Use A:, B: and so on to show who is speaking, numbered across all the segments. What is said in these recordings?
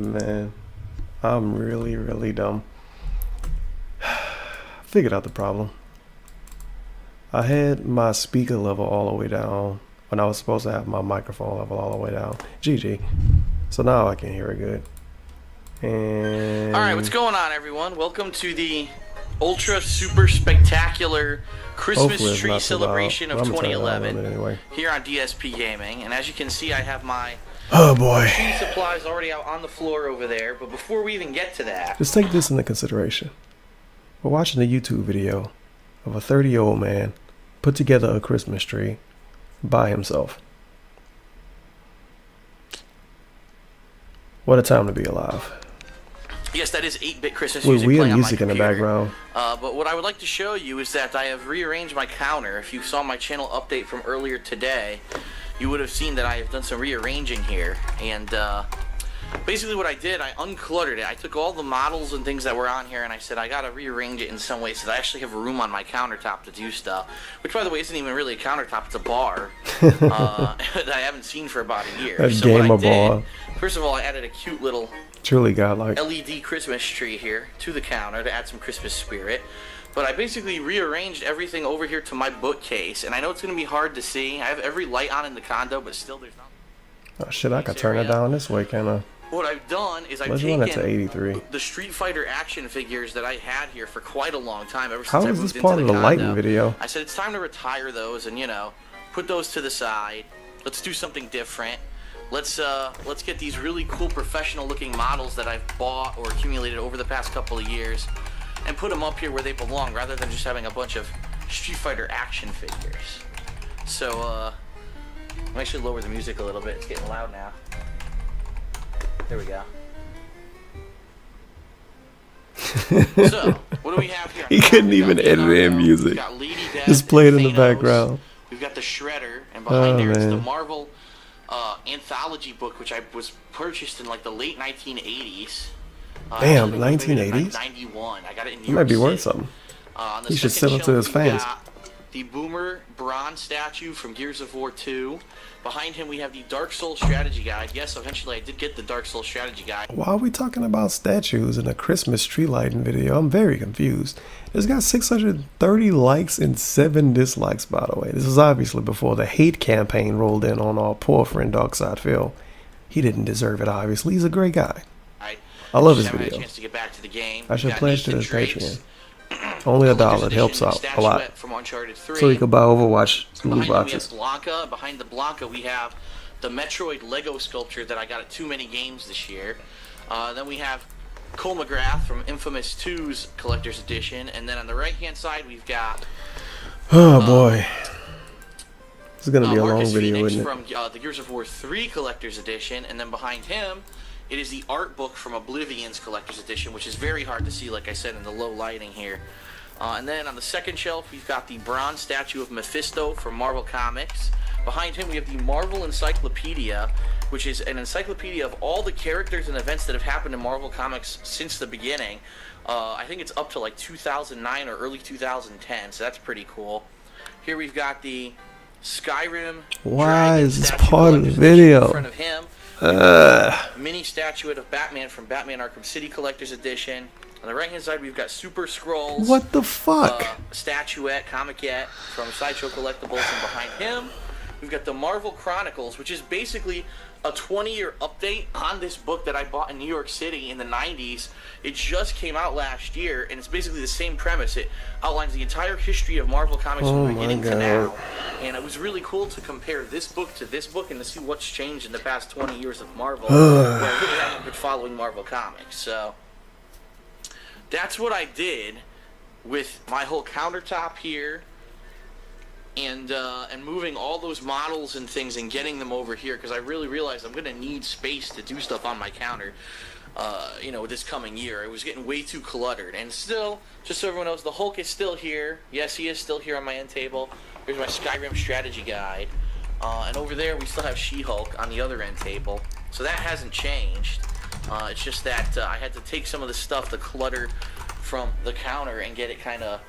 A: Man, I'm really, really dumb. Figured out the problem. I had my speaker level all the way down when I was supposed to have my microphone level all the way down. GG. So now I can hear it good. And
B: alright, what's going on, everyone? Welcome to the ultra super spectacular Christmas tree celebration of 2011
A: anyway.
B: here on DSP Gaming. And as you can see, I have my tree supplies already out on the floor over there. But before we even get to that,
A: just take this into consideration. We're watching a YouTube video of a 30-year-old man put together a Christmas tree by himself. What a time to be alive.
B: yes, that is 8-bit Christmas
A: with
B: music
A: weird
B: playing
A: music
B: on my
A: in the
B: computer.
A: background.
B: But what I would like to show you is that I have rearranged my counter. If you saw my channel update from earlier today, you would have seen that I have done some rearranging here. And basically what I did, I uncluttered it. I took all the models and things that were on here and I said I gotta rearrange it in some way so that I actually have room on my countertop to do stuff. Which, by the way, isn't even really a countertop, it's a bar that I haven't seen for about a year.
A: A gamer bar.
B: First of all, I added a cute little
A: Truly godlike
B: LED Christmas tree here to the counter to add some Christmas spirit. But I basically rearranged everything over here to my bookcase, and I know it's going to be hard to see. I have every light on in the condo, but still there's not.
A: Oh shit, I could turn it down this way, can I?
B: What I've done is I've
A: Let's run it to
B: taken
A: 83.
B: the Street Fighter action figures that I had here for quite a long time, ever since
A: How
B: I
A: is
B: moved
A: this part
B: into
A: of
B: the
A: the
B: condo.
A: lighting video?
B: I said it's time to retire those and, you know, put those to the side. Let's do something different. Let's get these really cool professional looking models that I've bought or accumulated over the past couple of years and put them up here where they belong rather than just having a bunch of Street Fighter action figures. So I should lower the music a little bit. It's getting loud now. There we go. So, what do we have here?
A: He couldn't even edit in music. Just play it in the background.
B: We've got the Shredder, and behind there is the
A: man.
B: Marvel anthology book, which I was purchased in like the late 1980s.
A: Damn,
B: actually, it was made in
A: 1980s?
B: 91. I got it in New
A: It
B: York
A: might be
B: City.
A: worth something.
B: On the
A: He should
B: second
A: sell it to
B: shelf,
A: his
B: we've
A: fans.
B: got the Boomer bronze statue from Gears of War 2. Behind him, we have the Dark Souls strategy guide. Yes, eventually I did get the Dark Souls strategy guide.
A: Why are we talking about statues in a Christmas tree lighting video? I'm very confused. It's got 630 likes and 7 dislikes, by the way. This is obviously before the hate campaign rolled in on our poor friend DarkSyde Phil. He didn't deserve it, obviously. He's a great guy. I love his
B: Just haven't had a
A: video.
B: chance to get back to the game.
A: I should
B: We've got
A: pledge to
B: Nathan
A: his
B: Drake's
A: Patreon. Only $1. It helps
B: edition
A: out a lot.
B: statuette from Uncharted 3.
A: So he could buy Overwatch loot
B: Behind him we
A: boxes.
B: have Blanca. Behind the Blanca we have the Metroid Lego sculpture that I got at Too Many Games this year. Then we have Cole McGrath from Infamous 2's Collector's Edition. And then on the right hand side we've got
A: Oh boy. This is going to be a long
B: Marcus
A: video,
B: Phoenix
A: isn't it?
B: from the Gears of War 3 Collector's Edition. And then behind him it is the art book from Oblivion's Collector's Edition, which is very hard to see, like I said, in the low lighting here. And then on the second shelf, we've got the bronze statue of Mephisto from Marvel Comics. Behind him, we have the Marvel Encyclopedia, which is an encyclopedia of all the characters and events that have happened in Marvel Comics since the beginning. I think it's up to like 2009 or early 2010, so that's pretty cool. Here we've got the Skyrim
A: Why
B: Dragon
A: is this
B: statue
A: part of the
B: collector's edition
A: video?
B: in front of him. Mini statuette of Batman from Batman Arkham City Collector's Edition. On the right hand side we've got Super Scrolls.
A: What the fuck?
B: Statuette, Comic-Yet from Sideshow Collectibles, and behind him we've got the Marvel Chronicles, which is basically a 20-year update on this book that I bought in New York City in the 90s. It just came out last year, and it's basically the same premise. It outlines the entire history of Marvel Comics from the beginning to now. And it was really cool to compare this book to this book and to see what's changed in the past 20 years of Marvel, where I really haven't been following Marvel Comics. So that's what I did with my whole countertop here. And moving all those models and things and getting them over here, because I really realized I'm going to need space to do stuff on my counter, you know, this coming year. It was getting way too cluttered. And still, just so everyone knows, the Hulk is still here. Yes, he is still here on my end table. Here's my Skyrim strategy guide. And over there, we still have She-Hulk on the other end table. So that hasn't changed. It's just that I had to take some of the stuff, the clutter from the counter, and get it kind of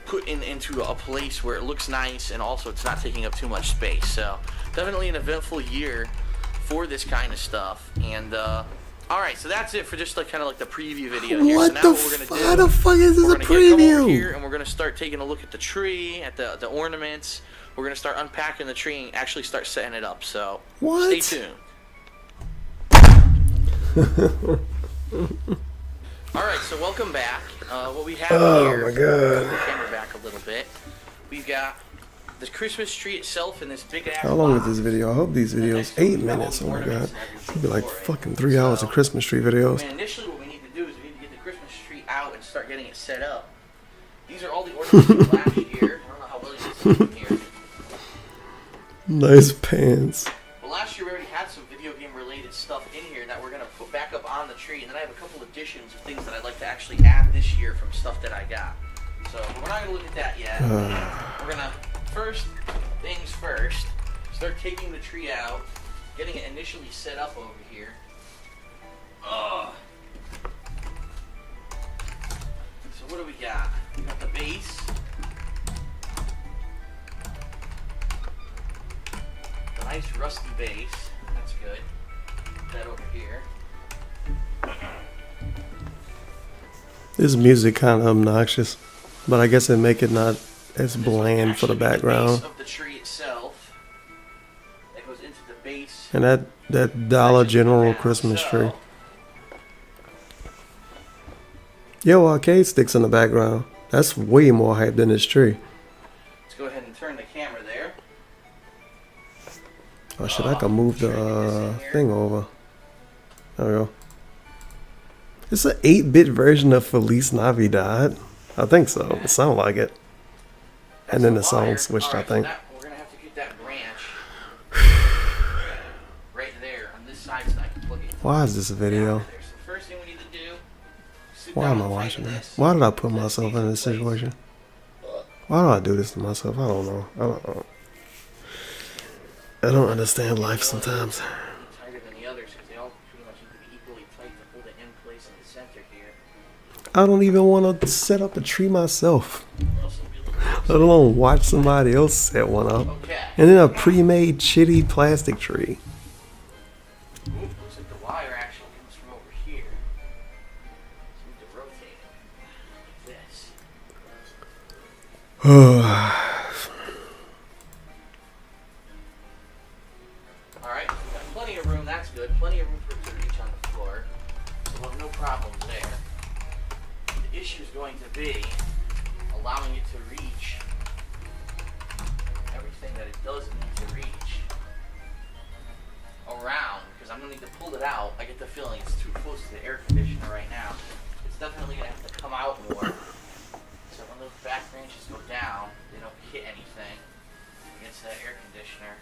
B: put into a place where it looks nice and also it's not taking up too much space. So definitely an eventful year for this kind of stuff, and Alright, so that's it for just like kind of like the preview video here.
A: What
B: So now
A: the
B: what we're gonna do,
A: how the fuck is this
B: we're
A: a
B: gonna come over
A: preview?
B: here and we're gonna start taking a look at the tree, at the ornaments. We're gonna start unpacking the tree and actually start setting it up. So
A: What?
B: stay tuned. Alright, so welcome back. What we have here,
A: my God.
B: move the camera back a little bit. We've got the Christmas tree itself in this big ass
A: How long is
B: box.
A: this video? I hope these videos 8 minutes. Oh my God, it'll be like fucking 3 hours of Christmas tree videos.
B: I mean, initially what we need to do is we need to get the Christmas tree out and start getting it set up. These are all the ornaments from last year. I don't know how well you can see them here.
A: Nice pants.
B: Well, last year we already had some video game related stuff in here that we're going to put back up on the tree. And then I have a couple additions of things that I'd like to actually add this year from stuff that I got. So we're not going to look at that yet. We're going to, first things first, start taking the tree out, getting it initially set up over here. So what do we got? We got the base. The nice rusty base. That's good. Put that over here.
A: This music kind of obnoxious, but I guess it make it not as bland for the background.
B: The base of the tree itself. That goes into the base.
A: And that Dollar General Christmas tree. Yo, arcade sticks in the background. That's way more hype than this tree.
B: Let's go ahead and turn the camera there.
A: Oh shit, I can move the thing over. There we go. It's an 8-bit version of Feliz Navidad. I think so. It sounds like it. And then the song switched, I think.
B: So we're going to have to get that branch right there on this side so I can plug it.
A: Why is this a video?
B: So the first thing we need to do, sit
A: Why
B: down
A: am I
B: and
A: watching
B: tighten
A: this? Why did I put myself in this situation? Why do I do this to myself? I don't know. I don't understand life sometimes.
B: Tighter than the others because they all pretty much need to be equally tight to hold it in place in the center here.
A: I don't even want to set up a tree myself,
B: Also be a little
A: let alone watch somebody else set one up.
B: okay.
A: And then a pre-made shitty plastic tree.
B: Ooh, looks like the wire actually comes from over here. So we need to rotate it like this. Alright, we've got plenty of room, that's good. Plenty of room for it to reach on the floor. So we'll have no problems there. The issue is going to be allowing it to reach everything that it does need to reach around, because I'm going to need to pull it out. I get the feeling it's too close to the air conditioner right now. It's definitely going to have to come out more. So when those back branches go down, they don't hit anything against that air conditioner.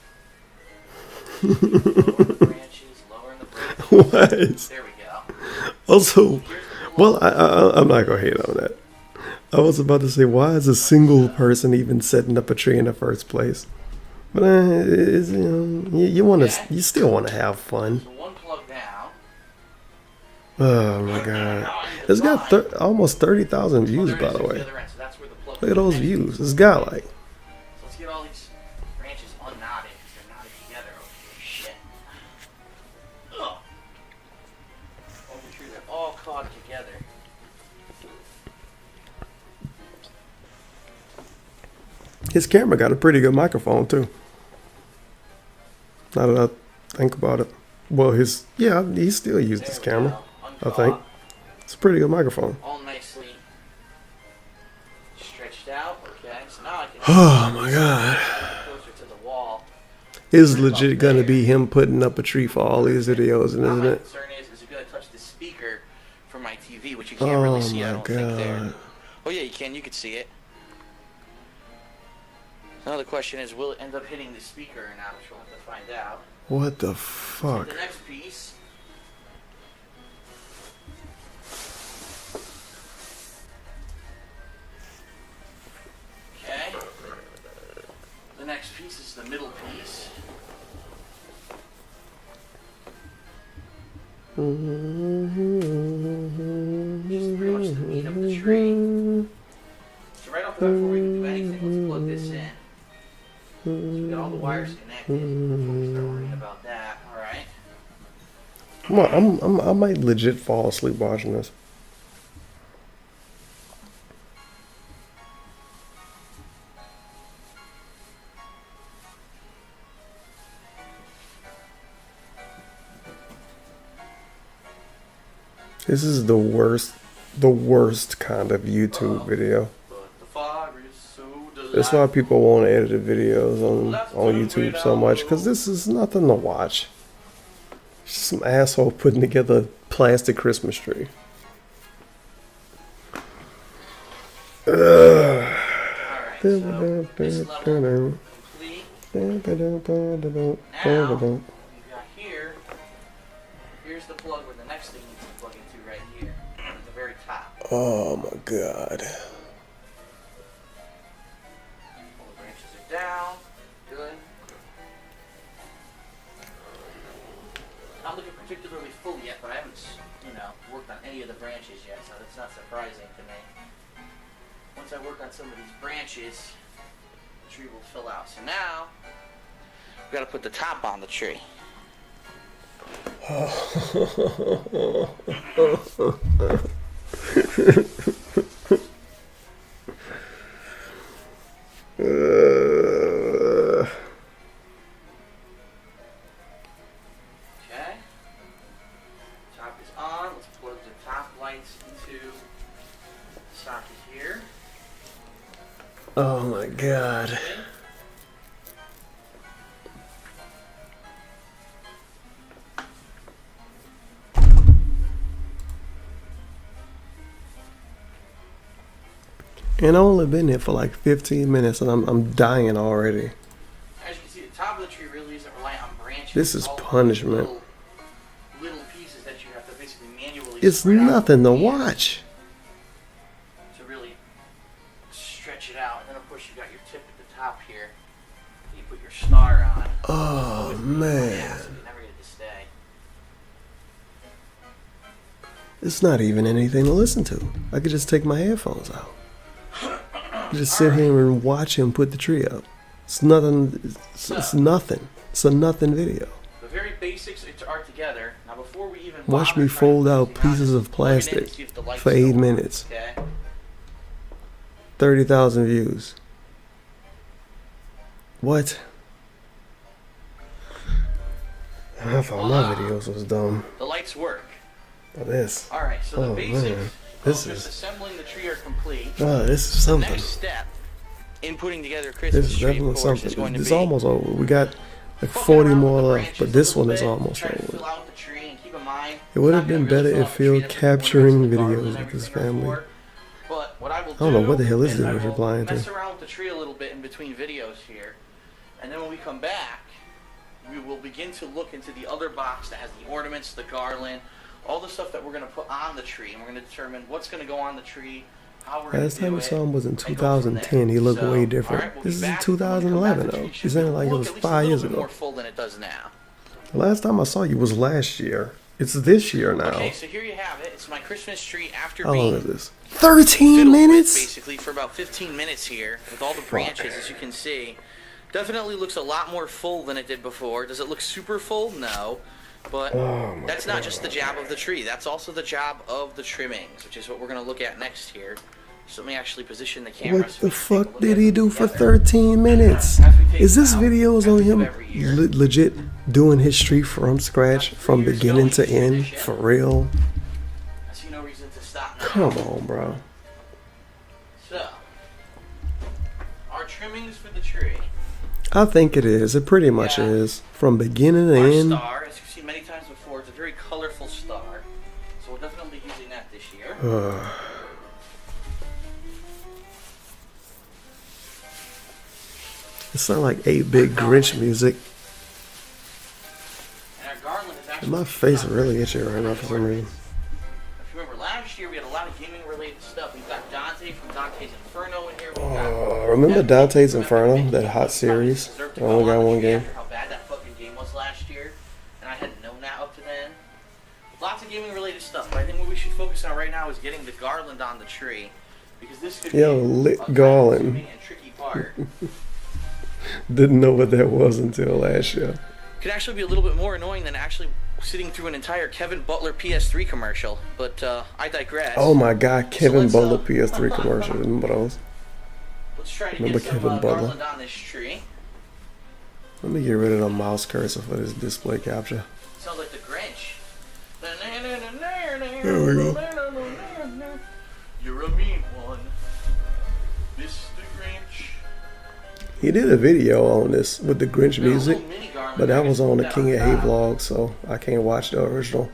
B: Lower the branches, lowering the branches.
A: What?
B: There we go.
A: Also, well, I'm not gonna hate on that. I was about to say, why is a single person even setting up a tree in the first place? But it's, you still want to have fun.
B: So one plug down.
A: Oh my God, it's got almost 30,000 views, by the way.
B: So that's where the plug
A: Look at those views. It's got like.
B: So let's get all these branches unknotted because they're knotted together over here. Shit. Ugh. Making sure they're all caught together.
A: His camera got a pretty good microphone too. Now that I think about it. Well, he still used his camera, I think. It's a pretty good microphone.
B: All nicely stretched out. Okay, so now I can
A: Oh my God.
B: closer to the wall.
A: It's legit gonna be him putting up a tree for all these videos,
B: Now
A: isn't
B: my
A: it?
B: concern is it going to touch the speaker from my TV, which you can't really see. I
A: Oh my
B: don't think there.
A: God.
B: Oh yeah, you can. You can see it. Now the question is, will it end up hitting the speaker or not? Which we'll have to find out.
A: What the fuck?
B: The next piece. Okay. The next piece is the middle piece. Just pretty much the meat of the tree. So right off the bat, before we can do anything, let's plug this in. So we got all the wires connected before we start worrying about that. Alright.
A: I might legit fall asleep watching this. This is the worst kind of YouTube video. That's why people won't edit videos on YouTube so much, because this is nothing to watch. It's just some asshole putting together a plastic Christmas tree.
B: Alright, so this level complete. Now, here's the plug where the next thing needs to plug into right here, at the very top.
A: Oh my god.
B: All the branches are down. Good. Not looking particularly full yet, but I haven't, worked on any of the branches yet, so that's not surprising to me. Once I work on some of these branches, the tree will fill out. So now, we've got to put the top on the tree. Okay. Top is on. Let's plug the top lights into the socket here.
A: Oh my god. And I've only been here for like 15 minutes and I'm dying already.
B: As you can see, the top of the tree really isn't reliant on branches.
A: This is punishment.
B: Little pieces that you have to basically manually.
A: It's nothing to watch.
B: To really stretch it out. And then of course you got your tip at the top here. You put your star on.
A: Oh man.
B: Yeah, so you never get it to stay.
A: It's not even anything to listen to. I could just take my headphones out. Just sit here and watch him put the tree up. It's nothing. It's nothing. It's a nothing video.
B: The very basics are together. Now before we even
A: watch me fold out pieces of plastic for 8 minutes.
B: Okay.
A: 30,000 views. What? I thought my videos was dumb.
B: The lights work.
A: This.
B: All right. So the basics.
A: Man. This
B: just
A: is
B: assembling the tree are complete.
A: Oh, this is something.
B: The next step in putting together a Christmas
A: This is
B: tree,
A: definitely
B: of course,
A: something.
B: is going to
A: It's
B: be
A: almost over. We got like 40 more left, but this one is almost over. It would have been better if Field capturing videos with his family.
B: But what I will
A: I don't know what the hell this
B: is
A: dude was replying to.
B: mess around with the tree a little bit in between videos here, and then when we come back, we will begin to look into the other box that has the ornaments, the garland, all the stuff that we're going to put on the tree, and we're going to determine what's going to go on the tree, how we're going to do it.
A: Last time I saw him was in 2010. He looked way different.
B: Right, we'll
A: this is
B: back.
A: 2011 though. He's saying like it was 5 years ago.
B: More full than it does now.
A: The last time I saw you was last year. It's this year now.
B: Okay, so here you have it. It's my Christmas tree after
A: How long
B: being
A: is this? 13 minutes?
B: Basically for about 15 minutes here with all the branches, as you can see. Definitely looks a lot more full than it did before. Does it look super full? No. But that's not just the job of the tree. That's also the job of the trimmings, which is what we're going to look at next here. So let me actually position the camera.
A: What the fuck did he do for 13 minutes? Is this videos on him legit doing his tree from scratch, from beginning to end, for real?
B: I see no reason to stop now.
A: Come on, bro.
B: So, our trimmings for the tree.
A: I think it is. It pretty much is. From beginning to end.
B: Our star, as you've seen many times before, it's a very colorful star. So we'll definitely be using that this year.
A: It sounds like 8-bit Grinch music.
B: And our garland is actually
A: My face is really itchy right now for some reason.
B: If you remember last year, we had a lot of gaming related stuff. We've got Dante from Dante's Inferno in here.
A: Remember Dante's Inferno, that hot series? I only got one game.
B: How bad that fucking game was last year, and I hadn't known that up to then. Lots of gaming related stuff, but I think what we should focus on right now is getting the garland on the tree, because this could be
A: lit
B: a
A: garland.
B: time-consuming and tricky part.
A: Didn't know what that was until last year.
B: Could actually be a little bit more annoying than actually sitting through an entire Kevin Butler PS3 commercial, but I digress.
A: Oh my God, Kevin
B: So
A: Butler PS3 commercial. Remember those?
B: Let's try to
A: Remember
B: get some
A: Kevin Butler?
B: garland on this tree.
A: Let me get rid of the mouse cursor for this display capture.
B: Sounds like the Grinch.
A: There we go.
B: You're a mean one, Mr. Grinch.
A: He did a video on this with the Grinch
B: Got a
A: music,
B: little mini garland
A: but that
B: there,
A: was on the
B: that
A: King of
B: top.
A: Hate vlog, so I can't watch the original.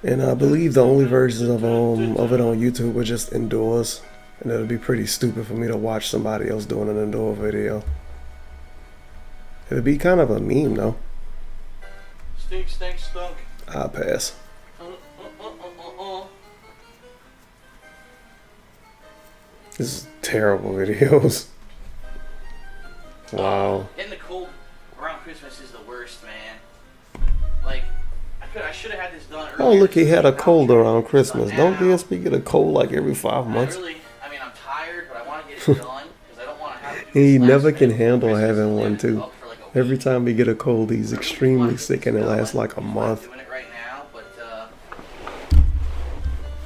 A: And I believe the only versions of it on YouTube were just indoors, and it would be pretty stupid for me to watch somebody else doing an indoor video. It would be kind of a meme though.
B: Stink, stink, stunk.
A: I'll pass. This is terrible videos. Wow.
B: Getting the cold around Christmas is the worst, man. Like, I should have had this done earlier.
A: Oh, look, he had a
B: This
A: cold
B: week.
A: around Christmas. Don't
B: Now.
A: DSP get a cold like every 5 months?
B: I mean, I'm tired, but I want to get it done because I don't want to have to do
A: He
B: this
A: never
B: last
A: can
B: minute
A: handle
B: Christmas
A: having
B: and
A: one
B: leave it
A: too.
B: up for like a week.
A: Every time we get a cold, he's
B: I really
A: extremely
B: want to get
A: sick and it
B: this
A: lasts
B: done.
A: like a
B: I'm
A: month.
B: doing it right now, but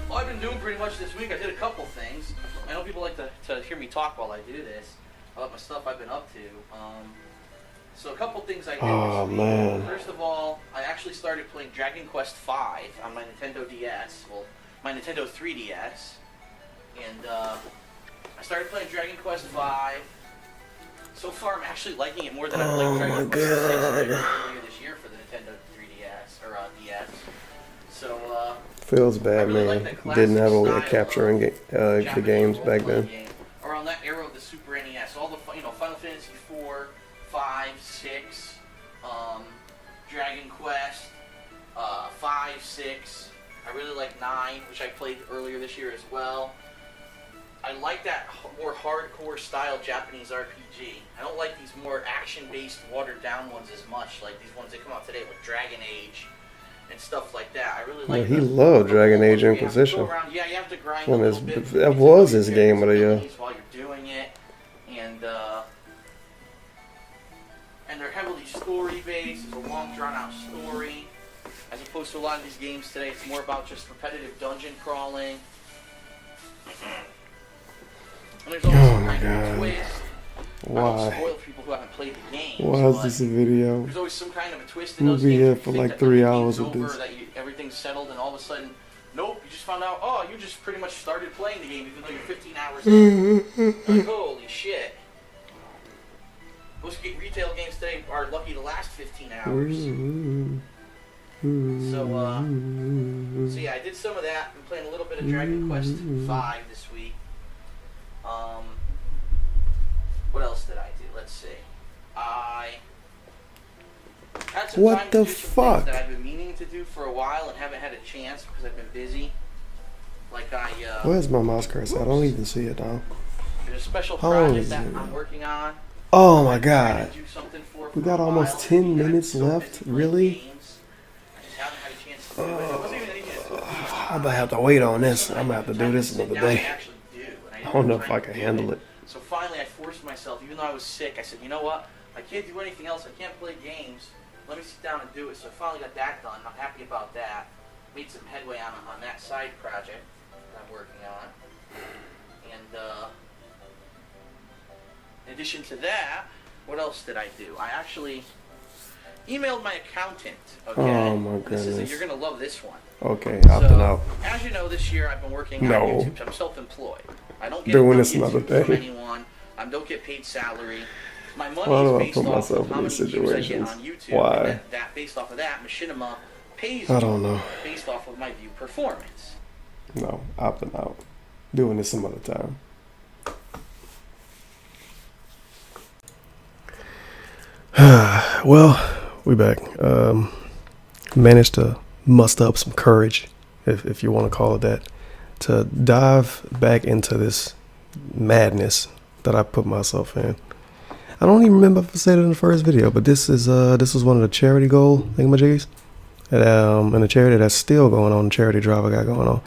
B: well, I've been doing pretty much this week. I did a couple things. I know people like to hear me talk while I do this about my stuff I've been up to. So a couple things I did
A: Oh,
B: this week.
A: man.
B: First of all, I actually started playing Dragon Quest V on my Nintendo DS. Well, my Nintendo 3DS. And I started playing Dragon Quest V. So far, I'm actually liking it more than I
A: Oh,
B: liked
A: my
B: Dragon Quest 6 that I did
A: God.
B: earlier this year for the Nintendo 3DS or DS. So
A: Feels
B: I
A: bad,
B: really
A: man.
B: like that classic
A: Didn't have a way
B: style
A: of capturing the
B: Japanese
A: games back
B: role-playing
A: then.
B: game. Around that era of the Super NES, all the Final Fantasy 4, 5, 6, Dragon Quest, 5, 6. I really like 9, which I played earlier this year as well. I like that more hardcore style Japanese RPG. I don't like these more action-based, watered-down ones as much. Like these ones that come out today with Dragon Age and stuff like that. I really
A: Well,
B: like
A: he
B: the
A: loved Dragon
B: ones
A: Age
B: where you have to
A: Inquisition.
B: go around- Yeah, you have to grind
A: One
B: a
A: is-
B: little bit.
A: that
B: Get to
A: was
B: know
A: his
B: your
A: game of the year.
B: abilities while you're doing it, and they're heavily story-based. It's a long, drawn-out story, as opposed to a lot of these games today. It's more about just repetitive dungeon crawling. And there's always
A: Oh
B: some
A: my
B: kind of
A: God.
B: twist. I don't
A: Why?
B: spoil for people who haven't played the game.
A: Why is this a video?
B: There's always some kind of a twist in
A: We'll
B: those
A: be
B: games.
A: here
B: You
A: for
B: think
A: like
B: that
A: 3
B: the
A: hours
B: game's
A: of
B: over,
A: this.
B: that everything's settled, and all of a sudden, nope, you just found out, oh, you just pretty much started playing the game even though you're 15 hours in. Like, holy shit. Most retail games today are lucky to last 15 hours. So yeah, I did some of that. I'm playing a little bit of Dragon Quest V this week. What else did I do? Let's see. I had some
A: What
B: time
A: the
B: to do some
A: fuck?
B: things that I've been meaning to do for a while and haven't had a chance because I've been busy. Like
A: Where's my mouse cursor? I don't even see it now.
B: there's a special
A: How long
B: project
A: is
B: that
A: it?
B: I'm working on.
A: Oh my
B: I'm trying
A: God.
B: to do something for
A: We
B: a
A: got
B: while,
A: almost 10
B: and I've
A: minutes
B: been so busy
A: left?
B: playing
A: Really?
B: games. I just haven't had a chance to do it. It wasn't even anything that took me
A: I'm gonna have to wait on this. I'm gonna have to do this another day. I don't know if I can handle it.
B: So finally, I forced myself, even though I was sick. I said, you know what? I can't do anything else. I can't play games. Let me sit down and do it. So I finally got that done. I'm happy about that. Made some headway on that side project that I'm working on. And in addition to that, what else did I do? I actually emailed my accountant. Okay.
A: Oh my
B: This is
A: goodness.
B: you're gonna love this one.
A: Okay, opting out.
B: As you know, this year I've been working
A: No.
B: on YouTube. So I'm self-employed. I don't get
A: Doing
B: no
A: this
B: YouTube
A: another
B: from
A: day.
B: anyone. I don't get paid salary. My money
A: Why do I
B: is based
A: put
B: off
A: myself
B: of
A: in
B: how
A: these
B: many views I get
A: situations?
B: on YouTube.
A: Why?
B: And that based off of that, Machinima pays
A: I
B: me
A: don't know.
B: based off of my view performance.
A: No, opting out. Doing this some other time. Well, we back. Managed to muster up some courage, if you want to call it that, to dive back into this madness that I put myself in. I don't even remember if I said it in the first video, but this was one of the charity goal thingamajiggies, and a charity that's still going on, the charity drive I got going on.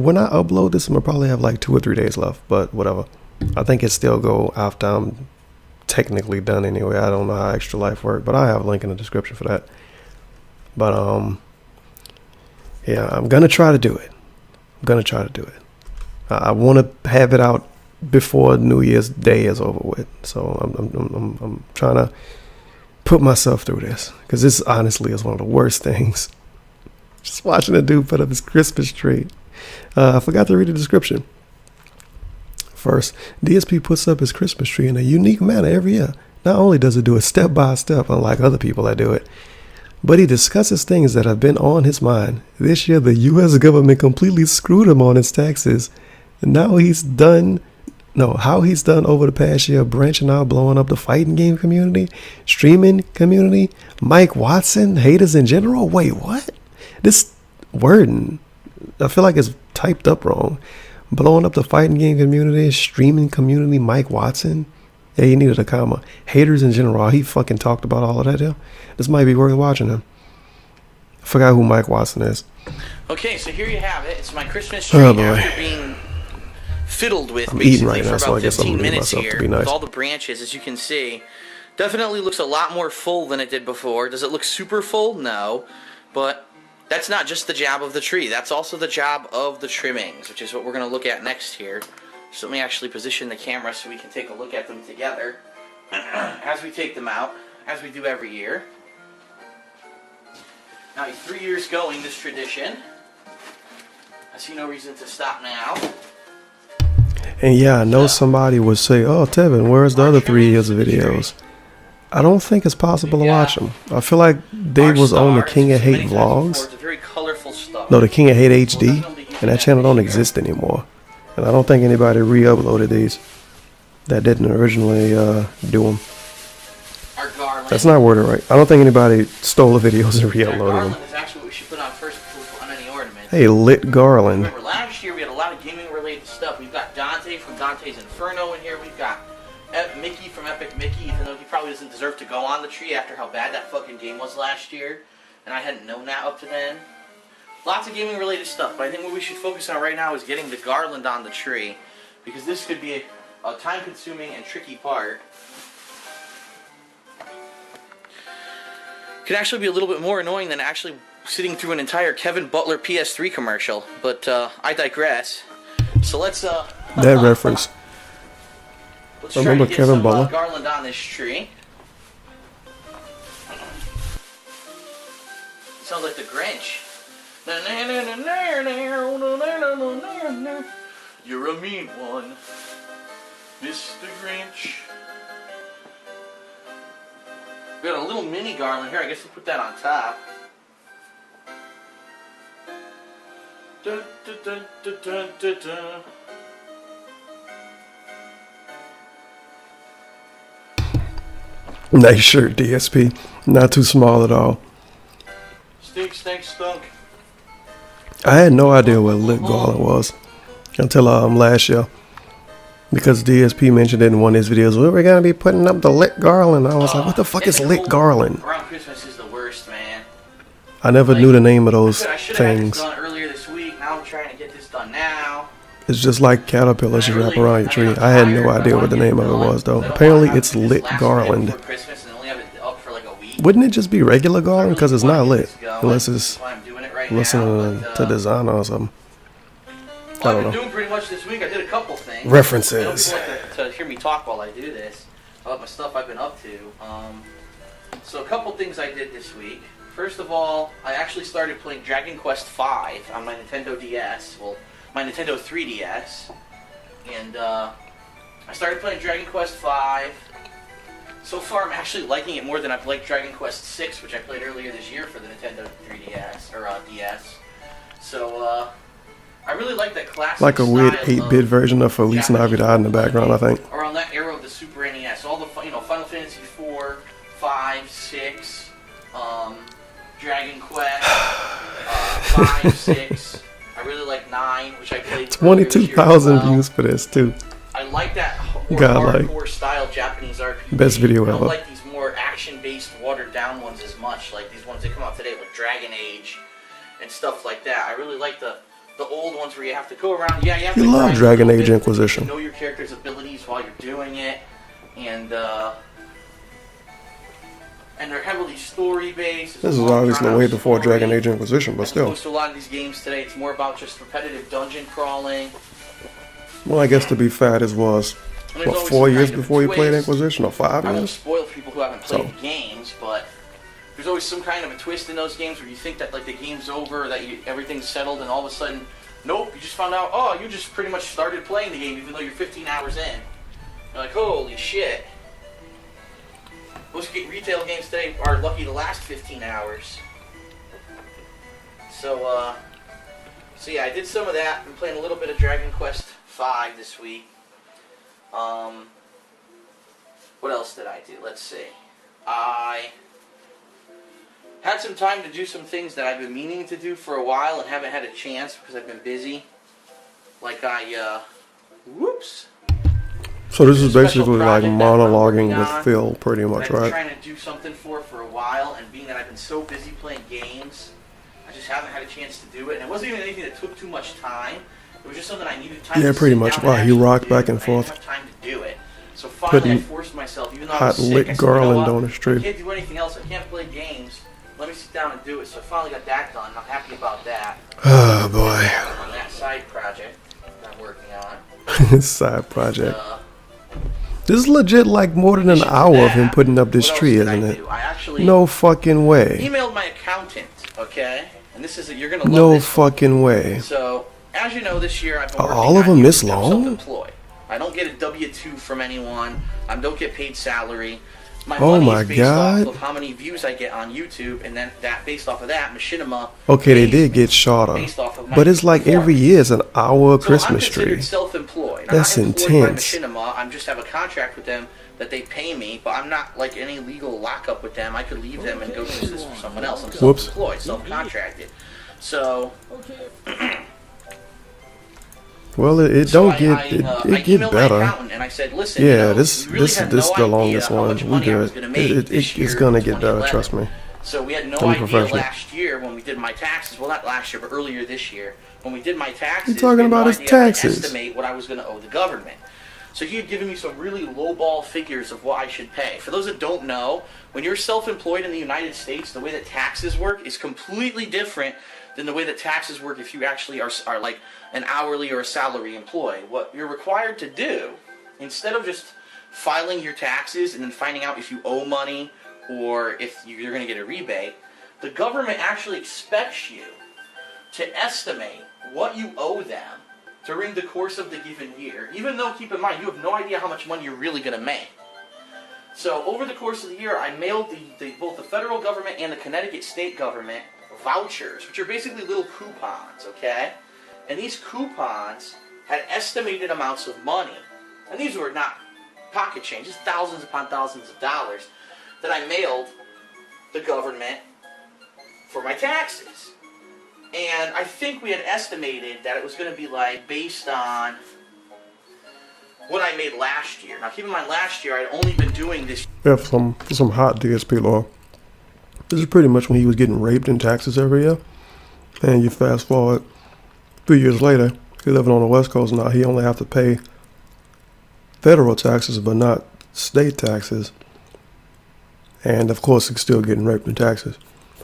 A: When I upload this, I'm gonna probably have like 2 or 3 days left, but whatever. I think it still go after I'm technically done anyway. I don't know how Extra Life work, but I have a link in the description for that. But yeah, I'm gonna try to do it. I want to have it out before New Year's Day is over with. So I'm trying to put myself through this, because this honestly is one of the worst things. Just watching a dude put up his Christmas tree. I forgot to read the description. First, DSP puts up his Christmas tree in a unique manner every year. Not only does it do it step by step, unlike other people that do it, but he discusses things that have been on his mind. This year, the U.S. government completely screwed him on his taxes. And now how he's done over the past year, branching out, blowing up the fighting game community, streaming community, Mike Watson, haters in general. Wait, what? This wording, I feel like it's typed up wrong. Blowing up the fighting game community, streaming community, Mike Watson. Yeah, he needed a comma. Haters in general. He fucking talked about all of that, yeah. This might be worth watching him. I forgot who Mike Watson is.
B: Okay, so here you have it. It's my Christmas tree after being fiddled with basically for about 15 minutes here with all the branches, as you can see. Definitely looks a lot more full than it did before. Does it look super full? No. But that's not just the job of the tree. That's also the job of the trimmings, which is what we're going to look at next here. So let me actually position the camera so we can take a look at them together as we take them out, as we do every year. Now, 3 years going, this tradition. I see no reason to stop now.
A: And yeah, I know somebody would say, oh, Tevin, where's the other 3 years of videos? I don't think it's possible to watch them. I feel like they was on the King of Hate vlogs. No, the King of Hate HD, and that channel don't exist anymore. And I don't think anybody re-uploaded these that didn't originally do them. That's not worded right. I don't think anybody stole the videos and re-uploaded them. Hey, lit garland.
B: Remember, last year we had a lot of gaming-related stuff. We've got Dante from Dante's Inferno in here. We've got Mickey from Epic Mickey, even though he probably doesn't deserve to go on the tree after how bad that fucking game was last year. And I hadn't known that up to then. Lots of gaming-related stuff, but I think what we should focus on right now is getting the garland on the tree, because this could be a time-consuming and tricky part. Could actually be a little bit more annoying than actually sitting through an entire Kevin Butler PS3 commercial, but I digress. So let's
A: that reference.
B: Let's remember Kevin Butler? Garland on this tree. Sounds like the Grinch. You're a mean one, Mr. Grinch. We got a little mini garland here. I guess we'll put that on top. Dun, dun, dun, dun, dun, dun, dun.
A: Nice shirt, DSP. Not too small at all.
B: Stink, stink, stunk.
A: I had no idea what lit garland was until last year, because DSP mentioned it in one of his videos. We're gonna be putting up the lit garland. I was like, what the fuck is lit garland?
B: Around Christmas is the worst, man.
A: I never knew the name of those things.
B: I should have had this done earlier this week. Now I'm trying to get this done now.
A: It's just like caterpillars you wrap around your tree. I had no idea what the name of it was, though. Apparently, it's lit garland. Wouldn't it just be regular garland? Because it's not lit, unless it's listening to designer or something. I don't know.
B: Doing pretty much this week. I did a couple things.
A: References.
B: To hear me talk while I do this about my stuff I've been up to. So a couple things I did this week. First of all, I actually started playing Dragon Quest V on my Nintendo DS. Well, my Nintendo 3DS. And I started playing Dragon Quest V. So far, I'm actually liking it more than I've liked Dragon Quest VI, which I played earlier this year for the Nintendo 3DS, or DS. So, I really like that classic
A: like a weird 8-bit version of Feliz Navidad in the background, I think.
B: Around that era of the Super NES. All the, Final Fantasy 4, 5, 6, Dragon Quest, 5, 6. I really like 9, which I played
A: 22,000 views for this, too.
B: I like that more hardcore style Japanese RPG.
A: Best video ever.
B: I don't like these more action-based, watered-down ones as much. Like these ones that come out today with Dragon Age and stuff like that. I really like the old ones where you have to go around. Yeah, you have to
A: love Dragon Age Inquisition.
B: Know your character's abilities while you're doing it, and and they're heavily story-based.
A: This is obviously way before Dragon Age Inquisition, but
B: as
A: still.
B: opposed to a lot of these games today, it's more about just repetitive dungeon crawling.
A: Well, I guess to be fair, this was, what, 4 years before you played Inquisition, or 5
B: I won't
A: years?
B: spoil for people who haven't played the games, but there's always some kind of a twist in those games where you think that like the game's over, that everything's settled, and all of a sudden, nope, you just found out, oh, you just pretty much started playing the game even though you're 15 hours in. You're like, holy shit. Most retail games today are lucky to last 15 hours. So yeah, I did some of that. I'm playing a little bit of Dragon Quest V this week. What else did I do? Let's see. I had some time to do some things that I've been meaning to do for a while and haven't had a chance because I've been busy. Like whoops.
A: So this is basically like monologuing with Phil, pretty much, right?
B: I've been trying to do something for a while, and being that I've been so busy playing games, I just haven't had a chance to do it. And it wasn't even anything that took too much time. It was just something I needed time to
A: pretty
B: sit
A: much.
B: down
A: Wow,
B: and
A: he
B: actually
A: rocked
B: do,
A: back and
B: I didn't
A: forth.
B: have time to do it. So finally I forced myself, even though I was
A: Hot
B: sick,
A: lit
B: I said, you know
A: Garland
B: what?
A: on the street.
B: I can't do anything else. I can't play games. Let me sit down and do it. So I finally got that done. I'm happy about that.
A: Oh boy.
B: On that side project that I'm working on.
A: Side project. This is legit like more than an hour of him putting up this tree, isn't it?
B: I actually
A: No fucking way.
B: emailed my accountant, okay? And this is you're gonna love
A: No
B: this.
A: fucking way.
B: So, as you know, this year I've been
A: Are
B: working
A: all of
B: on
A: them this
B: YouTube. I'm
A: long?
B: self-employed. I don't get a W-2 from anyone. I don't get paid salary. My
A: Oh
B: money
A: my
B: is based
A: God.
B: off of how many views I get on YouTube, and then based off of that, Machinima.
A: Okay, they
B: pays
A: did
B: me
A: get shorter.
B: based off of my
A: But it's like every
B: performance.
A: year is an hour
B: So
A: Christmas
B: I'm considered
A: tree.
B: self-employed.
A: That's
B: I'm not employed
A: intense.
B: by Machinima. I just have a contract with them that they pay me, but I'm not like any legal lockup with them. I could leave them and go do this for someone else. I'm
A: Whoops.
B: self-employed, self-contracted. So,
A: Well, it
B: so
A: don't get
B: I
A: it get
B: emailed my
A: better.
B: accountant and I said, listen,
A: Yeah,
B: you know,
A: this
B: we really
A: this
B: had
A: this
B: no
A: the
B: idea
A: longest
B: how
A: one.
B: much
A: We
B: money I was
A: good.
B: gonna make this year
A: It's gonna
B: in
A: get better.
B: 2011.
A: Trust me.
B: So we had no
A: I'm
B: idea
A: professional.
B: last year when we did my taxes. Well, not last year, but earlier this year when we did my taxes.
A: You're talking
B: we had
A: about
B: no
A: his
B: idea how to
A: taxes.
B: estimate what I was going to owe the government. So he had given me some really lowball figures of what I should pay. For those that don't know, when you're self-employed in the United States, the way that taxes work is completely different than the way that taxes work if you actually are like an hourly or a salary employee. What you're required to do, instead of just filing your taxes and then finding out if you owe money or if you're going to get a rebate, the government actually expects you to estimate what you owe them during the course of the given year, even though, keep in mind, you have no idea how much money you're really going to make. So over the course of the year, I mailed both the federal government and the Connecticut state government vouchers, which are basically little coupons, okay? And these coupons had estimated amounts of money. And these were not pocket change, just thousands upon thousands of dollars that I mailed the government for my taxes. And I think we had estimated that it was going to be like based on what I made last year. Now keep in mind, last year I'd only been doing this.
A: Yeah, for some hot DSP law. This is pretty much when he was getting raped in taxes every year. And you fast forward 3 years later, he's living on the West Coast now. He only have to pay federal taxes, but not state taxes. And of course, he's still getting raped in taxes.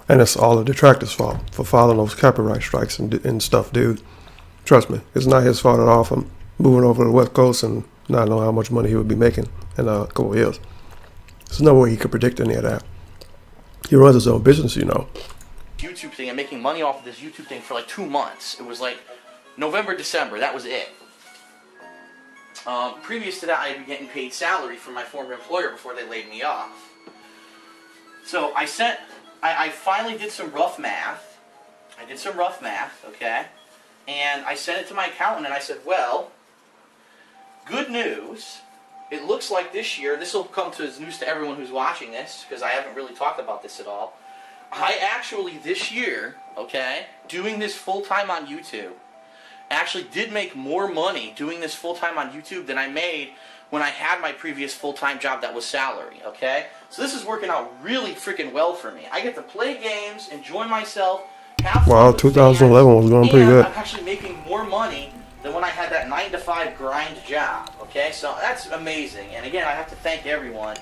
A: And it's all the Detractor's fault for filing those copyright strikes and stuff, dude. Trust me, it's not his fault at all for moving over to the West Coast and not knowing how much money he would be making in a couple of years. There's no way he could predict any of that. He runs his own business, you know.
B: YouTube thing and making money off of this YouTube thing for like 2 months. It was like November, December. That was it. Previous to that, I had been getting paid salary from my former employer before they laid me off. So I finally did some rough math. I did some rough math, okay? And I sent it to my accountant and I said, well, good news. It looks like this year, this will come as news to everyone who's watching this, because I haven't really talked about this at all. I actually, this year, okay, doing this full-time on YouTube, actually did make more money doing this full-time on YouTube than I made when I had my previous full-time job that was salary, okay? So this is working out really freaking well for me. I get to play games, enjoy myself, have fun
A: Wow,
B: with
A: 2011 was going pretty
B: and
A: good.
B: I'm actually making more money than when I had that 9-to-5 grind job, okay? So that's amazing. And again, I have to thank everyone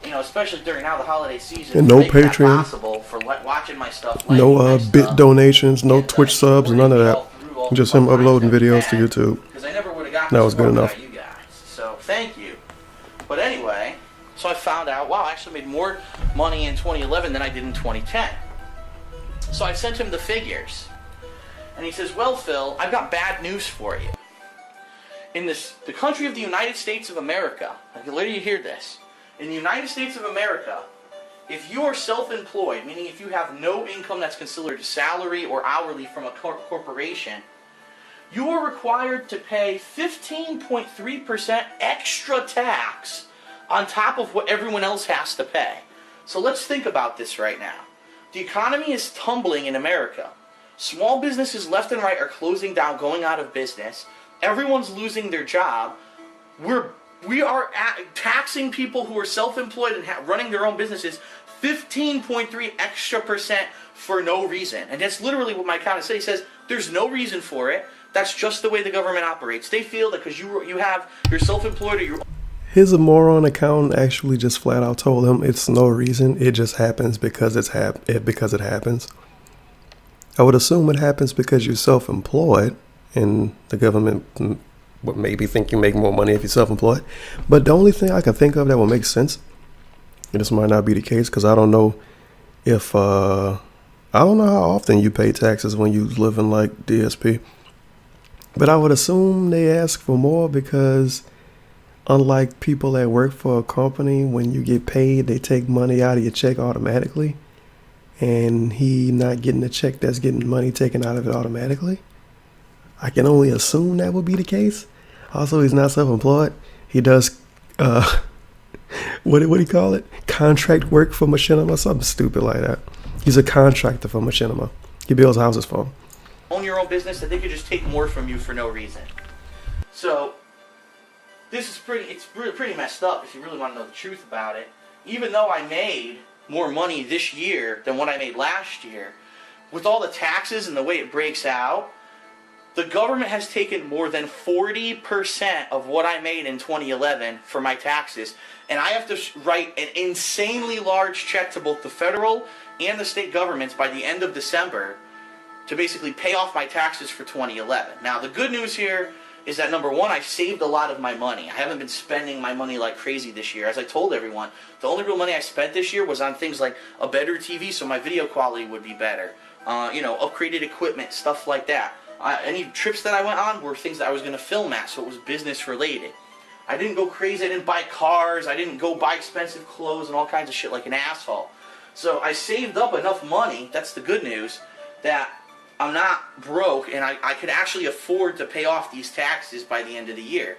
B: You know, especially during now the holiday season.
A: And no
B: making that
A: Patreon.
B: possible for watching my stuff.
A: No bit donations, no Twitch subs, none of that. Just him uploading videos to YouTube.
B: Because I never would have gotten
A: that was good enough.
B: You guys. So thank you. But anyway, so I found out, wow, I actually made more money in 2011 than I did in 2010. So I sent him the figures. And he says, well, Phil, I've got bad news for you. In the country of the United States of America, I can let you hear this. In the United States of America, if you are self-employed, meaning if you have no income that's considered salary or hourly from a corporation, you are required to pay 15.3% extra tax on top of what everyone else has to pay. So let's think about this right now. The economy is tumbling in America. Small businesses left and right are closing down, going out of business. Everyone's losing their job. We are taxing people who are self-employed and running their own businesses 15.3 extra percent for no reason. And that's literally what my accountant said. He says, there's no reason for it. That's just the way the government operates. They feel that because you're self-employed or you're...
A: His moron accountant actually just flat out told him it's no reason. It just happens because it happens. I would assume it happens because you're self-employed and the government would maybe think you make more money if you're self-employed. But the only thing I can think of that would make sense, and this might not be the case because I don't know if I don't know how often you pay taxes when you live in like DSP. But I would assume they ask for more because unlike people that work for a company, when you get paid, they take money out of your check automatically. And he not getting a check that's getting money taken out of it automatically. I can only assume that would be the case. Also, he's not self-employed. He does, what do you call it? Contract work for Machinima, something stupid like that. He's a contractor for Machinima. He builds houses for him.
B: Own your own business, that they could just take more from you for no reason. So, this is pretty messed up if you really want to know the truth about it. Even though I made more money this year than what I made last year, with all the taxes and the way it breaks out, the government has taken more than 40% of what I made in 2011 for my taxes. And I have to write an insanely large check to both the federal and the state governments by the end of December to basically pay off my taxes for 2011. Now, the good news here is that, number one, I saved a lot of my money. I haven't been spending my money like crazy this year. As I told everyone, the only real money I spent this year was on things like a better TV so my video quality would be better, upgraded equipment, stuff like that. Any trips that I went on were things that I was going to film at, so it was business related. I didn't go crazy. I didn't buy cars. I didn't go buy expensive clothes and all kinds of shit like an asshole. So I saved up enough money, that's the good news, that I'm not broke and I could actually afford to pay off these taxes by the end of the year.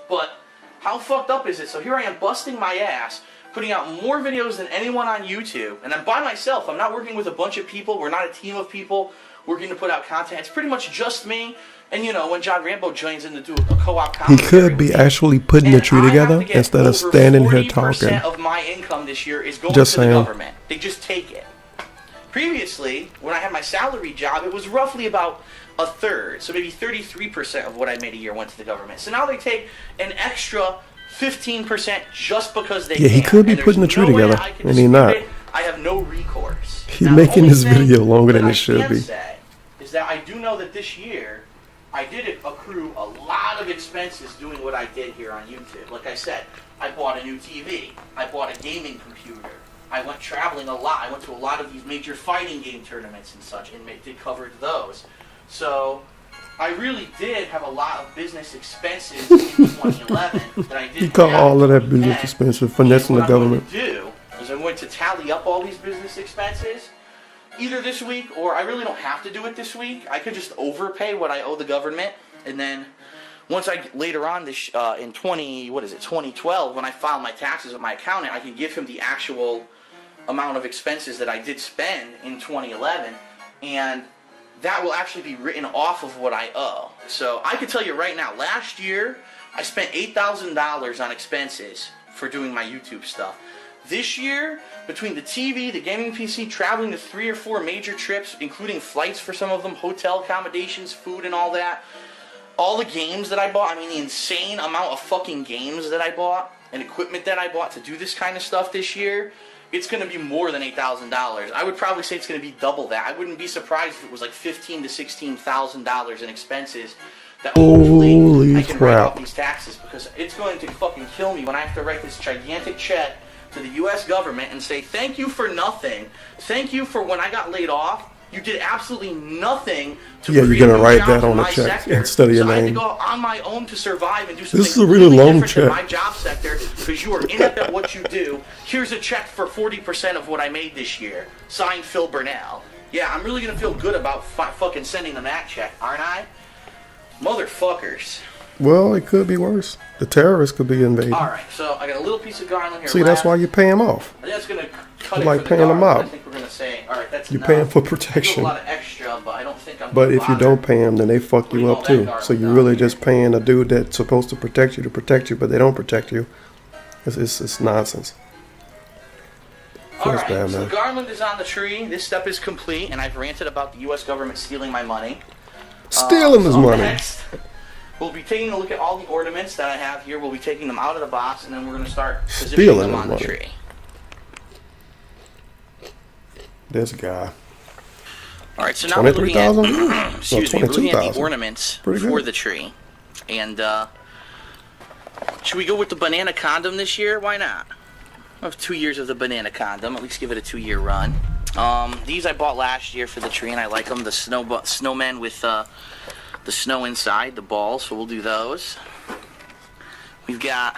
B: But how fucked up is it? So here I am busting my ass, putting out more videos than anyone on YouTube, and I'm by myself. I'm not working with a bunch of people. We're not a team of people working to put out content. It's pretty much just me. And when John Rambo joins in to do a co-op commentary,
A: he could be actually putting the tree together instead of standing here talking.
B: 40% of my income this year is going
A: just
B: to
A: saying.
B: the government. They just take it. Previously, when I had my salary job, it was roughly about a third. So maybe 33% of what I made a year went to the government. So now they take an extra 15% just because they can.
A: Yeah, he could be putting the tree together, and he's not.
B: I have no recourse.
A: He's making this video longer than it should be.
B: Is that I do know that this year I did accrue a lot of expenses doing what I did here on YouTube. Like I said, I bought a new TV. I bought a gaming computer. I went traveling a lot. I went to a lot of these major fighting game tournaments and such and did cover those. So I really did have a lot of business expenses in 2011 that I did.
A: You call all of that business expenses finessing the government.
B: What I'm going to do is I'm going to tally up all these business expenses either this week, or I really don't have to do it this week. I could just overpay what I owe the government, and then once later on this in 2012, when I file my taxes with my accountant, I can give him the actual amount of expenses that I did spend in 2011, and that will actually be written off of what I owe. So I can tell you right now, last year I spent $8,000 on expenses for doing my YouTube stuff. This year, between the TV, the gaming PC, traveling to 3 or 4 major trips, including flights for some of them, hotel accommodations, food and all the games that I bought, the insane amount of fucking games that I bought, and equipment that I bought to do this kind of stuff this year, it's going to be more than $8,000. I would probably say it's going to be double that. I wouldn't be surprised if it was like $15,000 to $16,000 in expenses that hopefully I can write off these taxes, because it's going to fucking kill me when I have to write this gigantic check to the U.S. government and say, thank you for nothing. Thank you for when I got laid off. You did absolutely nothing to create
A: you're gonna write
B: jobs
A: that on
B: in
A: the
B: my
A: check
B: sector.
A: instead of your
B: so I had to
A: name.
B: go out on my own to survive and do something
A: This is a really long
B: different than
A: check.
B: my job sector, because you are inept at what you do. Here's a check for 40% of what I made this year. Signed, Phil Burnell. Yeah, I'm really gonna feel good about fucking sending them that check, aren't I? Motherfuckers.
A: Well, it could be worse. The terrorists could be invading.
B: Alright, so I got a little piece of garland here.
A: See, that's why you pay them off.
B: I think that's going to cut
A: Like
B: it for
A: paying
B: the
A: them
B: garland.
A: out.
B: I think we're going to say, alright, that's
A: You're
B: enough.
A: paying for
B: I do
A: protection.
B: a lot of extra, but I don't think I'm
A: But
B: gonna
A: if you
B: bother.
A: don't pay them, then they fuck you up too. So you're really just paying a dude that's supposed to protect you, but they don't protect you. It's nonsense.
B: Alright,
A: bad,
B: so
A: man.
B: the garland is on the tree. This step is complete, and I've ranted about the U.S. government stealing my money.
A: Stealing his
B: So
A: money.
B: Next, we'll be taking a look at all the ornaments that I have here. We'll be taking them out of the box, and then we're going to start positioning
A: Stealing
B: them
A: his
B: on the
A: money.
B: tree.
A: This guy.
B: Alright, so now we're looking at,
A: 23,000?
B: excuse me, we're looking at the
A: 22,000.
B: ornaments
A: Pretty
B: for
A: good.
B: the tree. And, should we go with the banana condom this year? Why not? I have 2 years of the banana condom. At least give it a 2-year run. These I bought last year for the tree, and I like them. The snowmen with the snow inside, the balls, so we'll do those. We've got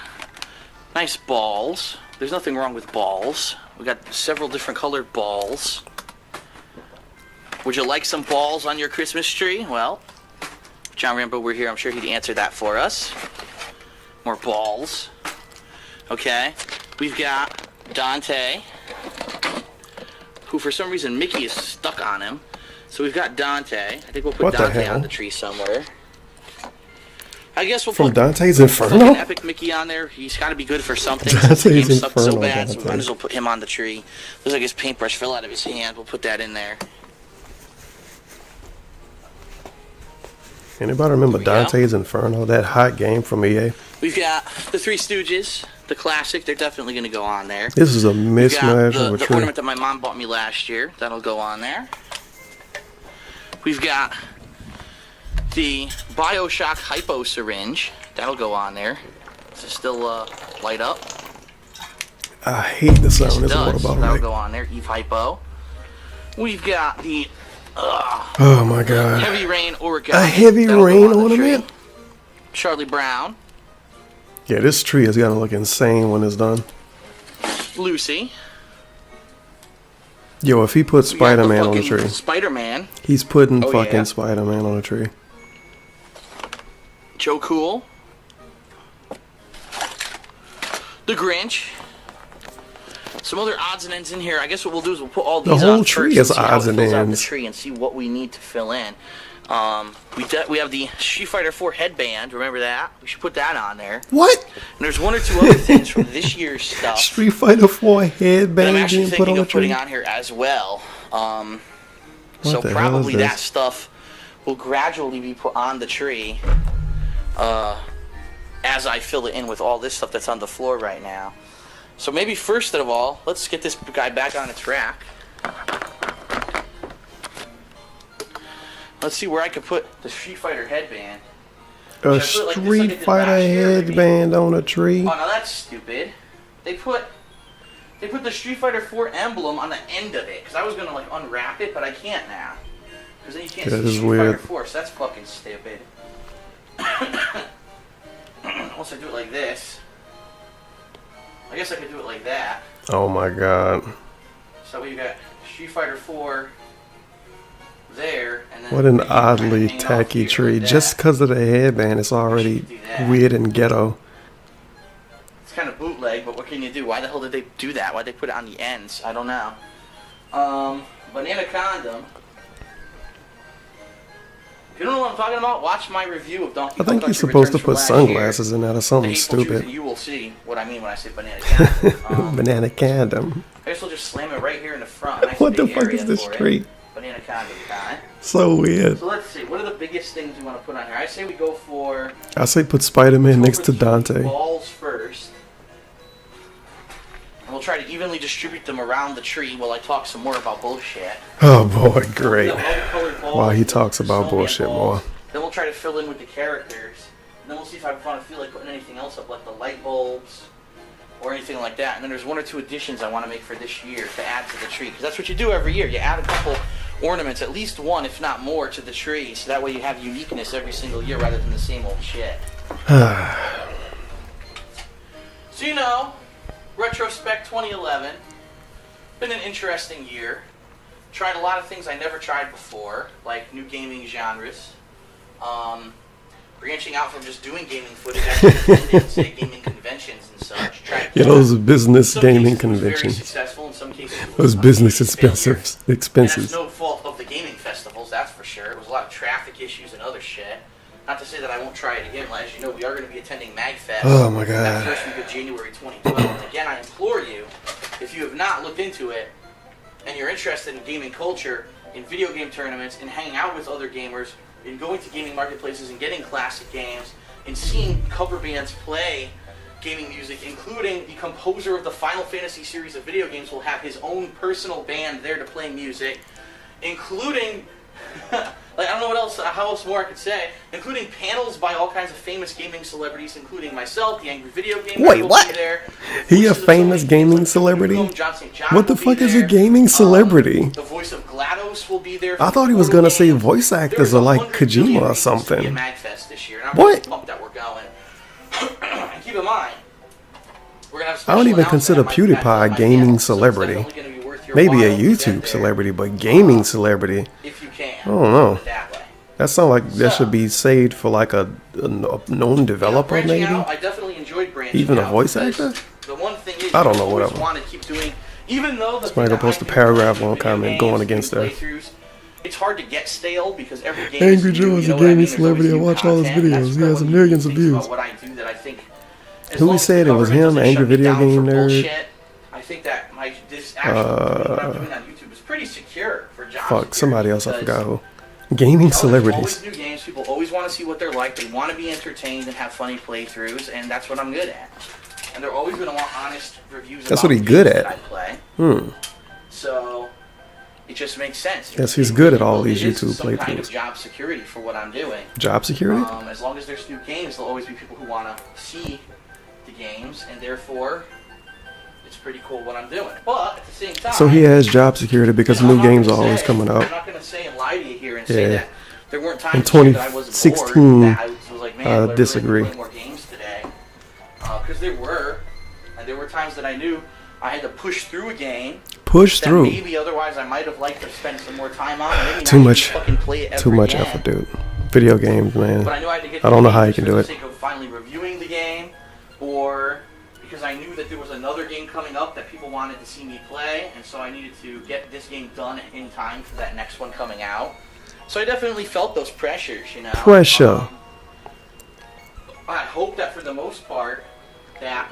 B: nice balls. There's nothing wrong with balls. We've got several different colored balls. Would you like some balls on your Christmas tree? Well, if John Rambo were here, I'm sure he'd answer that for us. More balls. Okay. We've got Dante, who for some reason Mickey is stuck on him. So we've got Dante. I think we'll put
A: What the
B: Dante
A: hell?
B: on the tree somewhere. I guess we'll
A: From
B: put
A: Dante's
B: fucking
A: Inferno?
B: Epic Mickey on there. He's got to be good for something.
A: Dante's
B: Since the game sucked so
A: Inferno,
B: bad, so we
A: Dante.
B: might as well put him on the tree. Looks like his paintbrush fell out of his hand. We'll put that in there.
A: Anybody remember
B: Here we go.
A: Dante's Inferno? That hot game from EA?
B: We've got the Three Stooges, the classic. They're definitely going to go on there.
A: This is a
B: We've got
A: mismatch
B: the
A: of a
B: the
A: tree.
B: ornament that my mom bought me last year. That'll go on there. We've got the Bioshock Hypo Syringe. That'll go on there. Does it still light up?
A: I hate the sound of
B: Yes, it
A: this water
B: does.
A: bottle.
B: That'll
A: Right?
B: go on there. Eve Hypo. We've got the
A: Oh my god.
B: Heavy Rain Origami.
A: A heavy
B: That'll go
A: rain
B: on the tree.
A: ornament?
B: Charlie Brown.
A: Yeah, this tree is gonna look insane when it's done.
B: Lucy.
A: Yo, if he put
B: We got
A: Spider-Man on the
B: fucking
A: tree,
B: Spider-Man.
A: he's putting
B: Oh,
A: fucking
B: yeah.
A: Spider-Man on the tree.
B: Joe Cool. The Grinch. Some other odds and ends in here. I guess what we'll do is we'll put all
A: The
B: these
A: whole
B: on
A: tree
B: first
A: is
B: see how
A: odds
B: it
A: and
B: fills out the
A: ends.
B: tree and see what we need to fill in. We have the Street Fighter 4 headband. Remember that? We should put that on there.
A: What?
B: And there's one or two other things from this year's stuff
A: Street Fighter 4
B: that I'm
A: headband
B: actually
A: being put on
B: thinking
A: the
B: of putting
A: tree?
B: on here as well. So
A: the hell is
B: probably
A: this?
B: that stuff will gradually be put on the tree as I fill it in with all this stuff that's on the floor right now. So maybe first of all, let's get this guy back on the track. Let's see where I could put the Street Fighter headband.
A: A
B: Should I put it like this like I
A: Street
B: did
A: Fighter
B: last year, maybe?
A: headband on a tree?
B: Oh, no, that's stupid. They put the Street Fighter 4 emblem on the end of it, because I was going to, like, unwrap it, but I can't now. Because then you can't
A: That
B: see
A: is
B: Street
A: weird.
B: Fighter 4, so that's fucking stupid. Once I do it like this, I guess I could do it like that.
A: Oh my god.
B: So we've got Street Fighter 4 there, and then
A: What an
B: maybe kind of
A: oddly
B: hang off
A: tacky
B: here
A: tree.
B: like that.
A: Just because of the headband, it's already
B: do that.
A: weird and ghetto.
B: It's kind of bootleg, but what can you do? Why the hell did they do that? Why'd they put it on the ends? I don't know. Banana condom. If you don't know what I'm talking about, watch my review of Donkey
A: I
B: Kong
A: think you're
B: Country
A: supposed to
B: Returns from
A: put
B: last
A: sunglasses
B: year.
A: in that or
B: The
A: something
B: hateful truth,
A: stupid.
B: and you will see what I mean when I say banana condom.
A: Banana condom.
B: I guess we'll just slam it right here in the front. Nice
A: What the
B: big
A: fuck
B: area
A: is this
B: for it.
A: tree?
B: Banana condom time.
A: So weird.
B: So let's see. What are the biggest things we want to put on here? I say we go for
A: I say put Spider-Man next to
B: go for the
A: Dante.
B: balls first. we'll try to evenly distribute them around the tree while I talk some more about bullshit.
A: Oh boy, great.
B: While
A: While he talks about bullshit more.
B: Then we'll try to fill in with the characters. And then we'll see if I feel like putting anything else up, like the light bulbs or anything like that. And then there's 1 or 2 additions I want to make for this year to add to the tree. Because that's what you do every year. You add a couple ornaments, at least 1, if not more, to the tree. So that way you have uniqueness every single year rather than the same old shit. So, you know, retrospect 2011. Been an interesting year. Tried a lot of things I never tried before, like new gaming genres. Branching out from just doing gaming footage, actually attending, say, gaming conventions and such.
A: Yeah, those business gaming
B: Very
A: conventions.
B: successful. In some cases, it was
A: Those business expenses.
B: and that's no fault of the gaming festivals, that's for sure. It was a lot of traffic issues and other shit. Not to say that I won't try it again. As you know, we are going to be attending MagFest.
A: Oh my
B: That
A: god.
B: first week of January 2012. And again, I implore you, if you have not looked into it, and you're interested in gaming culture, in video game tournaments, in hanging out with other gamers, in going to gaming marketplaces and getting classic games, in seeing cover bands play gaming music, including the composer of the Final Fantasy series of video games will have his own personal band there to play music, including, like, I don't know what else, how else more I could say, including panels by all kinds of famous gaming celebrities, including myself, the Angry Video Gamer.
A: Wait,
B: will
A: what?
B: be there.
A: He a
B: Voices of
A: famous
B: so many
A: gaming
B: people, like
A: celebrity?
B: John St. John
A: What the
B: will be
A: fuck is a
B: there.
A: gaming celebrity?
B: The voice of GLaDOS will be there.
A: I thought he was gonna say voice actors are like Kojima or something.
B: MagFest this year, and I'm
A: What?
B: really pumped that we're going. And keep in mind, we're gonna have
A: I don't
B: special
A: even consider
B: announcement at my
A: PewDiePie a gaming
B: channel, so it's
A: celebrity.
B: definitely gonna be worth your
A: Maybe a
B: while to get
A: YouTube
B: there,
A: celebrity, but gaming celebrity?
B: if you can.
A: I don't know.
B: Put it that way.
A: That sounds like that should be saved for like a known developer,
B: Branching
A: maybe?
B: out, I definitely enjoyed branching
A: Even a
B: out
A: voice
B: because
A: actor?
B: The one thing is,
A: I don't
B: you
A: know,
B: always
A: whatever.
B: want to keep doing, even though the
A: Somebody
B: thing
A: go post
B: that
A: a
B: I do
A: paragraph
B: with
A: on
B: video
A: comment
B: games,
A: going against
B: new
A: that.
B: playthroughs, it's hard to get stale because every game
A: Angry
B: is
A: Joe
B: new,
A: is
B: you
A: a
B: know what I
A: gaming
B: mean? There's
A: celebrity. I
B: always new
A: watch all his
B: content, and
A: videos.
B: that's
A: He
B: what
A: has
B: one
A: millions of
B: things about
A: views.
B: what I do that I think, as
A: Who
B: long
A: he
B: as
A: said
B: the
A: it was
B: government
A: him,
B: doesn't
A: Angry
B: shut me
A: Video
B: down for
A: Game Nerd?
B: bullshit, I think that this actual what I'm doing on YouTube is pretty secure for job
A: Fuck, somebody else, I
B: because,
A: forgot who. Gaming
B: there's
A: celebrities.
B: always new games. People always want to see what they're like. They want to be entertained and have funny playthroughs, and that's what I'm good at. And they're always going to want honest reviews.
A: That's
B: about
A: what he
B: the
A: good
B: games
A: at.
B: that I play. So it just makes sense.
A: Yes, he's good at all these
B: It is
A: YouTube
B: some kind of
A: playthroughs.
B: job security for what I'm doing.
A: Job security?
B: As long as there's new games, there'll always be people who want to see the games, and therefore, it's pretty cool what I'm doing. But at the same time,
A: So he has job security because new games are always coming
B: I'm
A: out.
B: not going to say and lie to you here and say
A: Yeah.
B: that there weren't times
A: In
B: this year that I was
A: 2016,
B: bored, that I was like, man, do I
A: disagree.
B: really play more games today? Because there were, and there were times that I knew I had to push through a game
A: Push
B: that
A: through.
B: maybe otherwise I might have liked to spend some more time on. Maybe
A: Too
B: not
A: much.
B: even fucking play it
A: Too
B: ever
A: much
B: again.
A: effort, dude. Video games, man.
B: But I knew I had to get
A: I don't know how you
B: just
A: can
B: for
A: do
B: the
A: it.
B: sake of finally reviewing the game, or because I knew that there was another game coming up that people wanted to see me play, and so I needed to get this game done in time for that next one coming out. So I definitely felt those pressures, you know.
A: Pressure.
B: I hope that for the most part, that...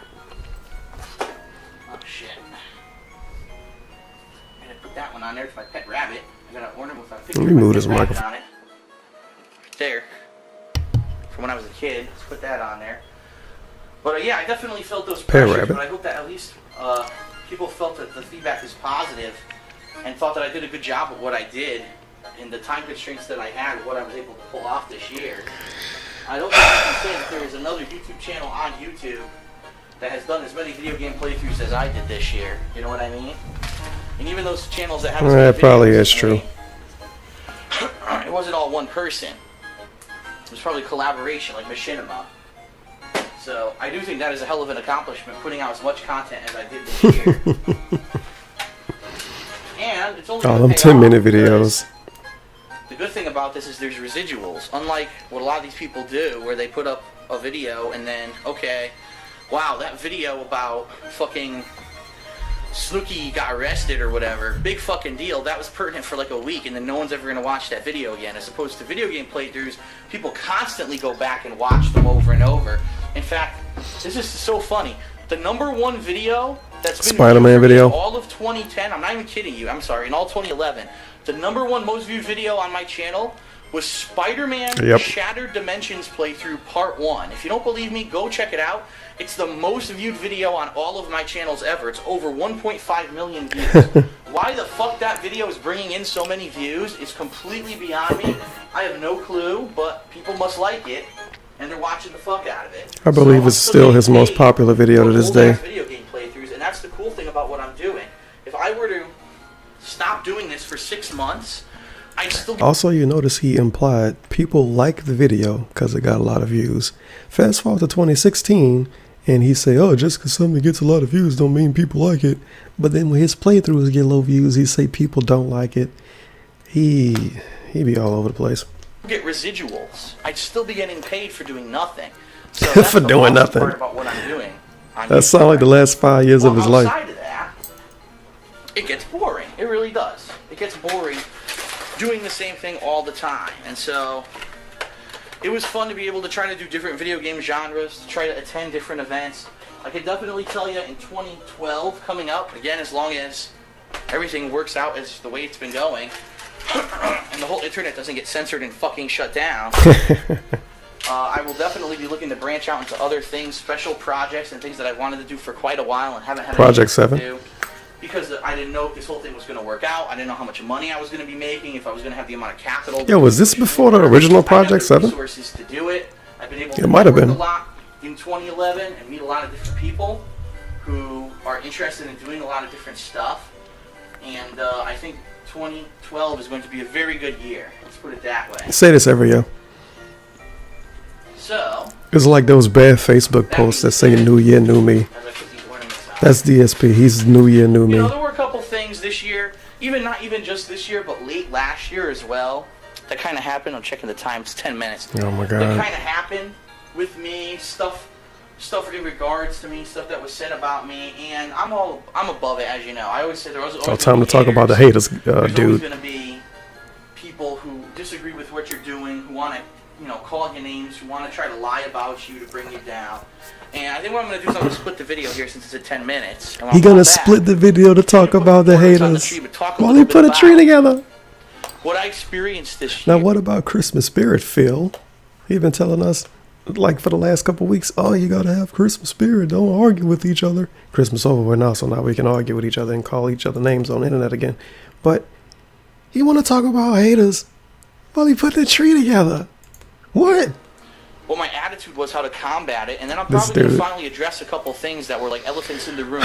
B: Oh, shit. I'm gonna put that one on there. It's my pet rabbit. I'm gonna ornament with a picture
A: Let me
B: of my
A: move
B: pet
A: this
B: rabbit
A: microphone.
B: on it. There. From when I was a kid. Let's put that on there. But yeah, I definitely felt those
A: Pear
B: pressures,
A: rabbit.
B: but I hope that at least people felt that the feedback is positive and thought that I did a good job of what I did in the time constraints that I had, what I was able to pull off this year. I don't think I can say that there is another YouTube channel on YouTube that has done as many video game playthroughs as I did this year. You know what I mean? And even those channels that have as many
A: That probably
B: videos
A: is
B: as
A: true.
B: me, it wasn't all one person. It was probably collaboration, like Machinima. So I do think that is a hell of an accomplishment, putting out as much content as I did this year. And it's only
A: All
B: gonna
A: them
B: pay
A: 10-minute
B: off because
A: videos.
B: the good thing about this is there's residuals. Unlike what a lot of these people do, where they put up a video and then, okay, wow, that video about fucking Snooki got arrested or whatever, big fucking deal, that was pertinent for like a week, and then no one's ever going to watch that video again. As opposed to video game playthroughs, people constantly go back and watch them over and over. In fact, this is so funny. The #1 video that's been
A: Spider-Man
B: viewed for me
A: video?
B: in all of 2010, I'm not even kidding you, I'm sorry, in all 2011, the #1 most viewed video on my channel was Spider-Man Shattered Dimensions playthrough part 1. If you don't believe me, go check it out. It's the most viewed video on all of my channels ever. It's over 1.5 million views. Why the fuck that video is bringing in so many views is completely beyond me. I have no clue, but people must like it, and they're watching the fuck out of it.
A: I believe it's still his most popular video to this day.
B: Video game playthroughs, and that's the cool thing about what I'm doing. If I were to stop doing this for 6 months, I'd still...
A: Also, you notice he implied people like the video because it got a lot of views. Fast forward to 2016, and he say, oh, just because something gets a lot of views don't mean people like it. But then when his playthroughs get low views, he say people don't like it. He be all over the place.
B: Get residuals. I'd still be getting paid for doing nothing. So that's
A: for doing nothing.
B: Part about what I'm doing.
A: That sounds like the last 5 years of his life.
B: Outside of that, it gets boring. It really does. It gets boring doing the same thing all the time. And so it was fun to be able to try to do different video game genres, to try to attend different events. I can definitely tell you in 2012 coming up, again, as long as everything works out as the way it's been going, and the whole internet doesn't get censored and fucking shut down, I will definitely be looking to branch out into other things, special projects and things that I wanted to do for quite a while and haven't had
A: Project 7.
B: to do. Because I didn't know if this whole thing was going to work out. I didn't know how much money I was going to be making, if I was going to have the amount of capital.
A: Yo, was this before the original Project 7?
B: Resources to do it. I've been able to
A: might have been
B: a lot in 2011 and meet a lot of different people who are interested in doing a lot of different stuff. And I think 2012 is going to be a very good year. Let's put it that way.
A: Say this every year.
B: So
A: it's like those bad Facebook posts that say New Year, New Me. That's DSP. He's New Year, New Me.
B: You know, there were a couple things this year, not even just this year, but late last year as well, that kind of happened. I'm checking the time. It's 10 minutes.
A: Oh my God.
B: That kind of happened with me. Stuff in regards to me, stuff that was said about me, and I'm above it, as you know. I always say there was always
A: time to talk about the haters,
B: There's
A: dude.
B: always going to be people who disagree with what you're doing, who want to, call you names, who want to try to lie about you to bring you down. And I think what I'm going to do is I'm going to split the video here since it's at 10 minutes.
A: He going to split the video to talk about the haters while he put a tree together.
B: What I experienced this year.
A: Now, what about Christmas spirit, Phil? He been telling us, like, for the last couple weeks, oh, you got to have Christmas spirit. Don't argue with each other. Christmas over now, so now we can argue with each other and call each other names on the internet again. But he want to talk about haters while he put the tree together. What?
B: Well, my attitude was how to combat it, and then I'm probably going to finally address a couple things that were like elephants in the room.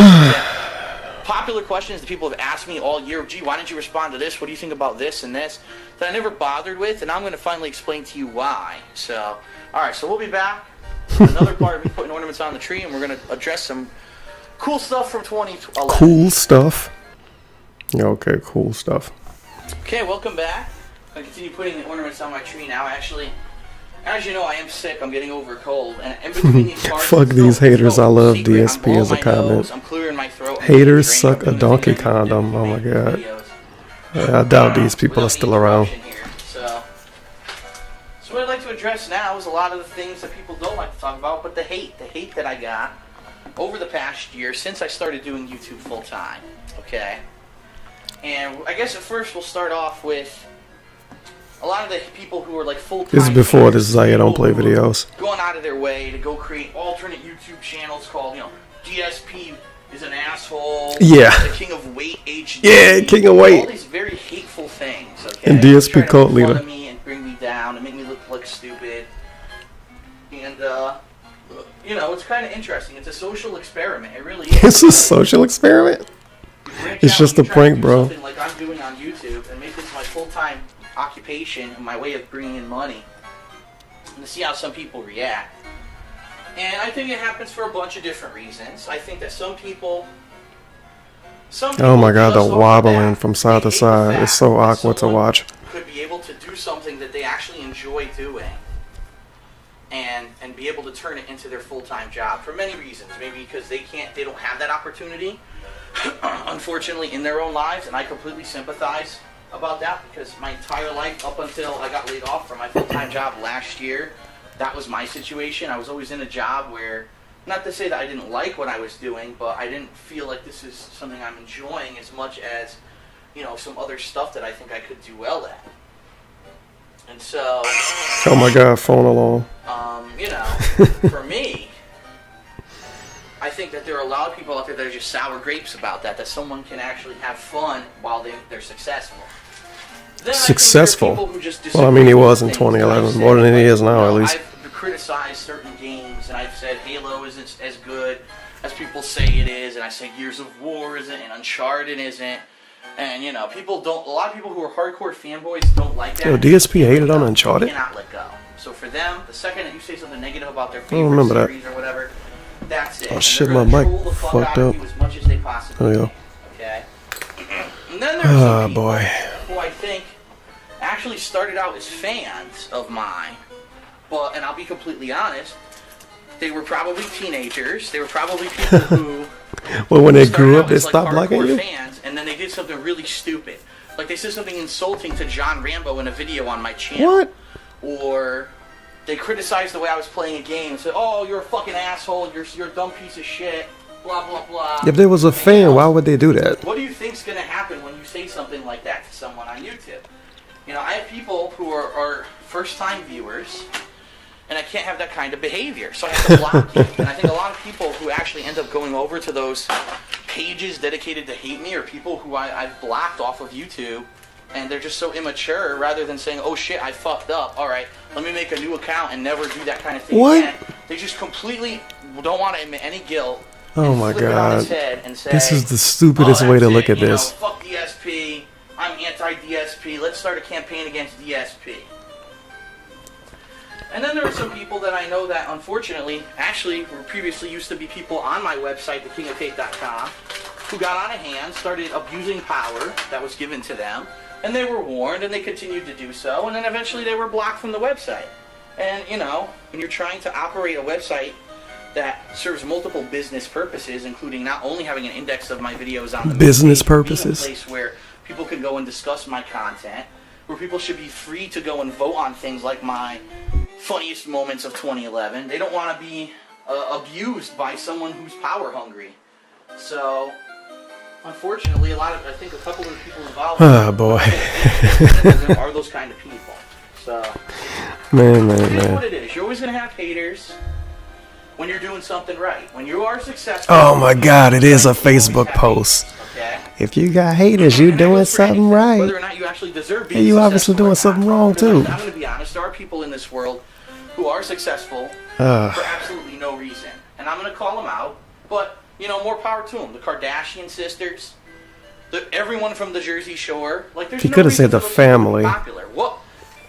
B: Popular questions that people have asked me all year, gee, why didn't you respond to this? What do you think about this and this? That I never bothered with, and I'm going to finally explain to you why. So, alright, so we'll be back. Another part of me putting ornaments on the tree, and we're going to address some cool stuff from 2011.
A: Cool stuff? Okay, cool stuff.
B: Okay, welcome back. I'm going to continue putting the ornaments on my tree now. Actually, as you know, I am sick. I'm getting over a cold. And in between these parts,
A: fuck these haters. I love DSP as a comment.
B: I'm clearing my throat.
A: Haters suck a donkey condom. Oh my God. I doubt these people are still around.
B: So what I'd like to address now is a lot of the things that people don't like to talk about, but the hate that I got over the past year since I started doing YouTube full time. Okay? And I guess at first we'll start off with a lot of the people who are like full-time.
A: This is before this is how you don't play videos.
B: Going out of their way to go create alternate YouTube channels called, DSP is an asshole.
A: Yeah.
B: The King of Weight HD.
A: Yeah, King of Weight.
B: All these very hateful things. Okay?
A: And DSP cult leader.
B: Try to make fun of me and bring me down and make me look like stupid. And it's kind of interesting. It's a social experiment. It really is.
A: It's a social experiment. It's just a prank, bro.
B: Something like I'm doing on YouTube and make this my full-time occupation and my way of bringing in money, and to see how some people react. And I think it happens for a bunch of different reasons. I think that some people
A: oh my God, the wobbling from side to side is so awkward to watch.
B: Could be able to do something that they actually enjoy doing and be able to turn it into their full-time job for many reasons. Maybe because they don't have that opportunity unfortunately in their own lives, and I completely sympathize about that, because my entire life up until I got laid off from my full-time job last year, that was my situation. I was always in a job where, not to say that I didn't like what I was doing, but I didn't feel like this is something I'm enjoying as much as, some other stuff that I think I could do well at. And so,
A: Oh my God, phone alarm.
B: you know, for me, I think that there are a lot of people out there that are just sour grapes about that someone can actually have fun while they're successful. Then
A: Successful?
B: I think there are people who just
A: Well, I mean, he was in
B: disagree with things
A: 2011,
B: that I
A: more than
B: say,
A: he is
B: like,
A: now,
B: you know,
A: at least.
B: I've criticized certain games, and I've said Halo isn't as good as people say it is, and I say Gears of War isn't, and Uncharted isn't. And, you know, a lot of people who are hardcore fanboys don't like that.
A: Yo, DSP hated on Uncharted?
B: They cannot let go. So for them, the second that you say something negative about their
A: don't
B: favorite
A: remember that.
B: series or whatever, that's it.
A: Oh
B: And
A: shit,
B: they're
A: my
B: gonna
A: mic
B: troll the fuck
A: fucked
B: out of
A: up.
B: you as much as they possibly
A: Oh,
B: can. Okay? And then there's some people
A: boy.
B: who I think actually started out as fans of mine, and I'll be completely honest, they were probably teenagers. They were probably people who
A: Well, when they
B: started
A: grew
B: out
A: up, they
B: as, like,
A: stopped liking
B: hardcore
A: you?
B: fans, and then they did something really stupid. Like they said something insulting to John Rambo in a video on my channel.
A: What?
B: Or they criticized the way I was playing a game and said, "Oh, you're a fucking asshole. You're a dumb piece of shit." Blah blah blah.
A: If there was a fan, why would they do that?
B: What do you think's gonna happen when you say something like that to someone on YouTube? You know, I have people who are first-time viewers, and I can't have that kind of behavior, so I have to block you. And I think a lot of people who actually end up going over to those pages dedicated to hate me are people who I've blocked off of YouTube, and they're just so immature. Rather than saying, "Oh shit, I fucked up. All right, let me make a new account and never do that kind of thing
A: What?
B: again." They just completely don't want to admit any guilt.
A: Oh
B: and
A: my
B: flip it on its
A: God.
B: head and say,
A: This is the stupidest
B: "Oh,
A: way to
B: that's
A: look
B: it,
A: at
B: you know,
A: this.
B: fuck DSP. I'm anti-DSP. Let's start a campaign against DSP." And then there are some people that I know that, unfortunately, actually were previously used to be people on my website, thekingofhate.com, who got out of hand, started abusing power that was given to them, and they were warned, and they continued to do so, and then eventually they were blocked from the website. And, you know, when you're trying to operate a website that serves multiple business purposes, including not only having an index of my videos on the
A: Business
B: main page,
A: purposes?
B: being a place where people can go and discuss my content, where people should be free to go and vote on things like my funniest moments of 2011. They don't want to be abused by someone who's power hungry. So, unfortunately, I think a couple of the people involved
A: Oh boy.
B: are those kind of people. So,
A: Man.
B: it is what it is. You're always going to have haters when you're doing something right. When you are successful.
A: Oh my God, it is a Facebook post.
B: Okay?
A: If you got haters, you
B: And that
A: doing
B: goes for
A: something
B: anything,
A: right.
B: Whether or not you actually deserve being
A: And you obviously
B: successful or
A: doing
B: not.
A: something wrong
B: Because
A: too.
B: I'm going to be honest, there are people in this world who are successful for absolutely no reason. And I'm going to call them out, but, you know, more power to them. The Kardashian sisters, everyone from the Jersey Shore. Like, there's
A: He
B: no
A: could have
B: reason
A: said the
B: for those people to be
A: family.
B: popular.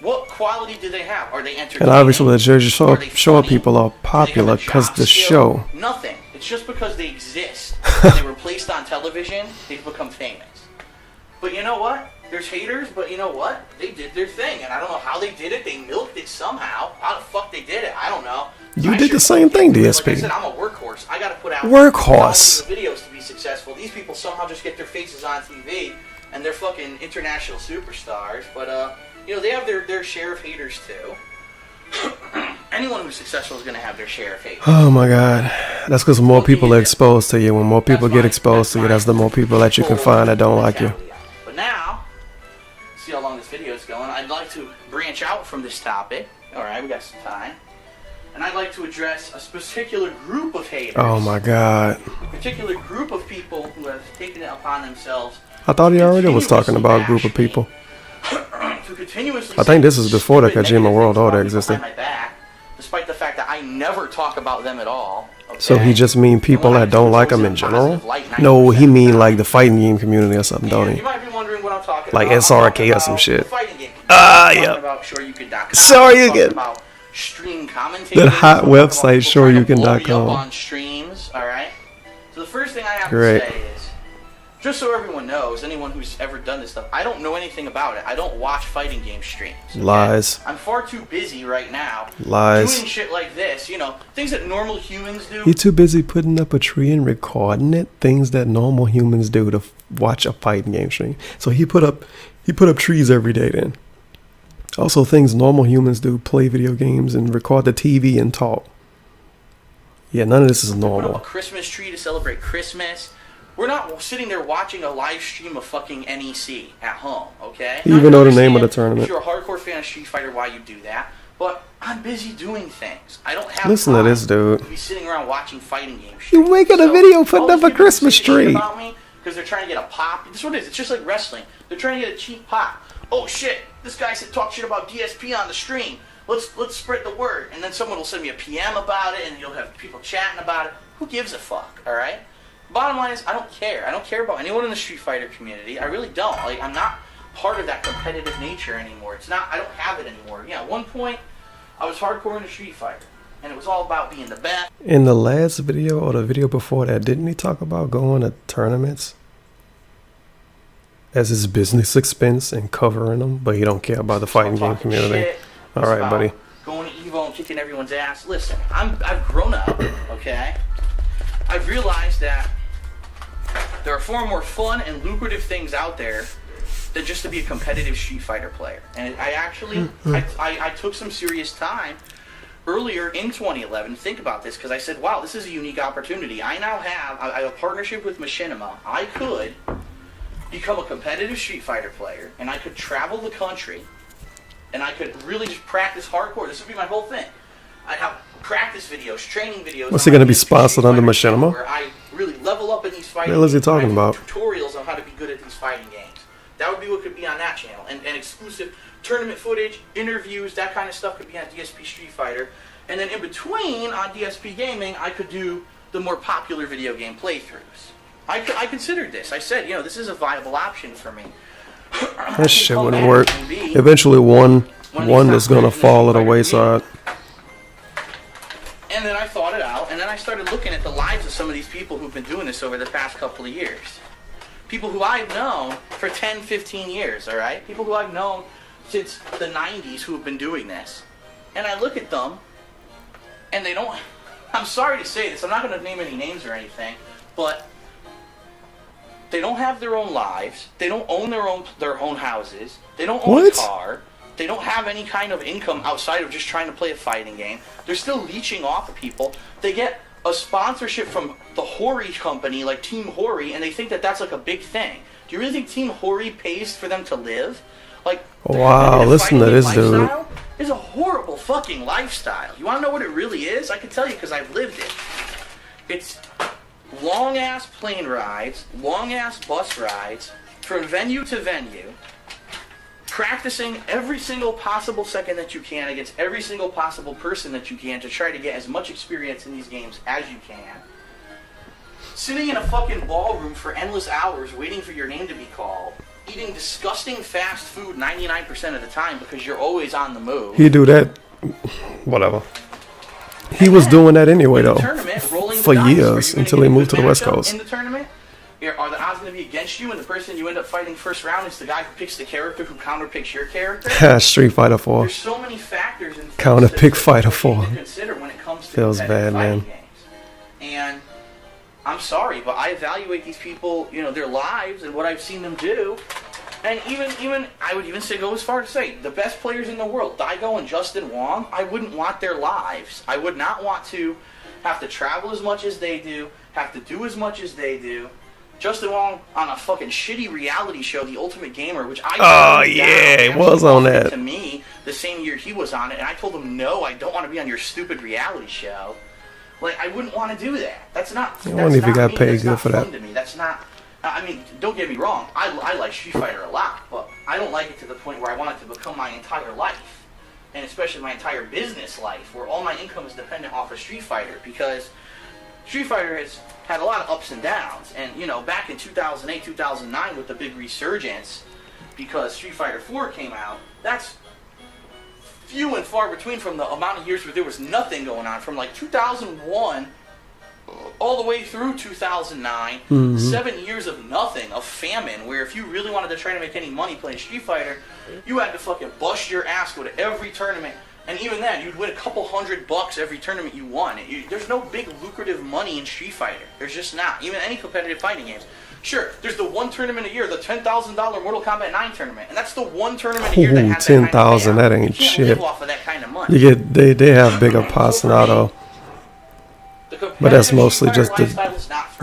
B: What quality do they have? Are they entertaining?
A: And obviously the Jersey
B: Are they
A: Shore
B: funny?
A: people are
B: Do they have
A: popular
B: a
A: because
B: job
A: the
B: skill?
A: show.
B: Nothing. It's just because they exist. When they were placed on television, they've become famous. But you know what? There's haters, but you know what? They did their thing, and I don't know how they did it. They milked it somehow. How the fuck they did it, I don't know.
A: You
B: I
A: did
B: sure
A: the same thing,
B: Like I
A: DSP.
B: said, I'm a workhorse. I gotta put out
A: Workhorse.
B: thousands of videos to be successful. These people somehow just get their faces on TV, and they're fucking international superstars. But you know, they have their share of haters too. Anyone who's successful is gonna have their share of haters.
A: Oh my God. That's because more people are exposed to you. When more people get exposed to you, that's the more people that you can find that don't like you.
B: But now, see how long this video is going. I'd like to branch out from this topic. All right, we got some time, and I'd like to address a particular group of haters.
A: Oh my God.
B: A particular group of people who have taken it upon themselves.
A: I thought he already was talking about a group of people.
B: To continuously
A: I think this is before the
B: stupid
A: Kojima
B: negative
A: World
B: things
A: Order
B: about people
A: existed.
B: behind my back, despite the fact that I never talk about them at all. Okay?
A: So he just mean people that don't like him in general? No, he mean like the fighting game community or something, don't
B: And
A: he?
B: you might be wondering what I'm talking
A: Like
B: about.
A: SRK or some shit.
B: Yeah.
A: Yep.
B: SoreYouCan.com.
A: SoreYouCan.
B: Stream commentators.
A: That hot
B: I'm talking about
A: website,
B: people trying to blow me up
A: SoreYouCan.com.
B: on streams, all right? So the first thing I have
A: Great.
B: to say is, just so everyone knows, anyone who's ever done this stuff, I don't know anything about it. I don't watch fighting game streams. Okay?
A: Lies.
B: I'm far too busy right now
A: Lies.
B: doing shit like this, you know, things that normal humans do.
A: He too busy putting up a tree and recording it. Things that normal humans do to watch a fighting game stream. So he put up trees every day then. Also things normal humans do, play video games and record the TV and talk. Yeah, none of this is
B: Put up a
A: normal.
B: Christmas tree to celebrate Christmas. We're not sitting there watching a live stream of fucking NEC at home, okay?
A: You even know the name of the tournament.
B: If you're a hardcore fan of Street Fighter, why you do that? But I'm busy doing things. I don't have
A: Listen
B: time
A: to this dude.
B: to be sitting around watching fighting games.
A: You making a video putting up a Christmas tree.
B: About me because they're trying to get a pop. This is what it is. It's just like wrestling. They're trying to get a cheap pop. Oh shit! This guy said talk shit about DSP on the stream. Let's spread the word. And then someone will send me a PM about it, and you'll have people chatting about it. Who gives a fuck? All right. Bottom line is, I don't care. I don't care about anyone in the Street Fighter community. I really don't. Like, I'm not part of that competitive nature anymore. It's not. I don't have it anymore. Yeah, at one point, I was hardcore in the Street Fighter, and it was all about being the best.
A: In the last video or the video before that, didn't he talk about going to tournaments as his business expense and covering them, but he don't care about the fighting game community? All right, buddy.
B: Going to Evo and kicking everyone's ass. Listen, I've grown up. Okay, I've realized that there are far more fun and lucrative things out there than just to be a competitive Street Fighter player. And I actually, I took some serious time earlier in 2011 to think about this, because I said, wow, this is a unique opportunity. I now have a partnership with Machinima. I could become a competitive Street Fighter player, and I could travel the country, and I could really just practice hardcore. This would be my whole thing. I'd have practice videos, training videos.
A: What's he going to be sponsored under Machinima?
B: Where I really level up in these fighting
A: games. What is he talking about?
B: Tutorials on how to be good at these fighting games. That would be what could be on that channel. And exclusive tournament footage, interviews, that kind of stuff could be on DSP Street Fighter. And then in between, on DSP Gaming, I could do the more popular video game playthroughs. I considered this. I said, you know, this is a viable option for me.
A: That shit wouldn't work. Eventually one is going to fall at the wayside.
B: And then I thought it out, and then I started looking at the lives of some of these people who've been doing this over the past couple of years. People who I've known for 10, 15 years, all right? People who I've known since the 90s who have been doing this. And I look at them, and they don't... I'm sorry to say this, I'm not going to name any names or anything, but they don't have their own lives, they don't own their own houses, they don't own a car, they don't have any kind of income outside of just trying to play a fighting game. They're still leeching off of people. They get a sponsorship from the Hori company, like Team Hori, and they think that that's like a big thing. Do you really think Team Hori pays for them to live? Like,
A: wow, listen to this dude.
B: It's a horrible fucking lifestyle. You want to know what it really is? I can tell you because I've lived it. It's long-ass plane rides, long-ass bus rides, from venue to venue, practicing every single possible second that you can against every single possible person that you can to try to get as much experience in these games as you can. Sitting in a fucking ballroom for endless hours waiting for your name to be called. Eating disgusting fast food 99% of the time because you're always on the move.
A: He do that, whatever. He was doing that anyway though, for years until he moved to the West Coast.
B: In the tournament, are the odds going to be against you, and the person you end up fighting first round is the guy who picks the character who counterpicks your character?
A: Street Fighter 4.
B: There's so many factors and
A: counterpick Fighter 4.
B: to consider when it comes to
A: feels bad, man.
B: Games. And I'm sorry, but I evaluate these people, you know, their lives and what I've seen them do. And even I would even say go as far to say the best players in the world, Daigo and Justin Wong, I wouldn't want their lives. I would not want to have to travel as much as they do, have to do as much as they do. Justin Wong on a fucking shitty reality show, The Ultimate Gamer, which I
A: it was on that.
B: To me, the same year he was on it, and I told him, no, I don't want to be on your stupid reality show. Like, I wouldn't want to do that. That's not. I wonder if he got paid good for that. To me. That's not. I mean, don't get me wrong. I like Street Fighter a lot, but I don't like it to the point where I want it to become my entire life, and especially my entire business life, where all my income is dependent off of Street Fighter, because Street Fighter has had a lot of ups and downs. And, you know, back in 2008, 2009 with the big resurgence, because Street Fighter 4 came out, that's few and far between from the amount of years where there was nothing going on. From like 2001 all the way through 2009, 7 years of nothing, of famine, where if you really wanted to try to make any money playing Street Fighter, you had to fucking bust your ass, go to every tournament. And even then, you'd win a couple $100 every tournament you won. There's no big lucrative money in Street Fighter. There's just not. Even any competitive fighting games. Sure, there's the one tournament a year, the $10,000 Mortal Kombat 9 tournament, and that's the one tournament a year that has that kind of payout.
A: That ain't
B: you can't
A: shit.
B: live off of that kind of money.
A: You get they have bigger pots now though, but that's mostly just the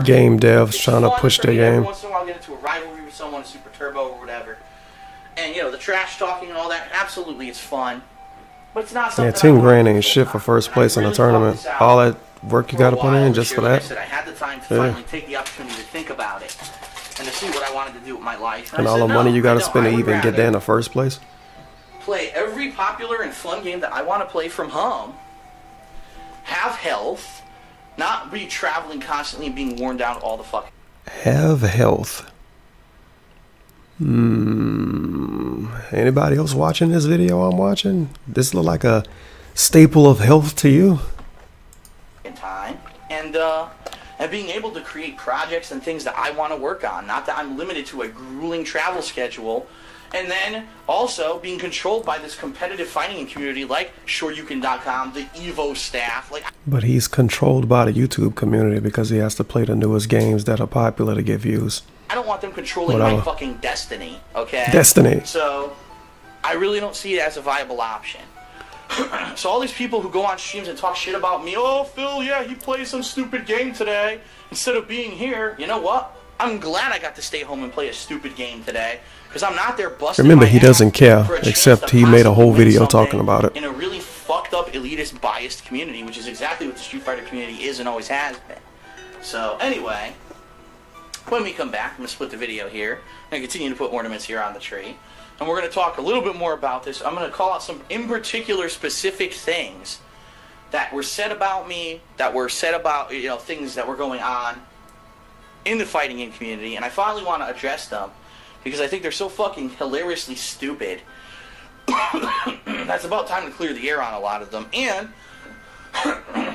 A: game devs
B: It's
A: trying to
B: fun
A: push
B: for
A: their
B: me. Every
A: game.
B: once in a while, I'll get into a rivalry with someone, a Super Turbo or whatever. And, you know, the trash talking and all that, absolutely, it's fun. But it's not something
A: Yeah,
B: that I
A: 10
B: wanna
A: grand
B: do
A: ain't shit for
B: full-time.
A: first
B: And I
A: place in a
B: really thought
A: tournament.
B: this out
A: All that work you
B: for a
A: got to put
B: while
A: in
B: this
A: just for
B: year. Like I
A: that.
B: said, I had the time to
A: Yeah.
B: finally take the opportunity to think about it and to see what I wanted to do with my life.
A: And
B: I
A: all
B: said,
A: the money
B: no,
A: you got
B: I
A: to
B: don't.
A: spend
B: I
A: to
B: would
A: even get
B: rather
A: there in the first place.
B: play every popular and fun game that I want to play from home, have health, not be traveling constantly and being worn down all the fucking.
A: Have health. Anybody else watching this video I'm watching? This look like a staple of health to you?
B: Time and being able to create projects and things that I want to work on, not that I'm limited to a grueling travel schedule, and then also being controlled by this competitive fighting community like SureYouCan.com, the Evo staff. Like,
A: But he's controlled by the YouTube community because he has to play the newest games that are popular to get views.
B: I don't want them controlling
A: Whatever.
B: my fucking destiny, okay?
A: Destiny.
B: So I really don't see it as a viable option. So all these people who go on streams and talk shit about me, oh, Phil, yeah, he plays some stupid game today instead of being here. You know what? I'm glad I got to stay home and play a stupid game today because I'm not there busting
A: Remember,
B: my
A: he
B: ass
A: doesn't care,
B: for a chance
A: except
B: to
A: he made a
B: possibly
A: whole
B: win
A: video
B: something
A: talking about it.
B: in a really fucked up, elitist, biased community, which is exactly what the Street Fighter community is and always has been. So anyway, when we come back, I'm going to split the video here. I'm going to continue to put ornaments here on the tree. And we're going to talk a little bit more about this. I'm going to call out some in particular specific things that were said about me, that were said about, you know, things that were going on in the fighting game community. And I finally want to address them because I think they're so fucking hilariously stupid. That's about time to clear the air on a lot of them. And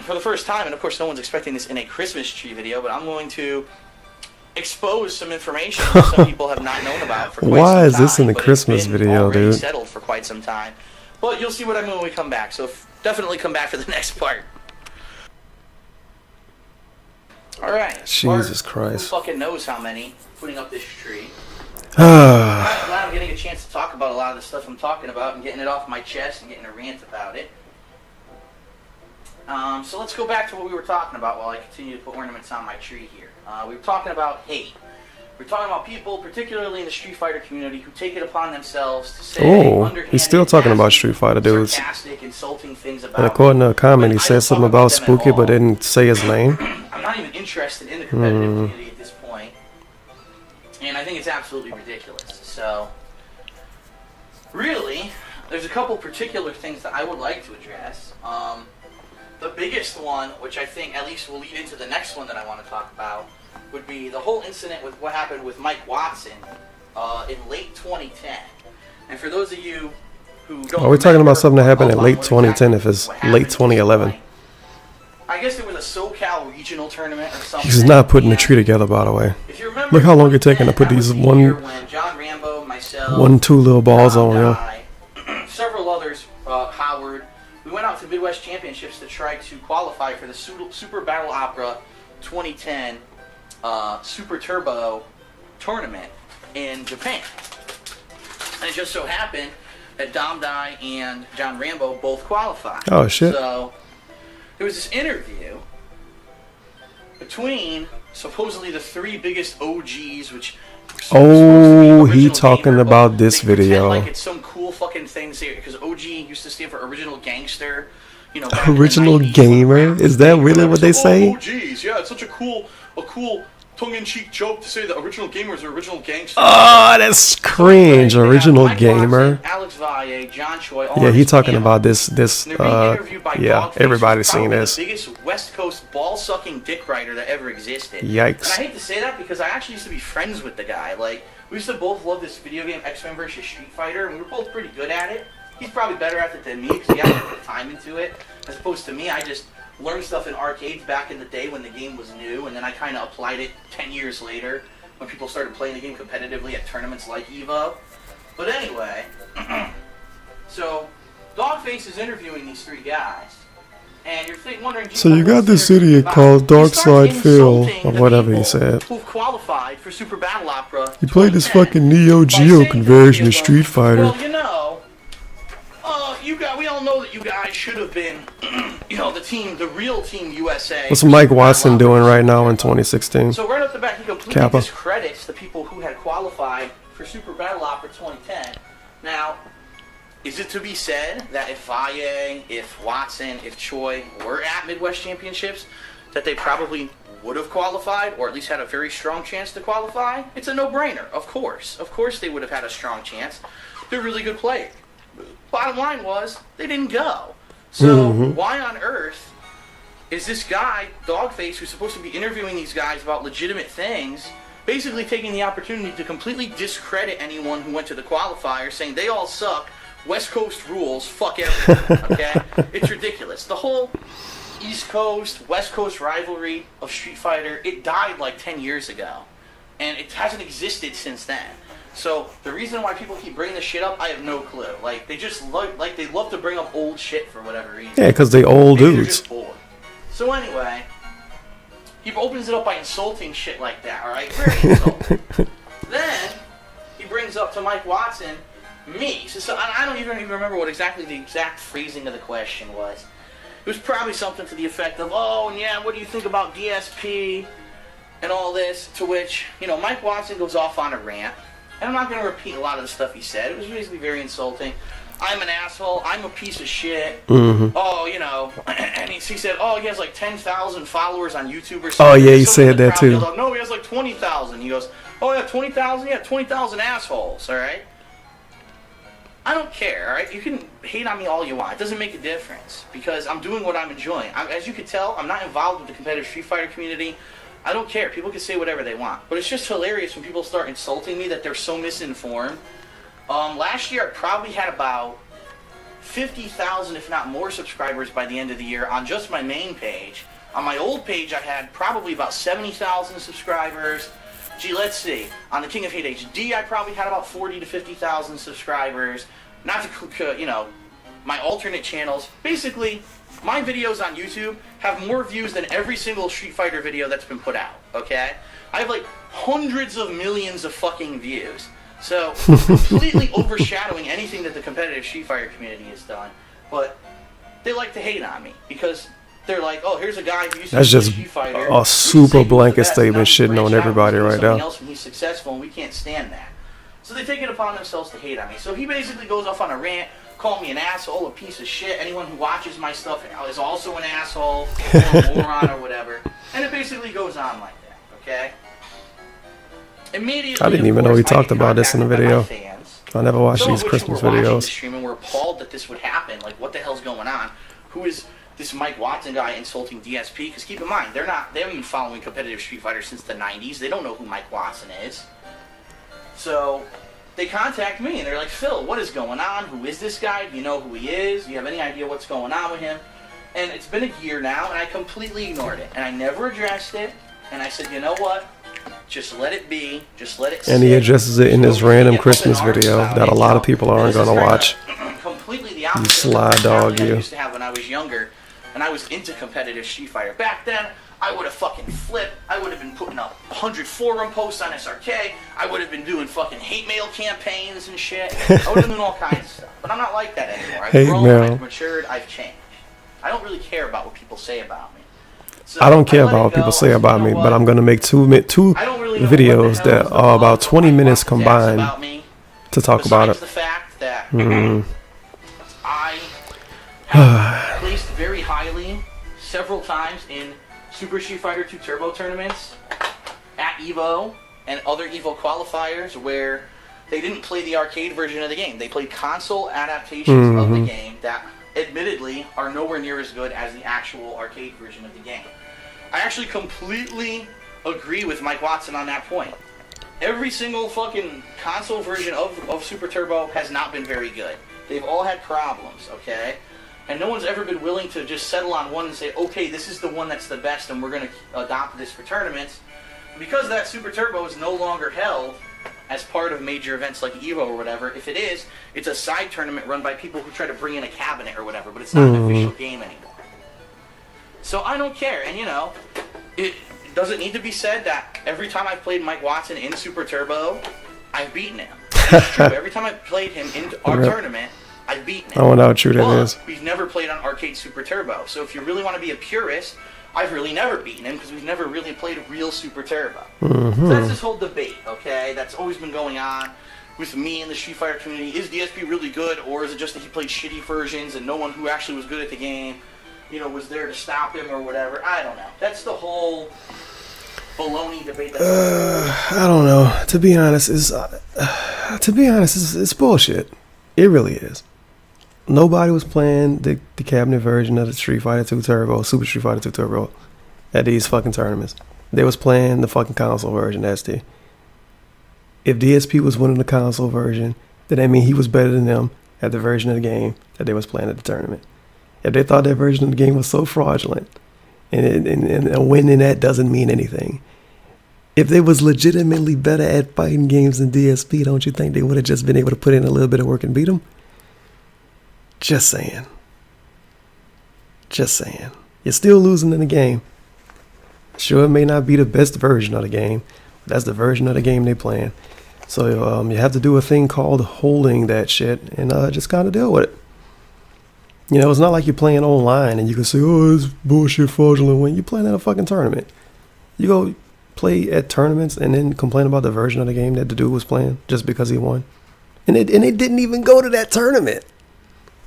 B: for the first time, and of course no one's expecting this in a Christmas tree video, but I'm going to expose some information that some people have not known about for quite some time.
A: Why is this in the
B: but it's
A: Christmas
B: been
A: video,
B: already
A: dude?
B: settled for quite some time. But you'll see what I mean when we come back. So definitely come back for the next part. All right.
A: Jesus
B: Bart,
A: Christ.
B: who fucking knows how many putting up this tree? I'm glad I'm getting a chance to talk about a lot of the stuff I'm talking about and getting it off my chest and getting a rant about it. So let's go back to what we were talking about while I continue to put ornaments on my tree here. We were talking about hate. We're talking about people, particularly in the Street Fighter community, who take it upon themselves to say underhanded,
A: he's still talking about
B: nasty,
A: Street Fighter dudes.
B: sarcastic, insulting things about
A: And according to a comment, he
B: but I
A: said
B: don't
A: something
B: talk
A: about
B: them at
A: Spooky, but
B: all.
A: didn't say his name.
B: I'm not even interested in the competitive community at this point, and I think it's absolutely ridiculous. So, really, there's a couple particular things that I would like to address. The biggest one, which I think at least will lead into the next one that I want to talk about, would be the whole incident with what happened with Mike Watson in late 2010. And for those of you who don't
A: Are we talking
B: remember
A: about something that happened in
B: what
A: late
B: exactly
A: 2010 if it's
B: what happened
A: late
B: at this
A: 2011?
B: point, I guess it was a SoCal regional tournament or something.
A: He's not putting the
B: and
A: tree together, by the way.
B: if you remember,
A: Look how long it taking to put
B: that was
A: these
B: the
A: one-
B: year when John Rambo, myself,
A: 1-2 little balls on, yo.
B: several others, Howard, we went out to Midwest Championships to try to qualify for the Super Battle Opera 2010 Super Turbo tournament in Japan. And it just so happened that Dom Dai and John Rambo both qualified.
A: Oh, shit.
B: So there was this interview between supposedly the three biggest OGs, which
A: Oh, he talking about this
B: they pretend
A: video.
B: like it's some cool fucking thing because OG used to stand for original gangster. You know, back in the
A: Original
B: 90s.
A: gamer? Is that really what they say?
B: OGs, yeah, it's such a cool tongue-in-cheek joke to say that original gamers are original gangsters.
A: Oh, that's cringe.
B: They have
A: Original
B: Mike
A: gamer.
B: Watson, Alex Valle, John Choi, all
A: Yeah,
B: on
A: he
B: this
A: talking
B: panel.
A: about this.
B: And they're being interviewed by
A: Yeah,
B: Dogface,
A: everybody's
B: who's
A: seen
B: probably
A: this.
B: The biggest West Coast ball-sucking dick rider that ever existed.
A: Yikes.
B: And I hate to say that because I actually used to be friends with the guy. Like, we used to both love this video game, X-Men vs. Street Fighter, and we were both pretty good at it. He's probably better at it than me because he actually put time into it, as opposed to me. I just learned stuff in arcades back in the day when the game was new, and then I kind of applied it 10 years later when people started playing the game competitively at tournaments like EVO. But anyway, so Dogface is interviewing these three guys, and you're wondering.
A: So you got this
B: interview
A: idiot
B: about?
A: called
B: He starts
A: DarkSyde Phil,
B: insulting
A: or
B: the
A: whatever he
B: people
A: said.
B: Who've qualified for Super Battle Opera.
A: He played this
B: 2010
A: fucking Neo
B: by
A: Geo
B: saying
A: conversion
B: to
A: of Street Fighter.
B: Well, you know, we all know that you guys should have been, you know, the real Team USA.
A: What's Mike Watson doing right now in 2016?
B: So right off the bat, he completely discredits the people who had qualified for Super Battle Opera 2010. Now, is it to be said that if Valle, if Watson, if Choi were at Midwest Championships, that they probably would have qualified, or at least had a very strong chance to qualify? It's a no-brainer, of course. Of course they would have had a strong chance. They're really good players. Bottom line was, they didn't go. So why on earth is this guy, Dogface, who's supposed to be interviewing these guys about legitimate things, basically taking the opportunity to completely discredit anyone who went to the qualifier, saying they all suck, West Coast rules, fuck everyone, okay? It's ridiculous. The whole East Coast, West Coast rivalry of Street Fighter, it died like 10 years ago. And it hasn't existed since then. So the reason why people keep bringing this shit up, I have no clue. Like, they just they love to bring up old shit for whatever reason.
A: Yeah, because they old
B: Maybe
A: dudes.
B: they're just bored. So anyway, he opens it up by insulting shit like that, alright? Very insulting. Then, he brings up to Mike Watson, me. So I don't even remember what exactly the exact phrasing of the question was. It was probably something to the effect of, oh, and yeah, what do you think about DSP and all this? To which, you know, Mike Watson goes off on a rant. And I'm not going to repeat a lot of the stuff he said. It was basically very insulting. I'm an asshole. I'm a piece of shit. Oh, you know. And he said, oh, he has like 10,000 followers on YouTube or something.
A: Oh, yeah, he said that too.
B: Goes, no, he has like 20,000. He goes, oh, yeah, 20,000? Yeah, 20,000 assholes, all right? I don't care, all right? You can hate on me all you want. It doesn't make a difference because I'm doing what I'm enjoying. As you can tell, I'm not involved with the competitive Street Fighter community. I don't care. People can say whatever they want. But it's just hilarious when people start insulting me that they're so misinformed. Last year, I probably had about 50,000, if not more, subscribers by the end of the year on just my main page. On my old page, I had probably about 70,000 subscribers. Gee, let's see. On the King of Hate HD, I probably had about 40 to 50,000 subscribers. Not to, you know, my alternate channels. Basically, my videos on YouTube have more views than every single Street Fighter video that's been put out, okay? I have like hundreds of millions of fucking views. So, completely overshadowing anything that the competitive Street Fighter community has done. But they like to hate on me because they're like, oh, here's a guy who used to be a Street Fighter.
A: A super blanket statement shitting on everybody right now.
B: Else when he's successful, and we can't stand that. So they take it upon themselves to hate on me. So he basically goes off on a rant, call me an asshole, a piece of shit. Anyone who watches my stuff is also an asshole, or a moron, or whatever. And it basically goes on like that, okay? Immediately,
A: I didn't even know he talked about this in the video.
B: Fans,
A: I never watched these Christmas videos.
B: The stream and were appalled that this would happen. Like, what the hell's going on? Who is this Mike Watson guy insulting DSP? Because keep in mind, they haven't been following competitive Street Fighter since the 90s. They don't know who Mike Watson is. So they contact me and they're like, Phil, what is going on? Who is this guy? Do you know who he is? Do you have any idea what's going on with him? And it's been a year now, and I completely ignored it. And I never addressed it. And I said, you know what? Just let it be. Just let it sit.
A: And he addresses it in this random Christmas video that a lot of people aren't going to watch.
B: Completely the opposite.
A: You sly dog, you.
B: I used to have when I was younger, and I was into competitive Street Fighter. Back then, I would have fucking flipped. I would have been putting up 100 forum posts on SRK. I would have been doing fucking hate mail campaigns and shit. I would have been doing all kinds of stuff. But I'm not like that anymore. I've grown, I've matured, I've changed. I don't really care about what people say about me. So
A: I don't care about what people say about me, but I'm going to make two videos that are about 20 minutes combined to talk about it.
B: The fact that I have placed very highly several times in Super Street Fighter 2 Turbo tournaments at EVO and other EVO qualifiers where they didn't play the arcade version of the game. They played console adaptations of the game that admittedly are nowhere near as good as the actual arcade version of the game. I actually completely agree with Mike Watson on that point. Every single fucking console version of Super Turbo has not been very good. They've all had problems, okay? And no one's ever been willing to just settle on one and say, okay, this is the one that's the best and we're going to adopt this for tournaments. Because that Super Turbo is no longer held as part of major events like EVO or whatever. If it is, it's a side tournament run by people who try to bring in a cabinet or whatever, but it's not an official game anymore. So I don't care, and you know, it doesn't need to be said that every time I've played Mike Watson in Super Turbo, I've beaten him. It's true. Every time I've played him in our tournament, I've beaten it.
A: I don't know how true that
B: but
A: is.
B: we've never played on Arcade Super Turbo. So if you really want to be a purist, I've really never beaten him because we've never really played real Super Turbo. So that's this whole debate, okay? That's always been going on with me and the Street Fighter community. Is DSP really good, or is it just that he played shitty versions and no one who actually was good at the game, you know, was there to stop him or whatever? I don't know. That's the whole baloney debate.
A: I don't know. To be honest, it's bullshit. It really is. Nobody was playing the cabinet version of the Street Fighter 2 Turbo, Super Street Fighter 2 Turbo, at these fucking tournaments. They was playing the fucking console version, SD. If DSP was winning the console version, then that means he was better than them at the version of the game that they was playing at the tournament. If they thought that version of the game was so fraudulent, and winning that doesn't mean anything. If they was legitimately better at fighting games than DSP, don't you think they would have just been able to put in a little bit of work and beat them? Just saying. Just saying. You're still losing in the game. Sure, it may not be the best version of the game, but that's the version of the game they're playing. So you have to do a thing called holding that shit and just kind of deal with it. You know, it's not like you're playing online and you can say, oh, it's bullshit fraudulent when you're playing at a fucking tournament. You go play at tournaments and then complain about the version of the game that the dude was playing just because he won. And it didn't even go to that tournament.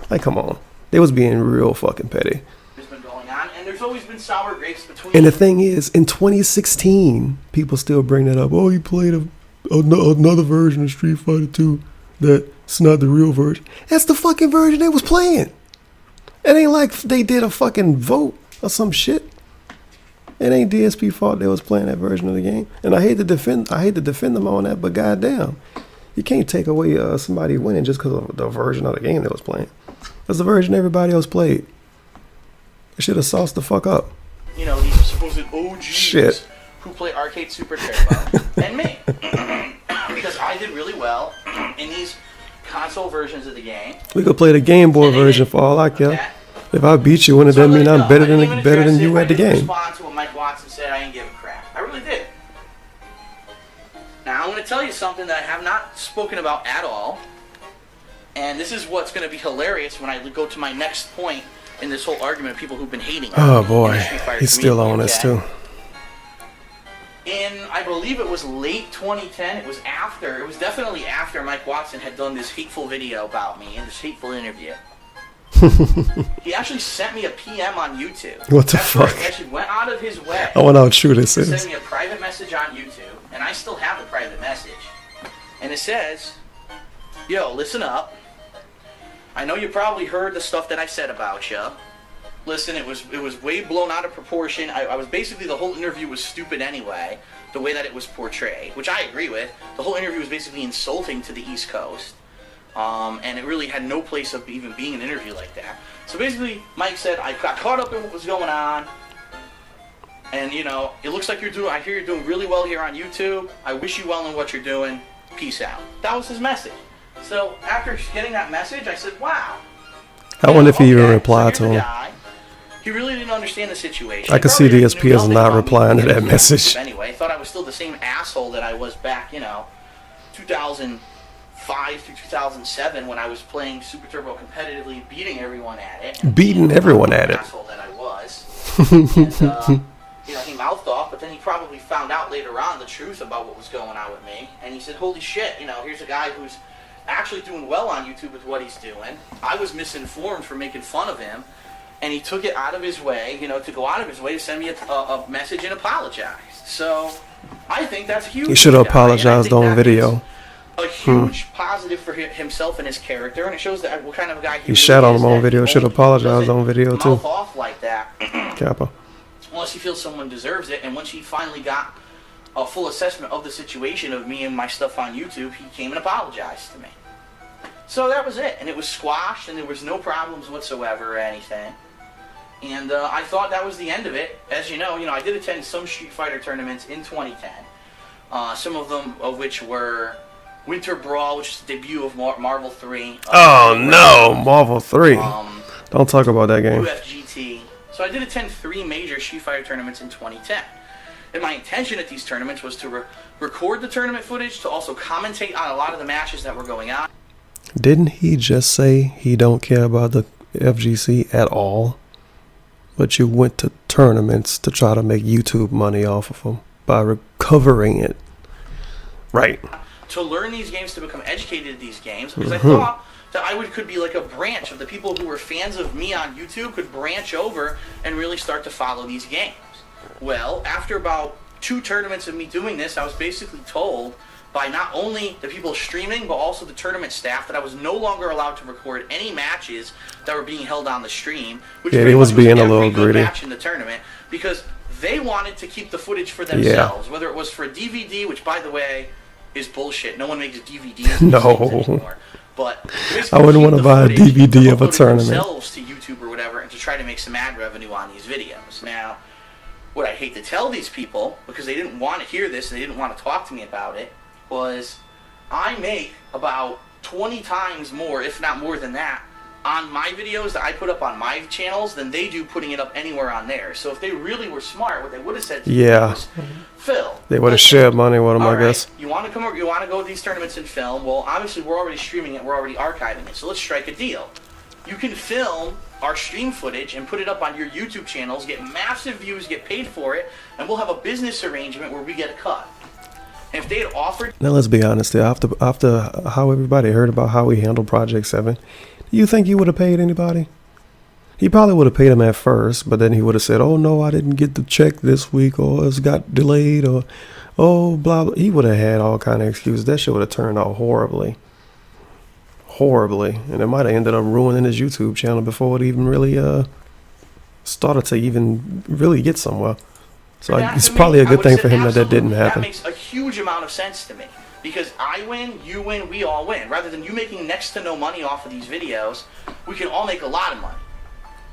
A: Like, come on. They was being real fucking petty.
B: There's been going on, and there's always been sour grapes between.
A: And the thing is, in 2016, people still bring that up. Oh, he played another version of Street Fighter 2 that's not the real version. That's the fucking version they was playing. It ain't like they did a fucking vote or some shit. It ain't DSP fault they was playing that version of the game. And I hate to defend them on that, but goddamn, you can't take away somebody winning just because of the version of the game they was playing. That's the version everybody else played. They should have sauced the fuck up.
B: You know, these supposed OGs who play Arcade Super Turbo and me. Because I did really well in these console versions of the game.
A: We could play the Game Boy version for all I care. If I beat you, wouldn't that mean I'm better than you at the game?
B: I didn't respond to what Mike Watson said. I didn't give a crap. I really did. Now I'm going to tell you something that I have not spoken about at all. And this is what's going to be hilarious when I go to my next point in this whole argument of people who've been hating on
A: Oh boy, he's still on us too.
B: In, I believe it was late 2010, it was definitely after Mike Watson had done this hateful video about me and this hateful interview. He actually sent me a PM on YouTube.
A: What the fuck?
B: He actually went out of his way.
A: I wonder how true this is.
B: He sent me a private message on YouTube, and I still have the private message. And it says, yo, listen up. I know you probably heard the stuff that I said about you. Listen, it was way blown out of proportion. I was basically, the whole interview was stupid anyway, the way that it was portrayed, which I agree with. The whole interview was basically insulting to the East Coast. And it really had no place of even being an interview like that. So basically, Mike said, I got caught up in what was going on. And, you know, it looks like I hear you're doing really well here on YouTube. I wish you well in what you're doing. Peace out. That was his message. So after getting that message, I said, wow.
A: I wonder if he even replied to him.
B: He really didn't understand the situation.
A: I could see DSP as not replying to that message.
B: Anyway, thought I was still the same asshole that I was back, 2005 through 2007 when I was playing Super Turbo competitively, beating everyone at it.
A: Beating everyone at it.
B: Asshole that I was. And, he mouthed off, but then he probably found out later on the truth about what was going on with me. And he said, holy shit, here's a guy who's actually doing well on YouTube with what he's doing. I was misinformed for making fun of him. And he took it out of his way, to go out of his way to send me a message and apologize. So, I think that's huge.
A: He should have apologized on video.
B: A huge positive for himself and his character, and it shows that what kind of a guy he
A: shat on him on video. Should have apologized on video too.
B: Mouth off like that.
A: Kappa.
B: Unless he feels someone deserves it, and once he finally got a full assessment of the situation of me and my stuff on YouTube, he came and apologized to me. So that was it, and it was squashed, and there was no problems whatsoever or anything. And I thought that was the end of it. As you know, I did attend some Street Fighter tournaments in 2010. Some of them of which were Winter Brawl, which is the debut of Marvel 3.
A: Oh no, Marvel 3. Don't talk about that game.
B: UFGT. So I did attend 3 major Street Fighter tournaments in 2010. And my intention at these tournaments was to record the tournament footage, to also commentate on a lot of the matches that were going on.
A: Didn't he just say he don't care about the FGC at all? But you went to tournaments to try to make YouTube money off of them by recovering it. Right.
B: To learn these games, to become educated in these games, because I thought that could be like a branch of the people who were fans of me on YouTube could branch over and really start to follow these games. Well, after about 2 tournaments of me doing this, I was basically told by not only the people streaming, but also the tournament staff that I was no longer allowed to record any matches that were being held on the stream. Which
A: yeah, he was being a little greedy.
B: Match in the tournament because they wanted to keep the footage for themselves, whether it was for a DVD, which, by the way, is bullshit. No one makes DVDs anymore. But
A: I wouldn't want to buy a DVD of a tournament.
B: Themselves to YouTube or whatever, and to try to make some ad revenue on these videos. Now, what I hate to tell these people, because they didn't want to hear this and they didn't want to talk to me about it, was I make about 20 times more, if not more than that, on my videos that I put up on my channels than they do putting it up anywhere on theirs. So if they really were smart, what they would have said to me was, Phil,
A: they would have shared money with them, I guess.
B: You want to come over, you want to go to these tournaments and film? Well, obviously we're already streaming it, we're already archiving it, so let's strike a deal. You can film our stream footage and put it up on your YouTube channels, get massive views, get paid for it, and we'll have a business arrangement where we get a cut. And if they had offered...
A: Now let's be honest here. After how everybody heard about how we handled Project 7, do you think he would have paid anybody? He probably would have paid him at first, but then he would have said, oh no, I didn't get the check this week, or it's got delayed, or oh, blah, blah. He would have had all kind of excuses. That shit would have turned out horribly. Horribly. And it might have ended up ruining his YouTube channel before it even really started to even really get somewhere. So it's probably a good thing for him that didn't happen.
B: That makes a huge amount of sense to me. Because I win, you win, we all win. Rather than you making next to no money off of these videos, we can all make a lot of money.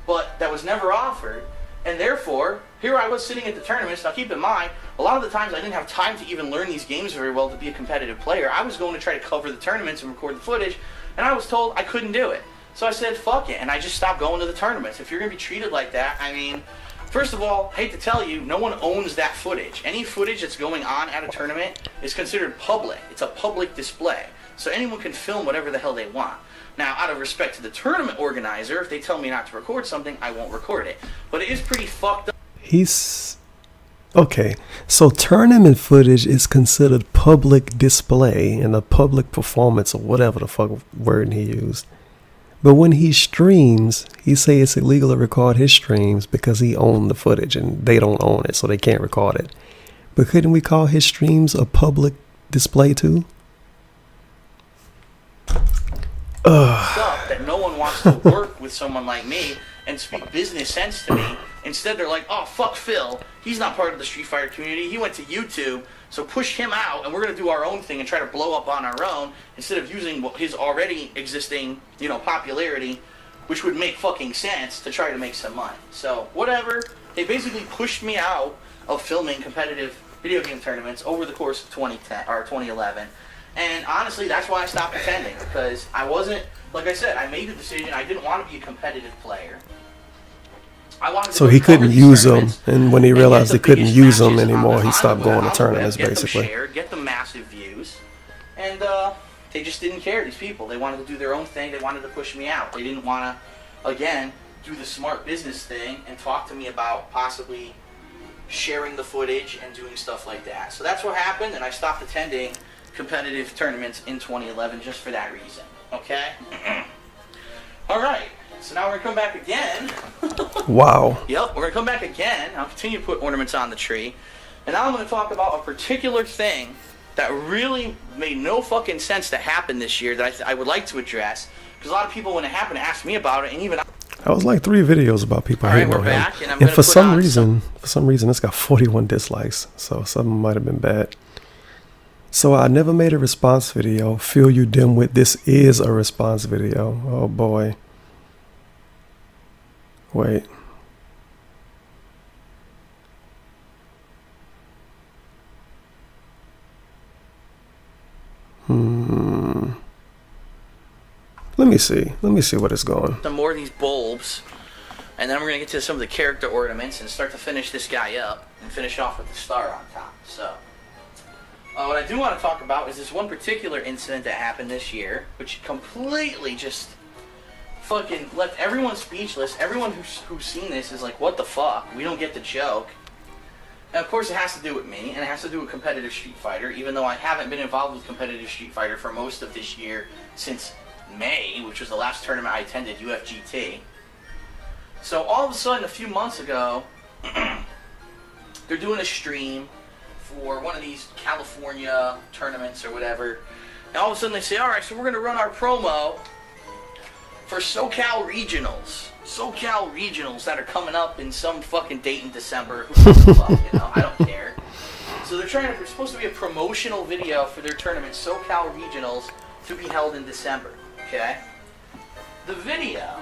B: But that was never offered. And therefore, here I was sitting at the tournaments. Now keep in mind, a lot of the times I didn't have time to even learn these games very well to be a competitive player. I was going to try to cover the tournaments and record the footage, and I was told I couldn't do it. So I said, fuck it, and I just stopped going to the tournaments. If you're going to be treated like that, I mean... First of all, hate to tell you, no one owns that footage. Any footage that's going on at a tournament is considered public. It's a public display. So anyone can film whatever the hell they want. Now, out of respect to the tournament organizer, if they tell me not to record something, I won't record it. But it is pretty fucked up.
A: Okay, so tournament footage is considered public display and a public performance or whatever the fuck word he used. But when he streams, he say it's illegal to record his streams because he owned the footage and they don't own it, so they can't record it. But couldn't we call his streams a public display too?
B: That no one wants to work with someone like me and speak business sense to me. Instead, they're like, oh, fuck Phil. He's not part of the Street Fighter community. He went to YouTube, so push him out, and we're going to do our own thing and try to blow up on our own instead of using his already existing, popularity, which would make fucking sense to try to make some money. So, whatever. They basically pushed me out of filming competitive video game tournaments over the course of 2010 or 2011. And honestly, that's why I stopped attending, because I wasn't, like I said, I made the decision I didn't want to be a competitive player.
A: So he couldn't use them, and when he realized he couldn't use them anymore, he stopped going to tournaments, basically.
B: Get the massive views, and they just didn't care, these people. They wanted to do their own thing. They wanted to push me out. They didn't want to, again, do the smart business thing and talk to me about possibly sharing the footage and doing stuff like that. So that's what happened, and I stopped attending competitive tournaments in 2011 just for that reason. Okay? All right. So now we're going to come back again.
A: Wow.
B: Yep, we're going to come back again. I'll continue to put ornaments on the tree. And now I'm going to talk about a particular thing that really made no fucking sense to happen this year that I would like to address. Because a lot of people, when it happened, asked me about it, and even
A: I was like 3 videos about people hating on him. And for some reason, it's got 41 dislikes. So something might have been bad. So I never made a response video. Feel you dimwit, this is a response video. Oh boy. Wait. Let me see what it's going.
B: Some more of these bulbs, and then we're gonna get to some of the character ornaments and start to finish this guy up and finish off with the star on top. So What I do want to talk about is this one particular incident that happened this year, which completely just fucking left everyone speechless. Everyone who's seen this is like, what the fuck? We don't get the joke. And of course it has to do with me, and it has to do with competitive Street Fighter, even though I haven't been involved with competitive Street Fighter for most of this year since May, which was the last tournament I attended, UFGT. So all of a sudden, a few months ago, they're doing a stream for one of these California tournaments or whatever, and all of a sudden they say, alright, so we're going to run our promo for SoCal Regionals that are coming up in some fucking date in December. Who gives a fuck, you know? I don't care. So they're supposed to be a promotional video for their tournament, SoCal Regionals, to be held in December, okay? The video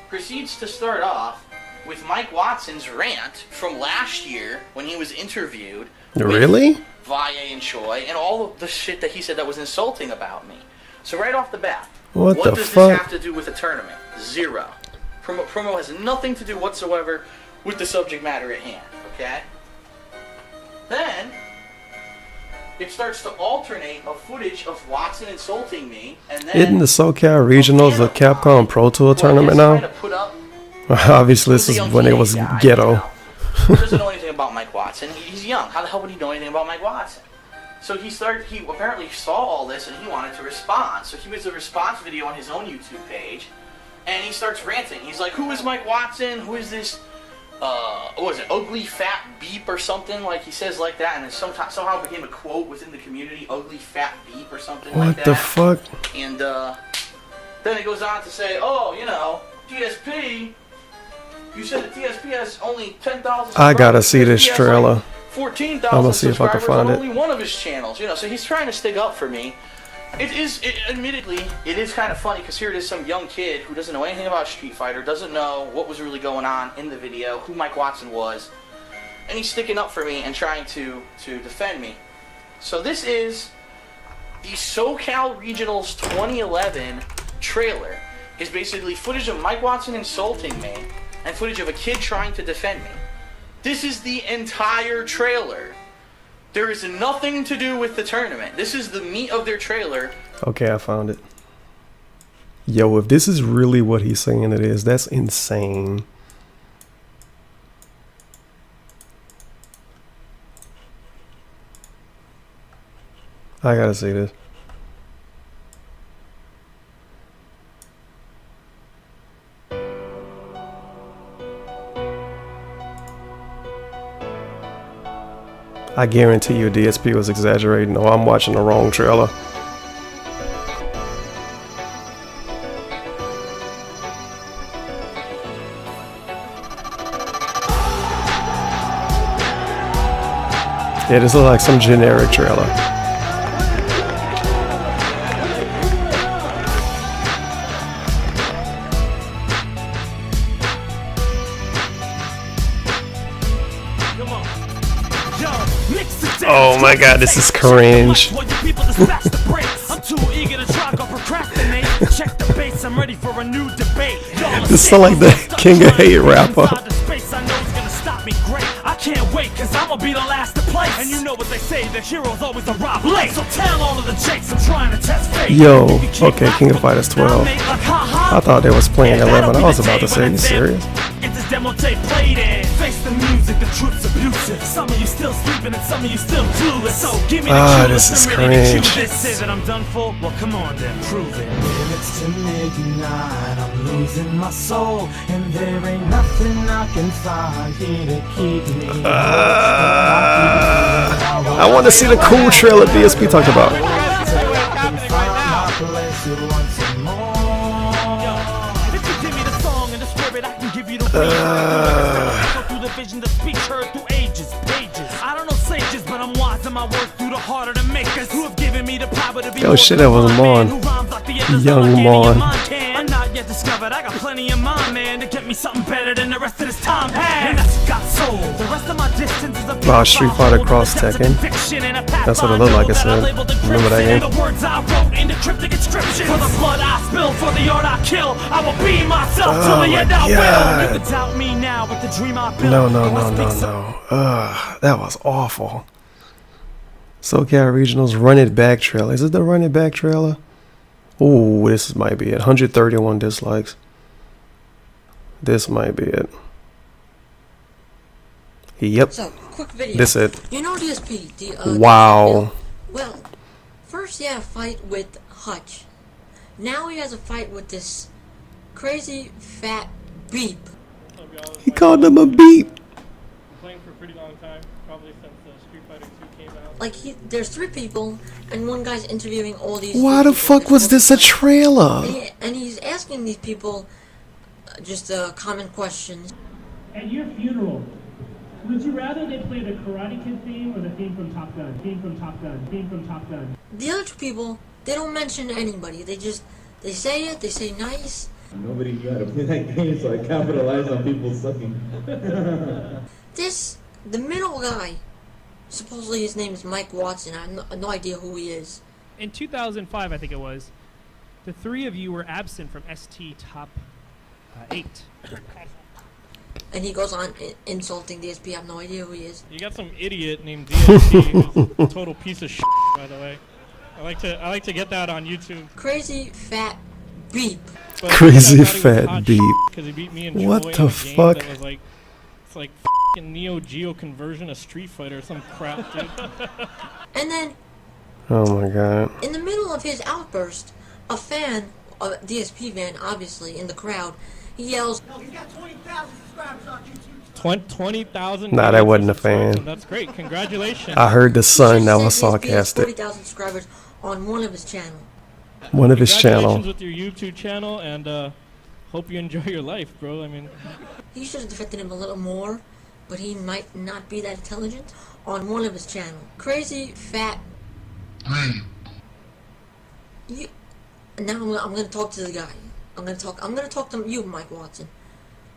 B: proceeds to start off with Mike Watson's rant from last year when he was interviewed.
A: Really?
B: With Valle and Choi, and all of the shit that he said that was insulting about me. So right off the bat, what does this have to do with the tournament? Zero. Promo has nothing to do whatsoever with the subject matter at hand, okay? Then, it starts to alternate a footage of Watson insulting me, and then... Isn't
A: the SoCal Regionals the Capcom Pro Tour tournament now? Obviously, this is when it was ghetto.
B: He doesn't know anything about Mike Watson. He's young. How the hell would he know anything about Mike Watson? So he apparently saw all this and he wanted to respond. So he makes a response video on his own YouTube page, and he starts ranting. He's like, who is Mike Watson? Who is this, what was it, ugly fat beep or something? Like, he says like that, and it somehow became a quote within the community, ugly fat beep or something like that.
A: What the fuck?
B: And then it goes on to say, oh, you know, TSP, you said that TSP has only 10,000 subscribers.
A: I gotta see this trailer.
B: Like 14,000
A: I'm gonna see if I can find
B: on
A: it.
B: only one of his channels, you know, so he's trying to stick up for me. Admittedly, it is kind of funny, because here it is, some young kid who doesn't know anything about Street Fighter, doesn't know what was really going on in the video, who Mike Watson was, and he's sticking up for me and trying to defend me. So this is the SoCal Regionals 2011 trailer. It's basically footage of Mike Watson insulting me, and footage of a kid trying to defend me. This is the entire trailer. There is nothing to do with the tournament. This is the meat of their trailer.
A: Okay, I found it. Yo, if this is really what he's saying it is, that's insane. I gotta see this. I guarantee you DSP was exaggerating, or I'm watching the wrong trailer. Yeah, this looks like some generic trailer. Oh my god, this is cringe.
C: I'm too eager to try to procrastinate. Check the base, I'm ready for a new debate.
A: This sound like the King of Hate rapper.
C: I can't wait, cause I'ma be the last to place. And you know what they say, the hero's always arrive late. So tell all of the jakes I'm trying to test fate.
A: Yo, okay, King of Fighters 12. I thought they was playing 11. I was about to say, are you serious?
C: Get this demo tape played in. Face the music, the truth's abusive. Some of you still sleeping and some of you still clueless. So give me the
A: this is cringe.
C: Say that I'm done for? Well, come on then, prove it.
D: Minutes to midnight, I'm losing my soul, and there ain't nothing I can find here to keep me.
A: I want to see the cool trailer DSP talked about. Yo, shit, that was Mon. Young Mon.
C: I'm not yet discovered. I got plenty in mind, man, to get me something better than the rest of this time had. And that's got soul. The rest of my distance is a
A: Street Fighter Cross Tekken. That's what it looked like, I said. Remember that game?
C: The words I wrote in the cryptic inscription. For the blood I spill, for the art I kill, I will be myself till the end I will. You can doubt me now with the dream I built.
A: No. That was awful. SoCal Regionals Run It Back trailer. Is it the Run It Back trailer? Ooh, this might be it. 131 dislikes. This might be it. Yep.
E: So, quick video.
A: This it.
E: You know DSP?
A: Wow.
E: Well, first he had a fight with Hutch. Now he has a fight with this crazy fat beep.
A: He called him a beep.
F: Playing for a pretty long time, probably since Street Fighter 2 came out.
E: Like there's 3 people, and one guy's interviewing all these.
A: Why the fuck was this a trailer?
E: And he's asking these people just common questions.
G: At your funeral, would you rather they play the Karate Kid theme or the theme from Top Gun? Theme from Top Gun. Theme from Top Gun.
E: The other 2 people, they don't mention anybody. They say it. They say nice.
H: Nobody knew how to play that game, so I capitalized on people sucking.
E: The middle guy, supposedly his name is Mike Watson. I have no idea who he is.
F: In 2005, I think it was, the 3 of you were absent from ST Top 8.
E: And he goes on insulting DSP. I have no idea who he is.
F: You got some idiot named DSP who's a total piece of shit, by the way. I like to get that on YouTube.
E: Crazy fat beep.
F: But
A: Crazy fat beep.
F: Because he beat me in
A: What
F: Troy
A: the
F: in a
A: fuck?
F: Game that was like, it's like f***ing Neo Geo conversion of Street Fighter or some crap, dude.
E: And then,
A: Oh my god.
E: in the middle of his outburst, a fan, a DSP fan, obviously, in the crowd, he yells,
F: 20,000.
A: Nah, that wasn't a fan.
F: That's great. Congratulations.
A: I heard the son that
E: "He
A: was
E: said DSP has
A: sarcastic.
E: 40,000 subscribers on one of his channels."
A: One of his
F: Congratulations
A: channel.
F: with your YouTube channel, and hope you enjoy your life, bro. I mean,
E: He should have defended him a little more, but he might not be that intelligent. On one of his channel, crazy fat. Now I'm gonna talk to the guy. I'm gonna talk to you, Mike Watson.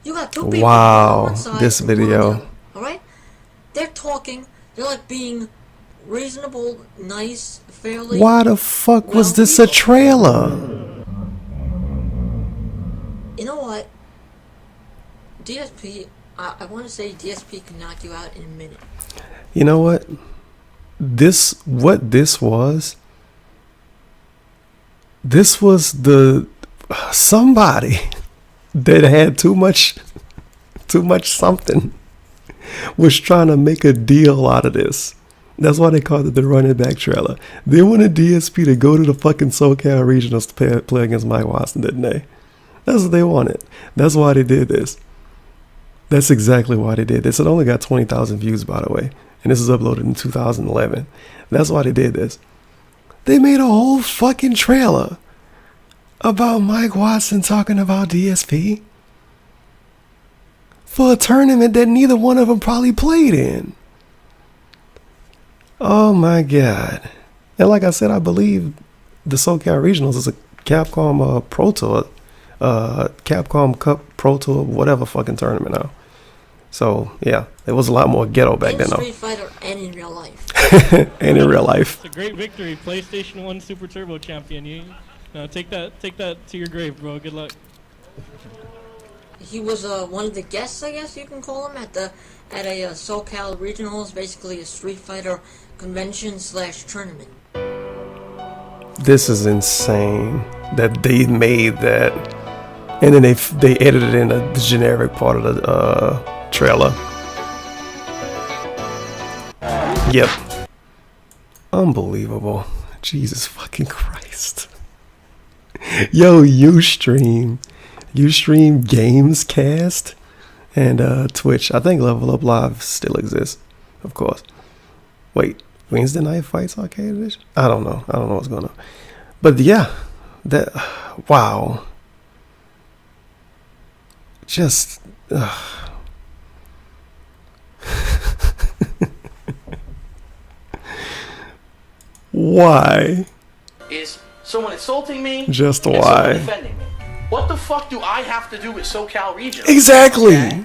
E: You got 2 people.
A: Wow,
E: on one side,
A: this
E: and one on the
A: video.
E: other, all right? They're talking. They're like being reasonable, nice, fairly.
A: Why the fuck was this a trailer?
E: You know what? DSP. I want to say DSP can knock you out in a minute.
A: You know what? What this was the somebody that had too much something was trying to make a deal out of this. That's why they called it the Run It Back trailer. They wanted DSP to go to the fucking SoCal Regionals to play against Mike Watson, didn't they? That's what they wanted. That's why they did this. That's exactly why they did this. It only got 20,000 views, by the way. And this was uploaded in 2011. That's why they did this. They made a whole fucking trailer about Mike Watson talking about DSP for a tournament that neither one of them probably played in. Oh my god. And like I said, I believe the SoCal Regionals is a Capcom Pro Tour, Capcom Cup Pro Tour, whatever fucking tournament now. So yeah, it was a lot more ghetto back
E: In
A: then though.
E: Street Fighter and in real life.
A: And in real life.
F: it's a great victory. PlayStation 1 Super Turbo champion. You take that to your grave, bro. Good luck.
E: He was one of the guests, I guess you can call him, at a SoCal Regionals, basically a Street Fighter convention / tournament.
A: This is insane that they made that, and then they edited in the generic part of the trailer. Yep. Unbelievable. Jesus fucking Christ. Yo, Ustream Gamescast and Twitch. I think Level Up Live still exists, of course. Wait, Wednesday Night Fights Arcade Edition? I don't know what's going on. But yeah, wow. Just why?
B: Is someone insulting me?
A: Just
B: and
A: why?
B: someone defending me. What the fuck do I have to do with SoCal Regional?
A: Exactly.
B: Okay?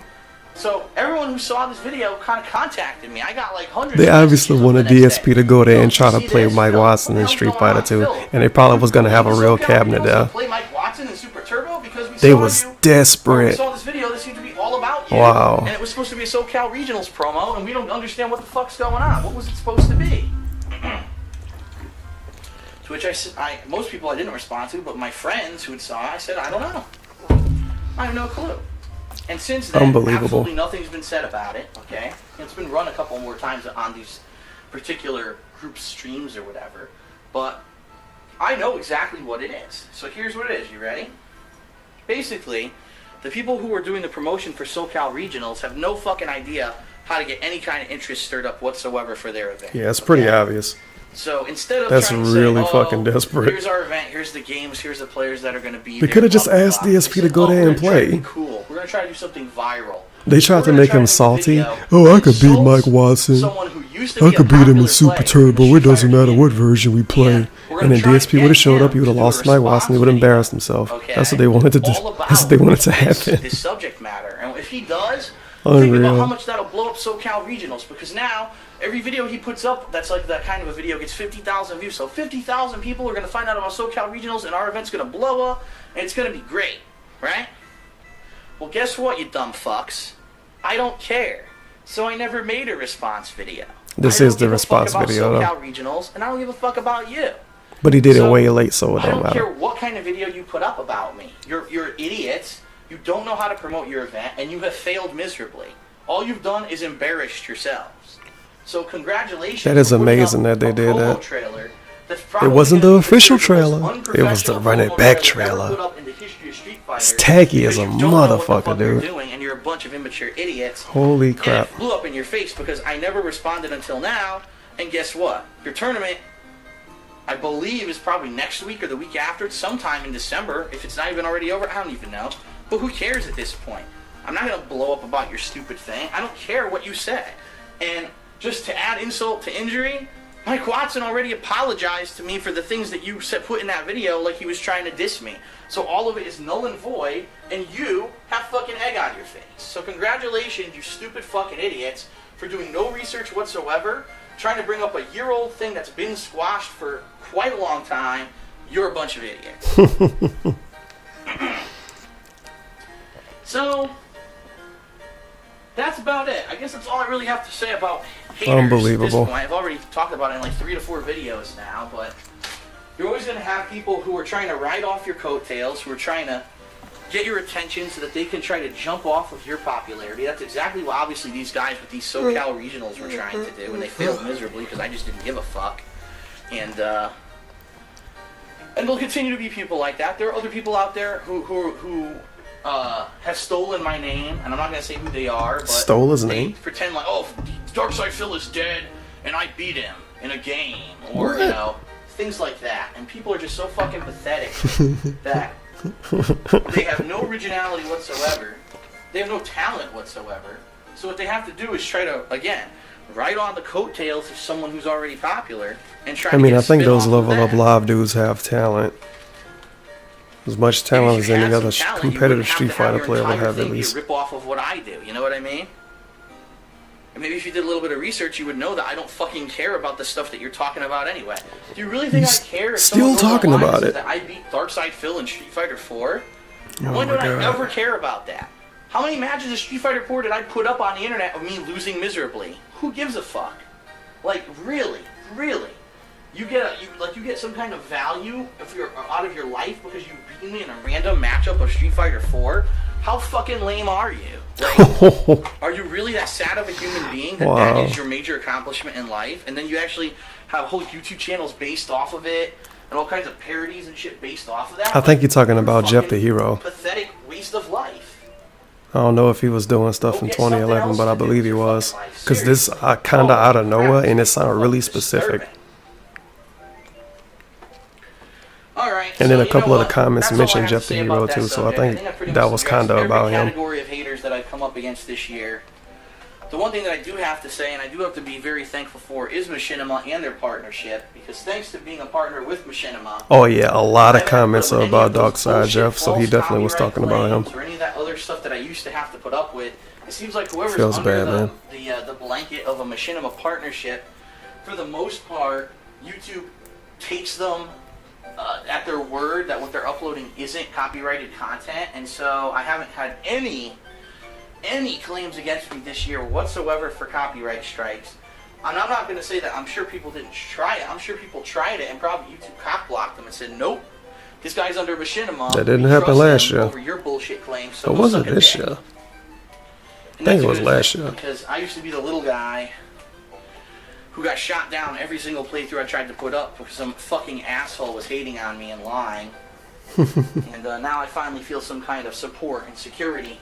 B: So everyone who saw this video kind of contacted me. I got like hundreds.
A: They
B: of
A: obviously
B: messages
A: wanted
B: the next
A: DSP
B: day.
A: to go there and
B: Phil,
A: try
B: did
A: to
B: you
A: play
B: see this?
A: Mike
B: Phil,
A: Watson
B: what
A: in
B: the
A: Street
B: hell's going
A: Fighter 2,
B: on? Phil,
A: and they probably was gonna have a
B: you
A: real
B: SoCal
A: cabinet
B: Regionals
A: there.
B: to play Mike Watson in Super Turbo because we
A: They
B: saw
A: was
B: you. When we
A: desperate.
B: saw this video, this seemed to be all about you.
A: Wow.
B: And it was supposed to be a SoCal Regionals promo, and we don't understand what the fuck's going on. What was it supposed to be? To which most people I didn't respond to, but my friends who saw it, I said, I don't know. I have no clue. And since then, absolutely nothing's been said about it, okay? It's been run a couple more times on these particular group streams or whatever, but I know exactly what it is. So here's what it is. You ready? Basically, the people who are doing the promotion for SoCal Regionals have no fucking idea how to get any kind of interest stirred up whatsoever for their event.
A: Yeah, it's pretty obvious.
B: So instead of
A: that's
B: trying to
A: really
B: say,
A: fucking desperate.
B: Here's our event, here's the games, here's the players that are going to be
A: there. They could have just asked DSP to go there and play.
B: Cool. We're going to try to do something viral.
A: They tried to make him salty. Oh, I could beat Mike Watson. I could beat him in Super Turbo. It doesn't matter what version we play. And then DSP would have showed up. He would have lost Mike Watson. He would have embarrassed himself. That's what they wanted to do. That's what they wanted to happen.
B: This subject matter, and if he does,
A: Unreal.
B: think about how much that'll blow up SoCal Regionals. Because now every video he puts up, that's like that kind of a video, gets 50,000 views. So 50,000 people are going to find out about SoCal Regionals, and our event's going to blow up, and it's going to be great, right? Well, guess what, you dumb fucks? I don't care. So I never made a response video.
A: This is the response video, though.
B: SoCal Regionals, and I don't give a fuck about you.
A: But he did it way late, so it don't matter.
B: I don't care what kind of video you put up about me. You're idiots. You don't know how to promote your event, and you have failed miserably. All you've done is embarrassed yourselves. So congratulations.
A: That is amazing that they did that. It wasn't the official trailer. It was the Run It Back trailer. It's tacky as a motherfucker, dude.
B: And you're a bunch of immature idiots.
A: Holy crap.
B: And it blew up in your face because I never responded until now. And guess what? Your tournament, I believe, is probably next week or the week after. It's sometime in December. If it's not even already over, I don't even know. But who cares at this point? I'm not going to blow up about your stupid thing. I don't care what you say. And just to add insult to injury, Mike Watson already apologized to me for the things that you put in that video, like he was trying to diss me. So all of it is null and void, and you have fucking egg on your face. So congratulations, you stupid fucking idiots, for doing no research whatsoever, trying to bring up a year-old thing that's been squashed for quite a long time. You're a bunch of idiots. So that's about it. I guess that's all I really have to say about haters.
A: Unbelievable.
B: At this point. I've already talked about it in like 3 to 4 videos now, but you're always going to have people who are trying to ride off your coattails, who are trying to get your attention so that they can try to jump off of your popularity. That's exactly what obviously these guys with these SoCal regionals were trying to do, and they failed miserably because I just didn't give a fuck. And there'll continue to be people like that. There are other people out there who have stolen my name, and I'm not going to say who they are, but
A: stole his name?
B: Pretend like, oh, DarkSyde Phil is dead, and I beat him in a game, or, you know, things like that. And people are just so fucking pathetic that they have no originality whatsoever. They have no talent whatsoever. So what they have to do is try to, again, ride on the coattails of someone who's already popular and try to get
A: I think those level
B: of
A: up live dudes have talent. As much talent as any other competitive Street Fighter player would have, at least.
B: Rip off of what I do, you know what I mean? And maybe if you did a little bit of research, you would know that I don't fucking care about the stuff that you're talking about anyway. Do you really think I care? If
A: still talking about it?
B: That I beat DarkSyde Phil in Street Fighter 4?
A: Oh
B: when did I ever care about that? How many matches of Street Fighter 4 did I put up on the internet of me losing miserably? Who gives a fuck? Like, really? Really? You get some kind of value if you're out of your life because you beat me in a random matchup of Street Fighter 4? How fucking lame are you? Like, are you really that sad of a human being that that is your major accomplishment in life? And then you actually have whole YouTube channels based off of it and all kinds of parodies and shit based off of that?
A: I think you're talking about Jeff the Hero.
B: Pathetic waste of life.
A: I don't know if he was doing stuff in 2011, but I believe he was. Because this kind of out of nowhere, and it sounded really specific. And then a couple of the comments mentioned Jeff the Hero too, so I think that was kind of about him.
B: Category of haters that I've come up against this year. The one thing that I do have to say, and I do have to be very thankful for, is Machinima and their partnership, because thanks to being a partner with Machinima.
A: Oh yeah, a lot of comments are about DarkSyde Jeff, so he definitely was talking about him.
B: Or any of that other stuff that I used to have to put up with. It seems like whoever's
A: Feels
B: under
A: bad,
B: the blanket of a Machinima partnership, for the most part, YouTube takes them at their word that what they're uploading isn't copyrighted content, and so I haven't had any claims against me this year whatsoever for copyright strikes. And I'm not going to say that I'm sure people didn't try it. I'm sure people tried it and probably YouTube cock-blocked them and said, nope, this guy's under machinima.
A: That didn't happen last year.
B: Over your bullshit claims. So
A: Or was it this year? I think it was last year.
B: Because I used to be the little guy who got shot down every single playthrough I tried to put up because some fucking asshole was hating on me and lying. And now I finally feel some kind of support and security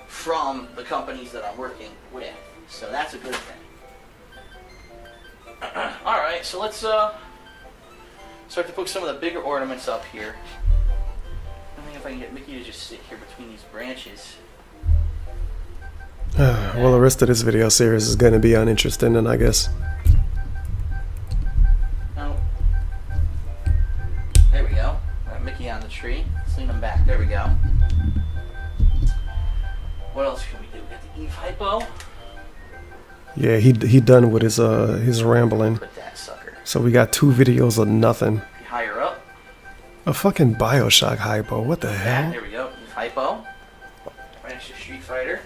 B: from the companies that I'm working with. So that's a good thing. Alright, so let's start to put some of the bigger ornaments up here. I think if I can get Mickey to just sit here between these branches.
A: Well, the rest of this video series is going to be uninteresting, then I guess.
B: No. There we go. Got Mickey on the tree. Let's lean him back. There we go. What else can we do? We got the Eve Hypo.
A: Yeah, he done with his rambling.
B: Put that sucker.
A: So we got 2 videos of nothing.
B: Higher up.
A: A fucking Bioshock hypo. What the hell?
B: There we go. Eve Hypo. Right next to Street Fighter.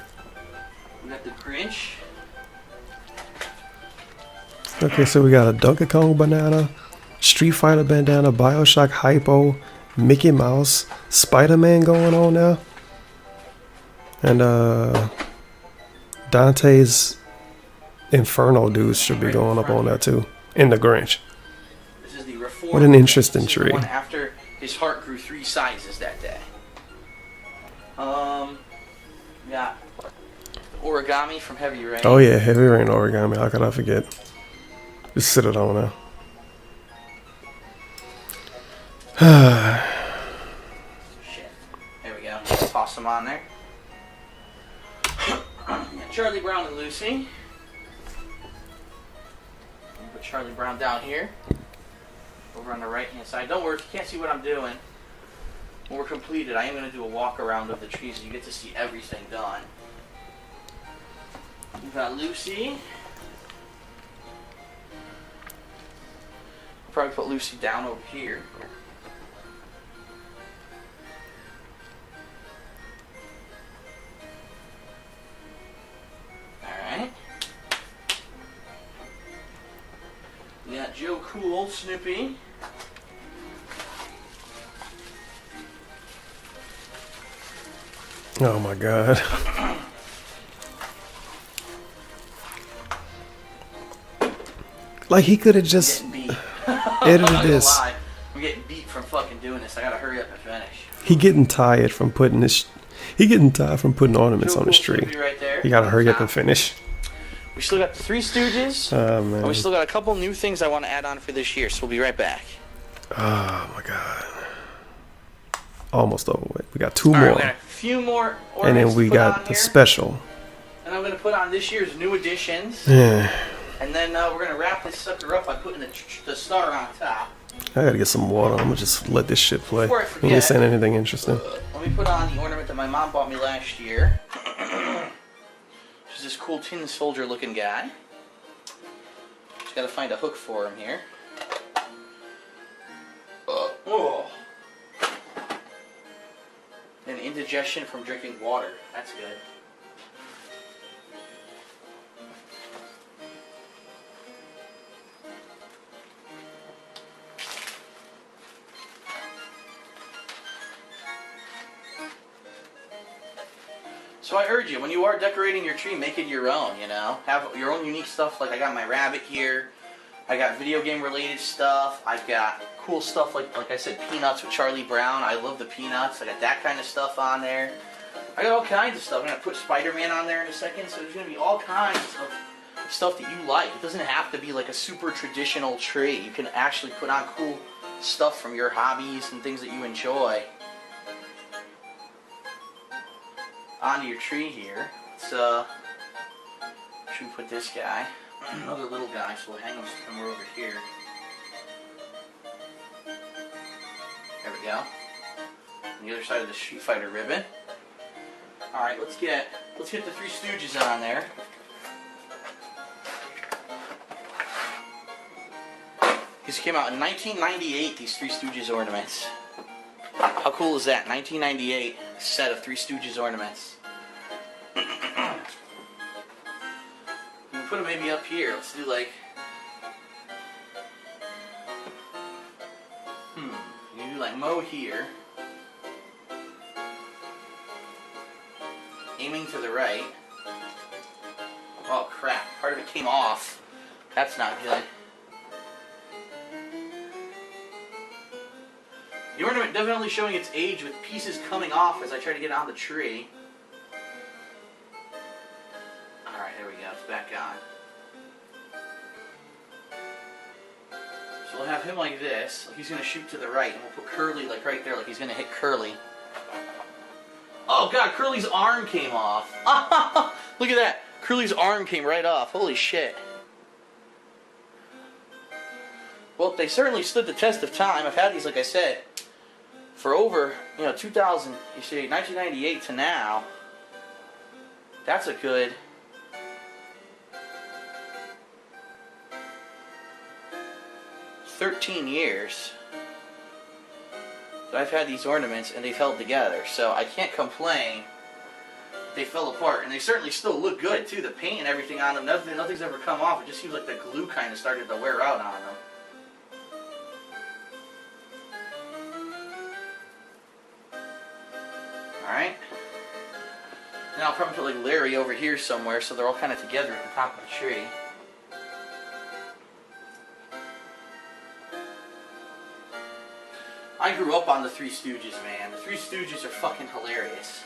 B: We got the Grinch.
A: Okay, so we got a Donkey Kong banana, Street Fighter bandana, Bioshock hypo, Mickey Mouse, Spider-Man going on now, and Dante's Inferno dudes should be going up on that too, and the Grinch.
B: This is the Reformed.
A: What an interesting
B: This is the
A: tree.
B: one after his heart grew 3 sizes that day. We got Origami from Heavy Rain.
A: Oh yeah, Heavy Rain origami. How could I forget? Just sit it on there.
B: Shit. There we go. Toss them on there. Charlie Brown and Lucy. Put Charlie Brown down here. Over on the right hand side. Don't worry, if you can't see what I'm doing. When we're completed, I am going to do a walk around of the trees so you get to see everything done. We've got Lucy. I'll probably put Lucy down over here. Alright. We got Joe Cool, Snoopy.
A: Oh my god. Like he could have just edited this.
B: I'm getting beat from fucking doing this. I gotta hurry up and finish.
A: He getting tired from putting this. He getting tired from putting ornaments on his tree.
B: Right there.
A: He gotta hurry up and finish.
B: We still got the Three Stooges.
A: Oh man.
B: And we still got a couple new things I want to add on for this year. So we'll be right back.
A: Oh my god. Almost over with. We got 2
B: All
A: more.
B: right, we got a few more ornaments
A: And then we
B: to put
A: got
B: on
A: the
B: here.
A: special.
B: And I'm gonna put on this year's new additions.
A: Yeah.
B: And then we're gonna wrap this sucker up by putting the star on top.
A: I gotta get some water. I'm gonna just let this shit play.
B: Before I
A: He ain't
B: forget,
A: saying anything interesting.
B: Let me put on the ornament that my mom bought me last year. Which is this cool tin soldier looking guy. Just gotta find a hook for him here. Oh. And indigestion from drinking water. That's good. So I urge you, when you are decorating your tree, make it your own, you know? Have your own unique stuff, like I got my rabbit here. I got video game related stuff. I've got cool stuff like I said, peanuts with Charlie Brown. I love the peanuts. I got that kind of stuff on there. I got all kinds of stuff. I'm going to put Spider-Man on there in a second, so there's going to be all kinds of stuff that you like. It doesn't have to be like a super traditional tree. You can actually put on cool stuff from your hobbies and things that you enjoy onto your tree here. So, should we put this guy? Another little guy, so we'll hang him somewhere over here. There we go. On the other side of the Street Fighter ribbon. Alright, let's get the Three Stooges on there. These came out in 1998, these Three Stooges ornaments. How cool is that? 1998 set of Three Stooges ornaments. Move put him maybe up here. Let's do like... You do like Mo here. Aiming to the right. Oh crap, part of it came off. That's not good. The ornament definitely showing its age with pieces coming off as I try to get it on the tree. Alright, there we go, it's back on. So we'll have him like this, like he's going to shoot to the right, and we'll put Curly like right there, like he's going to hit Curly. Oh god, Curly's arm came off. Look at that, Curly's arm came right off, holy shit. Well, they certainly stood the test of time. I've had these, like I said, for over, 2000, you see, 1998 to now. That's a good 13 years that I've had these ornaments and they've held together. So I can't complain. They fell apart, and they certainly still look good too. The paint and everything on them, nothing's ever come off. It just seems like the glue kind of started to wear out on them. Alright. Then I'll probably put like Larry over here somewhere so they're all kind of together at the top of the tree. I grew up on the Three Stooges, man. The Three Stooges are fucking hilarious.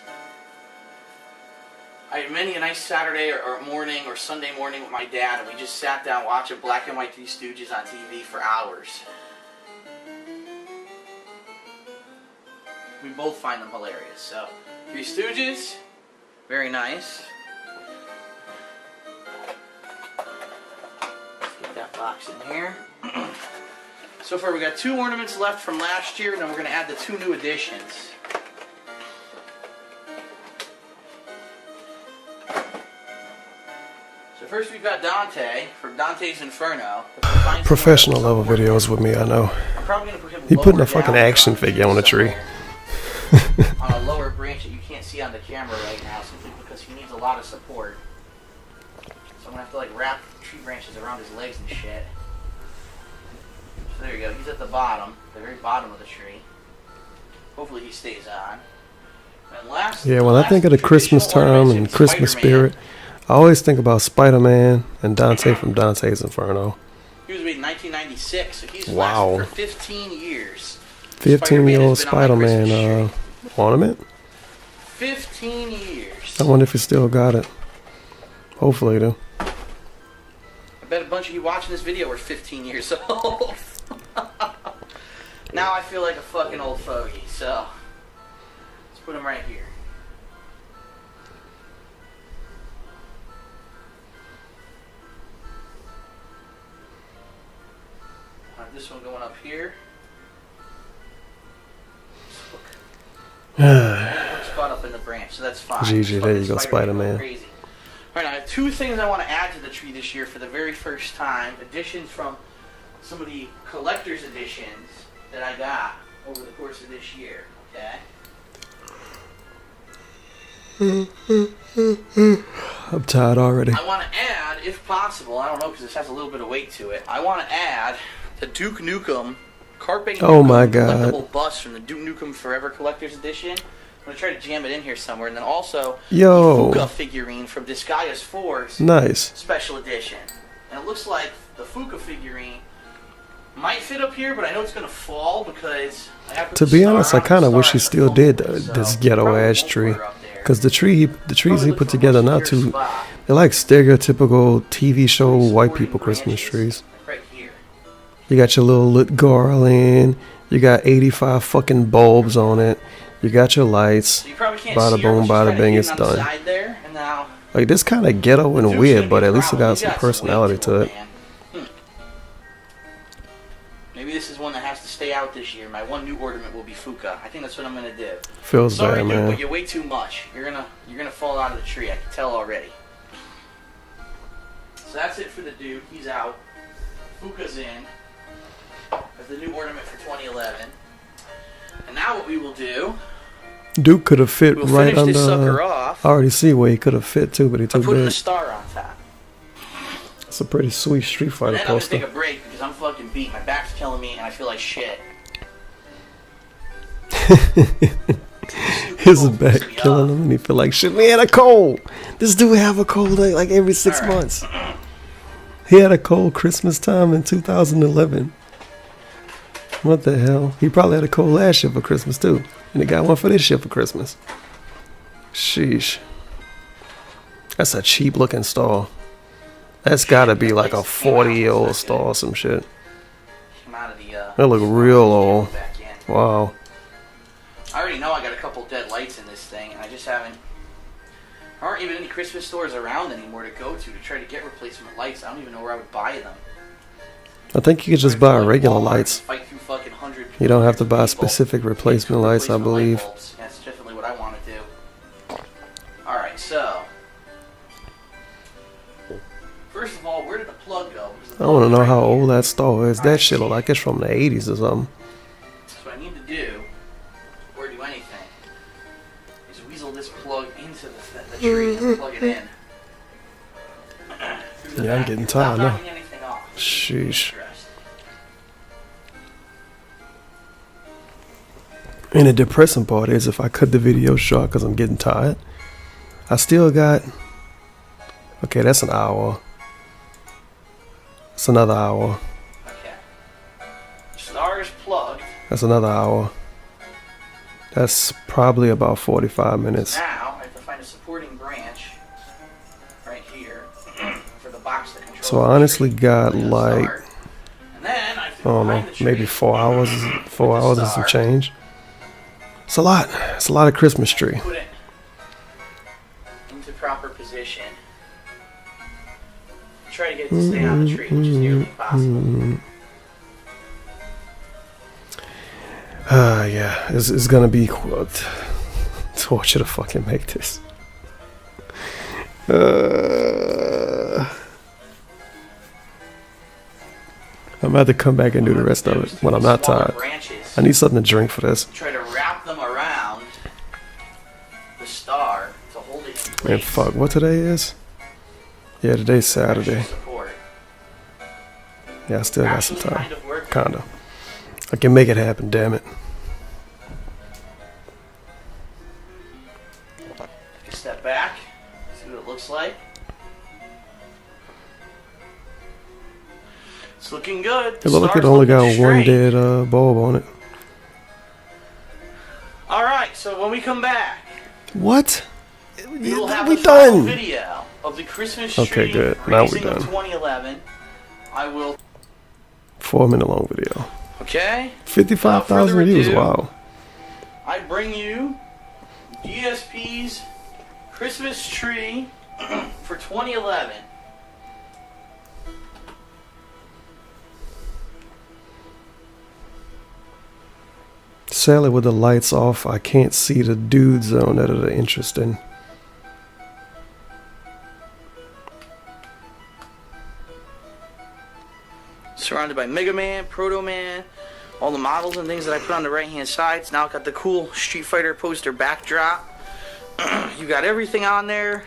B: I had many a nice Saturday or morning or Sunday morning with my dad, and we just sat down watching black and white Three Stooges on TV for hours. We both find them hilarious. So, Three Stooges, very nice. Let's get that box in here. So far we got 2 ornaments left from last year, and then we're going to add the 2 new additions. So first we've got Dante from Dante's Inferno.
A: Professional level videos with me, I know.
B: I'm probably going to put him
A: He putting a
B: lower
A: fucking
B: down
A: action figure on a tree.
B: on a lower branch that you can't see on the camera right now, simply because he needs a lot of support. So I'm going to have to like wrap tree branches around his legs and shit. So there you go, he's at the bottom, the very bottom of the tree. Hopefully he stays on. And last,
A: Yeah, when I think of the Christmas time and Christmas spirit, I always think about Spider-Man and Dante from Dante's Inferno.
B: He was made in 1996, so he's
A: Wow.
B: lasted for 15 years.
A: 15-year-old
B: Spider-Man has been on my
A: Spider-Man
B: Christmas
A: ornament.
B: 15 years.
A: I wonder if he still got it. Hopefully, though.
B: I bet a bunch of you watching this video were 15 years old. Now I feel like a fucking old fogey, so let's put him right here. I'll have this one going up here. It's caught up in the branch, so that's fine.
A: GG, there you go, Spider-Man.
B: Crazy. Alright, I have 2 things I want to add to the tree this year for the very first time. Additions from some of the collector's editions that I got over the course of this year, okay?
A: I'm tired already.
B: I want to add, if possible, I don't know because this has a little bit of weight to it, I want to add the Duke Nukem Carpe
A: Oh my
B: Nukem
A: God.
B: collectible bust from the Duke Nukem Forever Collector's Edition. I'm going to try to jam it in here somewhere. And then also
A: Yo.
B: the Fuka figurine from Disgaea's Force
A: Nice.
B: Special Edition. And it looks like the Fuka figurine might fit up here, but I know it's going to fall because I have
A: To be honest, I kind of wish he still did this ghetto ass tree, because the trees he put together not too, they're like stereotypical TV show white people Christmas trees.
B: Right here.
A: You got your little lit garland, you got 85 fucking bulbs on it, you got your lights,
B: So you probably can't
A: bada
B: see her,
A: boom,
B: but she's
A: bada
B: kinda
A: bing,
B: hidden
A: it's
B: on the
A: done.
B: side there, and now
A: Like this kind of ghetto and
B: Duke's
A: weird,
B: gonna
A: but
B: be a
A: at least it
B: problem.
A: got
B: He's
A: some
B: weight
A: personality to it.
B: man. Maybe this is one that has to stay out this year. My one new ornament will be Fuka. I think that's what I'm gonna do.
A: Feels
B: Sorry,
A: bad,
B: dude,
A: man.
B: but you weigh too much. You're gonna fall out of the tree. I can tell already. So that's it for the Duke. He's out. Fuka's in as the new ornament for 2011. And now what we will do,
A: Duke could have fit
B: we'll
A: right
B: finish this sucker
A: under.
B: off
A: I already see where he could have fit too, but he
B: by
A: took
B: putting a
A: big.
B: star on top.
A: It's a pretty sweet Street
B: And
A: Fighter
B: then I'm gonna take
A: poster.
B: a break because I'm fucking beat. My back's killing me and I feel like shit.
A: His back killing him and he feel like shit. We had a cold. This dude have a cold like every 6 months. He had a cold Christmas time in 2011. What the hell? He probably had a cold last year for Christmas too. And he got one for this year for Christmas. Sheesh. That's a cheap looking stall. That's gotta be like a 40-year-old stall or some shit.
B: Came out of the,
A: That look real old.
B: back in.
A: Wow.
B: I already know I got a couple dead lights in this thing, and I just haven't. There aren't even any Christmas stores around anymore to go to try to get replacement lights. I don't even know where I would buy them.
A: I think you could just buy regular lights.
B: Fight through fucking 100
A: You don't have to buy
B: people.
A: specific replacement lights, I believe.
B: Light bulbs. That's definitely what I want to do. Alright, so. First of all, where did the plug go?
A: I want to know how old that stall is. That shit look like it's from the 80s or something.
B: So what I need to do, or do anything, is weasel this plug into the tree and plug it in.
A: Yeah, I'm getting tired now.
B: Knocking anything off.
A: Sheesh. And the depressing part is if I cut the video short because I'm getting tired, I still got... Okay, that's an hour. That's another hour.
B: Okay. Star is plugged.
A: That's another hour. That's probably about 45 minutes.
B: Now I have to find a supporting branch right here for the box that controls.
A: So I honestly got like,
B: And then I have to
A: I
B: go
A: don't know,
B: behind the tree,
A: maybe 4 hours. 4
B: with the
A: hours and some
B: star,
A: change. It's a lot. It's a lot of Christmas tree.
B: Put it into proper position. Try to get it to stay on the tree, which is nearly impossible.
A: Yeah, it's gonna be torture to fucking make this. I'm about to come back and do the rest of it when I'm not
B: Smaller
A: tired.
B: branches.
A: I need something to drink for this.
B: Try to wrap them around the star to hold it in place.
A: Man, fuck, what today is? Yeah, today's Saturday.
B: Support.
A: Yeah, I still got some
B: Actually
A: time.
B: kind of working.
A: Kinda. I can make it happen, damn it.
B: Take a step back, see what it looks like. It's looking good.
A: It look like it
B: Star's
A: only
B: looking
A: got one
B: straight.
A: dead bulb on it.
B: Alright, so when we come back,
A: What?
B: we will have
A: We
B: the final
A: done.
B: video of the Christmas
A: Okay,
B: tree
A: good. Now we're
B: raising of
A: done.
B: 2011. I will.
A: 4-minute long video.
B: Okay.
A: 55,000
B: Without further
A: views.
B: ado,
A: Wow.
B: I bring you DSP's Christmas tree for 2011.
A: Sadly, with the lights off, I can't see the dudes on that are interesting.
B: Surrounded by Mega Man, Proto Man, all the models and things that I put on the right hand side. It's now got the cool Street Fighter poster backdrop. You got everything on there.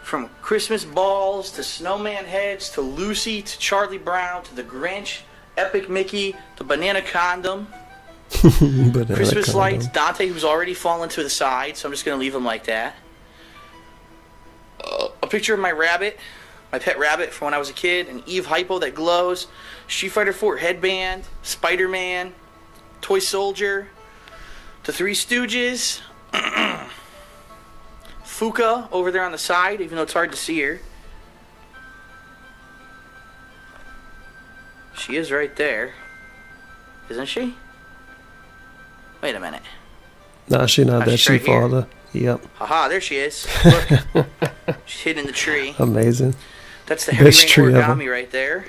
B: From Christmas balls to snowman heads to Lucy to Charlie Brown to the Grinch, Epic Mickey, the banana condom.
A: Banana
B: Christmas
A: condom.
B: lights, Dante, who's already fallen to the side, so I'm just going to leave him like that. A picture of my rabbit, my pet rabbit from when I was a kid, an Eve Hypo that glows, Street Fighter 4 headband, Spider-Man, Toy Soldier, the Three Stooges, Fuka over there on the side, even though it's hard to see her. She is right there, isn't she? Wait a minute.
A: Nah, she not
B: Oh,
A: that.
B: she's
A: She
B: right here.
A: father. Yep.
B: Haha, there she is. Look. She's hidden in the tree.
A: Amazing.
B: That's the heavy
A: Best
B: rain
A: tree ever.
B: origami right there.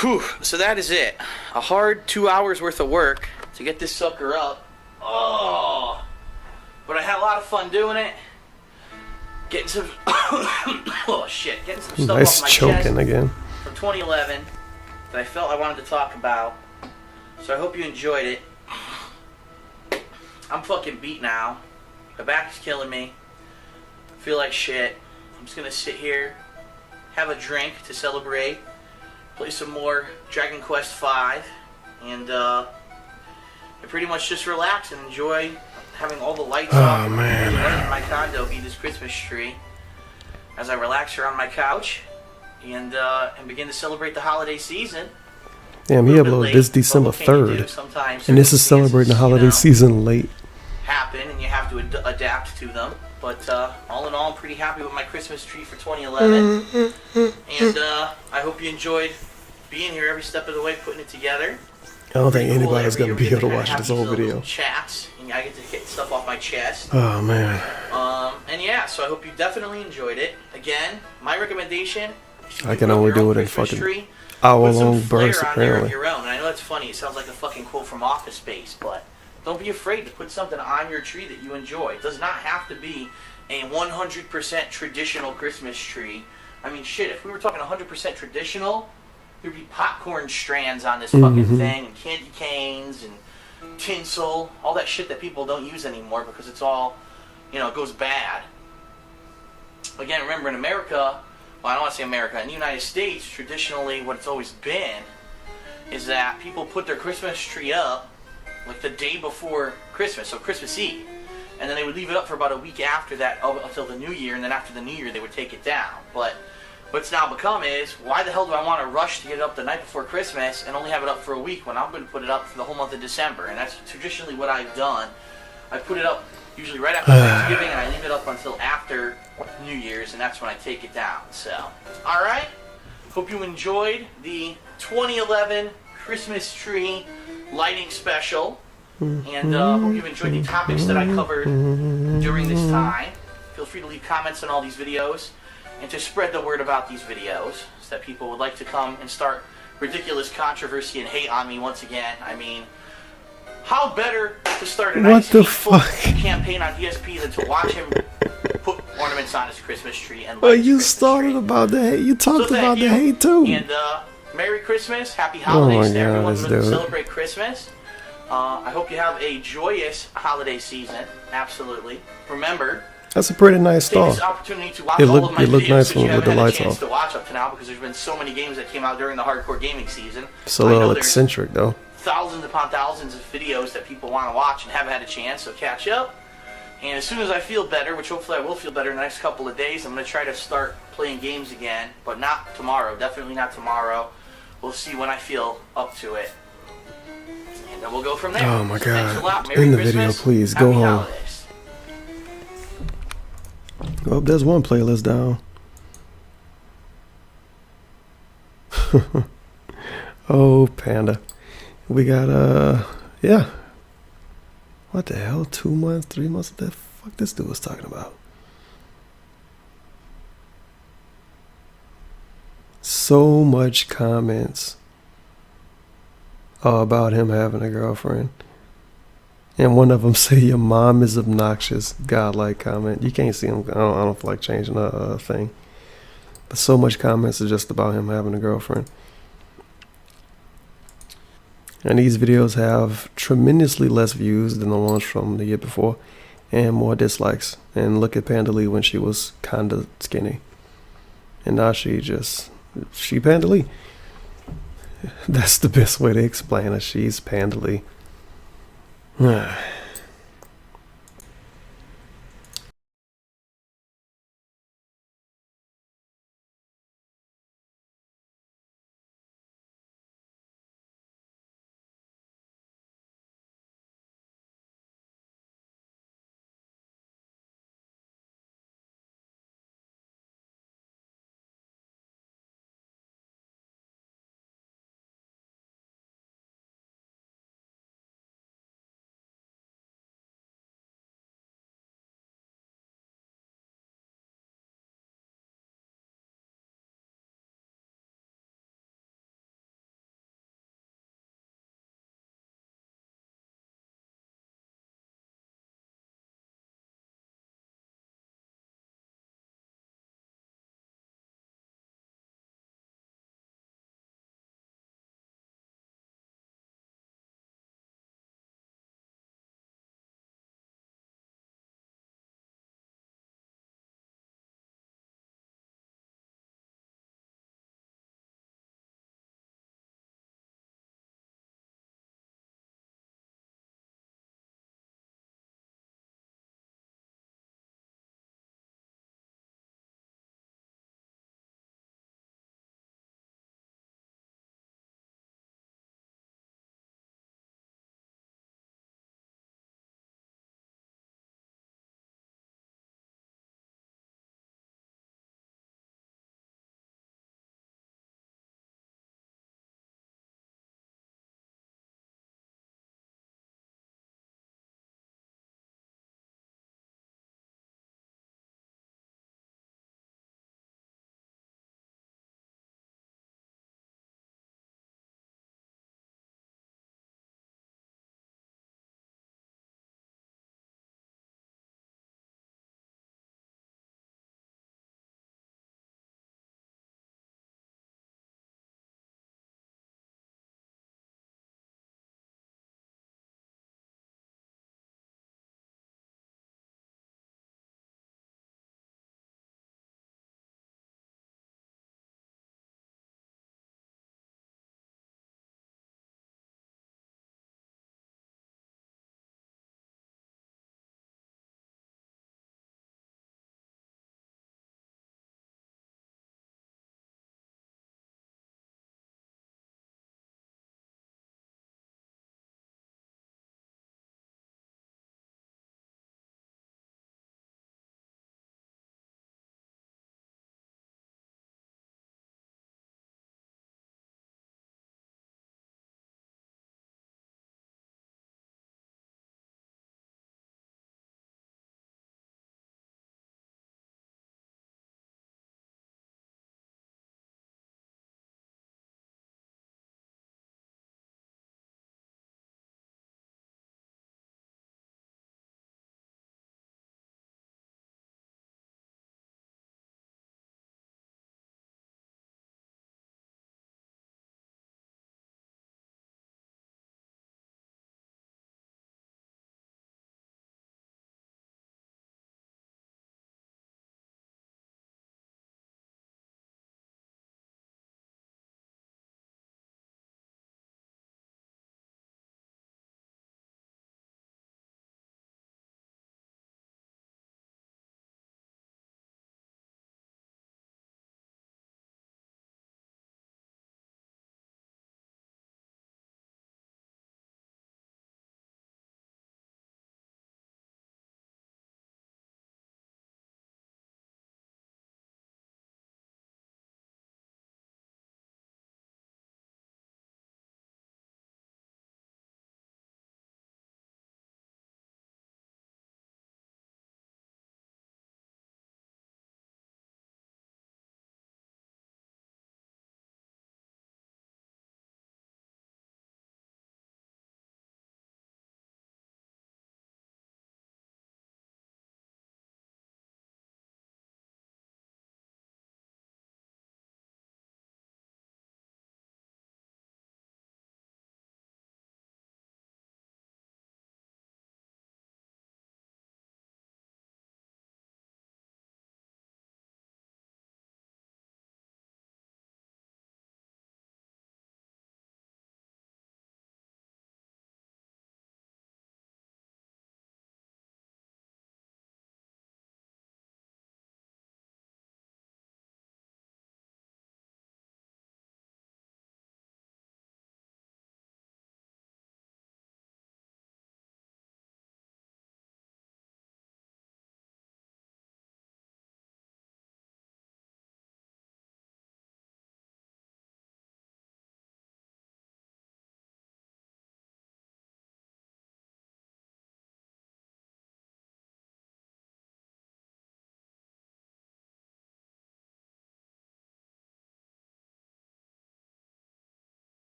B: Whew, so that is it. A hard 2 hours worth of work to get this sucker up. Oh, but I had a lot of fun doing it. Getting some, oh shit, getting some stuff
A: Nice
B: off my
A: choking
B: chest
A: again.
B: from 2011 that I felt I wanted to talk about. So I hope you enjoyed it. I'm fucking beat now. My back is killing me. feel like shit. I'm just gonna sit here, have a drink to celebrate, play some more Dragon Quest V, and pretty much just relax and enjoy having all the lights off.
A: Man.
B: The light in my condo be this Christmas tree as I relax here on my couch and begin to celebrate the holiday season.
A: Damn, he uploaded this December 3rd, and this is celebrating the holiday season late.
B: Happen, and you have to adapt to them. But all in all, I'm pretty happy with my Christmas tree for 2011. And I hope you enjoyed being here every step of the way, putting it together.
A: I don't think anybody's going to be able to watch this whole video.
B: Chats, and I get to get stuff off my chest.
A: Oh, man.
B: And yeah, so I hope you definitely enjoyed it. Again, my recommendation,
A: I can only do it in fucking hour-long bursts, apparently.
B: Your own. And I know that's funny. It sounds like a fucking quote from Office Space, but don't be afraid to put something on your tree that you enjoy. It does not have to be a 100% traditional Christmas tree. I mean, shit, if we were talking 100% traditional, there'd be popcorn strands on this fucking thing, and candy canes, and tinsel, all that shit that people don't use anymore because it's all, you know, it goes bad. Again, remember in America, well, I don't want to say America, in the United States, traditionally what it's always been is that people put their Christmas tree up like the day before Christmas, so Christmas Eve. And then they would leave it up for about a week after that until the New Year, and then after the New Year they would take it down. But what's now become is, why the hell do I want to rush to get it up the night before Christmas and only have it up for a week when I'm going to put it up for the whole month of December? And that's traditionally what I've done. I put it up usually right after Thanksgiving, and I leave it up until after New Year's, and that's when I take it down. So, alright, hope you enjoyed the 2011 Christmas tree lighting special, and hope you enjoyed the topics that I covered during this time. Feel free to leave comments on all these videos, and to spread the word about these videos, so that people would like to come and start ridiculous controversy and hate on me once again. I mean, how better to start a nice campaign on ESP than to watch him put ornaments on his Christmas tree and light
A: you started about the hate. You talked about the hate too.
B: And Merry Christmas, Happy Holidays to everyone who celebrate Christmas. I hope you have a joyous holiday season. Absolutely. Remember,
A: that's a pretty nice
B: take this
A: stall.
B: opportunity to watch all of my videos
A: nice
B: that you haven't
A: with the
B: had a
A: lights
B: chance
A: off.
B: to watch up to now, because there's been so many games that came out during the hardcore gaming season.
A: It's a little eccentric though.
B: Thousands upon thousands of videos that people want to watch and haven't had a chance, so catch up. And as soon as I feel better, which hopefully I will feel better in the next couple of days, I'm going to try to start playing games again, but not tomorrow. Definitely not tomorrow. We'll see when I feel up to it. And then we'll go from there.
A: Oh my
B: So thanks a lot.
A: God.
B: Merry
A: In the
B: Christmas.
A: video, please.
B: Happy
A: Go home.
B: Holidays.
A: Oh, there's one playlist down. Oh, Panda. We got, yeah. What the hell? 2 months, 3 months? What the fuck this dude was talking about? So much comments about him having a girlfriend. And one of them say, your mom is obnoxious. Godlike comment. You can't see him. I don't feel like changing the thing. But so much comments are just about him having a girlfriend. And these videos have tremendously less views than the ones from the year before, and more dislikes. And look at Panda Lee when she was kinda skinny. And now she Panda Lee. That's the best way to explain her. She's Panda Lee.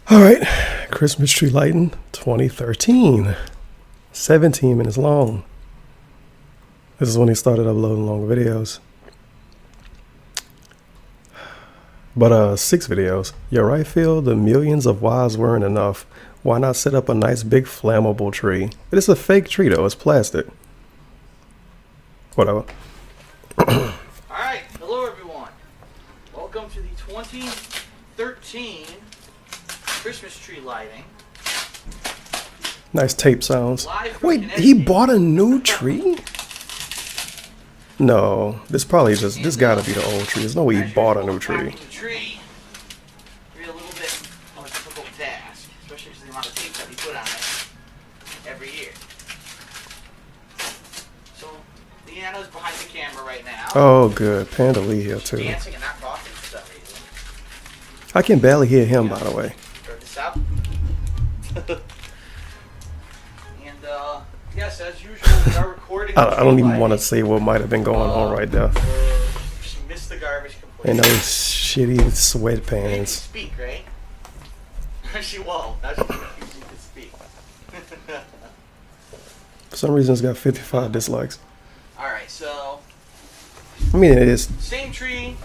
A: All right, Christmas tree lighting 2013. 17 minutes long. This is when he started uploading long videos. But 6 videos. You're right, Phil. The millions of whys weren't enough. Why not set up a nice big flammable tree? It's a fake tree though. It's plastic. Whatever.
B: Alright, hello everyone. Welcome to the 2013 Christmas tree lighting.
A: Nice tape sounds.
B: Live from
A: Wait,
B: Connecticut.
A: he bought a new tree? No, this probably just, this gotta be the old tree. There's no way he bought a new tree.
B: Packing the tree can be a little bit of a difficult task, especially because of the amount of tape that we put on it every year. So, Leanna's behind the camera right now.
A: Oh, good. Panda Lee here too.
B: Dancing and not talking for some reason.
A: I can barely hear him, by the way.
B: Start this out. And, yes, as usual, we are recording.
A: I don't even want to say what might have been going on right there.
B: She missed the garbage completely.
A: And those shitty
B: She can
A: sweatpants.
B: speak, right? She won't. Now she can speak.
A: For some reason, it's got 55 dislikes.
B: Alright, so,
A: I mean, it is.
B: same tree.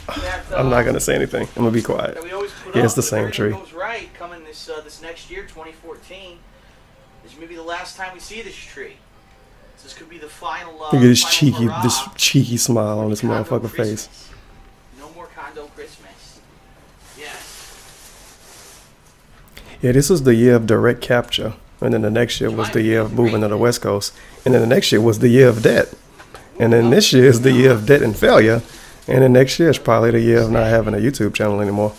B: That,
A: I'm not gonna say anything. I'm gonna be quiet.
B: that we always put
A: Yeah,
B: up,
A: it's the
B: but if
A: same
B: everything
A: tree.
B: goes right, coming this next year, 2014, this may be the last time we see this tree. So this could be the final.
A: Look at this
B: final
A: this
B: hurrah
A: cheeky smile on
B: for
A: this
B: the condo
A: motherfucker face.
B: Christmas. No more condo Christmas. Yes.
A: Yeah, this was the year of direct capture, and then the next year was the year of moving to the West Coast, and then the next year was the year of debt, and then this year is the year of debt and failure, and then next year is probably the year of not having a YouTube channel anymore,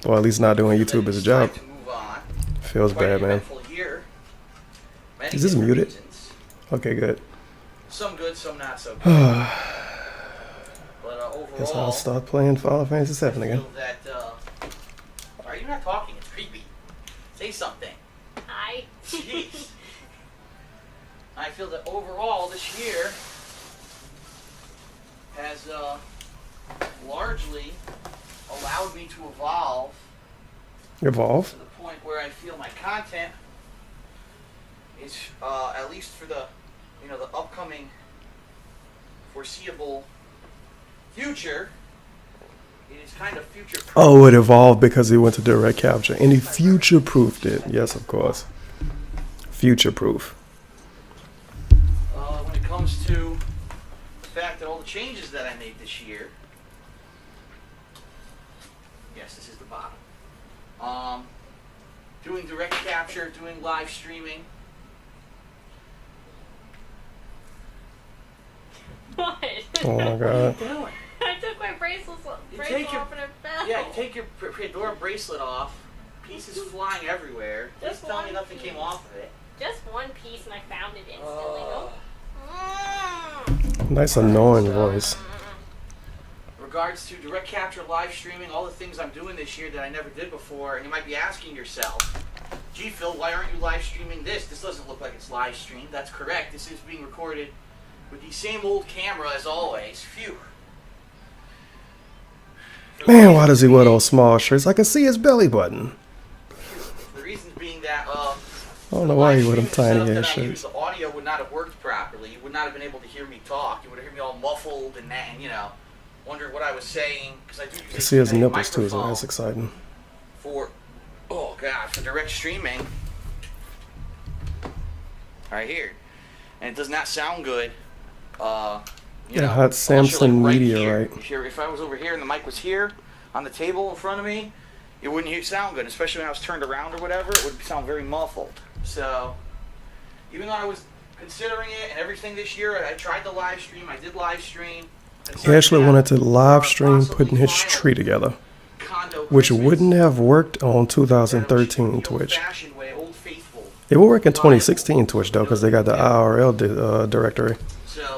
A: or at least not doing YouTube as a job.
B: To move on.
A: Feels
B: Quite an
A: bad, man.
B: eventful year. Many
A: Is this
B: different
A: muted?
B: reasons.
A: Okay, good.
B: Some good, some not so good. But
A: Guess I'll
B: overall,
A: start playing Final Fantasy VII
B: I
A: again.
B: feel that. Are you not talking? It's creepy. Say something.
I: Hi.
B: Jeez. I feel that overall this year has largely allowed me to evolve
A: Evolve.
B: to the point where I feel my content is, at least for the, the upcoming foreseeable future, it is kind of future.
A: Oh, it evolved because he went to direct capture, and he future-proofed it. Yes, of course. Future-proof.
B: When it comes to the fact that all the changes that I made this year, yes, this is the bottom. Doing direct capture, doing live streaming.
I: What?
A: Oh my god.
B: Doing?
I: I took my bracelet
B: take your-
I: off and it fell.
B: Yeah, you take your Pandora bracelet off, pieces flying everywhere. Please
I: Just
B: tell me
I: one
B: nothing
I: piece.
B: came off of it.
I: Just one piece and I found it instantly.
A: Nice annoying voice.
B: Regards to direct capture, live streaming, all the things I'm doing this year that I never did before, and you might be asking yourself, gee Phil, why aren't you live streaming this? This doesn't look like it's live streamed. That's correct. This is being recorded with the same old camera as always. Phew.
A: Man, why does he wear those small shirts? I can see his belly button.
B: The reason being that,
A: I don't know why he wear them tiny ass
B: shirts.
A: shirts.
B: The audio would not have worked properly. You would not have been able to hear me talk. You would have heard me all muffled and wondering what I was saying, because I do use
A: I see his
B: a
A: nipples too, so
B: microphone
A: that's exciting.
B: for direct streaming right here, and it does not sound good.
A: Yeah, hot
B: unless you're,
A: Samsung
B: right
A: Meteorite.
B: here. If I was over here and the mic was here on the table in front of me, it wouldn't sound good, especially when I was turned around or whatever. It would sound very muffled. So even though I was considering it and everything this year, I tried the live stream. I did live stream.
A: He actually wanted to live stream putting his tree together, which wouldn't have worked on 2013 Twitch. It will work in 2016 Twitch though, because they got the IRL directory.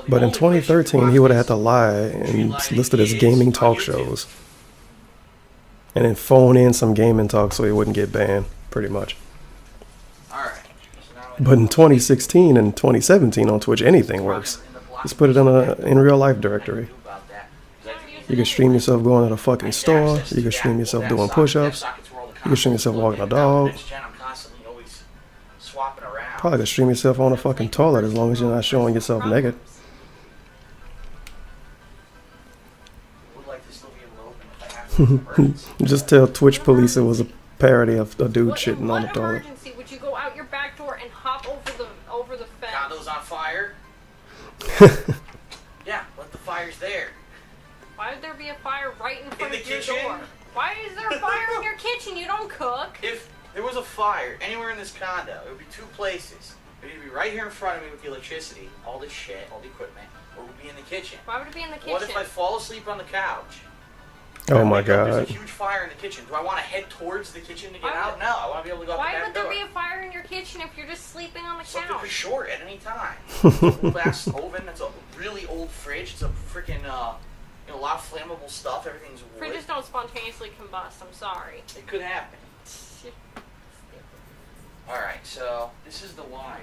A: But in 2013, he would have had to lie and listed as gaming talk shows, and then phone in some gaming talk so he wouldn't get banned, pretty much. But in 2016 and 2017 on Twitch, anything works. Just put it in real life directory. You can stream yourself going to the fucking store. You can stream yourself doing push-ups. You can stream yourself walking a
B: Now,
A: dog.
B: next gen, I'm constantly always swapping around.
A: Probably can stream yourself on a fucking toilet as long as you're not showing yourself naked.
B: Would like to still be able to open if I have to emergency.
A: Just tell Twitch police it was a parody of a dude shitting on the
I: What
A: toilet.
I: emergency would you go out your back door and hop over the fence?
B: Condo's on fire. Yeah, let the fire's there.
I: Why would there be a fire right in front
B: the
I: of your
B: kitchen?
I: door? Why is there a fire in your kitchen? You don't cook.
B: If there was a fire anywhere in this condo, it would be two places. It would be right here in front of me with the electricity, all this shit, all the equipment, or it would be in the kitchen.
I: Why would it be in the kitchen?
B: What if I fall asleep on the couch?
A: Oh my
B: Wake up,
A: god.
B: There's a huge fire in the kitchen. Do I want to head towards the kitchen to get out? No, I want to be able to go out
I: Why
B: the
I: would
B: back
I: there
B: door.
I: be a fire in your kitchen if you're just sleeping on the
B: Something for
I: couch?
B: short at any time. It's an old ass oven. It's a really old fridge. It's a freaking a lot of flammable stuff. Everything's wood.
I: Fridges don't spontaneously combust. I'm sorry.
B: It could happen. All right, so this is the wire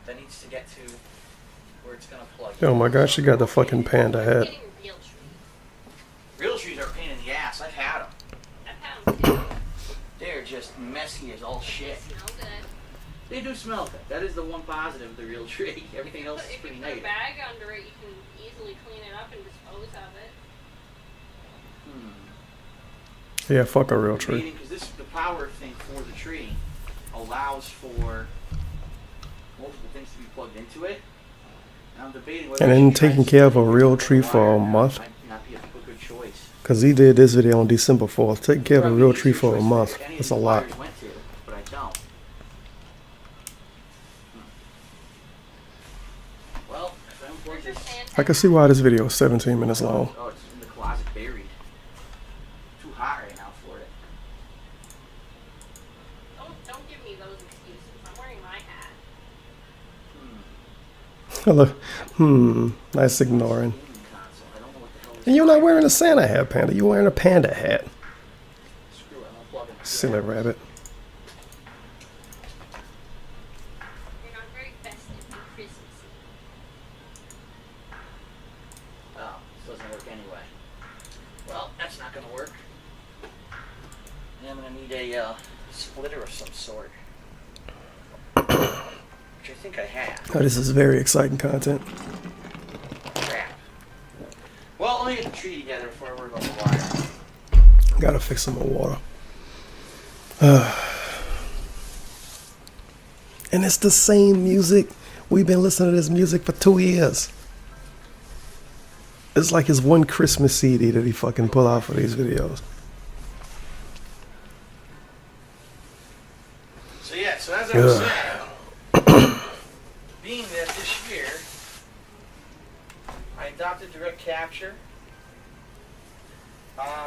B: that needs to get to where it's gonna plug.
A: Oh my god, she got the fucking panda hat.
I: Getting real trees.
B: Real trees are a pain in the ass. I've had them.
I: I've had them too.
B: They're just messy as all shit.
I: Smell good.
B: They do smell good. That is the one positive of the real tree. Everything else is
I: If you
B: pretty
I: put a
B: negative.
I: bag under it, you can easily clean it up and dispose of it.
A: Yeah, fuck a real tree.
B: Because this the power thing for the tree allows for multiple things to be plugged into it. And I'm debating whether
A: And
B: I
A: then
B: should try
A: taking
B: to
A: care of a
B: stick
A: real
B: with
A: tree
B: the
A: for a
B: wire.
A: month.
B: Might not be a good choice.
A: Because he did this video on December 4th. Taking care of a real tree for a month.
B: Any of
A: That's
B: these
A: a lot.
B: wires went to, but I don't. Well, if I unplug this,
A: I can see why this video is 17 minutes long.
B: oh, it's in the closet buried. Too hot right now for it.
I: Don't give me those excuses. I'm wearing my hat.
A: Hello. Nice ignoring.
B: Gaming console. I don't know what the hell this
A: And you're not wearing a Santa hat, Panda. You're wearing a panda hat.
B: Screw it, I'm unplugging.
A: Silly rabbit.
I: You're not very festive and Christmassy.
B: Oh, this doesn't work anyway. Well, that's not gonna work. And I'm gonna need a splitter of some sort. Which I think I have.
A: Oh, this is very exciting content.
B: Crap. Well, let me get the tree together before I worry about the wire.
A: Gotta fix some more water. And it's the same music. We've been listening to this music for 2 years. It's like his one Christmas CD that he fucking pull out for these videos.
B: So yeah, so as I was saying, being that this year I adopted direct capture.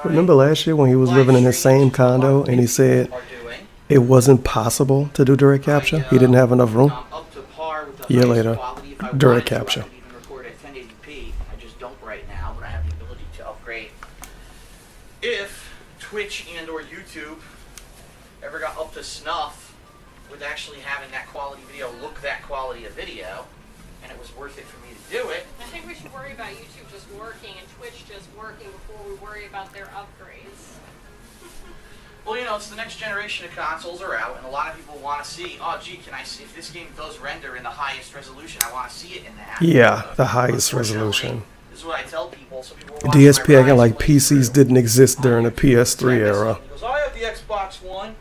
A: Remember last year when he was living in his same condo and he said it wasn't possible to do direct capture? He didn't have enough room.
B: Up to par with the
A: Year
B: highest
A: later,
B: quality. If I
A: direct
B: wanted to,
A: capture.
B: I could even record at 1080p. I just don't right now, but I have the ability to upgrade. If Twitch and or YouTube ever got up to snuff with actually having that quality video look that quality of video, and it was worth it for me to do it,
I: I think we should worry about YouTube just working and Twitch just working before we worry about their upgrades.
B: well, you know, it's the next generation of consoles are out, and a lot of people want to see, oh, gee, can I see if this game does render in the highest resolution? I want to see it in that.
A: Yeah, the highest
B: Unfortunately,
A: resolution.
B: This is what I tell people. So people are watching my
A: DSP acting
B: Rise
A: like PCs
B: playthrough.
A: didn't exist during the PS3 era.
B: He goes, I have the Xbox One,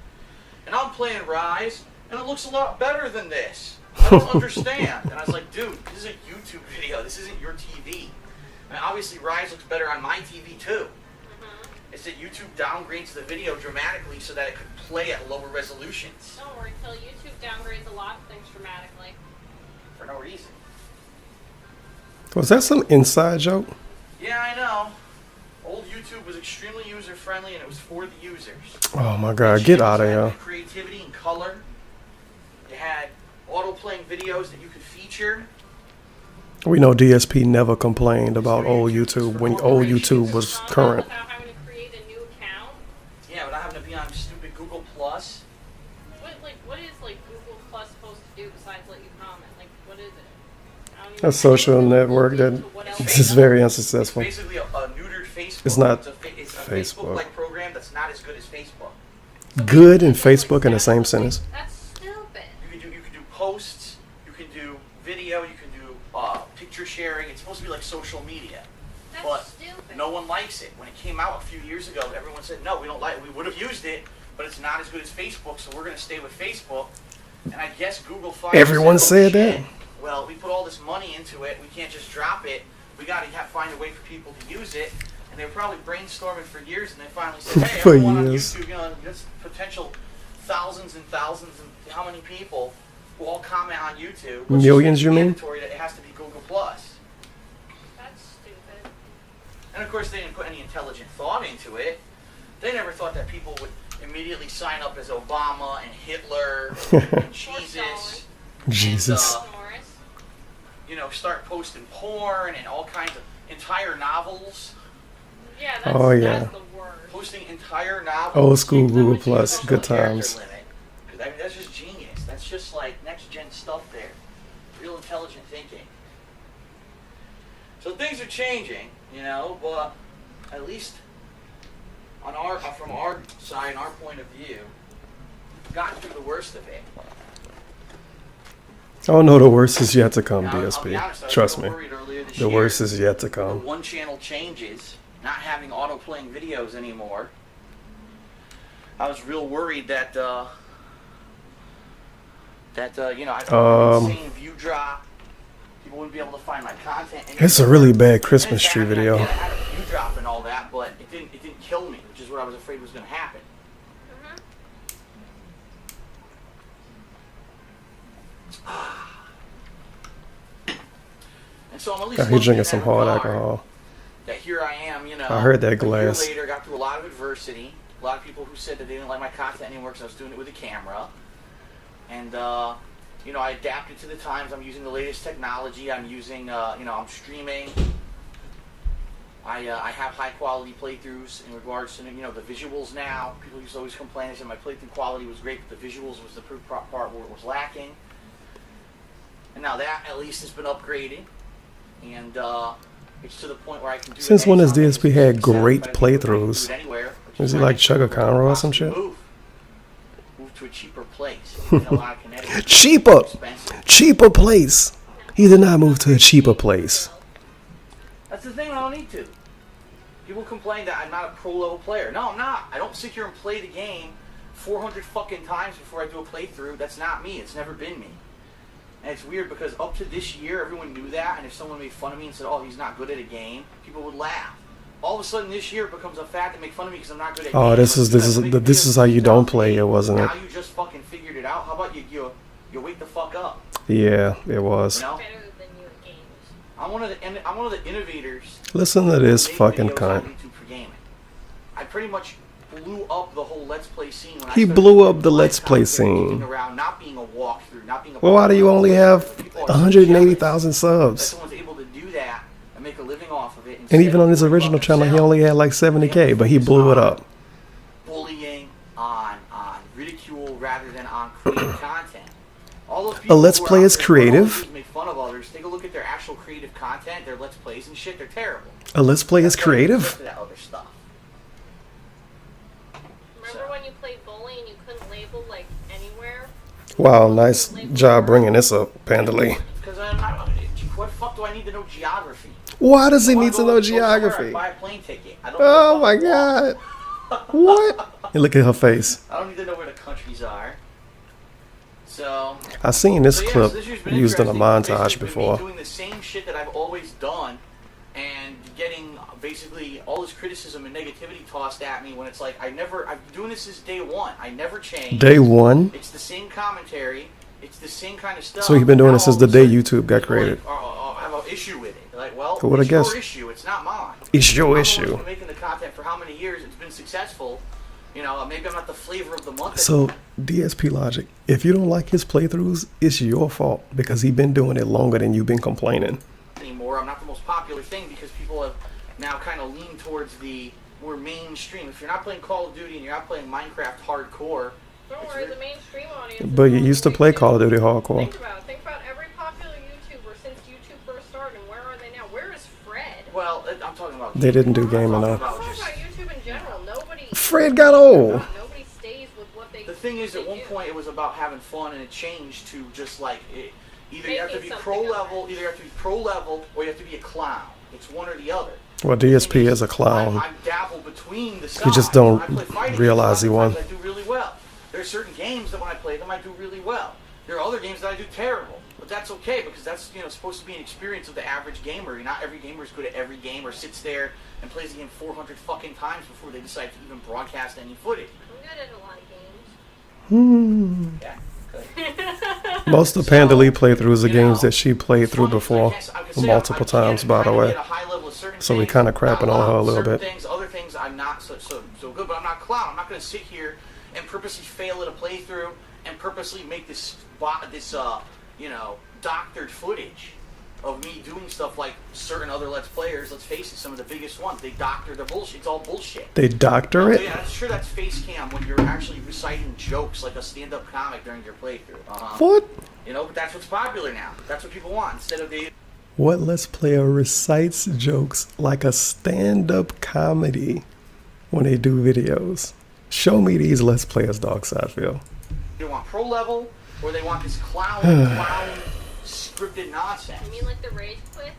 B: and I'm playing Rise, and it looks a lot better than this. I don't understand. And I was like, dude, this is a YouTube video. This isn't your TV. I mean, obviously, Rise looks better on my TV, too. It's that YouTube downgrades the video dramatically so that it could play at lower resolutions.
I: Don't worry, till YouTube downgrades a lot of things dramatically.
B: For no reason.
A: Was that some inside joke?
B: Yeah, I know. Old YouTube was extremely user-friendly, and it was for the users.
A: Oh my god, get out of here.
B: Creativity and color. You had auto-playing videos that you could feature.
A: We know DSP never complained about old YouTube when old YouTube was current.
I: Without having to create a new account.
B: Yeah, without having to be on stupid Google Plus.
I: What is Google Plus supposed to do besides let you comment? Like, what is it? I don't
A: A
I: even-
A: social
I: I don't even
A: network
I: look
A: that
I: into what else
A: this is
I: it
A: very
I: does.
A: unsuccessful.
B: Basically a neutered Facebook.
A: It's not
B: it's a
A: Facebook.
B: Facebook-like program that's not as good as Facebook.
A: Good and Facebook in the same sentence.
I: That's stupid.
B: You can do posts, you can do video, you can do picture sharing. It's supposed to be like social media.
I: That's
B: But
I: stupid.
B: no one likes it. When it came out a few years ago, everyone said, no, we don't like it. We would have used it, but it's not as good as Facebook, so we're going to stay with Facebook. And I guess Google finally
A: Everyone said that.
B: "Shit, well, we put all this money into it. We can't just drop it. We got to find a way for people to use it." And they were probably brainstorming for years, and they finally said, "Hey,
A: For
B: everyone
A: years.
B: on YouTube, there's potential thousands and thousands and how many people who all comment on YouTube? Let's just
A: Millions,
B: make it
A: you mean?
B: mandatory that it has to be Google Plus."
I: That's stupid.
B: And of course, they didn't put any intelligent thought into it. They never thought that people would immediately sign up as Obama and Hitler and Jesus.
A: Jesus.
B: And, start posting porn and all kinds of entire novels.
I: Yeah, that's,
A: Oh, yeah.
I: that's the worst.
B: Posting entire novels.
A: Old school
B: There's
A: Google
B: no
A: Plus. Good
B: character
A: times.
B: limit. 'Cause, I mean, that's just genius. That's just like next gen stuff there. Real intelligent thinking. So things are changing, but at least on from our side, our point of view, we've gotten through the worst of it.
A: Oh no, the worst is yet to come,
B: Now, I'll be
A: DSP.
B: honest, I was
A: Trust
B: a
A: me.
B: little worried earlier this
A: The
B: year
A: worst is yet to
B: with the
A: come.
B: one channel changes, not having auto playing videos anymore. I was real worried that I'd have an insane view drop. People wouldn't be able to find my content.
A: It's a really bad Christmas tree
B: I
A: video.
B: had a view drop and all that, but it didn't kill me, which is what I was afraid was going to happen. And so I'm at least
A: He's
B: looking
A: drinking
B: in
A: some
B: that
A: hard
B: regard,
A: alcohol.
B: that here I am,
A: I heard that
B: a
A: glass.
B: year later, got through a lot of adversity. A lot of people who said that they didn't like my content anymore because I was doing it with a camera. And, I adapted to the times. I'm using the latest technology. I'm using, I'm streaming. I have high quality playthroughs in regards to, the visuals now. People used to always complain. They said my playthrough quality was great, but the visuals was the part where it was lacking. And now that, at least, has been upgraded. And, it's to the point where I can do
A: Since when has
B: anytime
A: DSP had
B: it's
A: great
B: set, but I can do it
A: playthroughs?
B: anywhere, which
A: Is he
B: why
A: like
B: I
A: Chugga
B: can
A: Conroe or some
B: possibly
A: shit?
B: Move to a cheaper place. In a lot of Connecticut.
A: Cheaper!
B: Expensive.
A: Cheaper place! He did not move to a cheaper place.
B: That's the thing, I don't need to. People complain that I'm not a pro level player. No, I'm not. I don't sit here and play the game 400 fucking times before I do a playthrough. That's not me. It's never been me. And it's weird because up to this year, everyone knew that, and if someone made fun of me and said, "Oh, he's not good at a game," people would laugh. All of a sudden, this year it becomes a fad to make fun of me because I'm not good at
A: Oh,
B: games.
A: this is how you don't play it, wasn't it?
B: Now you just fucking figured it out. How about you wake the fuck up?
A: Yeah, it was.
B: You know?
I: Better than you at games.
B: I'm one of the innovators.
A: Listen to this
B: who made
A: fucking
B: videos on
A: cunt.
B: YouTube for gaming. I pretty much blew up the whole Let's Play scene. When
A: He
B: I started
A: blew
B: doing
A: up the
B: live
A: Let's Play
B: commentary,
A: scene.
B: kicking Around, not being a walkthrough, not being a
A: Well, why do you only have
B: People are so
A: 180,000
B: jealous
A: subs?
B: that someone's able to do that and make a living off of it.
A: And even on his original channel, he only had like 70K, but he blew it up.
B: Bullying, on ridicule rather than on creative content. All those
A: A
B: people
A: Let's
B: who are
A: Play
B: out
A: is
B: there
A: creative.
B: who make fun of others. Take a look at their actual creative content, their Let's Plays and shit. They're terrible.
A: A Let's Play is
B: That's why they
A: creative?
B: resist that other stuff.
I: Remember when you played bowling and you couldn't label like anywhere?
A: Wow, nice job bringing this up, Panda Lee.
B: Because what the fuck do I need to know geography?
A: Why does he
B: I wanna
A: need to
B: go-
A: know
B: go somewhere, I
A: geography?
B: buy a plane ticket. I don't
A: Oh
B: give a
A: my
B: fuck.
A: god. What? And look at her face.
B: I don't need to know where the countries are. So.
A: I seen this
B: So, yeah,
A: clip
B: so this year's been
A: used in a
B: interesting.
A: montage
B: Basically,
A: before.
B: me doing the same shit that I've always done, and getting basically all this criticism and negativity tossed at me when it's like I've been doing this since day one. I never changed.
A: Day one?
B: It's the same commentary. It's the same kind of stuff.
A: So you've been doing
B: Now
A: it since
B: all
A: the
B: of a
A: day
B: sudden,
A: YouTube got
B: people
A: created.
B: have an issue with it. Like, well,
A: Who would've
B: it's your
A: guessed?
B: issue. It's not mine.
A: It's your
B: I'm the one
A: issue.
B: who's been making the content for how many years? It's been successful. Maybe I'm not the flavor of the month.
A: So, DSP Logic, if you don't like his playthroughs, it's your fault because he's been doing it longer than you've been complaining.
B: Anymore. I'm not the most popular thing because people have now kind of leaned towards the more mainstream. If you're not playing Call of Duty and you're not playing Minecraft hardcore,
I: Don't
B: it's
I: worry,
B: re-
I: the mainstream audience.
A: But you used to play Call of Duty hardcore.
I: Think about every popular YouTuber since YouTube first started. And where are they now? Where is Fred?
B: well, I'm talking about.
A: They didn't do gaming
B: I'm
A: though.
B: talking
I: I'm
B: about
I: talking
B: just
I: about YouTube in general. Nobody.
A: Fred got old.
I: Nobody stays with what they.
B: The thing is, at
I: they
B: one
I: do.
B: point it was about having fun, and it changed to just like either you have to
I: Making
B: be pro
I: something of
B: level,
I: it.
B: either you have to be pro level, or you have to be a clown. It's one or the other.
A: Well, DSP is a clown.
B: I dabble between the sides.
A: You just don't
B: When I play fighting
A: realize he
B: games,
A: won.
B: sometimes I do really well. There are certain games that when I play them, I do really well. There are other games that I do terrible. But that's okay, because that's supposed to be an experience of the average gamer. Not every gamer is good at every game or sits there and plays the game 400 fucking times before they decide to even broadcast any footage.
I: I'm good at a lot of games.
B: Yeah.
A: Most of Panda Lee playthroughs are
B: you
A: games
B: know,
A: that she played
B: it's
A: through
B: funny 'cause
A: before,
B: I can say
A: multiple
B: I can
A: times, by the
B: kinda
A: way.
B: get a high level of certain
A: So we
B: things,
A: kinda crapping
B: not
A: on her a little
B: certain
A: bit.
B: Things, other things I'm not so good, but I'm not a clown. I'm not going to sit here and purposely fail at a playthrough and purposely make this doctored footage of me doing stuff like certain other Let's Players. Let's face it, some of the biggest ones, they doctor their bullshit. It's all bullshit.
A: They doctor it?
B: Yeah, I'm sure that's face cam when you're actually reciting jokes like a stand-up comic during your playthrough.
A: What?
B: But that's what's popular now. That's what people want instead of the.
A: What Let's Player recites jokes like a stand-up comedy when they do videos? Show me these Let's Players, DarkSyde Phil.
B: They want pro level, or they want this clown scripted nonsense.
I: You mean like the rage quits?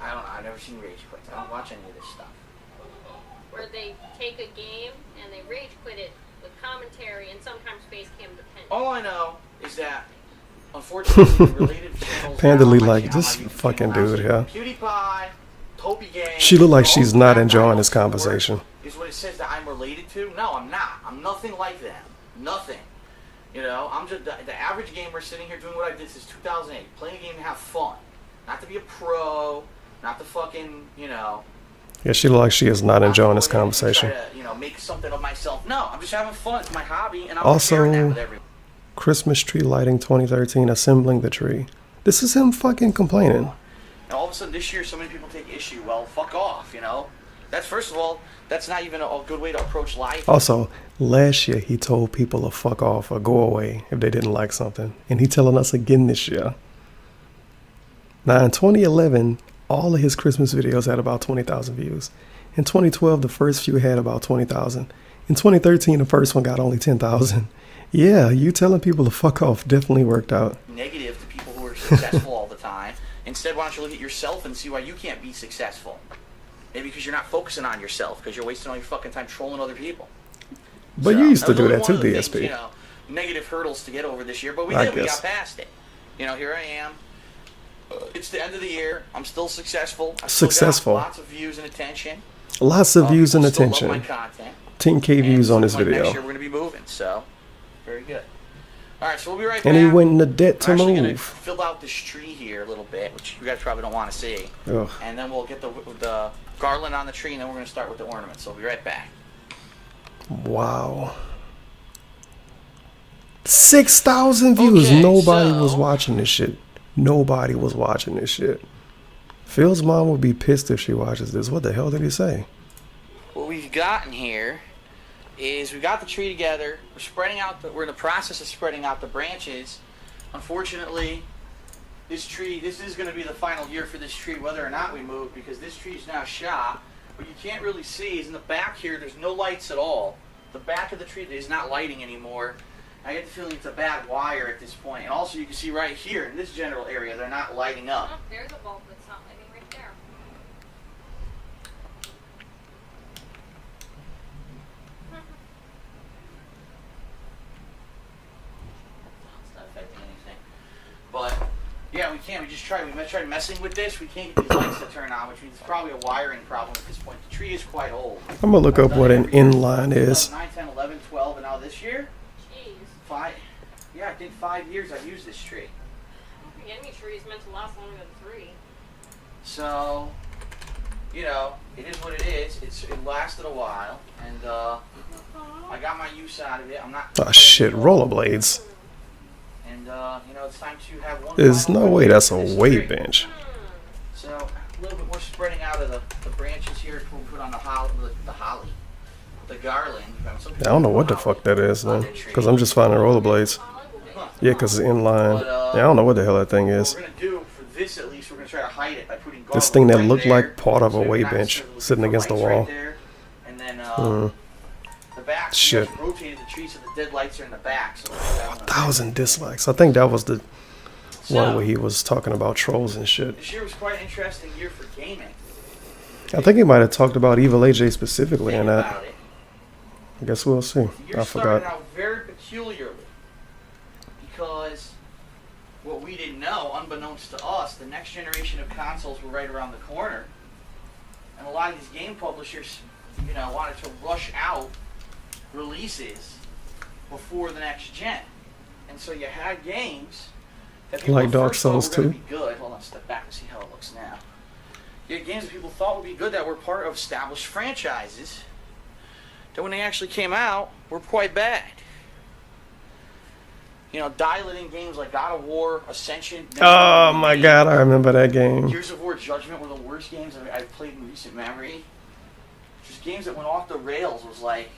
B: I don't know. I've never seen rage quits. I don't watch any of this stuff.
I: Where they take a game and they rage quit it with commentary and sometimes face cam depending.
B: All I know is that, unfortunately, the related channels.
A: Panda
B: now
A: Lee
B: on my
A: like
B: channel,
A: this
B: my YouTube
A: fucking
B: channel,
A: dude, yeah.
B: PewDiePie, Toby Gang.
A: She look like
B: all
A: she's
B: the
A: not
B: crap I
A: enjoying
B: know
A: this
B: for
A: conversation.
B: Is what it says that I'm related to? No, I'm not. I'm nothing like them. Nothing. I'm just the average gamer sitting here doing what I did since 2008, playing a game to have fun, not to be a pro, not to fucking,
A: Yeah, she look like she is not enjoying this conversation.
B: Try to, make something of myself. No, I'm just having fun. It's my hobby, and I'm
A: Also,
B: sharing that with everyone.
A: Christmas tree lighting 2013, assembling the tree. This is him fucking complaining.
B: And all of a sudden this year, so many people take issue. Well, fuck off, That's, first of all, that's not even a good way to approach life.
A: Also, last year he told people to fuck off or go away if they didn't like something. And he telling us again this year. Now in 2011, all of his Christmas videos had about 20,000 views. In 2012, the first few had about 20,000. In 2013, the first one got only 10,000. Yeah, you telling people to fuck off definitely worked out.
B: Negative to people who are successful all the time. Instead, why don't you look at yourself and see why you can't be successful? Maybe because you're not focusing on yourself, because you're wasting all your fucking time trolling other people.
A: But you used to
B: was
A: do
B: only
A: that
B: one
A: too,
B: of the
A: DSP.
B: things, negative hurdles to get over this year, but we
A: I
B: did. We
A: guess.
B: got past it. Here I am. It's the end of the year. I'm still successful. I still
A: Successful.
B: got lots of views and attention.
A: Lots of views and
B: People still
A: attention.
B: love my content.
A: 10K views on this
B: Next year
A: video.
B: we're going to be moving, so very good. All right, so we'll be right
A: And
B: back.
A: he went into debt to
B: I'm actually going to
A: move.
B: fill out this tree here a little bit, which you guys probably don't want to see.
A: Ugh.
B: And then we'll get the garland on the tree, and then we're going to start with the ornaments. So we'll be right back.
A: Wow. 6,000 views.
B: Okay,
A: Nobody
B: so-
A: was watching this shit. Nobody was watching this shit. Phil's mom would be pissed if she watches this. What the hell did he say?
B: What we've gotten here is we got the tree together. We're spreading out. We're in the process of spreading out the branches. Unfortunately, this tree. This is going to be the final year for this tree, whether or not we move, because this tree is now shot. What you can't really see is in the back here. There's no lights at all. The back of the tree is not lighting anymore. I get the feeling it's a bad wire at this point. And also, you can see right here in this general area, they're not lighting up.
I: Oh, there's a bulb that's not lighting right there.
B: It's not affecting anything. But yeah, we can't. We tried messing with this. We can't get these lights to turn on, which means it's probably a wiring problem at this point. The tree is quite old.
A: I'm gonna look up what an inline is.
B: 9, 10, 11, 12, and now this year,
I: Jeez.
B: 5. Yeah, I think 5 years I've used this tree.
I: I don't think any tree is meant to last longer than 3.
B: So, it is what it is. It lasted a while, and I got my use out of it. I'm not.
A: Oh shit, rollerblades.
B: And it's time to have one.
A: There's
B: final
A: no way
B: look
A: that's
B: at
A: a
B: this
A: weight
B: tree.
A: bench.
B: So a little bit more spreading out of the branches here before we put on the holly, the garland.
A: I don't know what the fuck that is then, because I'm just finding rollerblades. Yeah, because it's inline. Yeah, I don't know what the hell that thing
B: What
A: is.
B: we're gonna do for this, at least, we're gonna try to hide it by putting garland
A: This thing that
B: right
A: looked
B: there,
A: like part of a
B: so we're
A: weight
B: not
A: bench
B: necessarily
A: sitting
B: looking
A: against
B: for
A: the
B: lights
A: wall.
B: right there. And then back.
A: Shit.
B: So rotated the tree so the dead lights are in the back. So
A: 1,000 dislikes. I think that was the one where he was talking about trolls and shit.
B: This year was quite an interesting year for gaming.
A: I think he might have talked about Evil AJ specifically in that.
B: About it.
A: I guess we'll see.
B: The year
A: I
B: started
A: forgot.
B: out very peculiarly because what we didn't know, unbeknownst to us, the next generation of consoles were right around the corner, and a lot of these game publishers, you know, wanted to rush out releases before the next gen, and so you had games that people
A: Like Dark
B: first thought
A: Souls
B: were gonna
A: 2?
B: be good. Hold on, step back and see how it looks now. You had games that people thought would be good that were part of established franchises that when they actually came out were quite bad. You know, dilating games like God of War, Ascension.
A: Oh my god, I remember that game.
B: Gears of War Judgment were the worst games I've played in recent memory. Just games that went off the rails. Was like,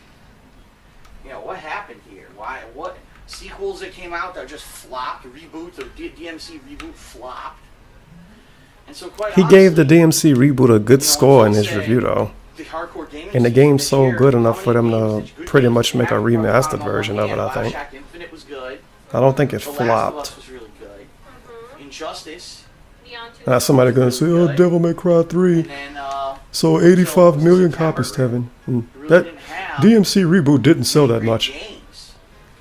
B: you know, what happened here? Why? What? Sequels that came out that just flopped. Reboots, the DMC reboot flopped. And so quite
A: He
B: honestly,
A: gave the DMC reboot a good
B: you know,
A: score in
B: some
A: his
B: say
A: review though.
B: the hardcore gaming
A: And the
B: scene
A: game's
B: this
A: so
B: year,
A: good
B: how
A: enough for
B: many
A: them
B: games
A: to
B: that good
A: pretty
B: games
A: much
B: you
A: make a
B: have in front
A: remastered
B: them on
A: version
B: one
A: of it, I
B: hand?
A: think.
B: Bioshock Infinite was good.
A: I don't think it
B: The Last of
A: flopped.
B: Us was really good. Injustice.
I: Beyond two
A: Now somebody gonna say, oh, Devil May Cry 3
B: And then,
A: sold 85 million
B: so
A: copies, Tevin. And
B: it really
A: that
B: didn't have
A: DMC reboot didn't sell that
B: great
A: much.
B: games.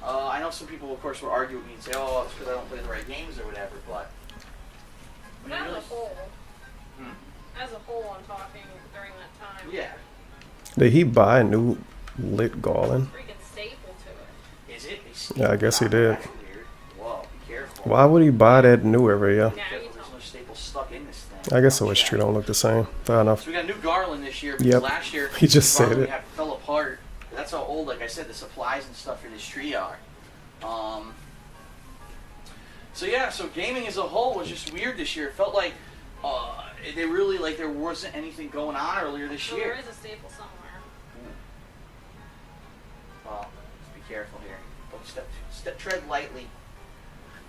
B: I know some people, of course, will argue with me and say, oh, it's because I don't play the right games or whatever, but I mean,
I: As
B: really,
I: a whole.
B: Hmm?
I: As a whole, I'm talking during that time.
B: yeah.
A: Did he buy a new lit Garland?
I: Freaking staple to it.
B: Is it?
A: Yeah, I guess he did.
B: That's weird. Whoa, be careful.
A: Why would he buy that new every year?
I: Now you
B: There's
I: tell
B: no
I: me.
B: staple stuck in this thing.
A: I guess the
B: Oh,
A: Witch
B: yeah.
A: Tree don't look the same. Fair enough.
B: So we got new Garland this year because
A: Yep.
B: last year
A: He just said
B: Garland
A: it.
B: had fell apart. That's how old, like I said, the supplies and stuff for this tree are. So yeah, so gaming as a whole was just weird this year. It felt like they really like there wasn't anything going on earlier this
I: So
B: year.
I: there is a staple somewhere.
B: Well, just be careful here. Don't tread lightly.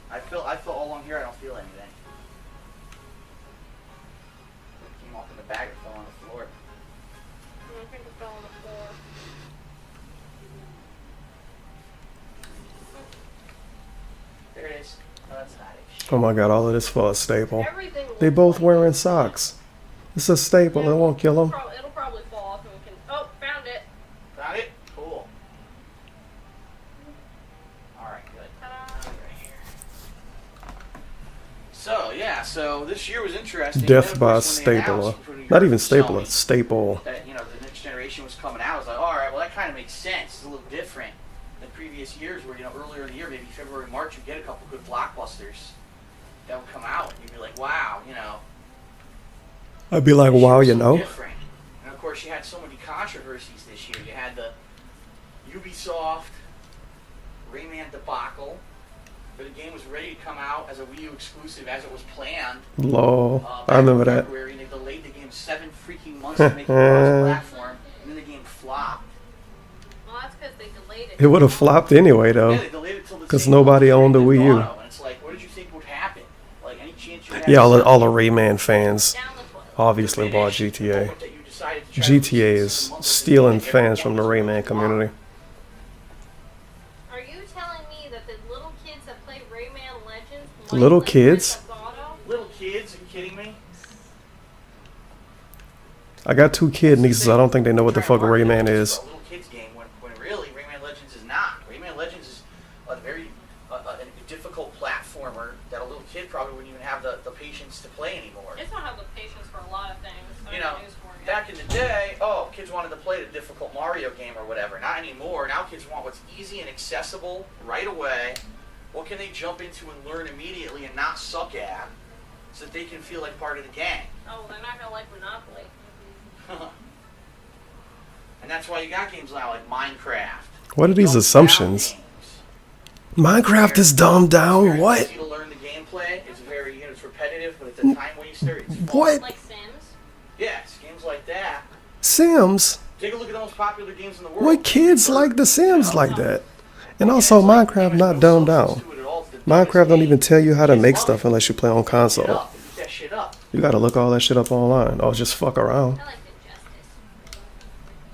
B: I feel all along here. I don't feel anything. It came off in the bag or fell on the floor.
I: I think it fell on the floor.
B: There it is. No, that's not it.
A: Oh my god, all of this for a staple.
I: Everything
A: They
I: looks
A: both
I: like
A: wearing
I: it's-
A: socks. It's a staple. It won't kill them.
I: It'll probably fall off and we can. Oh, found it.
B: Got it? Cool. Alright, good.
I: Ta-da.
B: Right here. So, yeah, so this year was interesting.
A: Death
B: Then, of
A: by
B: course, when they
A: stapler.
B: announced when we
A: Not
B: heard
A: even
B: from
A: stapler,
B: Sony
A: staple.
B: that, you know, the next generation was coming out, I was like, alright, well, that kind of makes sense. It's a little different than previous years where, you know, earlier in the year, maybe February, March, you'd get a couple good blockbusters that would come out. And you'd be like, wow, you know.
A: I'd be like,
B: this
A: wow,
B: year was
A: you
B: so
A: know.
B: different. And of course, you had so many controversies this year. You had the Ubisoft Rayman debacle, where the game was ready to come out as a Wii U exclusive as it was planned.
A: Lol.
B: Back
A: I remember
B: in
A: that.
B: February, and they delayed the game 7 freaking months to make it cross-platform, and then the game flopped.
I: Well, that's because they delayed it.
A: It would have flopped anyway
B: Yeah,
A: though.
B: they delayed it till the
A: 'Cause
B: same
A: nobody
B: month
A: owned a
B: as
A: Wii U.
B: Auto, and it's like, what did you think would happen? Like, any chance you had
A: Yeah,
B: to
A: all the Rayman fans
I: Down the toilet.
A: obviously bought
B: finish the
A: GTA.
B: moment that you decided to try to
A: GTA
B: release it
A: is
B: 7 months
A: stealing
B: ago,
A: fans from the
B: everyone was
A: Rayman community.
I: Are you telling me that the little kids that play Rayman Legends like
A: Little
I: play
A: kids?
I: Grand Theft Auto?
B: Little kids, are you kidding me?
A: I got 2 kid nieces. I don't think they know what the fuck a Rayman is.
B: A little kids game when really Rayman Legends is not. Rayman Legends is a very a difficult platformer that a little kid probably wouldn't even have the patience to play anymore.
I: It's not have the patience for a lot of things. I
B: You
I: got
B: know,
I: news for you.
B: back in the day, kids wanted to play the difficult Mario game or whatever. Not anymore. Now kids want what's easy and accessible right away. What can they jump into and learn immediately and not suck at, so that they can feel like part of the gang.
I: Oh, they're not gonna like Monopoly.
B: And that's why you got games now like Minecraft.
A: What are these
B: Dumbed
A: assumptions?
B: down games.
A: Minecraft is dumbed
B: It's
A: down.
B: very
A: What?
B: easy to learn the gameplay. It's very, it's repetitive, but it's a time waster. It's fun.
A: What?
I: Like Sims.
B: Yes, games like that.
A: Sims?
B: Take a look at the most popular games in the world.
A: What kids like The Sims like that? And also, Minecraft not dumbed down. Minecraft don't even tell you how to make stuff unless you play on console.
B: Beat that shit up.
A: You gotta look all that shit up online or just fuck around.
I: I like Injustice.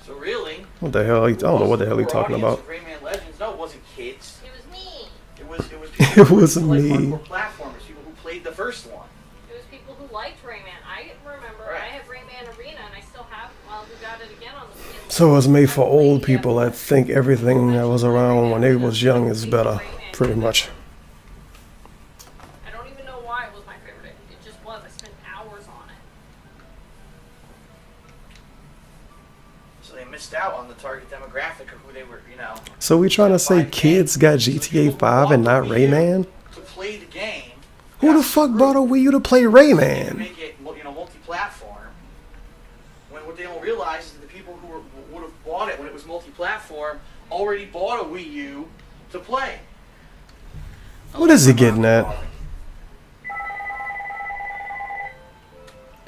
B: So really,
A: What the hell? I don't know what the hell he's talking about.
B: Rayman Legends. No, it wasn't kids.
I: It was me.
B: It was people
A: It was
B: who liked
A: me.
B: hardcore platformers, people who played the first one.
I: It was people who liked Rayman. I remember.
B: Right.
I: I have Rayman Arena, and I still have. Well, we got it again on the PS4.
A: So it's made for old people that think everything that was around when they was young is better, pretty much.
I: I don't even know why it was my favorite. It just was. I spent hours on it.
B: So they missed out on the target demographic of who they were, you know.
A: So we trying to say kids got GTA 5 and not Rayman?
B: To play the game.
A: Who the fuck bought a Wii U to play
B: To
A: Rayman?
B: make it, you know, multi-platform. When what they don't realize is that the people who would have bought it when it was multi-platform already bought a Wii U to play.
A: What is he getting at?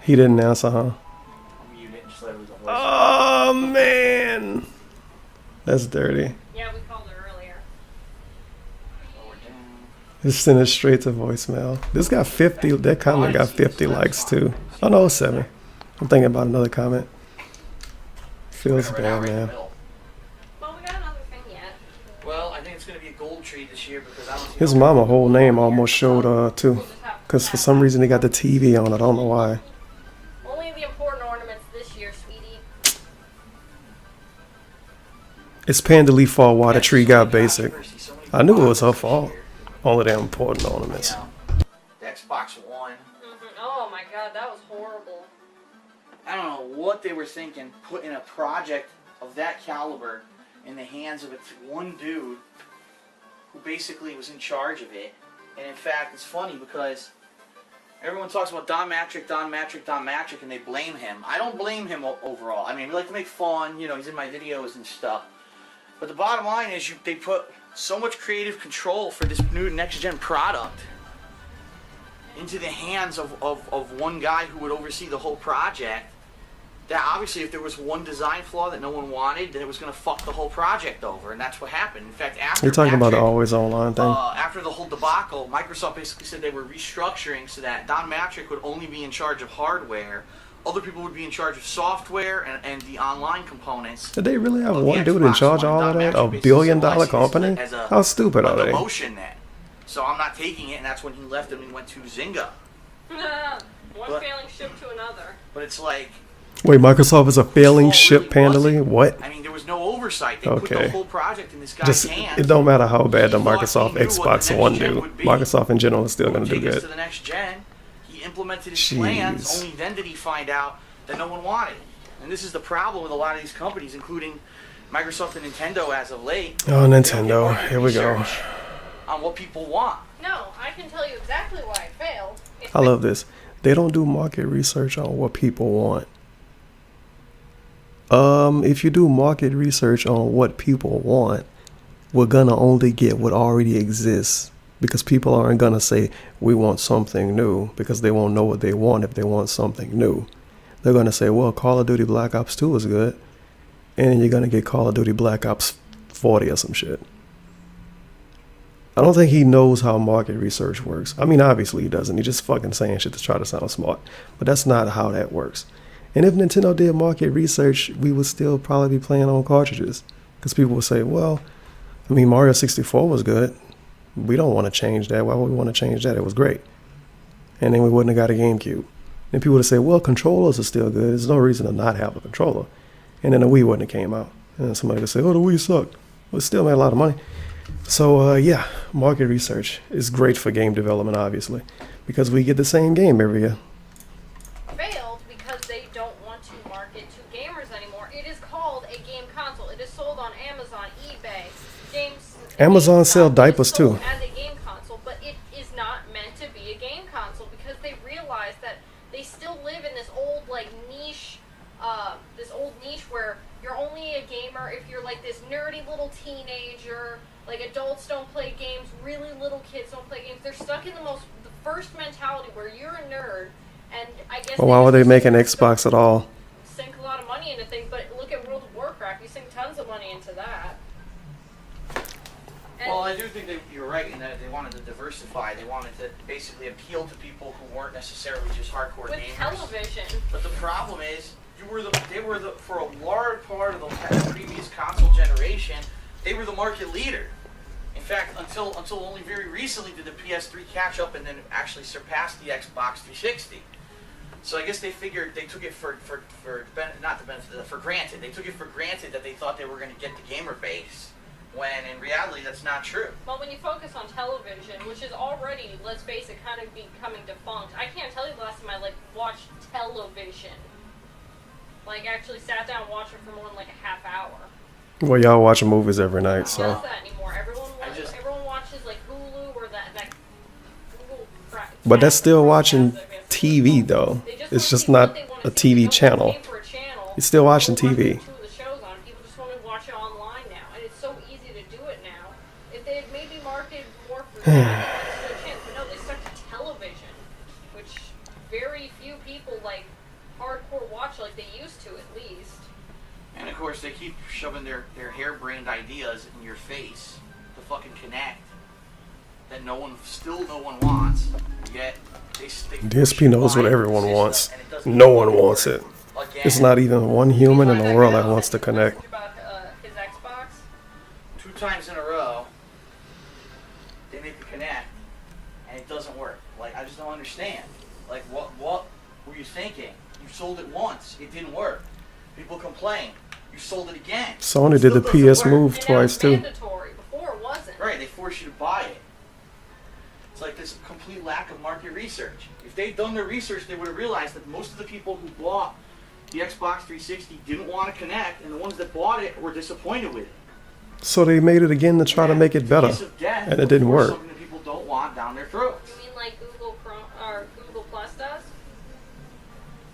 A: He didn't answer, huh?
B: You didn't just let it was a voice.
A: Oh man, that's dirty.
I: Yeah, we called her earlier.
B: Lower down.
A: Just send it straight to voicemail. This got 50. That comment got 50 likes too. Oh no, 7. I'm thinking about another comment. Feels
B: Right now,
A: bad,
B: right in the
A: man.
B: middle.
I: Well, we got another thing yet.
B: Well, I think it's going to be a gold tree this year because I don't see
A: His
B: no-
A: mama whole name almost showed too, cause for some reason they got the TV on. I don't know why.
I: Only the important ornaments this year, sweetie.
A: It's Panda Leaf Fall why the tree got basic. I knew it was her fault. All of them important ornaments.
B: You know, the Xbox One.
I: Oh my god, that was horrible.
B: I don't know what they were thinking, putting a project of that caliber in the hands of one dude who basically was in charge of it. And in fact, it's funny because everyone talks about Don Matrick, and they blame him. I don't blame him overall. I mean, we like to make fun, you know, he's in my videos and stuff. But the bottom line is they put so much creative control for this new next-gen product into the hands of one guy who would oversee the whole project, that obviously if there was one design flaw that no one wanted, then it was going to fuck the whole project over, and that's what happened. In fact, after
A: You're talking about the
B: Matrick,
A: always online thing.
B: after the whole debacle, Microsoft basically said they were restructuring so that Don Matrick would only be in charge of hardware, other people would be in charge of software and the online components.
A: Did they really have
B: of the
A: one dude in
B: Xbox
A: charge of
B: One.
A: all of
B: Don
A: that?
B: Matrick
A: A
B: basically
A: billion-dollar
B: said,
A: company?
B: as a-
A: How stupid are
B: like a
A: they?
B: motion net. So I'm not taking it, and that's when he left and he went to Zynga.
I: One
B: But-
I: failing ship to another.
B: But it's like,
A: Wait, Microsoft is a failing
B: well, it
A: ship,
B: really
A: Panda Lee?
B: wasn't.
A: What?
B: I mean, there was no oversight. They put
A: Okay.
B: the whole project in this guy's
A: Just
B: hands.
A: it don't matter how bad the
B: He thought
A: Microsoft
B: he knew what the
A: Xbox
B: next
A: One
B: gen
A: do.
B: would be.
A: Microsoft in general is still
B: Would
A: gonna do
B: take us
A: good.
B: to the next gen. He implemented his plans.
A: Jeez.
B: Only then did he find out that no one wanted. And this is the problem with a lot of these companies, including Microsoft and Nintendo as of late.
A: Oh,
B: They don't get
A: Nintendo.
B: market
A: Here we go.
B: research on what people want.
I: No, I can tell you exactly why it failed.
A: I love this. They don't do market research on what people want. If you do market research on what people want, we're gonna only get what already exists, because people aren't gonna say we want something new, because they won't know what they want if they want something new. They're gonna say, well, Call of Duty Black Ops 2 is good, and you're gonna get Call of Duty Black Ops 40 or some shit. I don't think he knows how market research works. I mean, obviously he doesn't. He's just fucking saying shit to try to sound smart. But that's not how that works. And if Nintendo did market research, we would still probably be playing on cartridges. Because people would say, well, I mean, Mario 64 was good. We don't want to change that. Why would we want to change that? It was great. And then we wouldn't have got a GameCube. And people would say, well, controllers are still good. There's no reason to not have a controller. And then the Wii wouldn't have came out. And then somebody would say, oh, the Wii sucked. Well, it still made a lot of money. So, yeah, market research is great for game development, obviously, because we get the same game every year.
I: Failed because they don't want to market to gamers anymore. It is called a game console. It is sold on Amazon, eBay,
A: Amazon
I: GameStop.
A: sell diapers,
I: It is sold
A: too.
I: as a game console, but it is not meant to be a game console because they realize that they still live in this old niche where you're only a gamer if you're like this nerdy little teenager. Like, adults don't play games, really little kids don't play games. They're stuck in the first mentality where you're a nerd, and I guess...
A: Well, why would they make an Xbox at all?
I: Sink a lot of money into things, but look at World of Warcraft. You sink tons of money into that. And
B: Well, I do think that you're right in that they wanted to diversify. They wanted to basically appeal to people who weren't necessarily just hardcore
I: with
B: gamers.
I: television.
B: But the problem is, they were the for a large part of the previous console generation, they were the market leader. In fact, until only very recently did the PS3 catch up and then actually surpass the Xbox 360. So I guess they figured they took it for granted. They took it for granted that they thought they were going to get the gamer base, when in reality that's not true.
I: Well, when you focus on television, which is already, let's face it, kind of becoming defunct. I can't tell you the last time I watched television. Actually sat down and watched it for more than a half hour.
A: Well, y'all watching movies every night, so.
I: Who does that anymore? Everyone watches Hulu or that Google.
A: But that's still watching TV though. It's just not a TV channel. You're still watching TV.
I: People just want to watch it online now, and it's so easy to do it now. If they had maybe marketed more for that, there's no chance. But no, they stuck to television, which very few people hardcore watch like they used to, at least.
B: And of course, they keep shoving their harebrained ideas in your face to fucking connect that no one wants. Yet
A: DSP knows what everyone wants. No one wants it. It's not even one human in the world that wants to connect.
I: About his Xbox.
B: 2 times in a row, they make the connect, and it doesn't work. I just don't understand. What were you thinking? You sold it once, it didn't work. People complain. You sold it again.
A: Sony did the PS Move twice too.
I: Mandatory. Before it wasn't.
B: Right, they force you to buy it. It's like this complete lack of market research. If they'd done their research, they would have realized that most of the people who bought the Xbox 360 didn't want to connect, and the ones that bought it were disappointed with it.
A: So they made it again to try to make it better, and it didn't work.
B: Something that people don't want down their throats.
I: You mean like Google Chrome or Google Plus does?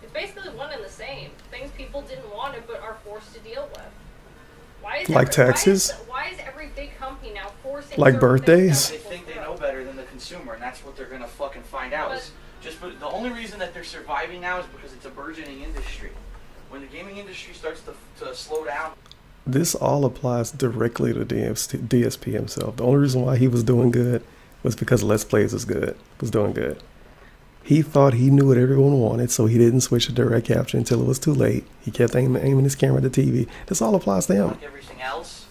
I: It's basically one and the same. Things people didn't want it but are forced to deal with. Why is
A: taxes?
I: Why is every big company now forcing
A: like birthdays?
B: They think they know better than the consumer, and that's what they're gonna fucking find out. The only reason that they're surviving now is because it's a burgeoning industry. When the gaming industry starts to slow down.
A: This all applies directly to DSP himself. The only reason why he was doing good was because Let's Plays was doing good. He thought he knew what everyone wanted, so he didn't switch to direct capture until it was too late. He kept aiming his camera at the TV. This all applies to him.
B: Like everything else,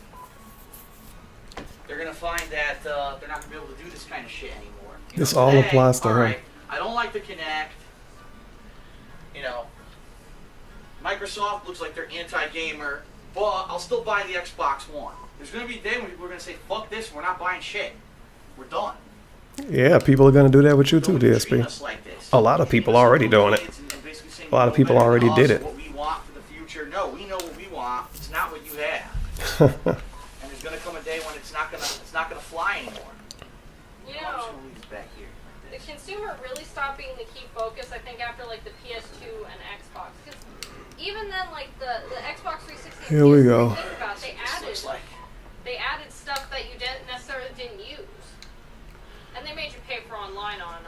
B: they're going to find that they're not going to be able to do this kind of shit anymore.
A: This all applies to him.
B: Right, I don't like the Kinect. Microsoft looks like they're anti-gamer, but I'll still buy the Xbox One. There's going to be a day when people are going to say, fuck this, we're not buying shit. We're done.
A: Yeah, people are going to do that with you too, DSP. A lot of people already doing it. A lot of people already did it.
B: What we want for the future. No, we know what we want. It's not what you have. And there's going to come a day when it's not going to fly anymore.
I: You
B: I'm
I: know,
B: just going to leave this back here.
I: the consumer really stopped being the key focus, I think, after the PS2 and Xbox. Because even then, the Xbox 360
A: Here we go.
I: Think about, they added stuff that you necessarily didn't use. And they made you pay for online on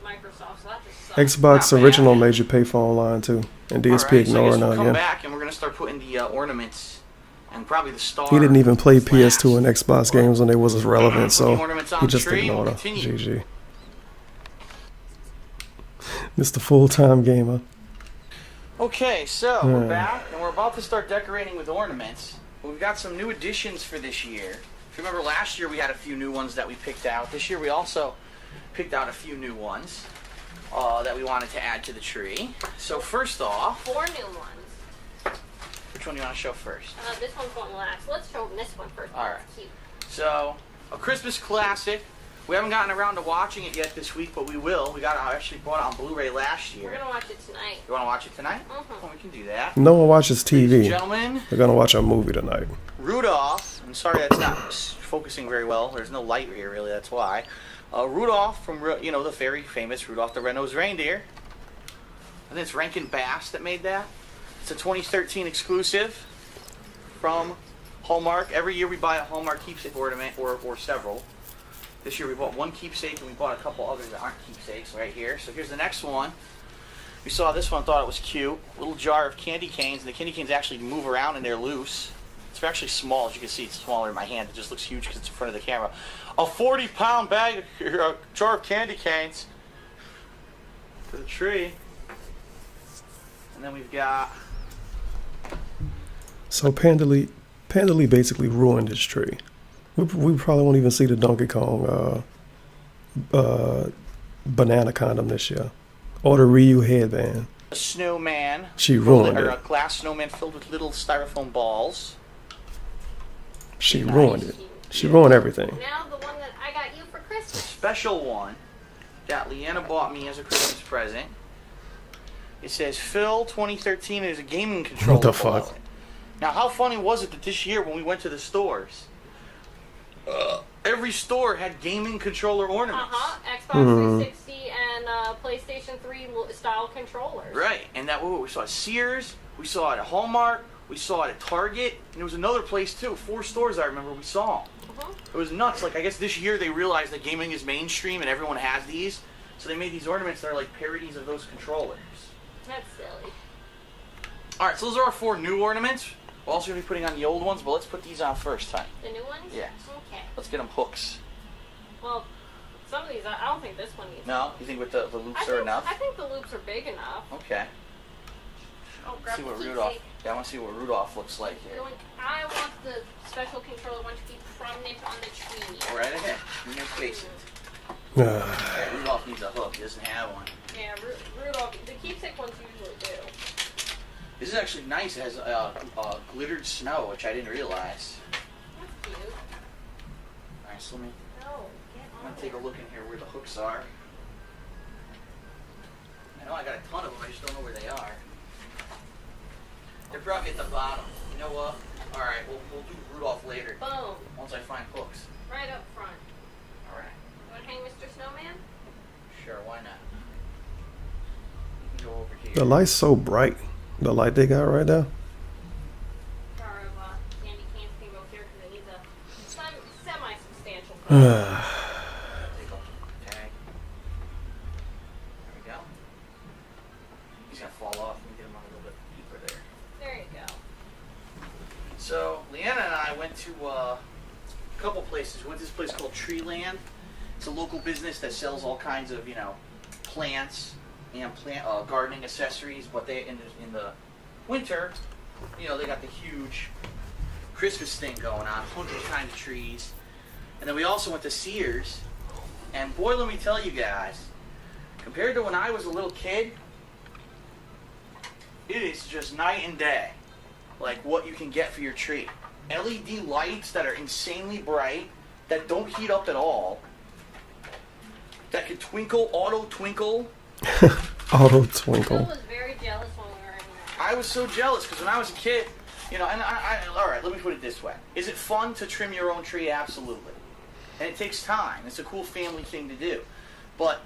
I: Microsoft, so that just sucks.
A: Xbox original made you pay for online too, and DSP ignoring
B: we'll
A: that.
B: Come back and we're gonna start putting the ornaments and probably the star.
A: He didn't even play PS2 and Xbox games when they wasn't relevant, so he just ignored them. GG. Mr. Full-Time Gamer.
B: Okay, so we're back and we're about to start decorating with ornaments. We've got some new additions for this year. If you remember, last year we had a few new ones that we picked out. This year we also picked out a few new ones that we wanted to add to the tree. So first off,
I: 4 new ones.
B: which one do you want to show first?
I: This one's going last. Let's show this one first.
B: All right.
I: Cute.
B: So a Christmas classic. We haven't gotten around to watching it yet this week, but we will. I actually bought it on Blu-ray last year.
I: We're gonna watch it tonight.
B: You want to watch it tonight?
I: Mm-hmm.
B: Well, we can do that.
A: No one watches
B: Ladies and
A: TV.
B: gentlemen,
A: They're gonna watch a movie tonight.
B: Rudolph. I'm sorry that's not focusing very well. There's no light here, really. That's why. Rudolph from the very famous Rudolph the Red-Nosed Reindeer. I think it's Rankin Bass that made that. It's a 2013 exclusive from Hallmark. Every year we buy a Hallmark keepsake ornament or several. This year we bought one keepsake and we bought a couple others that aren't keepsakes right here. So here's the next one. We saw this one, thought it was cute. Little jar of candy canes, and the candy canes actually move around and they're loose. It's actually small, as you can see. It's smaller in my hand. It just looks huge because it's in front of the camera. A 40-pound bag, jar of candy canes for the tree. And then we've got
A: So Panda Lee basically ruined his tree. We probably won't even see the Donkey Kong banana condom this year, or the Ryu headband.
B: a snowman.
A: She ruined
B: Or
A: it.
B: a glass snowman filled with little styrofoam balls.
A: She ruined it. She ruined everything.
I: Now the one that I got you for Christmas.
B: Special one that Leanna bought me as a Christmas present. It says Phil 2013. There's a gaming controller.
A: What the
B: below
A: fuck?
B: it. Now, how funny was it that this year when we went to the stores, every store had gaming controller ornaments?
I: Xbox 360 and PlayStation 3 style controllers.
B: Right, and that we saw at Sears, we saw it at Hallmark, we saw it at Target, and there was another place too. 4 stores I remember we saw. It was nuts. Like, I guess this year they realized that gaming is mainstream and everyone has these, so they made these ornaments that are like parodies of those controllers.
I: That's silly.
B: All right, so those are our 4 new ornaments. We're also going to be putting on the old ones, but let's put these on first time.
I: The new ones?
B: Yeah.
I: Okay.
B: Let's get them hooks.
I: Well, some of these, I don't think this one needs.
B: No? You think with the loops
I: I
B: are
I: think,
B: enough?
I: I think the loops are big enough.
B: Okay.
I: Oh,
B: Let's
I: grab
B: see
I: the
B: what
I: keepsake.
B: Rudolph. Yeah, I want to see what Rudolph looks like here.
I: I want the special controller one to be prominent on the tree.
B: All right ahead. You may face it.
A: Ah,
B: Yeah, Rudolph needs a hook. He doesn't have one.
I: Yeah, Rudolph. The keepsake ones usually do.
B: This is actually nice. It has glittered snow, which I didn't realize.
I: That's cute.
B: All right, so let me.
I: No, get
B: I'm
I: on
B: gonna take a look in here where the hooks are. I know I got a ton of them. I just don't know where they are. They're probably at the bottom. You know what? All right, we'll do Rudolph later.
I: Boom.
B: Once I find hooks.
I: Right up front.
B: All right.
I: You want to hang Mr. Snowman?
B: Sure. Why not? You can go over here.
A: the light's so bright. The light they got right there.
I: Sorry, Candy can't see over here because it needs a semi-substantial.
B: Take a tag. There we go. He's gonna fall off. Let me get him on a little bit deeper there.
I: There you go.
B: So Leanna and I went to a couple places. We went to this place called Treeland. It's a local business that sells all kinds of, plants and gardening accessories. But they in the winter, they got the huge Christmas thing going on, 100 kinds of trees. And then we also went to Sears. And boy, let me tell you guys, compared to when I was a little kid, it is just night and day. Like what you can get for your tree. LED lights that are insanely bright, that don't heat up at all, that can twinkle, auto twinkle.
A: Auto
I: Phil
A: twinkle.
I: was very jealous when we were in there.
B: I was so jealous because when I was a kid, and all right, let me put it this way. Is it fun to trim your own tree? Absolutely. And it takes time. It's a cool family thing to do. But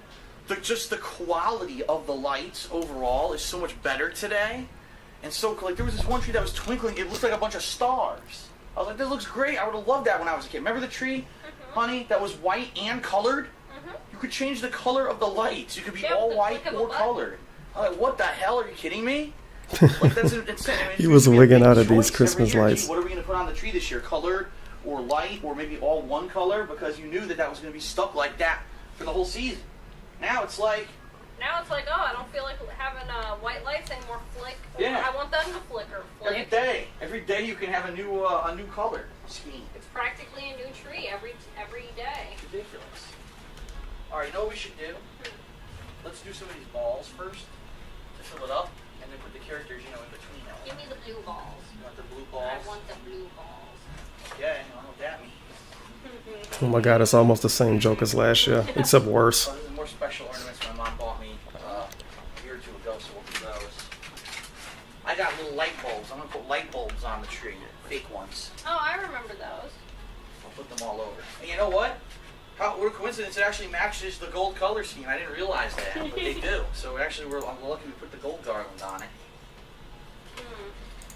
B: just the quality of the lights overall is so much better today. And so, like, there was this one tree that was twinkling. It looked like a bunch of stars. I was like, this looks great. I would have loved that when I was a kid. Remember the tree, honey, that was white and colored? You could change the color of the lights. You could be
I: Yeah,
B: all
I: with the
B: white
I: click of a
B: or
I: button.
B: colored. I'm like, what the hell? Are you kidding me? Like, that's insane. I mean,
A: He was
B: we have
A: wigging
B: big
A: out of these
B: choice every
A: Christmas
B: year. Gee,
A: lights.
B: what are we going to put on the tree this year? Colored or light or maybe all one color? Because you knew that was going to be stuck like that for the whole season. Now it's like,
I: Now it's like, oh, I don't feel like having white lights anymore. Flick.
B: Yeah.
I: I want them to flicker. Flick.
B: every day you can have a new color scheme.
I: It's practically a new tree every day.
B: It's ridiculous. All right, you know what we should do? Let's do some of these balls first to fill it up, and then put the characters, in between them.
I: Give me the blue balls.
B: You want the blue balls?
I: I want the blue balls.
B: Okay, I don't know what that means.
A: Oh my god, it's almost the same joke as last year, except worse.
B: Oh, there's more special ornaments my mom bought me a year or two ago, so we'll do those. I got little light bulbs. I'm gonna put light bulbs on the tree, fake ones.
I: Oh, I remember those.
B: I'll put them all over. And you know what? What a coincidence! It actually matches the gold color scheme. I didn't realize that, but they do. So actually, we're lucky we put the gold garland on it.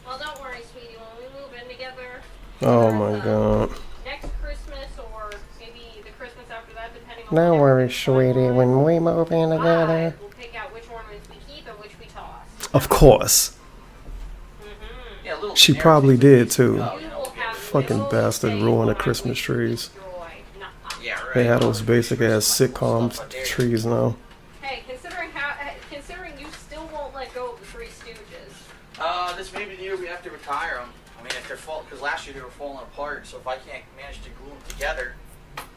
I: Well, don't worry, sweetie. When we move in together.
A: Oh my god.
I: Next Christmas or maybe the Christmas after that, depending on.
A: Don't
I: whatever
A: worry,
I: we
A: sweetie,
I: finalize,
A: when we move in together.
I: we'll pick out which ornaments we keep and which we toss.
A: Of course.
B: Yeah, little
A: She
B: generic
A: probably
B: things
A: did too.
I: You will have
A: Fucking
I: no
A: bastard
I: say
A: ruined
I: what
A: the
I: I
A: Christmas
I: wish
A: trees.
I: to destroy. Nuh-uh.
B: Yeah, right.
A: They had those basic ass sitcom trees now.
I: Hey, considering considering you still won't let go of the Three Stooges.
B: This may be the year we have to retire them. I mean, if they're because last year they were falling apart. So if I can't manage to glue them together,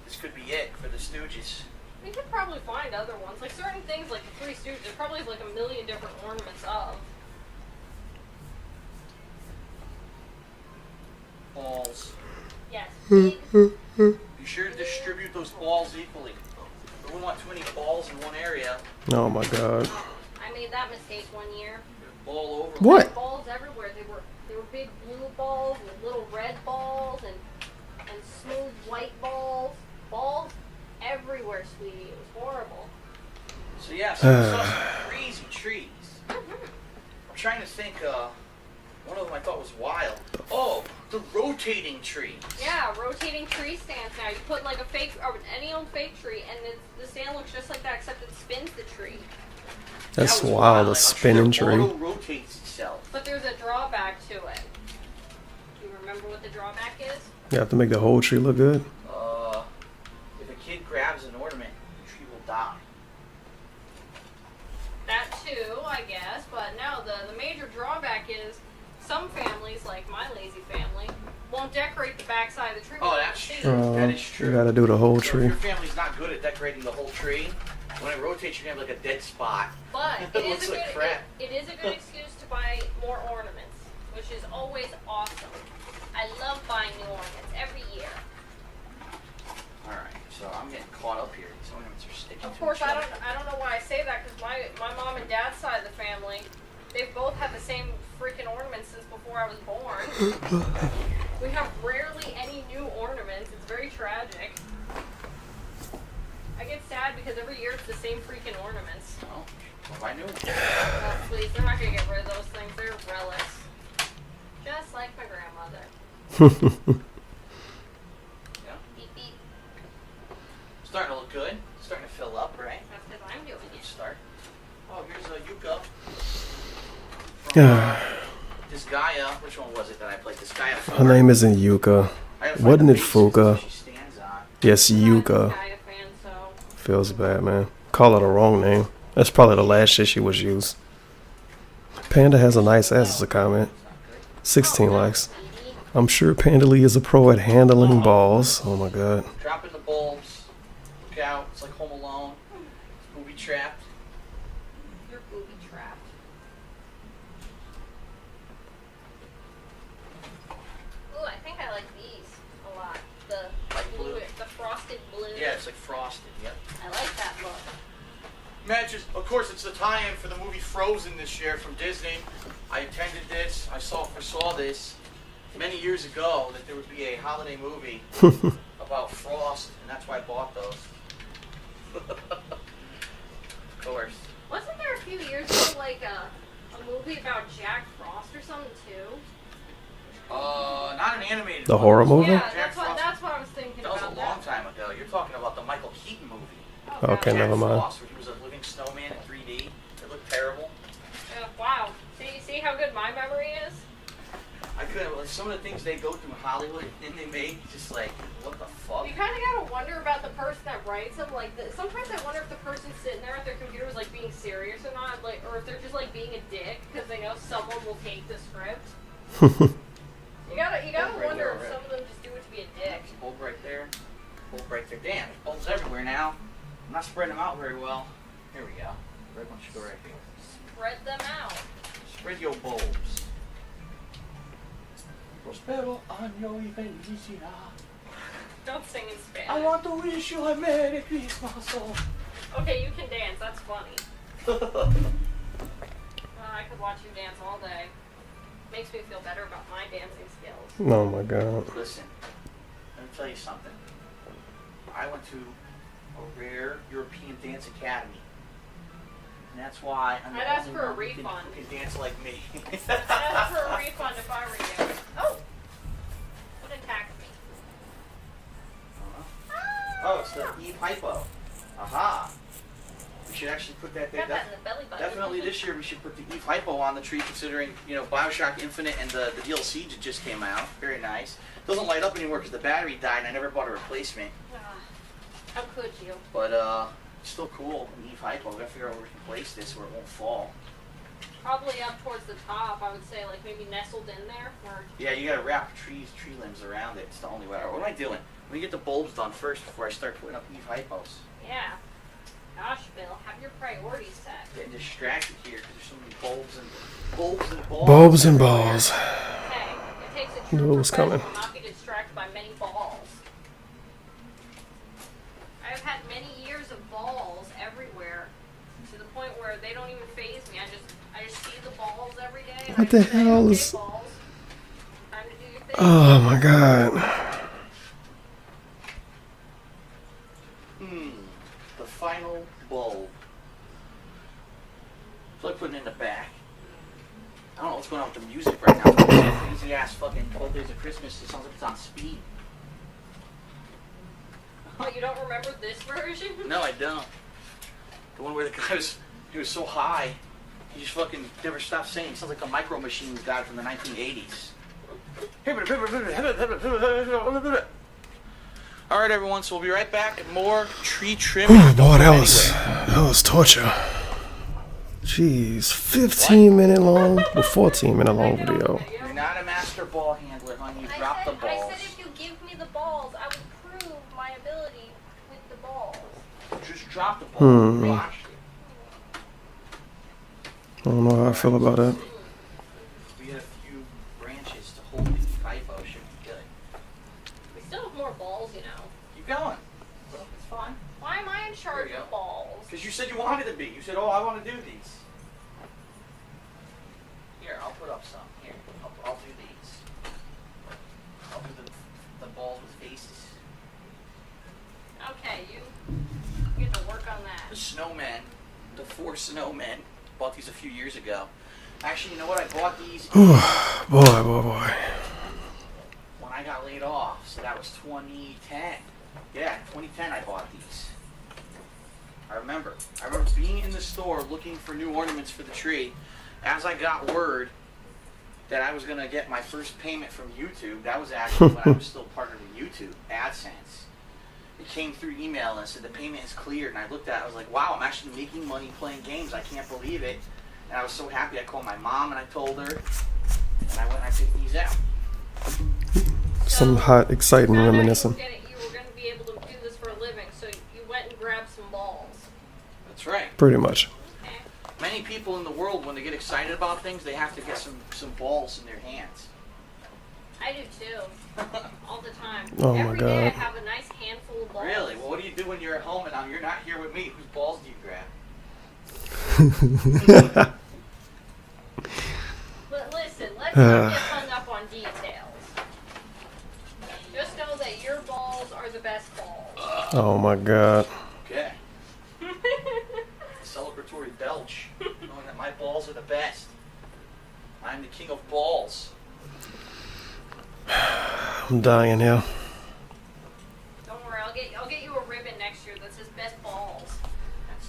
B: this could be it for the Stooges.
I: We could probably find other ones. Like certain things, like the Three Stooges, there's probably like a million different ornaments of.
B: Balls.
I: Yes.
B: Be sure to distribute those balls equally. We don't want too many balls in one area.
A: Oh my god.
I: I made that mistake one year.
B: Ball over.
A: What?
I: Balls everywhere. They were big blue balls with little red balls and smooth white balls. Balls everywhere, sweetie. It was horrible.
B: So yeah, so we saw some crazy trees. I'm trying to think. One of them I thought was wild. Oh, the rotating trees.
I: Yeah, rotating tree stands now. You put like a fake, or any old fake tree, and the stand looks just like that, except it spins the tree.
A: That's
B: That was
A: wild, a
B: Like,
A: spinning tree.
B: It auto rotates itself.
I: But there's a drawback to it. Do you remember what the drawback is?
A: You have to make the whole tree look good.
B: If a kid grabs an ornament, the tree will die.
I: That too, I guess. But no, the major drawback is some families, like my lazy family, won't decorate the backside of the tree.
B: Oh, that's true. That is true.
A: You gotta do the whole
B: So
A: tree.
B: if your family's not good at decorating the whole tree, when it rotates, you're gonna have like a dead spot.
I: But
B: It looks like crap.
I: it is a good excuse to buy more ornaments, which is always awesome. I love buying new ornaments every year.
B: Alright, so I'm getting caught up here. These ornaments are sticking
I: Of
B: to
I: course,
B: each
I: I
B: other.
I: don't know why I say that, because my mom and dad's side of the family, they've both had the same freaking ornaments since before I was born. We have rarely any new ornaments. It's very tragic. I get sad because every year it's the same freaking ornaments.
B: Oh, well, I knew.
I: Oh, please, they're not gonna get rid of those things. They're relics. Just like my grandmother.
B: Yeah.
I: Beep beep.
B: Starting to look good. Starting to fill up, right?
I: That's because I'm doing
B: Good
I: it.
B: start. Oh, here's a Yuka. From, this Gaia, which one was it that I played? This Gaia.
A: Her name isn't Yuka. Wasn't it Fuka?
B: She stands on.
A: Yes,
I: I'm
A: Yuka.
I: not a fan, so
A: Feels bad, man. Call it a wrong name. That's probably the last shit she was used. Panda has a nice ass as a comment. 16 likes. I'm sure Panda Lee is a pro at handling balls. Oh my god.
B: Dropping the bulbs. Look out. It's like Home Alone. Booby trapped.
I: you're booby trapped. Ooh, I think I like these a lot. The
B: Light blue.
I: the frosted blue.
B: Yeah, it's like frosted. Yep.
I: I like that look.
B: Matches. Of course, it's the tie-in for the movie Frozen this year from Disney. I attended this. I foresaw this many years ago that there would be a holiday movie about Frost, and that's why I bought those. Of course.
I: Wasn't there a few years ago like a movie about Jack Frost or something too?
B: Not an animated.
A: The
B: one.
A: horror movie?
I: Yeah,
B: Jack Frost.
I: that's what I was thinking
B: That was
I: about.
B: a long time ago. You're talking about the Michael Keaton movie.
I: Oh,
A: Okay,
I: God.
A: never
B: Jack
A: mind.
B: Frost, where he was a living snowman in 3D. It looked terrible.
I: Wow. See how good my memory is?
B: I couldn't. Like, some of the things they go through in Hollywood and they make, just like, what the fuck?
I: You kind of gotta wonder about the person that writes them. Like, sometimes I wonder if the person sitting there at their computer is like being serious or not, like, or if they're just like being a dick because they know someone will take the script. You gotta wonder if some of them just do it to be a dick.
B: There's a bulb right there. Bulb right there. Damn, there's bulbs everywhere now. I'm not spreading them out very well. Here we go. Red one should go right here.
I: Spread them out.
B: Spread your bulbs. Prospero año y felicidad.
I: Don't sing in Spanish.
B: I want to wish you a Merry Christmas.
I: Okay, you can dance. That's funny. I could watch you dance all day. Makes me feel better about my dancing skills.
A: Oh my god.
B: Listen, let me tell you something. I went to a rare European dance academy. And that's why I'm
I: I'd
B: the
I: ask
B: only
I: for a
B: one who
I: refund.
B: can dance like me.
I: I'd ask for a refund if I were you. Oh! What attacked me?
B: Oh, it's the E-Hypo. Aha. We should actually put that there.
I: Got that in the belly button.
B: Definitely this year we should put the E-Hypo on the tree, considering, you know, Bioshock Infinite and the DLC that just came out. Very nice. Doesn't light up anymore because the battery died and I never bought a replacement.
I: How could you?
B: But, It's still cool. An Eve hypo. We gotta figure out where we can place this where it won't fall.
I: Probably up towards the top, I would say, like maybe nestled in there. Or...
B: Yeah, you gotta wrap tree limbs around it. It's the only way. What am I doing? Let me get the bulbs done first before I start putting up Eve hypos.
I: Yeah. Gosh, Bill, have your priorities set.
B: Getting distracted here because there's so many bulbs and balls.
A: Bulbs and balls.
I: Hey, it takes a
A: Knew
I: true
A: it was coming.
I: professional not to be distracted by many balls. I've had many years of balls everywhere, to the point where they don't even faze me. I just see the balls every day. And
A: What
I: I
A: the
I: just say,
A: hell
I: okay,
A: is...
I: balls, time to do your thing.
A: Oh my god.
B: The final bulb. So I put it in the back. I don't know what's going on with the music right now. It's crazy ass fucking 12 Days of Christmas. It sounds like it's on speed.
I: Oh, you don't remember this version?
B: No, I don't. The one where the guy he was so high, he just fucking never stopped singing. It sounds like the Micro Machines guy from the 1980s. All right, everyone. So we'll be right back. More tree trimming.
A: Oh boy, that was torture. Jeez, 15-minute long, or 14-minute long video.
B: You're not a master ball handler, honey. You dropped the balls.
I: I said if you give me the balls, I would prove my ability with the balls.
B: Just drop the ball. Watch it.
A: I don't know how I feel about it.
B: We had a few branches to hold the hypo. Should be good.
I: We still have more balls, you know.
B: Keep going. It's fine.
I: Why am I in charge of balls?
B: Because you said you wanted to be. You said, oh, I want to do these. Here, I'll put up some. Here, I'll do these. I'll do the balls with faces.
I: Okay, you get to work on that.
B: The snowmen, the 4 snowmen. Bought these a few years ago. Actually, you know what? I bought these
A: boy.
B: when I got laid off. So that was 2010. Yeah, 2010 I bought these. I remember being in the store looking for new ornaments for the tree. As I got word that I was going to get my first payment from YouTube, that was actually when I was still partnered with YouTube, AdSense. It came through email and said the payment is cleared. And I looked at it, I was like, wow, I'm actually making money playing games. I can't believe it. And I was so happy. I called my mom and I told her. And I went and I picked these out.
A: Some hot, exciting reminiscing.
I: You were going to be able to do this for a living, so you went and grabbed some balls.
B: That's right.
A: Pretty much.
I: Okay.
B: Many people in the world, when they get excited about things, they have to get some balls in their hands.
I: I do too. All the time.
A: Oh my
I: Every day I
A: God.
I: have a nice handful of balls.
B: Really? Well, what do you do when you're at home and you're not here with me? Whose balls do you grab?
I: But listen, let's not get hung up on details. Just know that your balls are the best balls.
A: Oh my god.
B: Okay. Celebratory belch, knowing that my balls are the best. I'm the king of balls.
A: I'm dying here.
I: Don't worry, I'll get you a ribbon next year that says best balls.
B: That's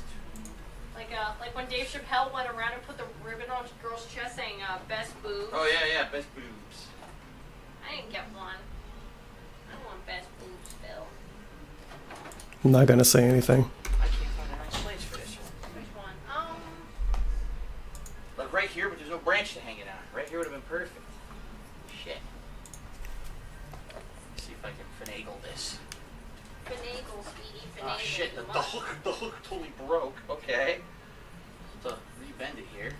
I: Like when Dave Chappelle went around and put the ribbon on a girl's chest saying best boobs.
B: oh yeah, best boobs.
I: I didn't get one. I don't want best boobs, Phil.
A: I'm not gonna say anything.
B: I can't find a nice place for this one.
I: Which one?
B: Like right here, but there's no branch to hang it on. Right here would have been perfect. Shit. Let's see if I can finagle this.
I: Finagle, sweetie, finagle.
B: Oh shit,
I: you
B: the hook totally broke. Okay. So rebend it here.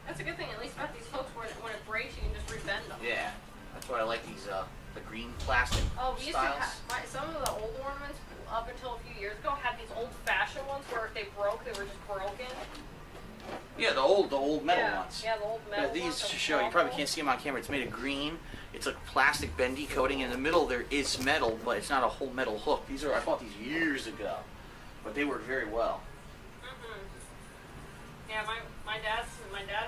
I: That's a good thing. At least about these hooks, when it breaks, you can just rebend them.
B: Yeah. That's why I like these the green plastic
I: Oh, we used
B: styles.
I: to have some of the old ornaments up until a few years ago had these old-fashioned ones where if they broke, they were just broken.
B: Yeah, the old metal ones.
I: Yeah, the old metal
B: These
I: ones.
B: to show you probably can't see them on camera. It's made of green. It's a plastic bendy coating. In the middle there is metal, but it's not a whole metal hook. These are I bought these years ago, but they work very well.
I: Yeah, my dad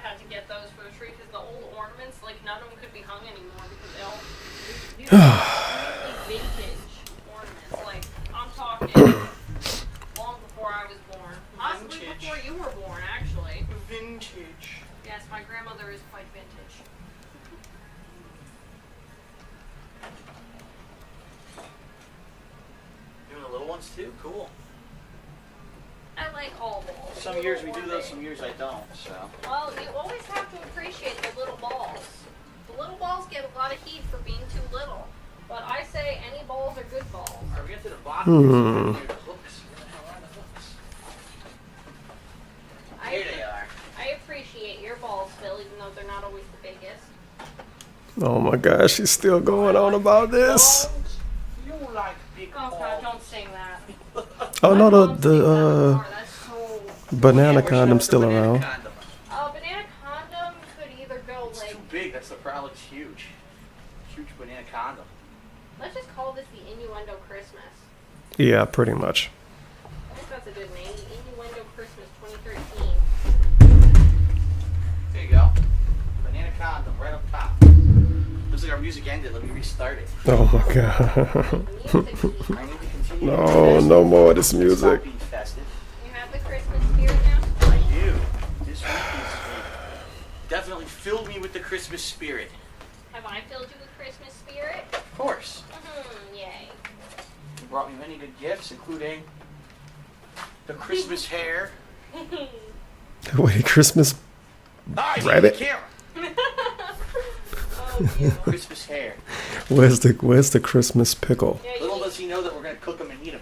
I: had to get those for the tree because the old ornaments, like none of them could be hung anymore because they all these are vintage ornaments. Like I'm talking long before I was born, possibly
B: Vintage.
I: before you were born, actually.
B: Vintage.
I: Yes, my grandmother is quite vintage.
B: Doing the little ones too. Cool.
I: I like all balls.
B: Some years we do those, some years I don't. So.
I: Well, you always have to appreciate the little balls. The little balls get a lot of heat for being too little. But I say any balls are good balls.
B: Alright, we get to the bottom. Here, the hooks. Where the hell are the hooks? Here they are.
I: I appreciate your balls, Phil, even though they're not always the biggest.
A: Oh my gosh, she's still going on about this.
B: Balls. You like big
I: Oh
B: balls.
I: God, don't sing that.
A: Oh no,
I: My mom sings that in the
A: the
I: car. That's so...
A: banana
B: Yeah, we're
A: condom's
B: showing
A: still
B: the banana
A: around.
B: condom.
I: Banana condom could either go
B: It's
I: like...
B: too big. That's the problem. It's huge. Huge banana condom.
I: Let's just call this the Innuendo Christmas.
A: Yeah, pretty much.
I: I think that's a good name. The Innuendo Christmas 2013.
B: There you go. Banana condom right up top. Looks like our music ended. Let me restart it.
A: Oh my god.
I: Music heat.
B: I need to continue.
A: No, no more of this
B: Stop
A: music.
B: being festive.
I: You have the Christmas spirit now?
B: I do. This week is definitely filled me with the Christmas spirit.
I: Have I filled you with Christmas spirit?
B: Of course.
I: Yay.
B: You brought me many good gifts, including the Christmas hair.
A: Wait, Christmas
B: Ah,
A: rabbit?
B: The camera.
I: Oh, you.
B: Christmas hair.
A: Where's the Christmas pickle?
I: Yeah,
B: Little does he know that we're going to cook them and eat them.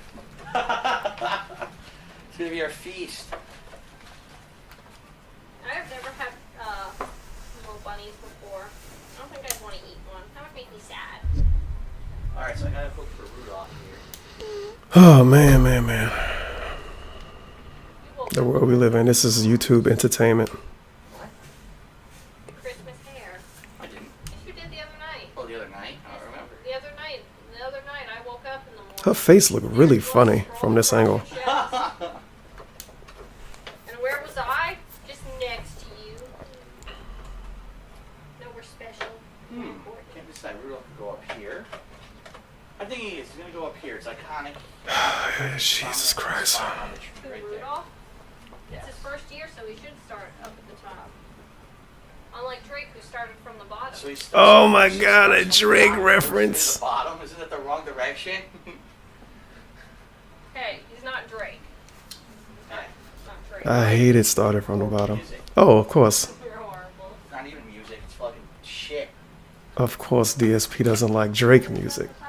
B: It's going to be our feast.
I: I've never had little bunnies before. I don't think I'd want to eat one. That would make me sad.
B: Alright, so I got to cook for Rudolph here.
A: Oh man. The world we live in. This is YouTube entertainment.
I: Christmas hair.
B: I didn't.
I: Yes, you did the other night.
B: Oh, the other night? I don't remember.
I: The other night, I woke up in the morning.
A: Her face looked really funny from this angle.
I: Yes. And where was I? Just next to you. Nowhere special.
B: Can't decide. Rudolph can go up here. I think he is. He's going to go up here. It's iconic.
A: Jesus Christ.
B: On the tree
I: Who,
B: right there.
I: Rudolph?
B: Yes.
I: It's his first year, so he should start up at the top. Unlike Drake, who started from the bottom.
B: So he's
A: Oh my God, a
B: starts from the
A: Drake
B: bottom,
A: reference.
B: to the bottom. Isn't it the wrong direction?
I: Hey, he's not Drake.
B: Hey,
I: Not Drake.
A: I hate it started from the bottom. Oh, of course.
I: You're horrible.
B: it's not even music. It's fucking shit.
A: Of course DSP doesn't like Drake music.
I: No.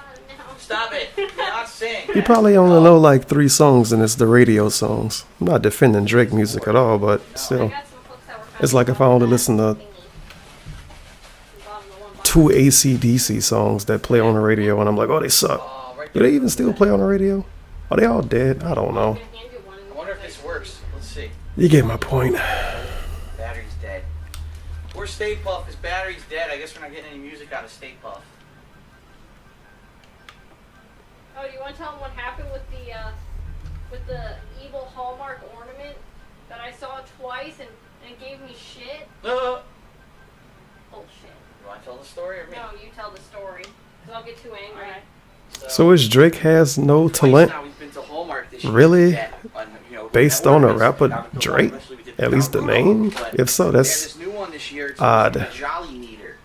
B: Stop it. You're not sing.
A: He probably only know like 3 songs and it's the radio songs. I'm not defending Drake music at all, but still.
I: I got some folks that were
A: It's like if I only listen to 2 AC/DC songs that play on the radio and I'm like, oh, they suck.
B: Right
A: Do
B: there.
A: they even still play on the radio? Are they all dead? I don't know.
B: I wonder if this works. Let's see.
A: You get my point.
B: Battery's dead. Where's Stay Puft? His battery's dead. I guess we're not getting any music out of Stay Puft.
I: Oh, do you want to tell them what happened with the evil Hallmark ornament that I saw twice and gave me shit?
B: You
I: Bullshit.
B: want to tell the story or me?
I: No, you tell the story, because I'll get too angry.
A: So is Drake has no
B: Twice
A: talent?
B: now we've been to Hallmark this year.
A: Really?
B: Yeah,
A: Based
B: that
A: on a
B: was-
A: rapper
B: down to
A: Drake?
B: eventually we did
A: At least the
B: Down
A: name?
B: but
A: If so,
B: they had
A: that's
B: this new one this year. It's
A: odd.
B: A Jolly Meter.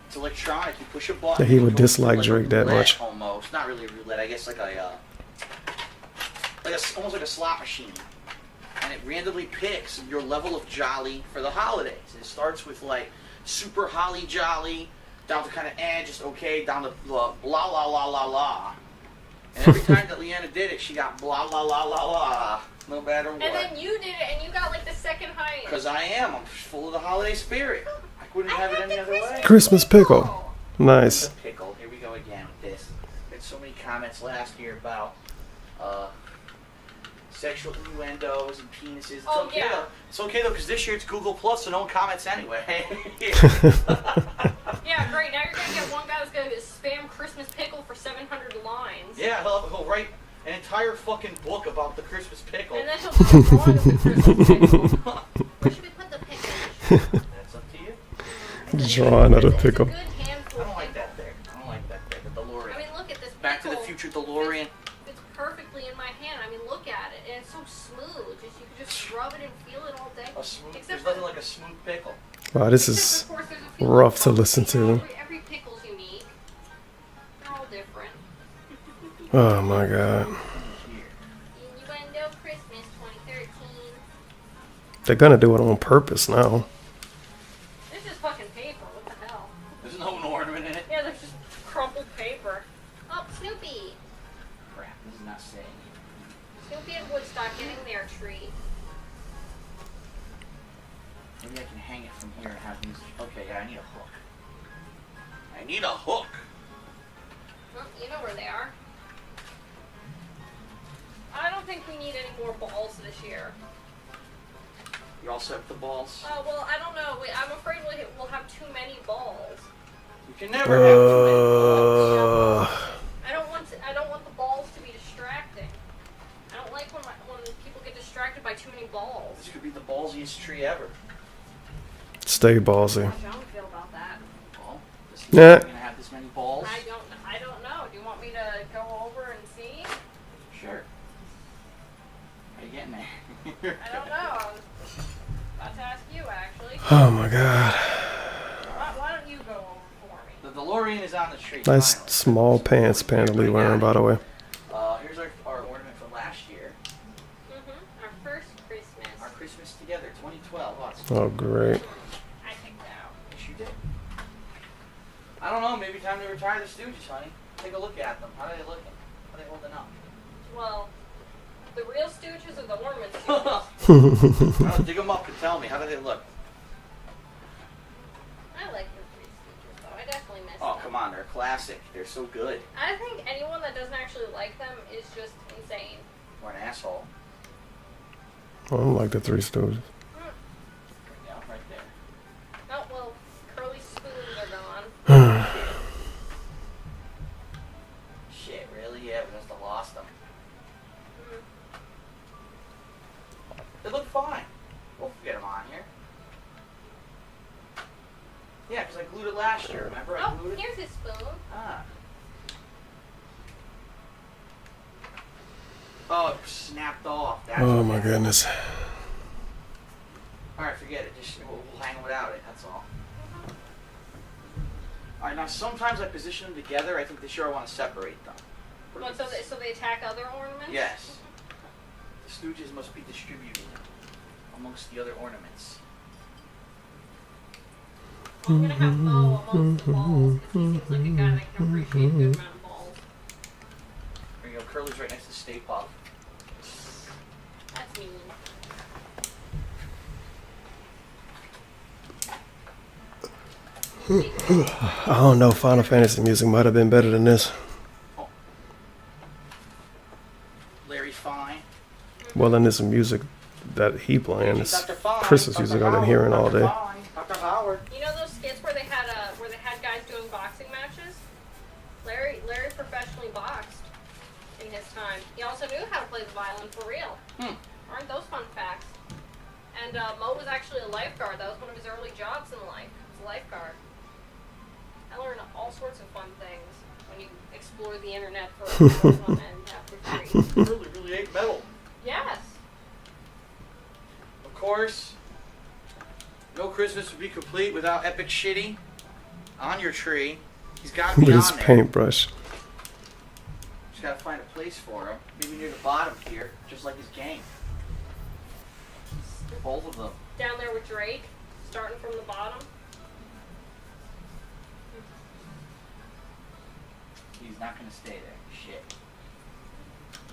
B: It's electronic. You push a button.
A: that he
B: it
A: would
B: goes
A: dislike
B: like
A: Drake that
B: roulette
A: much.
B: Almost, not really a roulette. I guess like almost like a slot machine. And it randomly picks your level of jolly for the holidays. It starts with like super holly jolly, down to kind of just okay, down to blah la la la la. And every time that Leanna did it, she got blah la la la la, no matter what.
I: And then you did it, and you got like the second highest.
B: Because I am. I'm full of the holiday spirit. I couldn't have it any other way.
A: Christmas pickle. Nice.
B: The pickle. Here we go again with this. Had so many comments last year about sexual innuendos and penises. It's
I: Oh,
B: okay
I: yeah.
B: though. It's okay though because this year it's Google Plus, so no one comments anyway.
I: Yeah, great. Now you're gonna get one guy that's gonna spam Christmas pickle for 700 lines.
B: Yeah, he'll write an entire fucking book about the Christmas pickle.
I: And then he'll put a drawing of the Christmas pickle. Where should we put the pickle?
B: That's up to you.
A: Drawing of the
I: It's a
A: pickle.
I: good handful
B: I don't
I: of
B: like
I: pickle.
B: that there. I don't like that there. The DeLorean.
I: I mean, look at this
B: Back to the
I: pickle.
B: Future DeLorean.
I: It's perfectly in my hand. I mean, look at it. And it's so smooth. Just you can just rub it and feel it all day.
B: A smooth.
I: Except
B: There's
I: for-
B: nothing like a smooth pickle.
A: Wow, this
I: except
A: is
I: of course there's a few
A: rough to
I: little
A: listen
I: bugs. You know,
A: to.
I: every pickle's unique. They're all different.
A: Oh my God.
I: Innuendo Christmas 2013.
A: They're gonna do it on purpose now.
I: This is fucking paper. What the hell?
B: There's no ornament in it.
I: Yeah, there's just crumpled paper. Oh, Snoopy.
B: Crap, this is not saying.
I: Snoopy and Woodstock getting their treat.
B: Maybe I can hang it from here and have music. Okay, yeah, I need a hook. I need a hook.
I: Well, you know where they are. I don't think we need any more balls this year.
B: You all set with the balls?
I: Well, I don't know. I'm afraid we'll have too many balls.
B: You can never have too many balls.
I: I don't want the balls to be distracting. I don't like when people get distracted by too many balls.
B: This could be the ballsiest tree ever.
A: Stay ballsy.
I: Gosh, I don't feel about that.
B: Well, this
A: Yeah.
B: gonna have this many balls?
I: I don't know. Do you want me to go over and see?
B: Sure. How you getting there?
I: I don't know. I was about to ask you actually.
A: Oh my god.
I: Why don't you go over for me?
B: The DeLorean is on the tree.
A: Nice
B: finally.
A: small pants Panda wearing, by the way.
B: Here's our ornament from last year.
I: Our first Christmas.
B: Our Christmas together, 2012.
A: Oh great.
I: I picked out.
B: Yes, you did. I don't know. Maybe time to retire the Stooges, honey. Take a look at them. How are they looking? How are they holding up?
I: Well, the real Stooges or the ornament Stooges?
B: Dig them up and tell me. How do they look?
I: I like the Three Stooges though. I definitely miss
B: Oh,
I: them.
B: come on. They're classic. They're so good.
I: I think anyone that doesn't actually like them is just insane.
B: Or an asshole.
A: I don't like the Three Stooges.
B: Yeah, right there.
I: Oh, well, curly spoons are gone.
B: Shit, really? Yeah, we must have lost them. They look fine. We'll get them on here. Yeah, because I glued it last year, remember? I
I: Oh,
B: glued it.
I: here's his spoon.
B: Ah. Oh, it snapped off. That's
A: Oh
B: what
A: my
B: happened.
A: goodness.
B: Alright, forget it. Just we'll hang them without it, that's all. Alright, now sometimes I position them together. I think this year I want to separate them.
I: What, so they attack other ornaments?
B: Yes. The Stooges must be distributed amongst the other ornaments.
I: Well, I'm gonna have Mo amongst the balls because he seems like a guy that can appreciate a good amount of balls.
B: There you go. Curly's right next to Stay Puft.
I: That's mean.
A: I don't know. Final Fantasy music might have been better than this.
B: Larry Fine.
A: Well, then there's some music that he playing. It's
B: Dr. Fine.
A: Christmas music I've been hearing all day.
B: Dr. Howard.
I: You know those skits where they had guys doing boxing matches? Larry professionally boxed in his time. He also knew how to play the violin for real. Aren't those fun facts? And Mo was actually a lifeguard. That was one of his early jobs in life. He was a lifeguard. I learned all sorts of fun things when you explore the internet for fun and after free.
B: Really ate metal.
I: Yes.
B: Of course, no Christmas would be complete without Epic Shitty on your tree. He's got to be
A: With
B: on
A: his
B: there.
A: paintbrush.
B: Just got to find a place for him. Maybe near the bottom here, just like his game. Both of them.
I: Down there with Drake, starting from the bottom.
B: He's not going to stay there. Shit.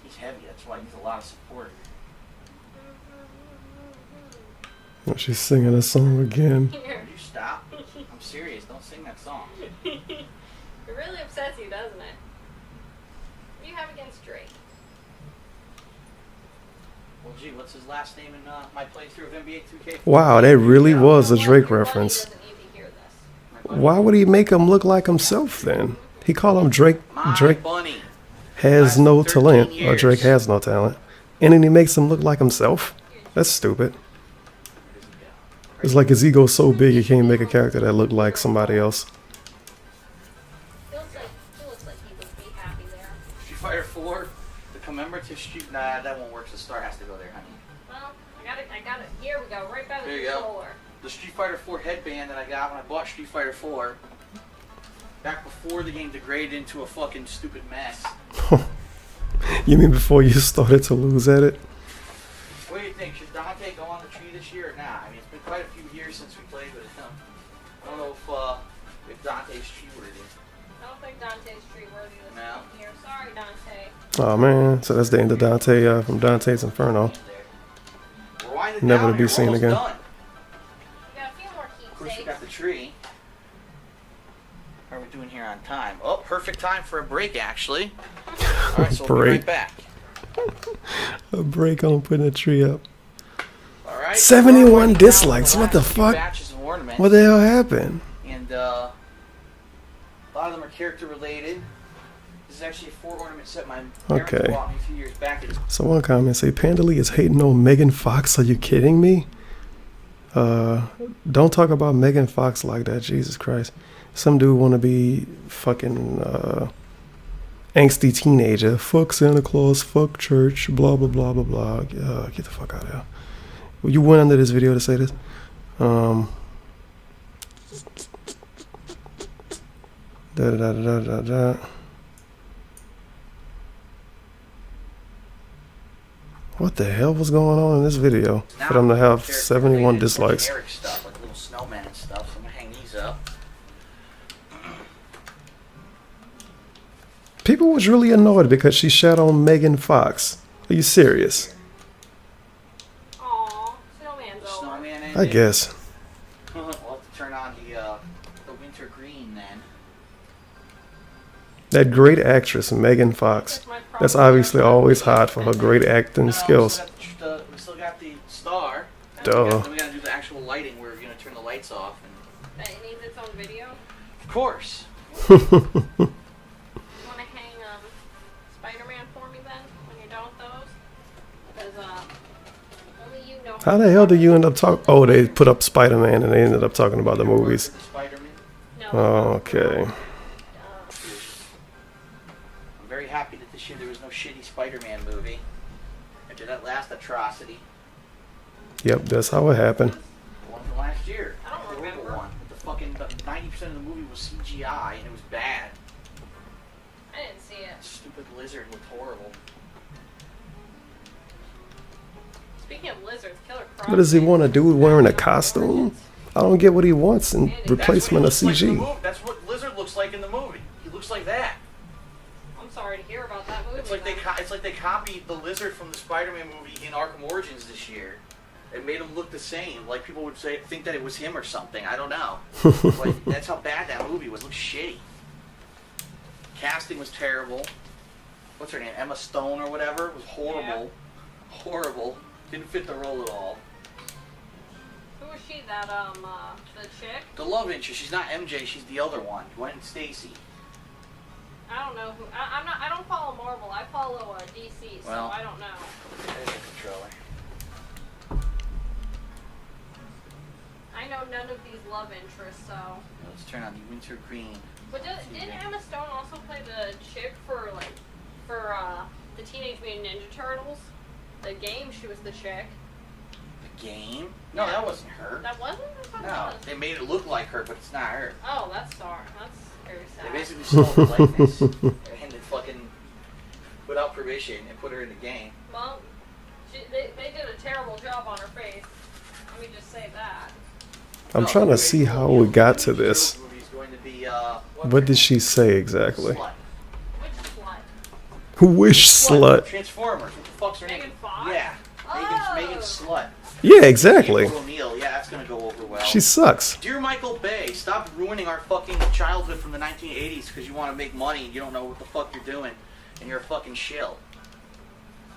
B: He's heavy. That's why he needs a lot of support.
A: Oh, she's singing a song again.
B: Will you stop? I'm serious. Don't sing that song.
I: It really upsets you, doesn't it? What do you have against Drake?
B: Well, gee, what's his last name in my playthrough of NBA 2K?
A: Wow, that really was a Drake
I: Your buddy
A: reference.
I: doesn't need to hear this.
A: Why would he make him look like himself then? He called him Drake.
B: My
A: Drake
B: bunny.
A: has
B: Last
A: no
B: 13
A: talent, or
B: years.
A: Drake has no talent, and then he makes him look like himself. That's stupid. It's like his ego's so big he can't make a character that looked like somebody else.
I: He looks like he would be happy there.
B: Street Fighter 4, the commemorative street. Nah, that won't work. The star has to go there, honey.
I: Well, I got it. Here we go, right by the
B: There you go.
I: controller.
B: The Street Fighter 4 headband that I got when I bought Street Fighter 4, back before the game degraded into a fucking stupid mess.
A: You mean before you started to lose at it?
B: What do you think? Should Dante go on the tree this year or not? I mean, it's been quite a few years since we played with him. I don't know if Dante's tree worthy.
I: I don't think Dante's tree worthy this
B: No.
I: here. Sorry, Dante.
A: Oh man, so that's the end of Dante from Dante's Inferno.
B: We're winding
A: Never
B: down
A: to be
B: here.
A: seen
B: We're almost
A: again.
B: done.
I: We got a few more
B: Of course, we
I: keepsakes.
B: got the tree. How are we doing here on time? Oh, perfect time for a break, actually. All right, so we'll be
A: Break.
B: right back.
A: A break on putting a tree up.
B: All right.
A: 71
B: we're winding down
A: dislikes.
B: the
A: What the
B: last few
A: fuck?
B: batches of ornaments,
A: What the hell happened?
B: and a lot of them are character related. This is actually a 4-ornament set my parents
A: Okay.
B: bought me a few years back. It's
A: So one comment say Pandaley is hating on Megan Fox. Are you kidding me? Don't talk about Megan Fox like that. Jesus Christ. Some dude want to be fucking angsty teenager. Fuck Santa Claus. Fuck church. Blah blah blah blah blah. Get the fuck out of here. You went under this video to say this. Da da da da da da. What the hell was going on in this video for them to have 71 dislikes?
B: Generic stuff, like little snowmen and stuff. So I'm gonna hang these up.
A: People was really annoyed because she shat on Megan Fox. Are you serious?
I: Aw, snowman's over.
B: Snowman and
A: I guess.
B: We'll have to turn on the winter green then.
A: That great actress, Megan Fox. That's obviously always hot for her great acting skills.
B: We still got the star.
A: Duh.
B: Then we gotta do the actual lighting where we're gonna turn the lights off. And
I: It needs its own video.
B: of course.
I: You wanna hang Spider-Man for me then when you're done with those? Because only you know.
A: How the hell did you end up talking? Oh, they put up Spider-Man and they ended up talking about the movies.
B: The Spider-Man.
I: No.
A: Okay.
B: I'm very happy that this year there was no shitty Spider-Man movie. After that last atrocity.
A: Yep, that's how it happened.
B: The one from last year.
I: I don't
B: The horrible
I: remember.
B: one. The fucking 90% of the movie was CGI and it was bad.
I: I didn't see it.
B: Stupid lizard looked horrible.
I: Speaking of lizards, Killer Croc.
A: What does he want to do wearing a costume? I don't get what he wants in replacement of
B: That's what he looks like in the
A: CG.
B: movie. That's what Lizard looks like in the movie. He looks like that.
I: I'm sorry to hear about that movie.
B: It's like
I: then.
B: it's like they copied the Lizard from the Spider-Man movie in Arkham Origins this year. It made him look the same. Like people would think that it was him or something. I don't know. Like that's how bad that movie was. It looked shitty. Casting was terrible. What's her name? Emma Stone or whatever. It was horrible.
I: Yeah.
B: Horrible. Didn't fit the role at all.
I: Who was she? That the chick?
B: The love interest. She's not MJ. She's the other one. Gwen Stacy.
I: I don't know who. I'm not. I don't follow Marvel. I follow DC. So
B: Well.
I: I don't know.
B: There's the controller.
I: I know none of these love interests. So.
B: Let's turn on the winter green.
I: But didn't Emma Stone also play the chick for the Teenage Mutant Ninja Turtles? The game, she was the chick.
B: The game? No,
I: Yeah.
B: that wasn't her.
I: That wasn't? I thought
B: No,
I: that was.
B: they made it look like her, but it's not her.
I: Oh, that's sorry. That's very sad.
B: They basically stole her likeness and then fucking without permission and put her in the game.
I: Well, they did a terrible job on her face. Let me just say that.
A: I'm trying to see how we got to this.
B: The movie's going to be,
A: What did she say exactly?
B: Slut.
I: Which slut?
A: Wish slut.
B: Transformers. What the fuck's her name?
I: Megan Fox?
B: Yeah.
I: Oh.
B: Megan Slut.
A: Yeah, exactly.
B: April O'Neil. Yeah, that's gonna go over well.
A: She sucks.
B: Dear Michael Bay, stop ruining our fucking childhood from the 1980s because you want to make money and you don't know what the fuck you're doing and you're a fucking shill.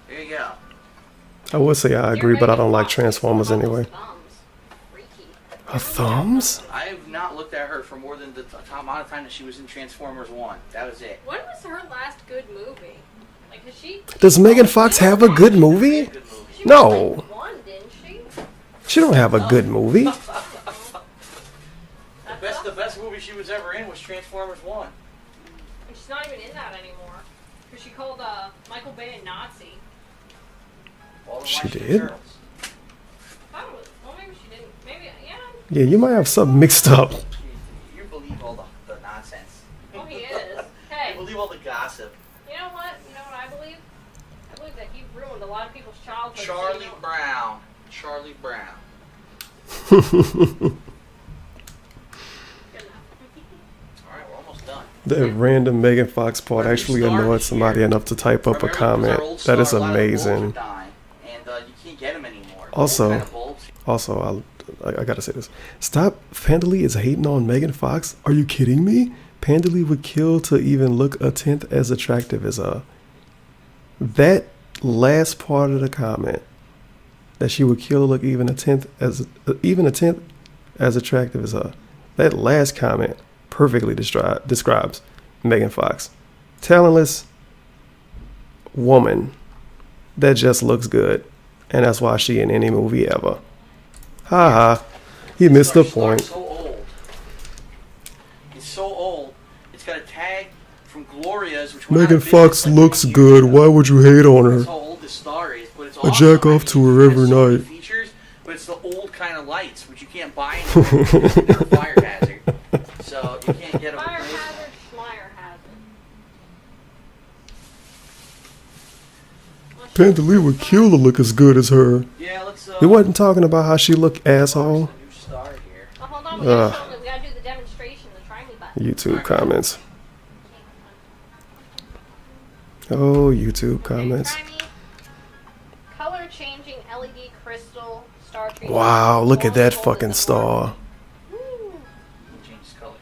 B: There you go.
A: I would say I agree, but I don't like
I: Fox.
A: Transformers
I: What about
A: anyway.
I: those thumbs? Freaky.
A: Her thumbs?
B: I have not looked at her for more than the amount of time that she was in Transformers 1. That was it.
I: When was her last good movie? Like, has she?
A: Does Megan Fox have a good movie?
B: Good movie.
I: She
A: No.
I: was like one, didn't she?
A: She don't have a good movie.
B: The best movie she was ever in was Transformers 1.
I: And she's not even in that anymore. Because she called Michael Bay a Nazi.
B: All the
A: She
B: Washington
A: did?
B: Girls.
I: I thought it was. Well, maybe she didn't. Maybe, yeah.
A: Yeah, you might have something mixed up.
B: You believe all the nonsense.
I: Oh, he is.
B: You
I: Hey,
B: believe all the gossip.
I: you know what? You know what I believe? I believe that he ruined a lot of people's childhood.
B: Charlie Brown. Charlie Brown. Alright, we're almost done.
A: That random Megan Fox part actually annoyed somebody enough to type up a comment. That is amazing.
B: And you can't get them anymore.
A: Also, I gotta say this. Stop. Pandely is hating on Megan Fox. Are you kidding me? Pandely would kill to even look a tenth as attractive as her. That last part of the comment, that she would kill to look even a tenth as attractive as her. That last comment perfectly describes Megan Fox. Talentless woman that just looks good, and that's why she in any movie ever. Haha, he missed the point.
B: So old. It's so old. It's got a tag from Gloria's. Which
A: Megan Fox looks good. Why would you hate on
B: That's
A: her?
B: how old this star is, but it's
A: I
B: awesome.
A: jack off to her every night.
B: Features, but it's the old kind of lights, which you can't buy anymore because they're a fire hazard. So you can't get them.
I: Fire hazard, Schmeier hazard.
A: Pandely would kill to look as good as her.
B: Yeah, let's.
A: He wasn't talking about how she looked asshole.
B: The new star here.
I: Well, hold on, we gotta do the demonstration, the try me button.
A: YouTube comments. Oh, YouTube comments.
I: Try me. Color changing LED crystal star tree.
A: Wow, look at that fucking star.
I: Woo.
B: Changes colors.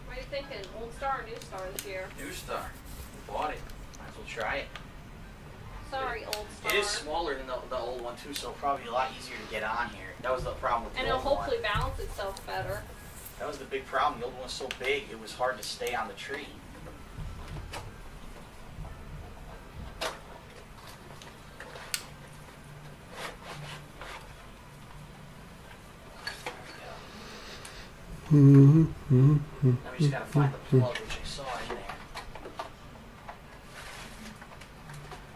I: What are you thinking? Old star or new star this year?
B: New star. Bought it. Might as well try it.
I: Sorry, old star.
B: It is smaller than the old one too, so probably a lot easier to get on here. That was the problem with the
I: And it'll
B: old one.
I: hopefully balance itself better.
B: That was the big problem. The old one was so big, it was hard to stay on the tree. Now we just gotta find the plug, which I saw in there.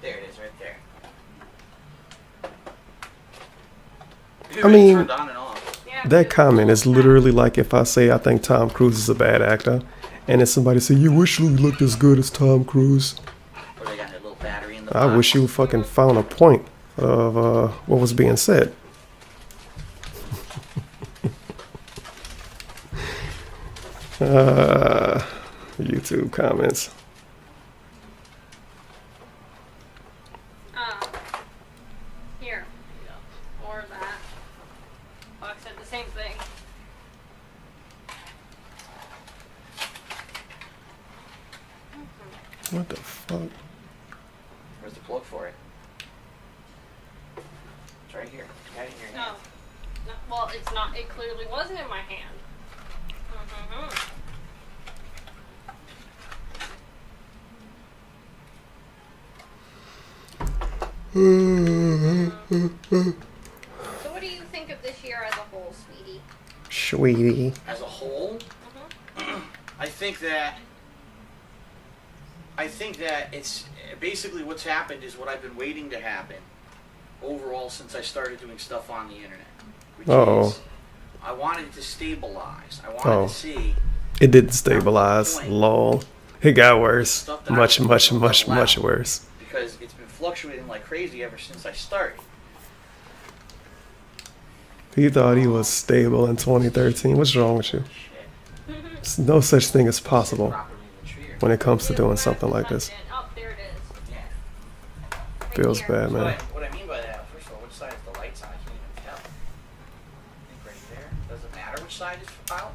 B: There it is, right there.
A: I mean,
B: Turned on and off.
I: Yeah,
A: that comment is literally like if I say I think Tom Cruise is a bad actor, and then somebody say, you wish you looked as good as Tom Cruise.
B: Or they got that little battery in the
A: I
B: bottom.
A: wish you fucking found a point of what was being said. YouTube comments.
I: Here. Or that. Fox said the same thing.
A: What the fuck?
B: Where's the plug for it? It's right here. You got it in your
I: No.
B: hand.
I: No. Well, it's not. It clearly wasn't in my hand. So what do you think of this year as a whole, sweetie?
A: Sweetie.
B: As a whole, I think that it's basically what's happened is what I've been waiting to happen overall since I started doing stuff on the internet. Which is, I wanted to stabilize. I wanted to see.
A: It didn't stabilize. Lol. It got worse.
B: Stuff that
A: Much,
B: I was
A: much,
B: doing
A: much,
B: level
A: much
B: out.
A: worse.
B: Because it's been fluctuating like crazy ever since I started.
A: He thought he was stable in 2013. What's wrong with you? There's no such thing as possible when it comes to doing something like this.
I: Oh, there it is.
A: Feels bad, man.
B: What I mean by that, first of all, which side is the lights on? I can't even tell. I think right there. Does it matter which side is out?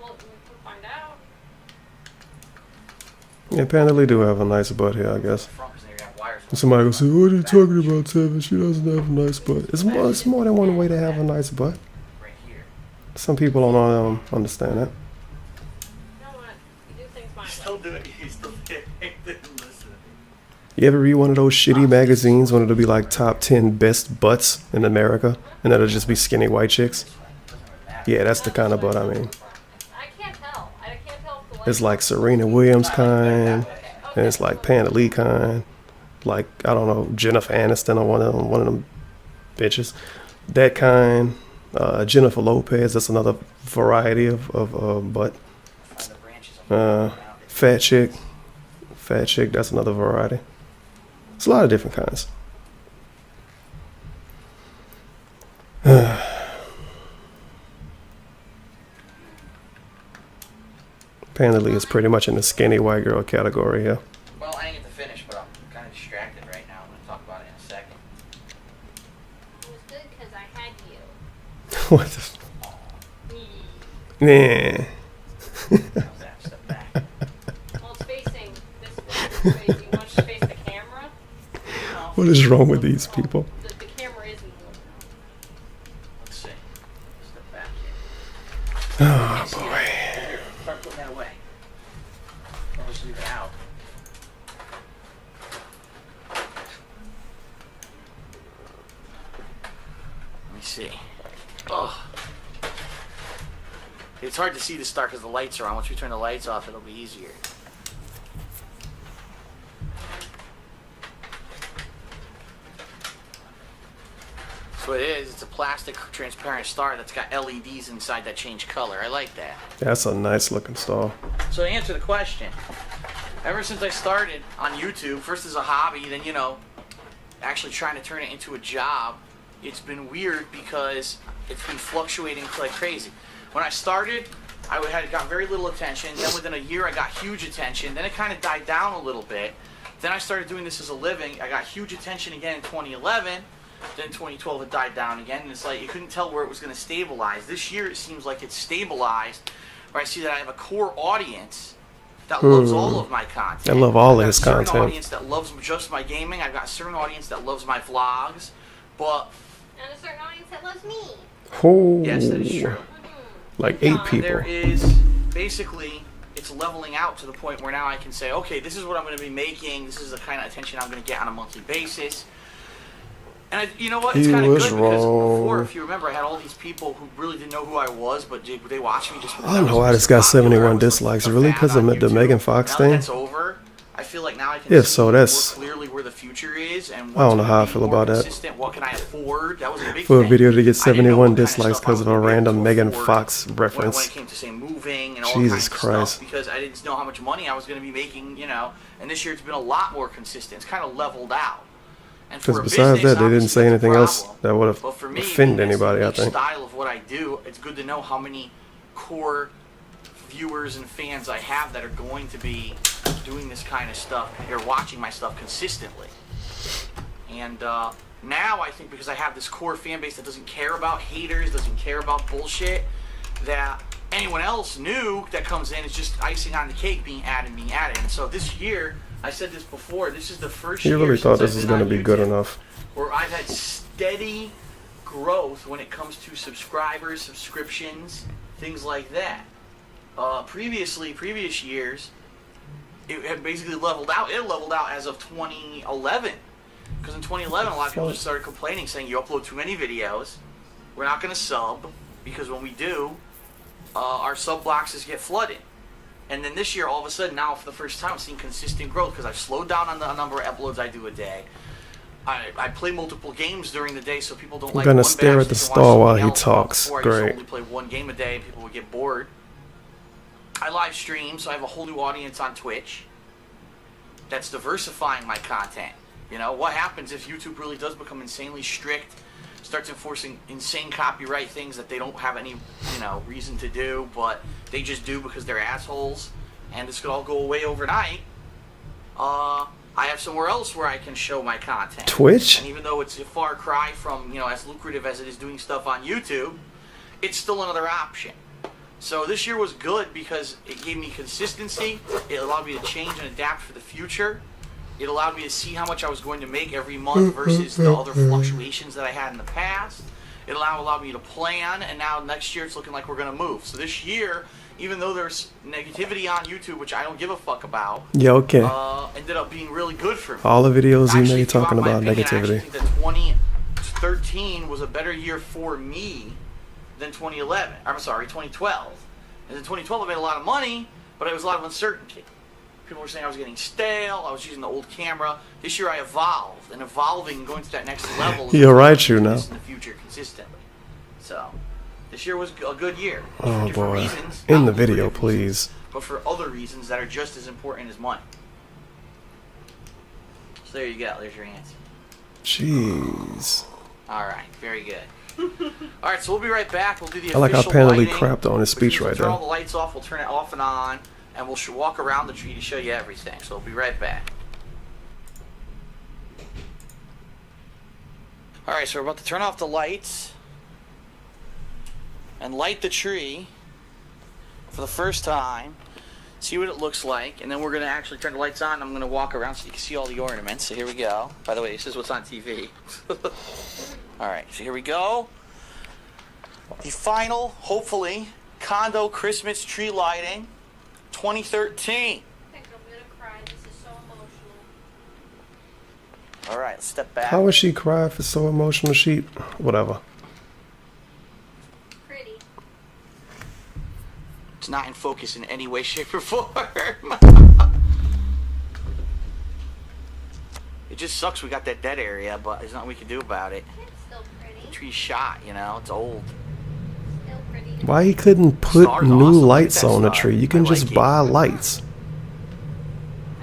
I: We'll find out.
A: Yeah, apparently do have a nice butt here, I guess.
B: Front, 'cause they got wires.
A: Somebody will say, what are you talking about, Tevin? She doesn't have a nice butt. It's more than one way to have a nice butt.
B: Right here.
A: Some people don't understand that.
I: You know what? You do things my way.
B: Still do it. You still didn't listen.
A: You ever read one of those shitty magazines when it'll be like top 10 best butts in America? And it'll just be skinny white chicks? Yeah, that's the kind of butt I mean.
I: I can't tell. I can't tell if the lights
A: It's like Serena Williams kind, and it's like Panda Lee kind, like, I don't know, Jennifer Aniston or one of them bitches. That kind. Jennifer Lopez, that's another variety of butt. Fat chick, that's another variety. It's a lot of different kinds. Apparently, it's pretty much in the skinny white girl category here.
B: Well, I didn't get to finish, but I'm kind of distracted right now. I'm going to talk about it in a second.
I: It was good because I had you.
A: What the? Nah.
B: How's that? Step back.
I: Well, it's facing this way. You want to face the camera?
A: What is wrong with these people?
I: The camera is moving.
B: Let's see. Step back
A: Oh
B: here. Can't see
A: boy.
B: it. Here, start putting that away. I'll just leave it out. Let me see. Oh. It's hard to see this dark because the lights are on. Once we turn the lights off, it'll be easier. So it is. It's a plastic transparent star that's got LEDs inside that change color. I like that.
A: That's a nice looking star.
B: So to answer the question, ever since I started on YouTube, first as a hobby, then, you know, actually trying to turn it into a job, it's been weird because it's been fluctuating like crazy. When I started, I had got very little attention. Then within a year, I got huge attention. Then it kind of died down a little bit. Then I started doing this as a living. I got huge attention again in 2011. Then 2012 it died down again, and it's like you couldn't tell where it was going to stabilize. This year it seems like it's stabilized, where I see that I have a core audience that loves all of my content.
A: I love all of his
B: I've got a certain
A: content.
B: audience that loves just my gaming. I've got a certain audience that loves my vlogs, but
I: And a certain audience that loves me.
A: Oh,
B: yes, that is true.
A: like 8 people.
B: There is basically, it's leveling out to the point where now I can say, okay, this is what I'm going to be making. This is the kind of attention I'm going to get on a monthly basis. And you know what? It's
A: He
B: kind of good
A: was
B: because before,
A: wrong.
B: if you remember, I had all these people who really didn't know who I was, but they watched me just.
A: I don't know why this got 71 dislikes. Really? Because of the Megan Fox
B: Now
A: thing?
B: that's over. I feel like now I can
A: If
B: see
A: so, that's-
B: more clearly where the future is and
A: I don't know
B: what's
A: how I
B: gonna
A: feel
B: be more
A: about that.
B: consistent. What can I afford? That was a big
A: For a
B: thing.
A: video to get
B: I didn't know
A: 71
B: what kind of
A: dislikes
B: stuff I
A: because of
B: was
A: a
B: gonna be able
A: random
B: to
A: Megan
B: afford
A: Fox
B: when
A: reference.
B: it came to say moving and all
A: Jesus
B: kinds of
A: Christ.
B: stuff because I didn't know how much money I was going to be making, you know. And this year it's been a lot more consistent. It's kind of leveled out. And for
A: Because
B: a
A: besides
B: business,
A: that, they didn't
B: obviously,
A: say
B: that's a
A: anything else
B: problem.
A: that would have
B: But for me,
A: offended
B: being this
A: anybody, I
B: unique
A: think.
B: style of what I do, it's good to know how many core viewers and fans I have that are going to be doing this kind of stuff or watching my stuff consistently. And now I think because I have this core fan base that doesn't care about haters, doesn't care about bullshit, that anyone else new that comes in is just icing on the cake being added. And so this year, I said this before, this is the first
A: You
B: year
A: really thought
B: since
A: this
B: I've
A: was
B: been
A: going to
B: on
A: be good
B: YouTube
A: enough.
B: where I've had steady growth when it comes to subscribers, subscriptions, things like that. Previous years, it had basically leveled out. It leveled out as of 2011. Because in 2011, a lot of people just started complaining, saying you upload too many videos. We're not going to sub, because when we do, our sub boxes get flooded. And then this year, all of a sudden, now for the first time, I'm seeing consistent growth because I've slowed down on the number of uploads I do a day. I play multiple games during the day, so people don't like
A: gonna
B: one
A: stare
B: batch,
A: at the
B: they can watch
A: star while
B: something
A: he
B: else.
A: talks.
B: Before I used to
A: Great.
B: only play one game a day, and people would get bored. I live stream, so I have a whole new audience on Twitch. That's diversifying my content. You know, what happens if YouTube really does become insanely strict, starts enforcing insane copyright things that they don't have any, you know, reason to do, but they just do because they're assholes, and this could all go away overnight. I have somewhere else where I can show my content.
A: Twitch?
B: And even though it's a far cry from, you know, as lucrative as it is doing stuff on YouTube, it's still another option. So this year was good because it gave me consistency. It allowed me to change and adapt for the future. It allowed me to see how much I was going to make every month versus the other fluctuations that I had in the past. It allowed me to plan, and now next year it's looking like we're going to move. So this year, even though there's negativity on YouTube, which I don't give a fuck about,
A: Yeah, okay.
B: ended up being really good for me.
A: All the videos you
B: Actually,
A: made talking
B: throughout my
A: about
B: opinion, I
A: negativity.
B: actually think that 2013 was a better year for me than 2011. I'm sorry, 2012. And in 2012, I made a lot of money, but it was a lot of uncertainty. People were saying I was getting stale. I was using the old camera. This year, I evolved, and evolving and going to that next level.
A: You're right, you know.
B: In the future, consistently. So, this year was a good year.
A: Oh
B: For different
A: boy.
B: reasons,
A: In
B: not
A: the video,
B: lucrative reasons,
A: please.
B: but for other reasons that are just as important as money. So there you go. There's your answer.
A: Jeez.
B: All right. Very good. All right, so we'll be right back. We'll do the
A: I like how
B: official
A: Penalty
B: lighting,
A: crapped on his
B: which means
A: speech
B: we'll
A: right
B: turn
A: there.
B: all the lights off. We'll turn it off and on, and we'll walk around the tree to show you everything. So we'll be right back. All right, so we're about to turn off the lights and light the tree for the first time. See what it looks like, and then we're gonna actually turn the lights on. And I'm gonna walk around so you can see all the ornaments. So here we go. By the way, this is what's on TV. All right, so here we go. The final, hopefully, condo Christmas tree lighting, 2013.
I: I think I'm gonna cry. This is so emotional.
B: All right, let's step back.
A: How would she cry if it's so emotional? She, whatever.
I: Pretty.
B: It's not in focus in any way, shape, or form. It just sucks we got that dead area, but there's nothing we can do about it.
I: It's still pretty.
B: The tree's shot, you know, it's old.
I: Still pretty.
A: Why he couldn't put
B: Star's
A: new
B: awesome. Look at
A: lights
B: that
A: on the
B: star.
A: tree? You
B: I
A: can
B: like
A: just
B: it.
A: buy lights.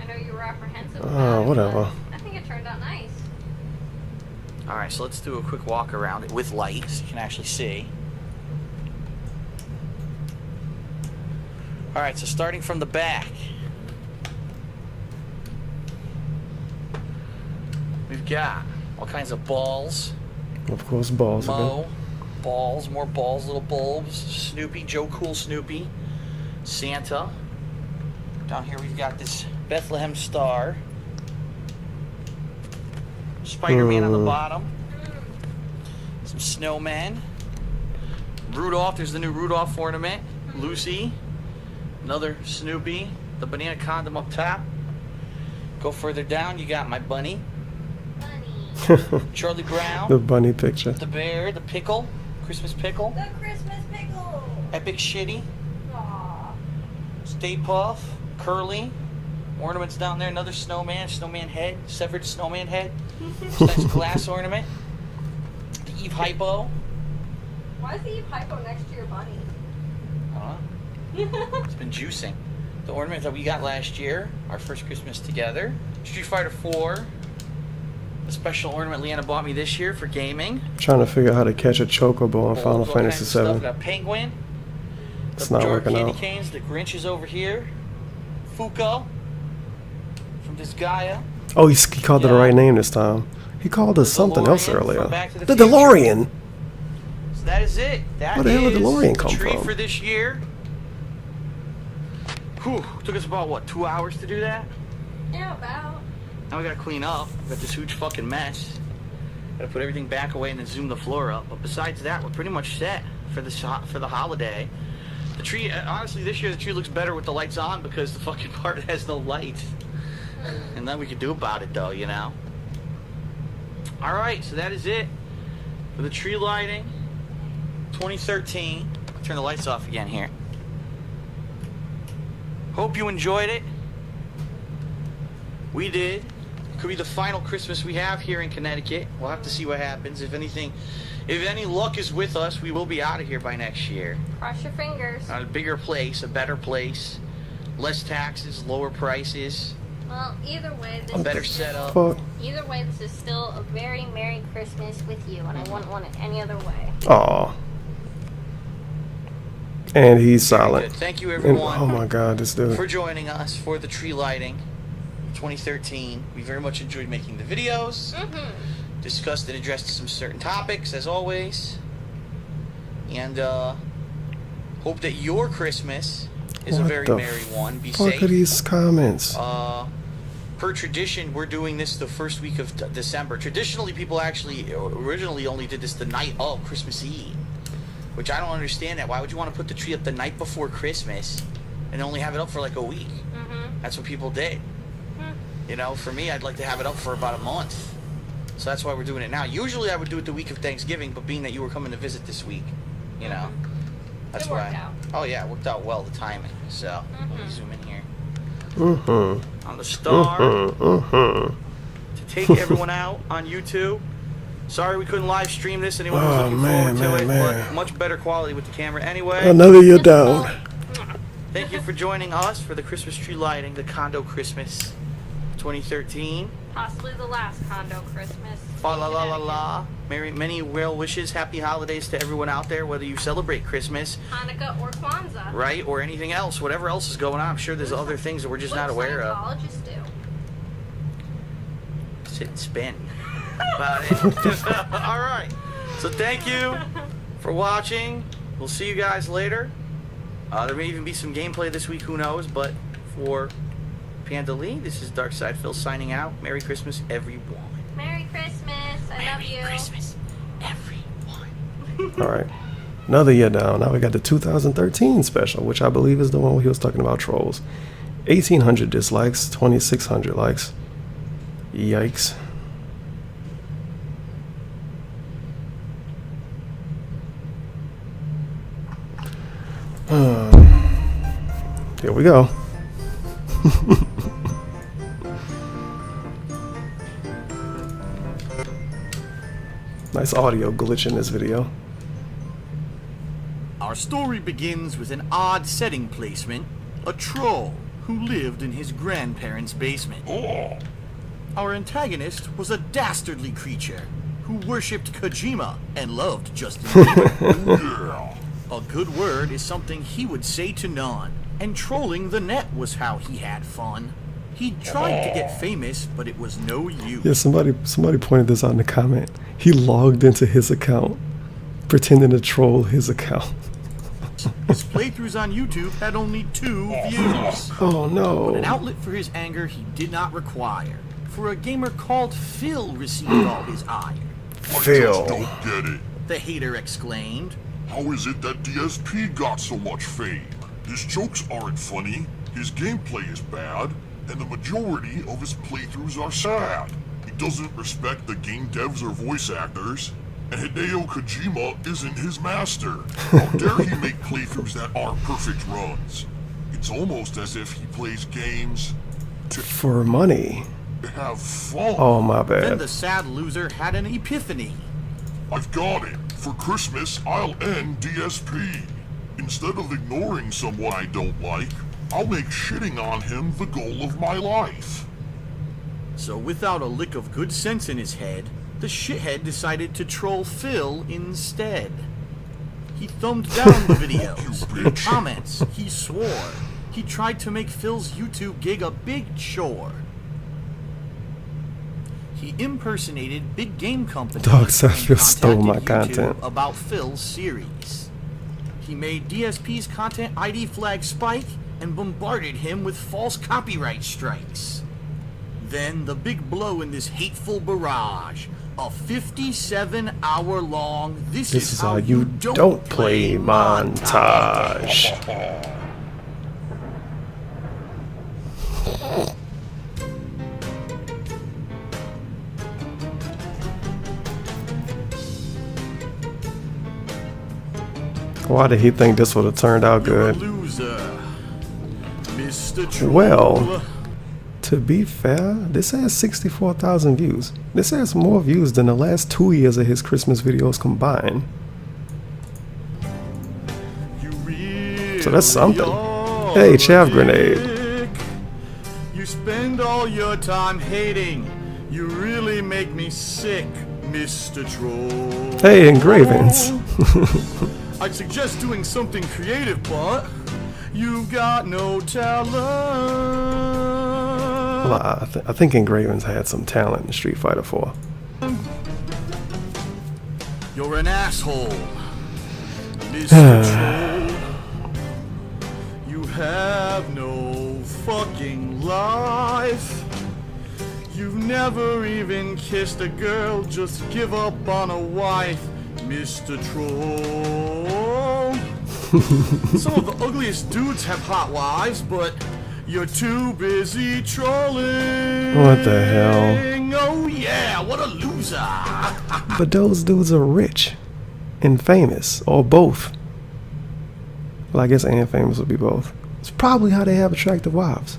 I: I know you were apprehensive.
A: Oh,
I: about it,
A: whatever.
I: but I think it turned out nice.
B: All right, so let's do a quick walk around it with light so you can actually see. All right, so starting from the back, we've got all kinds of balls.
A: Of course, balls again.
B: Mo, balls, more balls, little bulbs. Snoopy, Joe Cool Snoopy. Santa. Down here we've got this Bethlehem star. Spider-Man on the bottom. Some snowmen. Rudolph, there's the new Rudolph ornament. Lucy. Another Snoopy. The banana condom up top. Go further down, you got my bunny.
I: Bunny.
B: Charlie Brown.
A: The bunny picture.
B: The bear, the pickle, Christmas pickle,
I: The Christmas pickle.
B: Epic Shitty,
I: Aww.
B: Stay Puff, Curly, ornaments down there, another snowman, snowman head, severed snowman head, nice glass ornament, the Eve Hypo,
I: Why is the Eve Hypo next to your bunny?
B: it's been juicing. The ornament that we got last year, our first Christmas together, Street Fighter 4, a special ornament Leanna bought me this year for gaming.
A: Trying to figure out how to catch a chocobo in Final
B: All kinds
A: Fantasy
B: of stuff. We
A: 7.
B: got Penguin.
A: It's
B: The
A: not
B: jar of
A: working
B: candy
A: out.
B: canes. The Grinch is over here. Fuko from Disgaea.
A: Oh, he called it the
B: Yeah.
A: right name this time. He called us something else
B: DeLorean
A: earlier.
B: from Back to the
A: The
B: Future.
A: DeLorean.
B: So that is it. That
A: Where the hell did
B: is
A: DeLorean
B: the
A: come
B: tree
A: from?
B: for this year. Whew, took us about what, 2 hours to do that?
I: Yeah, about.
B: Now we gotta clean up. We got this huge fucking mess. Gotta put everything back away and then zoom the floor up. But besides that, we're pretty much set for the holiday. The tree, honestly, this year the tree looks better with the lights on because the fucking part has no light. And then we can do about it though, you know. All right, so that is it for the tree lighting 2013. Turn the lights off again here. Hope you enjoyed it. We did. Could be the final Christmas we have here in Connecticut. We'll have to see what happens. If anything, if any luck is with us, we will be out of here by next year.
I: Cross your fingers.
B: A bigger place, a better place, less taxes, lower prices,
I: Well, either way,
B: a
I: this
B: better
I: is
B: setup.
A: Fuck.
I: Either way, this is still a very Merry Christmas with you, and I wouldn't want it any other way.
A: Aw. And he's
B: Very
A: silent.
B: good. Thank you,
A: And,
B: everyone,
A: oh my god, this dude.
B: for joining us for the tree lighting 2013. We very much enjoyed making the videos. Discussed and addressed some certain topics, as always. And hope that your Christmas is a
A: What
B: very
A: the
B: merry one. Be
A: Fuck
B: safe.
A: are these comments?
B: Per tradition, we're doing this the first week of December. Traditionally, people actually originally only did this the night of Christmas Eve, which I don't understand that. Why would you want to put the tree up the night before Christmas and only have it up for like a week? That's what people did. You know, for me, I'd like to have it up for about a month. So that's why we're doing it now. Usually I would do it the week of Thanksgiving, but being that you were coming to visit this week, you know, that's
I: It
B: why.
I: worked out.
B: Oh yeah, it worked out well, the timing. So let me zoom in here.
A: Mm-hmm.
B: On the star
A: Mm-hmm.
B: to take everyone out on YouTube. Sorry we couldn't live stream this. Anyone was
A: Oh,
B: looking
A: man,
B: forward to
A: man,
B: it,
A: man.
B: but much better quality with the camera anyway.
A: Another year down.
B: Thank you for joining us for the Christmas tree lighting, the Condo Christmas 2013.
I: Possibly the last condo Christmas.
B: Fa la la la la. Many well wishes, happy holidays to everyone out there, whether you celebrate Christmas,
I: Hanukkah or Kwanzaa.
B: right, or anything else, whatever else is going on. I'm sure there's other things that we're just not aware of.
I: Scientologists do.
B: Sit and spin. About it. All right. So thank you for watching. We'll see you guys later. There may even be some gameplay this week, who knows, but for Panda Lee, this is DarkSyde Phil signing out. Merry Christmas, everyone.
I: Merry Christmas. I love you.
B: Merry Christmas, everyone.
A: All right. Another year down. Now we got the 2013 special, which I believe is the one where he was talking about trolls. 1,800 dislikes, 2,600 likes. Yikes. Here we go. Nice audio glitch in this video.
J: Our story begins with an odd setting placement, a troll who lived in his grandparents' basement. Our antagonist was a dastardly creature who worshipped Kojima and loved Justin Bieber. A good word is something he would say to none, and trolling the net was how he had fun. He tried to get famous, but it was no use.
A: Yeah, somebody pointed this out in the comment. He logged into his account, pretending to troll his account.
J: His playthroughs on YouTube had only 2 views.
A: Oh no.
J: But an outlet for his anger he did not require, for a gamer called Phil received all his ire.
A: Phil.
K: I just don't get it.
J: The hater exclaimed.
K: How is it that DSP got so much fame? His jokes aren't funny, his gameplay is bad, and the majority of his playthroughs are sad. He doesn't respect the game devs or voice actors, and Hideo Kojima isn't his master. How dare he make playthroughs that aren't perfect runs? It's almost as if he plays games
A: for money.
K: to have fun.
A: Oh my
J: Then
A: bad.
J: the sad loser had an epiphany.
K: I've got it. For Christmas, I'll end DSP. Instead of ignoring someone I don't like, I'll make shitting on him the goal of my life.
J: So without a lick of good sense in his head, the shithead decided to troll Phil instead. He thumbed down the videos, the comments, he swore. He tried to make Phil's YouTube gig a big chore. He impersonated big game companies
A: DarkSyde
J: and
A: stole my
J: contacted YouTube
A: content.
J: about Phil's series. He made DSP's content ID flag spike and bombarded him with false copyright strikes. Then the big blow in this hateful barrage, a 57-hour-long This is how you don't play
A: montage. Why did he think this would have turned out good?
J: Loser, Mr. Troll.
A: Well, to be fair, this has 64,000 views. This has more views than the last 2 years of his Christmas videos combined. So that's something. Hey, chaff grenade.
J: You spend all your time hating. You really make me sick, Mr. Troll.
A: Hey, engravings.
J: I'd suggest doing something creative, but you've got no talent.
A: Well, I think engravings had some talent in Street Fighter 4.
J: You're an asshole, Mr. Troll. You have no fucking life. You've never even kissed a girl, just give up on a wife, Mr. Troll. Some of the ugliest dudes have hot wives, but you're too busy trolling.
A: What the hell?
J: Oh yeah, what a loser.
A: But those dudes are rich and famous, or both. Well, I guess and famous would be both. It's probably how they have attractive wives.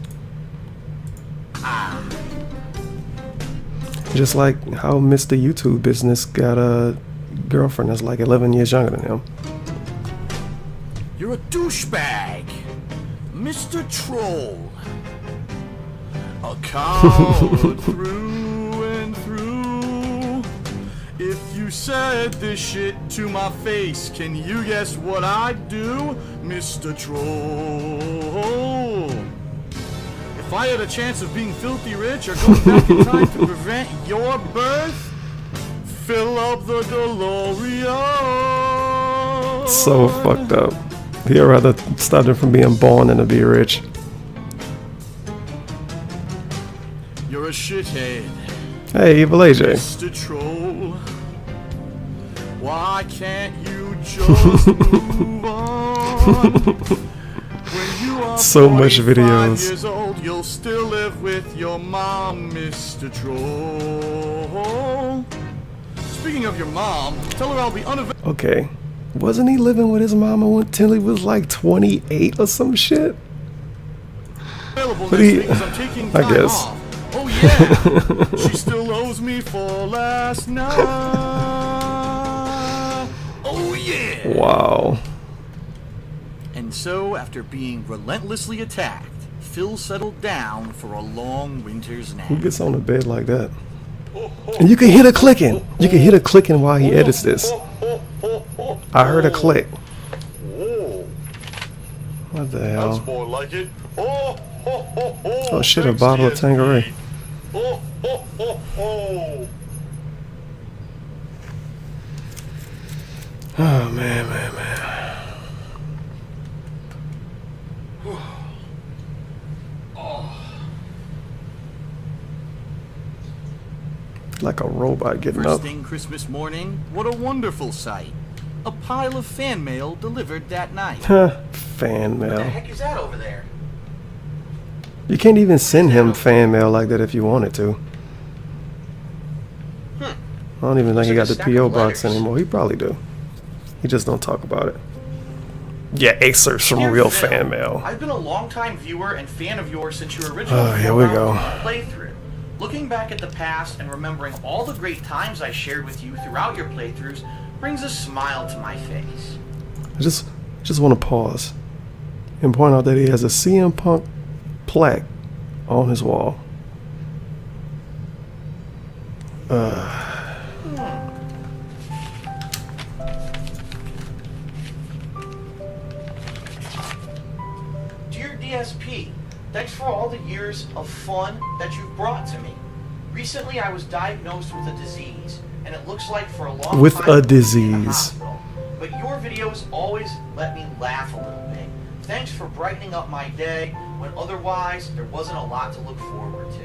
A: Just like how Mr. YouTube Business got a girlfriend that's like 11 years younger than him.
J: You're a douchebag, Mr. Troll. A coward through If you said this shit to my face, can you guess what I'd do, Mr. Troll? If I had a chance of being filthy rich or going back in time to prevent your birth, fill up the DeLorean.
A: So fucked up. He'd rather stop him from being born than to be rich.
J: You're a shithead.
A: Hey, Evil AJ.
J: Mr. Troll. Why can't you just move on? When you are
A: so much
J: 45
A: videos.
J: years old, you'll still live with your mom, Mr. Troll. Speaking of your mom, tell her I'll be unavailable.
A: Okay. Wasn't he living with his mama until he was like 28 or some shit? But he,
J: I'm taking
A: I
J: time
A: guess.
J: off. Oh yeah, she still owes me for last night. Oh yeah.
A: Wow.
J: And so, after being relentlessly attacked, Phil settled down for a long winter's nap.
A: Who gets on the bed like that? And you can hear the clicking. You can hear the clicking while he edits this. I heard a click. What the hell?
K: That's more like it.
A: Oh shit, a bottle of Tanqueray. Oh man. Like a robot getting
J: First
A: up.
J: thing Christmas morning, what a wonderful sight. A pile of fan mail delivered that night.
A: Fan
B: What the
A: mail.
B: heck is that over there?
A: You can't even send him fan mail like that if you wanted to. I don't even think he got the P.O. box anymore. He probably do. He just don't talk about it. Yeah, excerpts from
B: Dear
A: real
B: Phil,
A: fan mail.
B: I've been a longtime viewer and fan of yours since your original
A: Oh, here we go.
B: playthrough. Looking back at the past and remembering all the great times I shared with you throughout your playthroughs brings a smile to my face.
A: I just want to pause and point out that he has a CM Punk plaque on his wall.
B: Dear DSP, thanks for all the years of fun that you've brought to me. Recently, I was diagnosed with a disease, and it looks like for a long
A: With
B: time
A: a
B: I was in the
A: disease.
B: hospital. But your videos always let me laugh a little bit. Thanks for brightening up my day when otherwise there wasn't a lot to look forward to.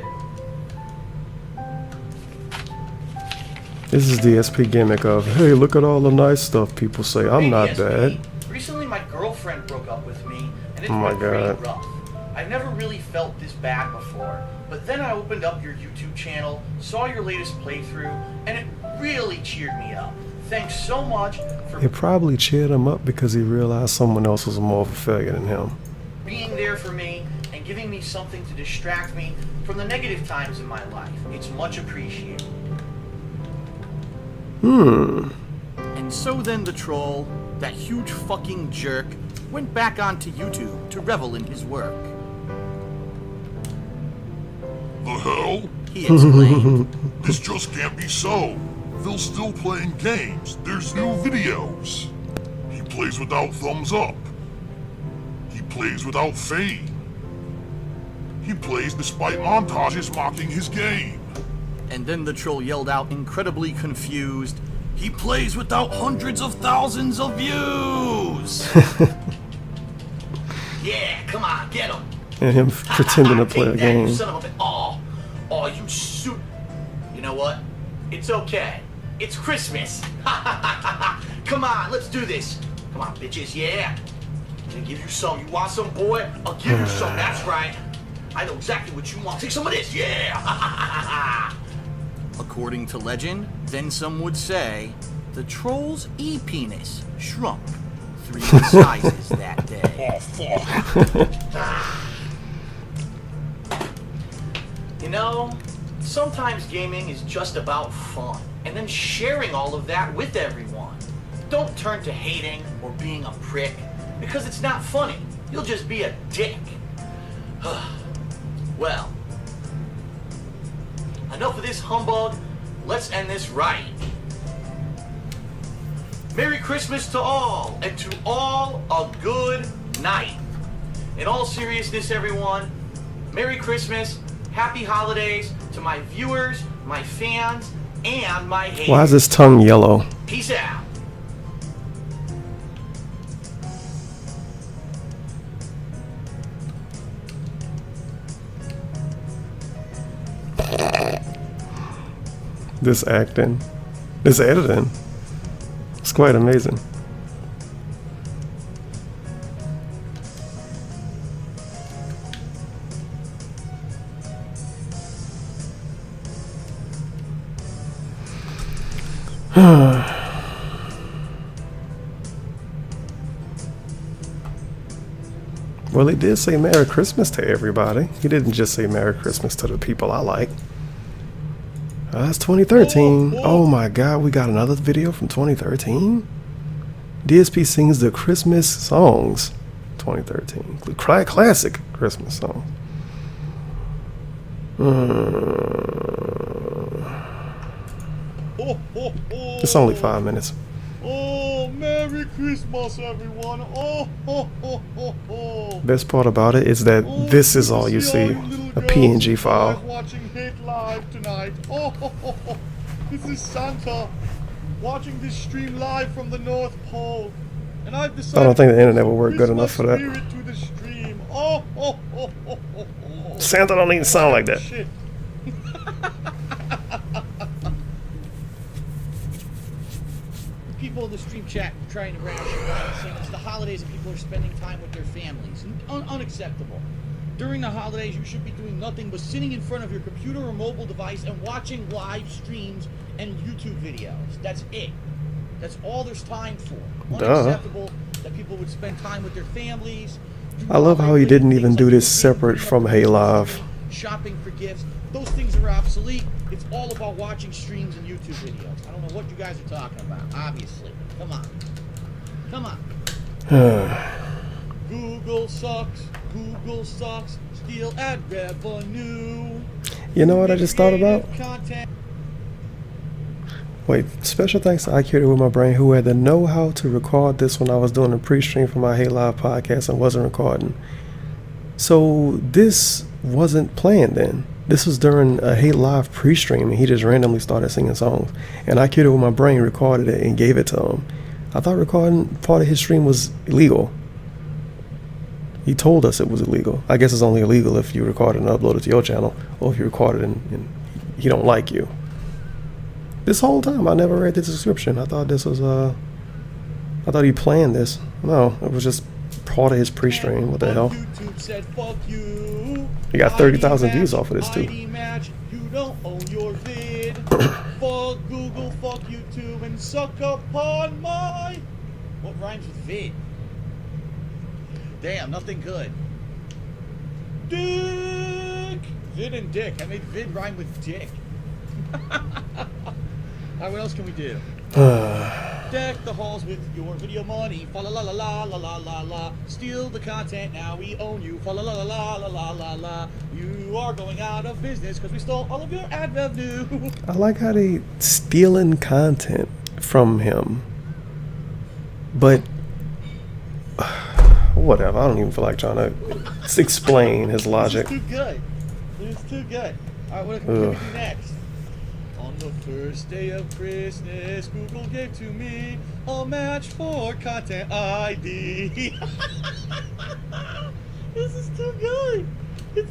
A: This is DSP gimmick of, hey, look at all the nice stuff people say. I'm
B: Hey,
A: not
B: DSP,
A: bad.
B: Recently, my girlfriend broke up with me, and it's
A: Oh my
B: been pretty
A: God.
B: rough. I've never really felt this bad before, but then I opened up your YouTube channel, saw your latest playthrough, and it really cheered me up. Thanks so much for
A: It probably cheered him up because he realized someone else was more of a failure than him.
B: being there for me and giving me something to distract me from the negative times in my life. It's much appreciated.
J: And so then the troll, that huge fucking jerk, went back onto YouTube to revel in his work.
K: The hell?
J: He explained,
K: This just can't be so. Phil's still playing games. There's new videos. He plays without thumbs up. He plays without fame. He plays despite montages mocking his game.
J: and then the troll yelled out, incredibly confused, he plays without hundreds of thousands of views!
B: Yeah, come on, get him.
A: And him pretending to play a
B: Take that, you
A: game.
B: son of a oh, you shoot. You know what? It's okay. It's Christmas. Come on, let's do this. Come on, bitches, yeah. I'm gonna give you some. You want some, boy? I'll give you some. That's right. I know exactly what you want. Take some of this, yeah.
J: According to legend, then some would say, the troll's e-penis shrunk 3 sizes that day.
K: Oh, fuck.
B: You know, sometimes gaming is just about fun, and then sharing all of that with everyone. Don't turn to hating or being a prick, because it's not funny. You'll just be a dick. Well, enough of this humbug. Let's end this right. Merry Christmas to all, and to all a good night. In all seriousness, everyone, Merry Christmas, Happy Holidays to my viewers, my fans, and my haters.
A: Why is his tongue yellow?
B: Peace out.
A: This acting, this editing, it's quite amazing. Well, he did say Merry Christmas to everybody. He didn't just say Merry Christmas to the people I like. That's 2013. Oh my God, we got another video from 2013. DSP sings the Christmas songs. 2013, classic Christmas song. It's only 5 minutes.
J: Oh, Merry Christmas, everyone. Oh.
A: Best part about it is that this is all you see, a PNG file.
J: Watching Hit Live tonight. This is Santa watching this stream live from the North Pole. And I've decided
A: I don't think the internet will work good enough for that.
J: To the stream.
A: Santa don't even sound like that.
J: Shit. People in the stream chat trying to rash saying it's the holidays and people are spending time with their families. Unacceptable. During the holidays, you should be doing nothing but sitting in front of your computer or mobile device and watching live streams and YouTube videos. That's it. That's all there's time for. Unacceptable that people would spend time with their families.
A: I love how he didn't even do this separate from Hey Live.
J: Shopping for gifts. Those things are obsolete. It's all about watching streams and YouTube videos. I don't know what you guys are talking about, obviously. Come on. Come on. Google sucks. Google sucks. Steal ad revenue.
A: You know what I just thought about? Wait, special thanks to iCurated with my brain, who had the know-how to record this when I was doing a pre-stream for my Hey Live podcast and wasn't recording. So this wasn't planned then. This was during a Hey Live pre-stream, and he just randomly started singing songs. And iCurated with my brain recorded it and gave it to him. I thought recording part of his stream was illegal. He told us it was illegal. I guess it's only illegal if you record it and upload it to your channel, or if you record it and he don't like you. This whole time, I never read the description. I thought this was, I thought he planned this. No, it was just part of his pre-stream. What the hell?
J: YouTube said, fuck you.
A: He got 30,000 views off of this, too.
J: Match, you don't own your vid. Fuck Google, fuck YouTube, and suck upon my... What rhymes with vid? Damn, nothing good. Dick! Vid and dick. I made vid rhyme with dick. Alright, what else can we do? Deck the halls with your video money. Fa la la la la la la la la. Steal the content, now we own you. Fa la la la la la la la la. You are going out of business because we stole all of your ad revenue.
A: I like how they stealing content from him. But whatever, I don't even feel like trying to explain his logic.
J: This is too good. This is too good. Alright, what can we do next? On the first day of Christmas, Google gave to me a match for content ID. This is too good.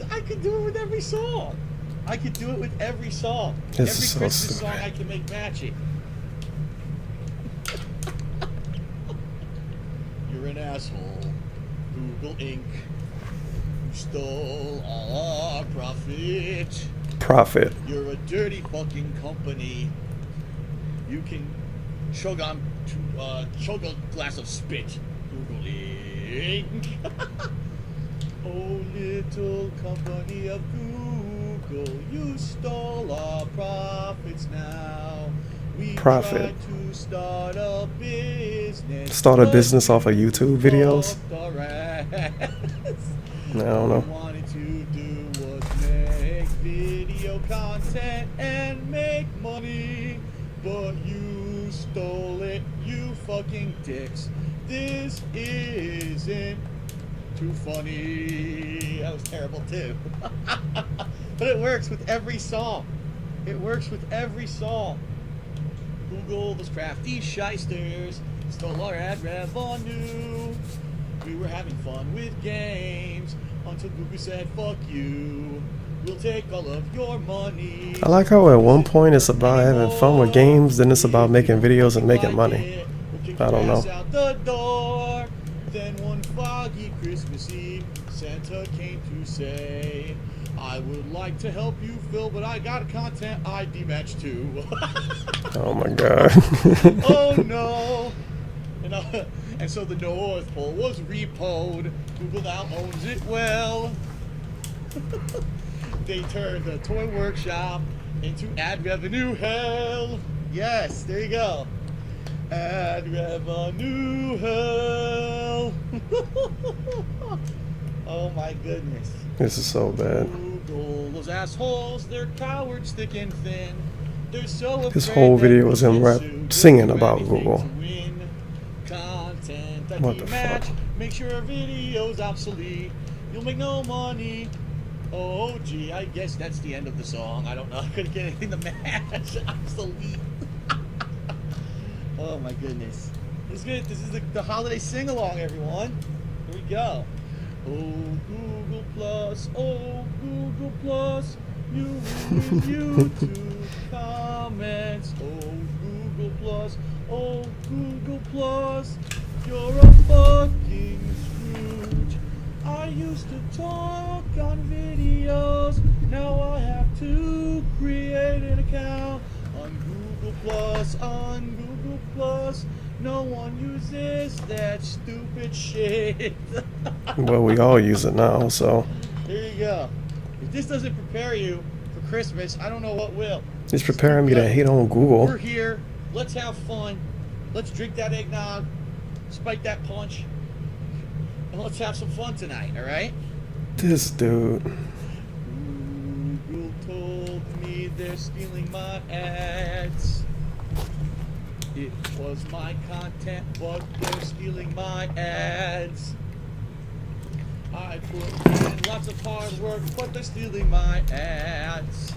J: I could do it with every song. I could do it with every song.
A: This
J: every
A: is so
J: Christmas
A: stupid.
J: song I can make matching. You're an asshole, Google Inc. You stole all our profit.
A: Profit.
J: You're a dirty fucking company. You can chug on chug a glass of spit. Google Inc. Oh, little company of Google, you stole our profits now. We
A: Profit.
J: tried to start a business.
A: Start a business off of YouTube videos? I don't know.
J: What we wanted to do was make video content and make money, but you stole it. You fucking dicks. This isn't too funny. That was terrible too. But it works with every song. It works with every song. Google, those crafty shysters stole our ad revenue. We were having fun with games until Google said, fuck you. We'll take all of your money.
A: I like how at one point it's about having fun with games, then it's about making videos and making money. I don't know.
J: Out the door. Then one foggy Christmas Eve, Santa came to say, I would like to help you, Phil, but I got a content ID match too.
A: Oh my god.
J: Oh no. And so the North Pole was repoed. Google now owns it well. They turned the toy workshop into ad revenue hell. Yes, there you go. Ad revenue hell. Oh my goodness.
A: This is so bad.
J: Google, those assholes, they're cowards thick and thin. They're so
A: This whole video was him singing about Google.
J: Content
A: What the
J: match.
A: fuck?
J: Make sure our video's obsolete. You'll make no money. Oh gee, I guess that's the end of the song. I don't know. I couldn't get anything to match. Obsolete. Oh my goodness. This is the holiday sing-along, everyone. Here we go. Oh Google Plus, oh Google Plus, you YouTube comments. Oh Google Plus, oh Google Plus, you're a fucking Scrooge. I used to talk on videos, now I have to create an account on Google Plus, no one uses that stupid shit.
A: Well, we all use it now, so.
J: There you go. If this doesn't prepare you for Christmas, I don't know what will.
A: It's preparing me to hate on Google.
J: We're here. Let's have fun. Let's drink that eggnog, spike that punch, and let's have some fun tonight, all right?
A: This dude.
J: Google told me they're stealing my ads. It was my content, but they're stealing my ads. I put in lots of hard work, but they're stealing my ads.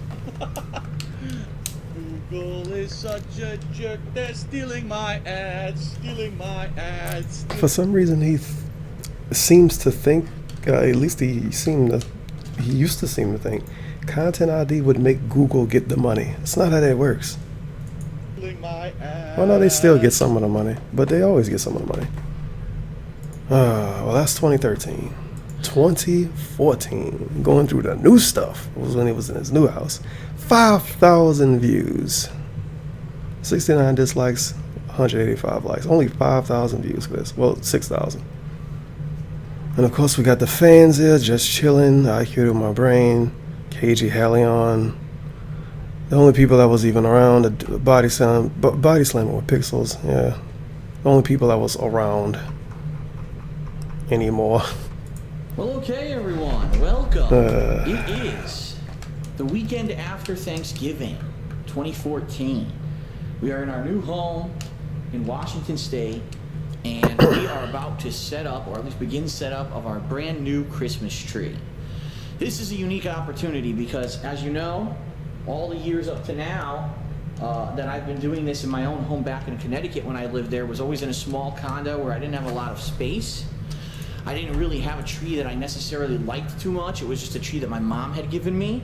J: Google is such a jerk, they're stealing my ads, stealing my ads.
A: For some reason, he seems to think, at least he used to seem to think, Content ID would make Google get the money. It's not how that works. Well, no, they still get some of the money, but they always get some of the money. Well, that's 2013. 2014, going through the new stuff, was when he was in his new house. 5,000 views, 69 dislikes, 185 likes. Only 5,000 views for this. Well, 6,000. And of course, we got the fans here just chilling. IQ to my brain, KG Halion. The only people that was even around, the body slamming with Pixels. Yeah, the only people that was around anymore.
L: Well, okay, everyone, welcome. It is the weekend after Thanksgiving, 2014. We are in our new home in Washington State, and we are about to set up, or at least begin setup of our brand new Christmas tree. This is a unique opportunity because, as you know, all the years up to now that I've been doing this in my own home back in Connecticut when I lived there was always in a small condo where I didn't have a lot of space. I didn't really have a tree that I necessarily liked too much. It was just a tree that my mom had given me.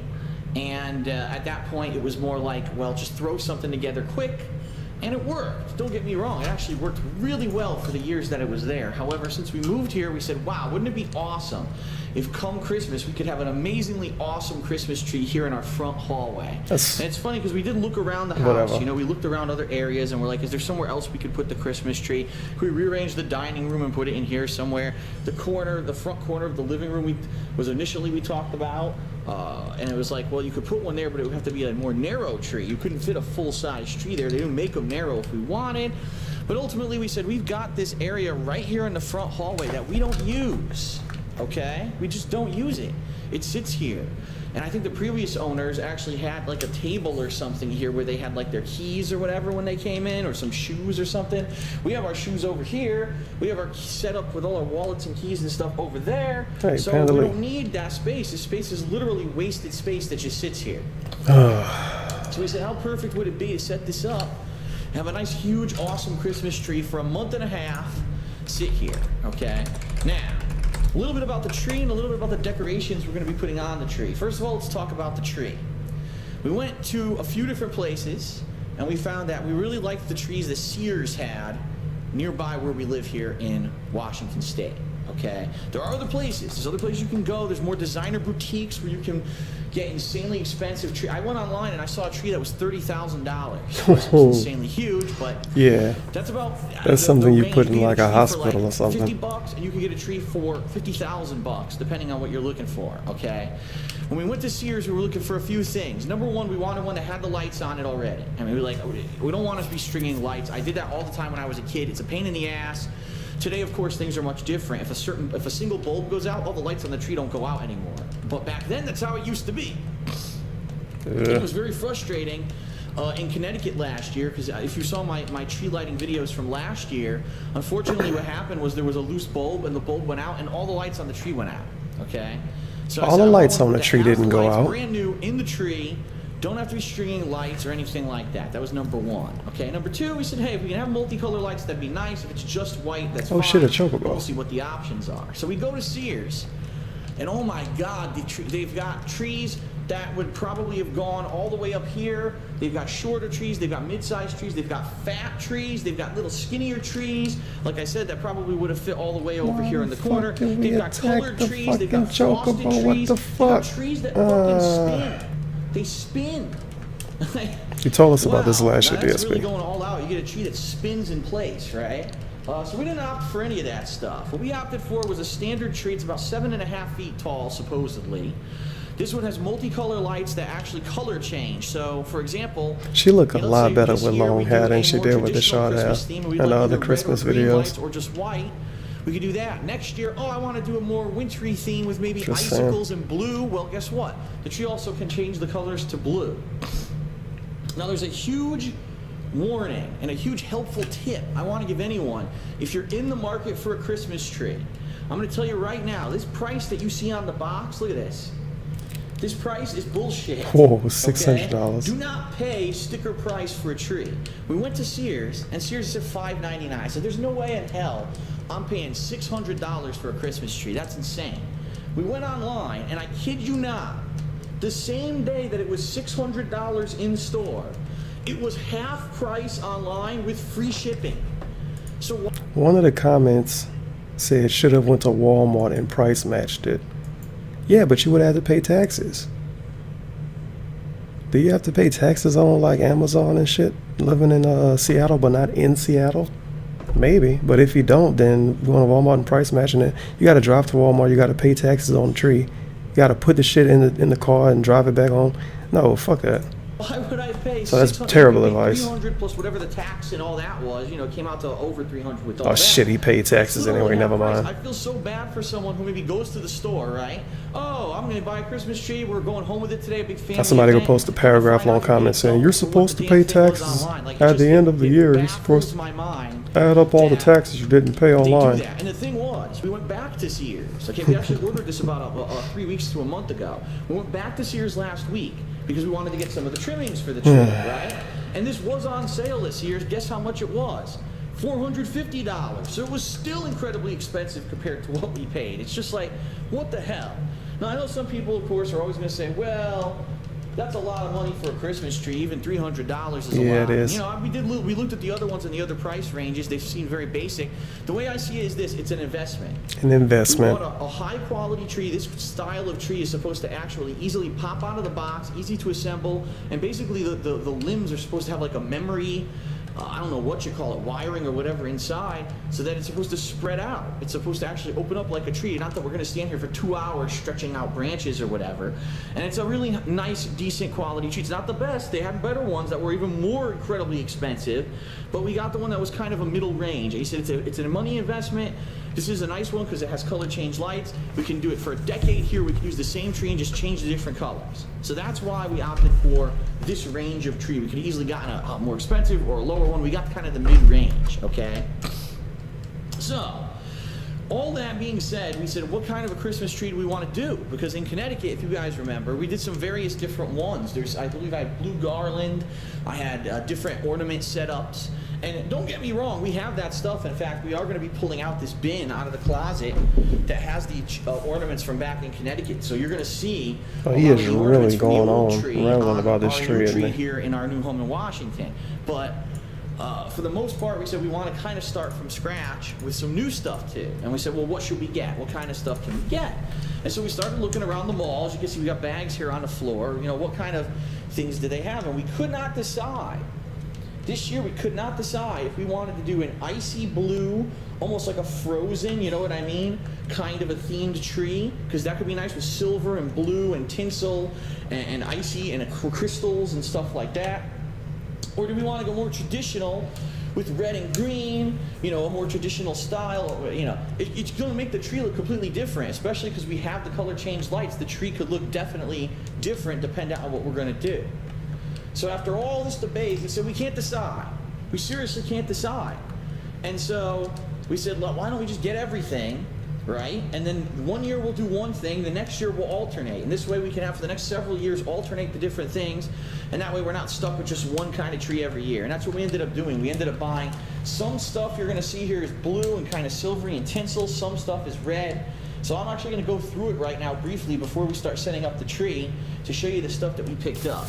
L: And at that point, it was more like, well, just throw something together quick. And it worked. Don't get me wrong. It actually worked really well for the years that it was there. However, since we moved here, we said, wow, wouldn't it be awesome if come Christmas, we could have an amazingly awesome Christmas tree here in our front hallway. And it's funny because we did look around the house. You know, we looked around other areas and we're like, is there somewhere else we could put the Christmas tree? Could we rearrange the dining room and put it in here somewhere? The front corner of the living room we talked about. And it was like, well, you could put one there, but it would have to be a more narrow tree. You couldn't fit a full-size tree there. They didn't make them narrow if we wanted. But ultimately, we said, we've got this area right here in the front hallway that we don't use. okay? We just don't use it. It sits here. And I think the previous owners actually had like a table or something here where they had like their keys or whatever when they came in, or some shoes or something. We have our shoes over here. We have our set up with all our wallets and keys and stuff over there.
A: Hey,
L: so we don't need that space. This space is literally wasted space that just sits here. So we said, how perfect would it be to set this up, have a nice, huge, awesome Christmas tree for a month and a half, sit here, okay? Now, a little bit about the tree and a little bit about the decorations we're going to be putting on the tree. First of all, let's talk about the tree. We went to a few different places, and we found that we really liked the trees that Sears had nearby where we live here in Washington State, okay? There are other places. There's other places you can go. There's more designer boutiques where you can get insanely expensive tree. I went online and I saw a tree that was $30,000. It's insanely huge, but
A: yeah,
L: that's about
A: something you put in like a hospital or something.
L: $50, and you can get a tree for $50,000 depending on what you're looking for. Okay. When we went to Sears, we were looking for a few things. Number one, we wanted one that had the lights on it already. I mean, we don't want to be stringing lights. I did that all the time when I was a kid. It's a pain in the ass. Today, of course, things are much different. If a single bulb goes out, all the lights on the tree don't go out anymore. But back then, that's how it used to be. It was very frustrating in Connecticut last year, because if you saw my tree lighting videos from last year, unfortunately what happened was there was a loose bulb, and the bulb went out, and all the lights on the tree went out, okay? So
A: all the lights on the tree didn't go out.
L: Brand new in the tree. Don't have to be stringing lights or anything like that. That was number one. Okay, number two, we said, hey, if we can have multicolor lights, that'd be nice. If it's just white, that's fine.
A: Oh shit, a chocobo.
L: We'll see what the options are. So we go to Sears, and oh my God, they've got trees that would probably have gone all the way up here. They've got shorter trees, they've got mid-sized trees, they've got fat trees, they've got little skinnier trees. Like I said, that probably would have fit all the way over here in the corner. They've got colored trees, they've got frosted trees,
A: what the fuck?
L: They've got trees that fucking spin. They spin.
A: You told us about this last year,
L: That's
A: DSP.
L: really going all out. You get a tree that spins in place, right? So we didn't opt for any of that stuff. What we opted for was a standard tree. It's about 7.5 feet tall, supposedly. This one has multicolor lights that actually color change. So, for example,
A: she looked a lot better with long hair than she did with the short hair in other Christmas videos.
L: Or just white. We could do that. Next year, oh, I want to do a more wintry theme with maybe
A: Just
L: icicles and blue. Well, guess what? The tree also can change the colors to blue. Now, there's a huge warning and a huge helpful tip I want to give anyone. If you're in the market for a Christmas tree, I'm going to tell you right now, this price that you see on the box, look at this. This price is bullshit.
A: Whoa, $600.
L: Okay? Do not pay sticker price for a tree. We went to Sears, and Sears said $5.99. I said, there's no way in hell I'm paying $600 for a Christmas tree. That's insane. We went online, and I kid you not, the same day that it was $600 in store, it was half price online with free shipping. So
A: one of the comments said should have went to Walmart and price matched it. Yeah, but you would have to pay taxes. Do you have to pay taxes on like Amazon and shit living in Seattle but not in Seattle? Maybe, but if you don't, then going to Walmart and price matching it, you got to drive to Walmart, you got to pay taxes on the tree, you got to put the shit in the car and drive it back home. No, fuck that.
L: Why would I pay?
A: So that's terrible advice.
L: 300 plus whatever the tax and all that was, you know, came out to over 300 with all that.
A: Oh shit, he paid taxes anyway, never mind.
L: I feel so bad for someone who maybe goes to the store, right? Oh, I'm going to buy a Christmas tree, we're going home with it today, a big family.
A: Somebody go post a paragraph long comment saying you're supposed to pay taxes at the end of the year. You're supposed to add up all the taxes you didn't pay online.
L: And the thing was, we went back to Sears. Okay, we actually ordered this about 3 weeks to a month ago. We went back to Sears last week because we wanted to get some of the trimmings for the tree, right? And this was on sale this year. Guess how much it was? $450. So it was still incredibly expensive compared to what we paid. It's just like, what the hell? Now, I know some people, of course, are always going to say, well, that's a lot of money for a Christmas tree. Even $300 is a lot.
A: Yeah, it is.
L: You know, we looked at the other ones and the other price ranges. They seem very basic. The way I see it is this: it's an investment.
A: An investment.
L: We want a high quality tree. This style of tree is supposed to actually easily pop out of the box, easy to assemble, and basically the limbs are supposed to have like a memory. I don't know what you call it, wiring or whatever inside, so that it's supposed to spread out. It's supposed to actually open up like a tree. Not that we're going to stand here for 2 hours stretching out branches or whatever. And it's a really nice, decent quality tree. It's not the best. They had better ones that were even more incredibly expensive, but we got the one that was kind of a middle range. And he said it's a money investment. This is a nice one because it has color change lights. We can do it for a decade here. We can use the same tree and just change the different colors. So that's why we opted for this range of tree. We could have easily gotten a more expensive or a lower one. We got kind of the mid-range, okay? So, all that being said, we said, what kind of a Christmas tree do we want to do? Because in Connecticut, if you guys remember, we did some various different ones. I believe I had blue garland, I had different ornament setups. And don't get me wrong, we have that stuff. In fact, we are going to be pulling out this bin out of the closet that has the ornaments from back in Connecticut. So you're going to see
A: he is really going on rambling about this tree, isn't he?
L: Here in our new home in Washington. But for the most part, we said we want to kind of start from scratch with some new stuff too. And we said, well, what should we get? What kind of stuff can we get? And so we started looking around the malls. You can see we got bags here on the floor. You know, what kind of things do they have? And we could not decide. This year we could not decide if we wanted to do an icy blue, almost like a frozen, you know what I mean, kind of a themed tree, because that could be nice with silver and blue and tinsel and icy and crystals and stuff like that. Or do we want to go more traditional with red and green, you know, a more traditional style, you know. It's going to make the tree look completely different, especially because we have the color change lights. The tree could look definitely different depending on what we're going to do. So after all this debate, we said we can't decide. We seriously can't decide. And so we said, look, why don't we just get everything, right? And then one year we'll do one thing, the next year we'll alternate. And this way we can have for the next several years alternate the different things. And that way we're not stuck with just one kind of tree every year. And that's what we ended up doing. We ended up buying some stuff you're going to see here is blue and kind of silvery and tinsel. Some stuff is red. So I'm actually going to go through it right now briefly before we start setting up the tree to show you the stuff that we picked up.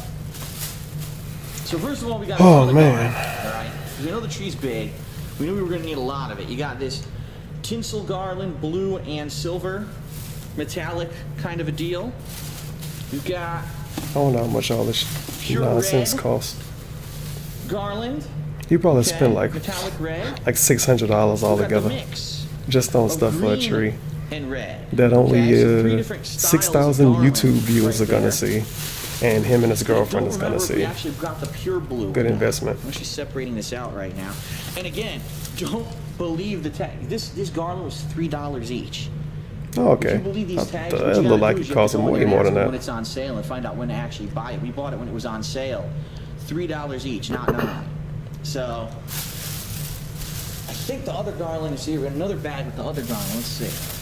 L: So first of all, we got
A: man,
L: garland, all right? Because we know the tree's big. We knew we were going to need a lot of it. You got this tinsel garland, blue and silver, metallic kind of a deal. You've got
A: I don't know how much all this nonsense costs.
L: Garland.
A: You probably spent like
L: metallic red.
A: like $600 altogether just on stuff for a tree
L: and red.
A: that only 6,000 YouTube viewers are gonna see. And him and his girlfriend is gonna see.
L: We actually got the pure blue.
A: Good investment.
L: I'm actually separating this out right now. And again, don't believe the tag. This garland was $3 each.
A: Oh, okay.
L: If you believe these tags,
A: it looked like it cost way more than that.
L: When it's on sale and find out when to actually buy it. We bought it when it was on sale, $3 each, not $9. So I think the other garland is here. We got another bag with the other garland. Let's see.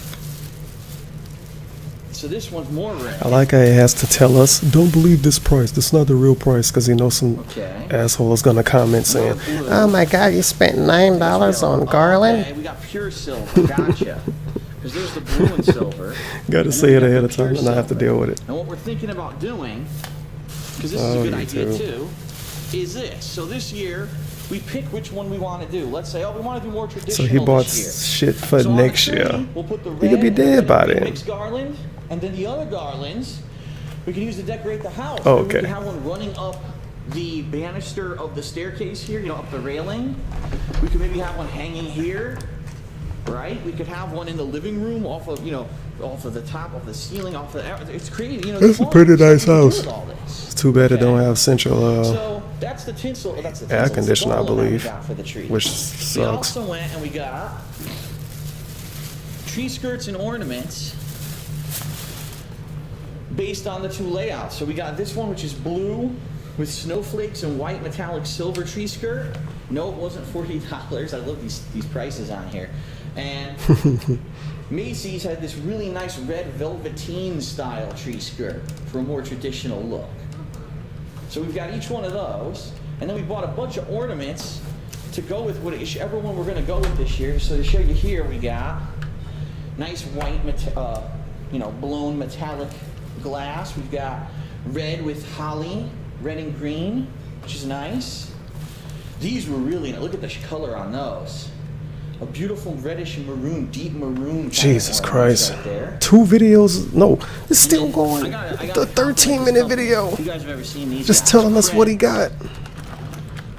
L: So this one's more red.
A: I like how he has to tell us, don't believe this price. That's not the real price, because he knows some asshole is going to comment saying, oh my God, you spent $9 on garland?
L: Okay, we got pure silver. Gotcha. Because there's the blue and silver.
A: Got to say it ahead of time and I have to deal with it.
L: And what we're thinking about doing, because this is a good idea too, is this. So this year, we pick which one we want to do. Let's say, oh, we want to do more traditional.
A: So he bought
L: this year.
A: shit for next year.
L: We'll put the red,
A: he could be dead by then.
L: mixed garland, and then the other garlands we can use to decorate the house.
A: Oh, okay.
L: We can have one running up the banister of the staircase here, you know, up the railing. We could maybe have one hanging here, right? We could have one in the living room off of, you know, off of the top of the ceiling, off the. It's crazy, you know.
A: It's a pretty nice house. It's too bad it don't have central
L: so that's the tinsel. That's the
A: air conditioner, I believe,
L: for the tree.
A: which sucks.
L: We also went and we got tree skirts and ornaments based on the two layouts. So we got this one, which is blue with snowflakes and white metallic silver tree skirt. No, it wasn't $40. I love these prices on here. And Macy's had this really nice red velveteen style tree skirt for a more traditional look. So we've got each one of those, and then we bought a bunch of ornaments to go with whichever one we're going to go with this year. So to show you here, we got nice white, you know, blown metallic glass. We've got red with holly, red and green, which is nice. These were really, look at the color on those. A beautiful reddish maroon, deep maroon.
A: Jesus Christ.
L: Right there.
A: 2 videos? No, it's still going. The 13-minute video.
L: If you guys have ever seen these
A: just telling us what he got.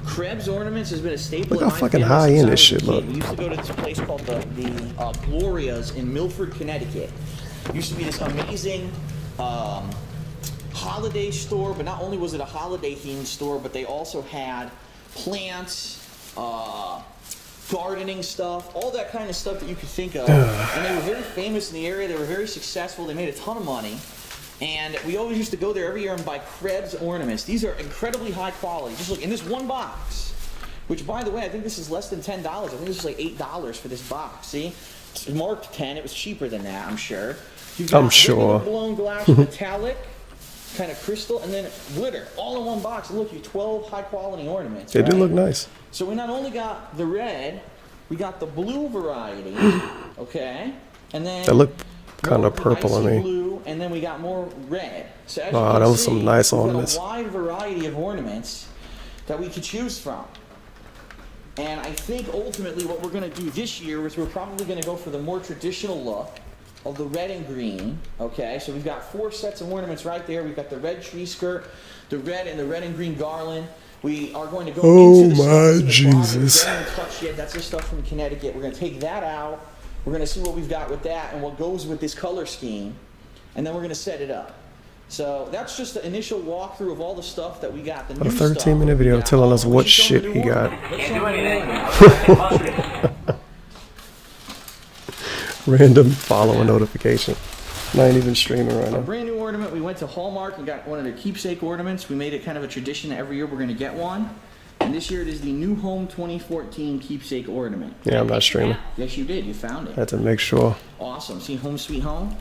L: Krebs Ornaments has been a staple.
A: Look how fucking high end this shit look.
L: We used to go to this place called the Glorias in Milford, Connecticut. It used to be this amazing holiday store, but not only was it a holiday themed store, but they also had plants, gardening stuff, all that kind of stuff that you could think of. And they were very famous in the area. They were very successful. They made a ton of money. And we always used to go there every year and buy Krebs ornaments. These are incredibly high quality. Just look, in this one box, which, by the way, I think this is less than $10. I think this is like $8 for this box. See? It's marked 10. It was cheaper than that, I'm sure. You've got blown glass, metallic, kind of crystal, and then glitter, all in one box. And look, you 12 high-quality ornaments.
A: They do look nice.
L: So we not only got the red, we got the blue variety, okay? And then
A: they look kind of purple on me.
L: Blue, and then we got more red. So as
A: wow, that was some nice ornaments.
L: We've got a wide variety of ornaments that we could choose from. And I think ultimately what we're going to do this year is we're probably going to go for the more traditional look of the red and green, okay? So we've got 4 sets of ornaments right there. We've got the red tree skirt, the red and green garland. We are going to go into the
A: Jesus.
L: We haven't touched yet. That's the stuff from Connecticut. We're going to take that out. We're going to see what we've got with that and what goes with this color scheme. And then we're going to set it up. So that's just the initial walkthrough of all the stuff that we got. The
A: a 13-minute video telling us what shit he got. Random following notification. Not even streaming right now.
L: A brand new ornament. We went to Hallmark and got one of their keepsake ornaments. We made it kind of a tradition that every year we're going to get one. And this year it is the New Home 2014 keepsake ornament.
A: Yeah, I'm not streaming.
L: Yes, you did. You found it.
A: I had to make sure.
L: Awesome. See Home Sweet Home?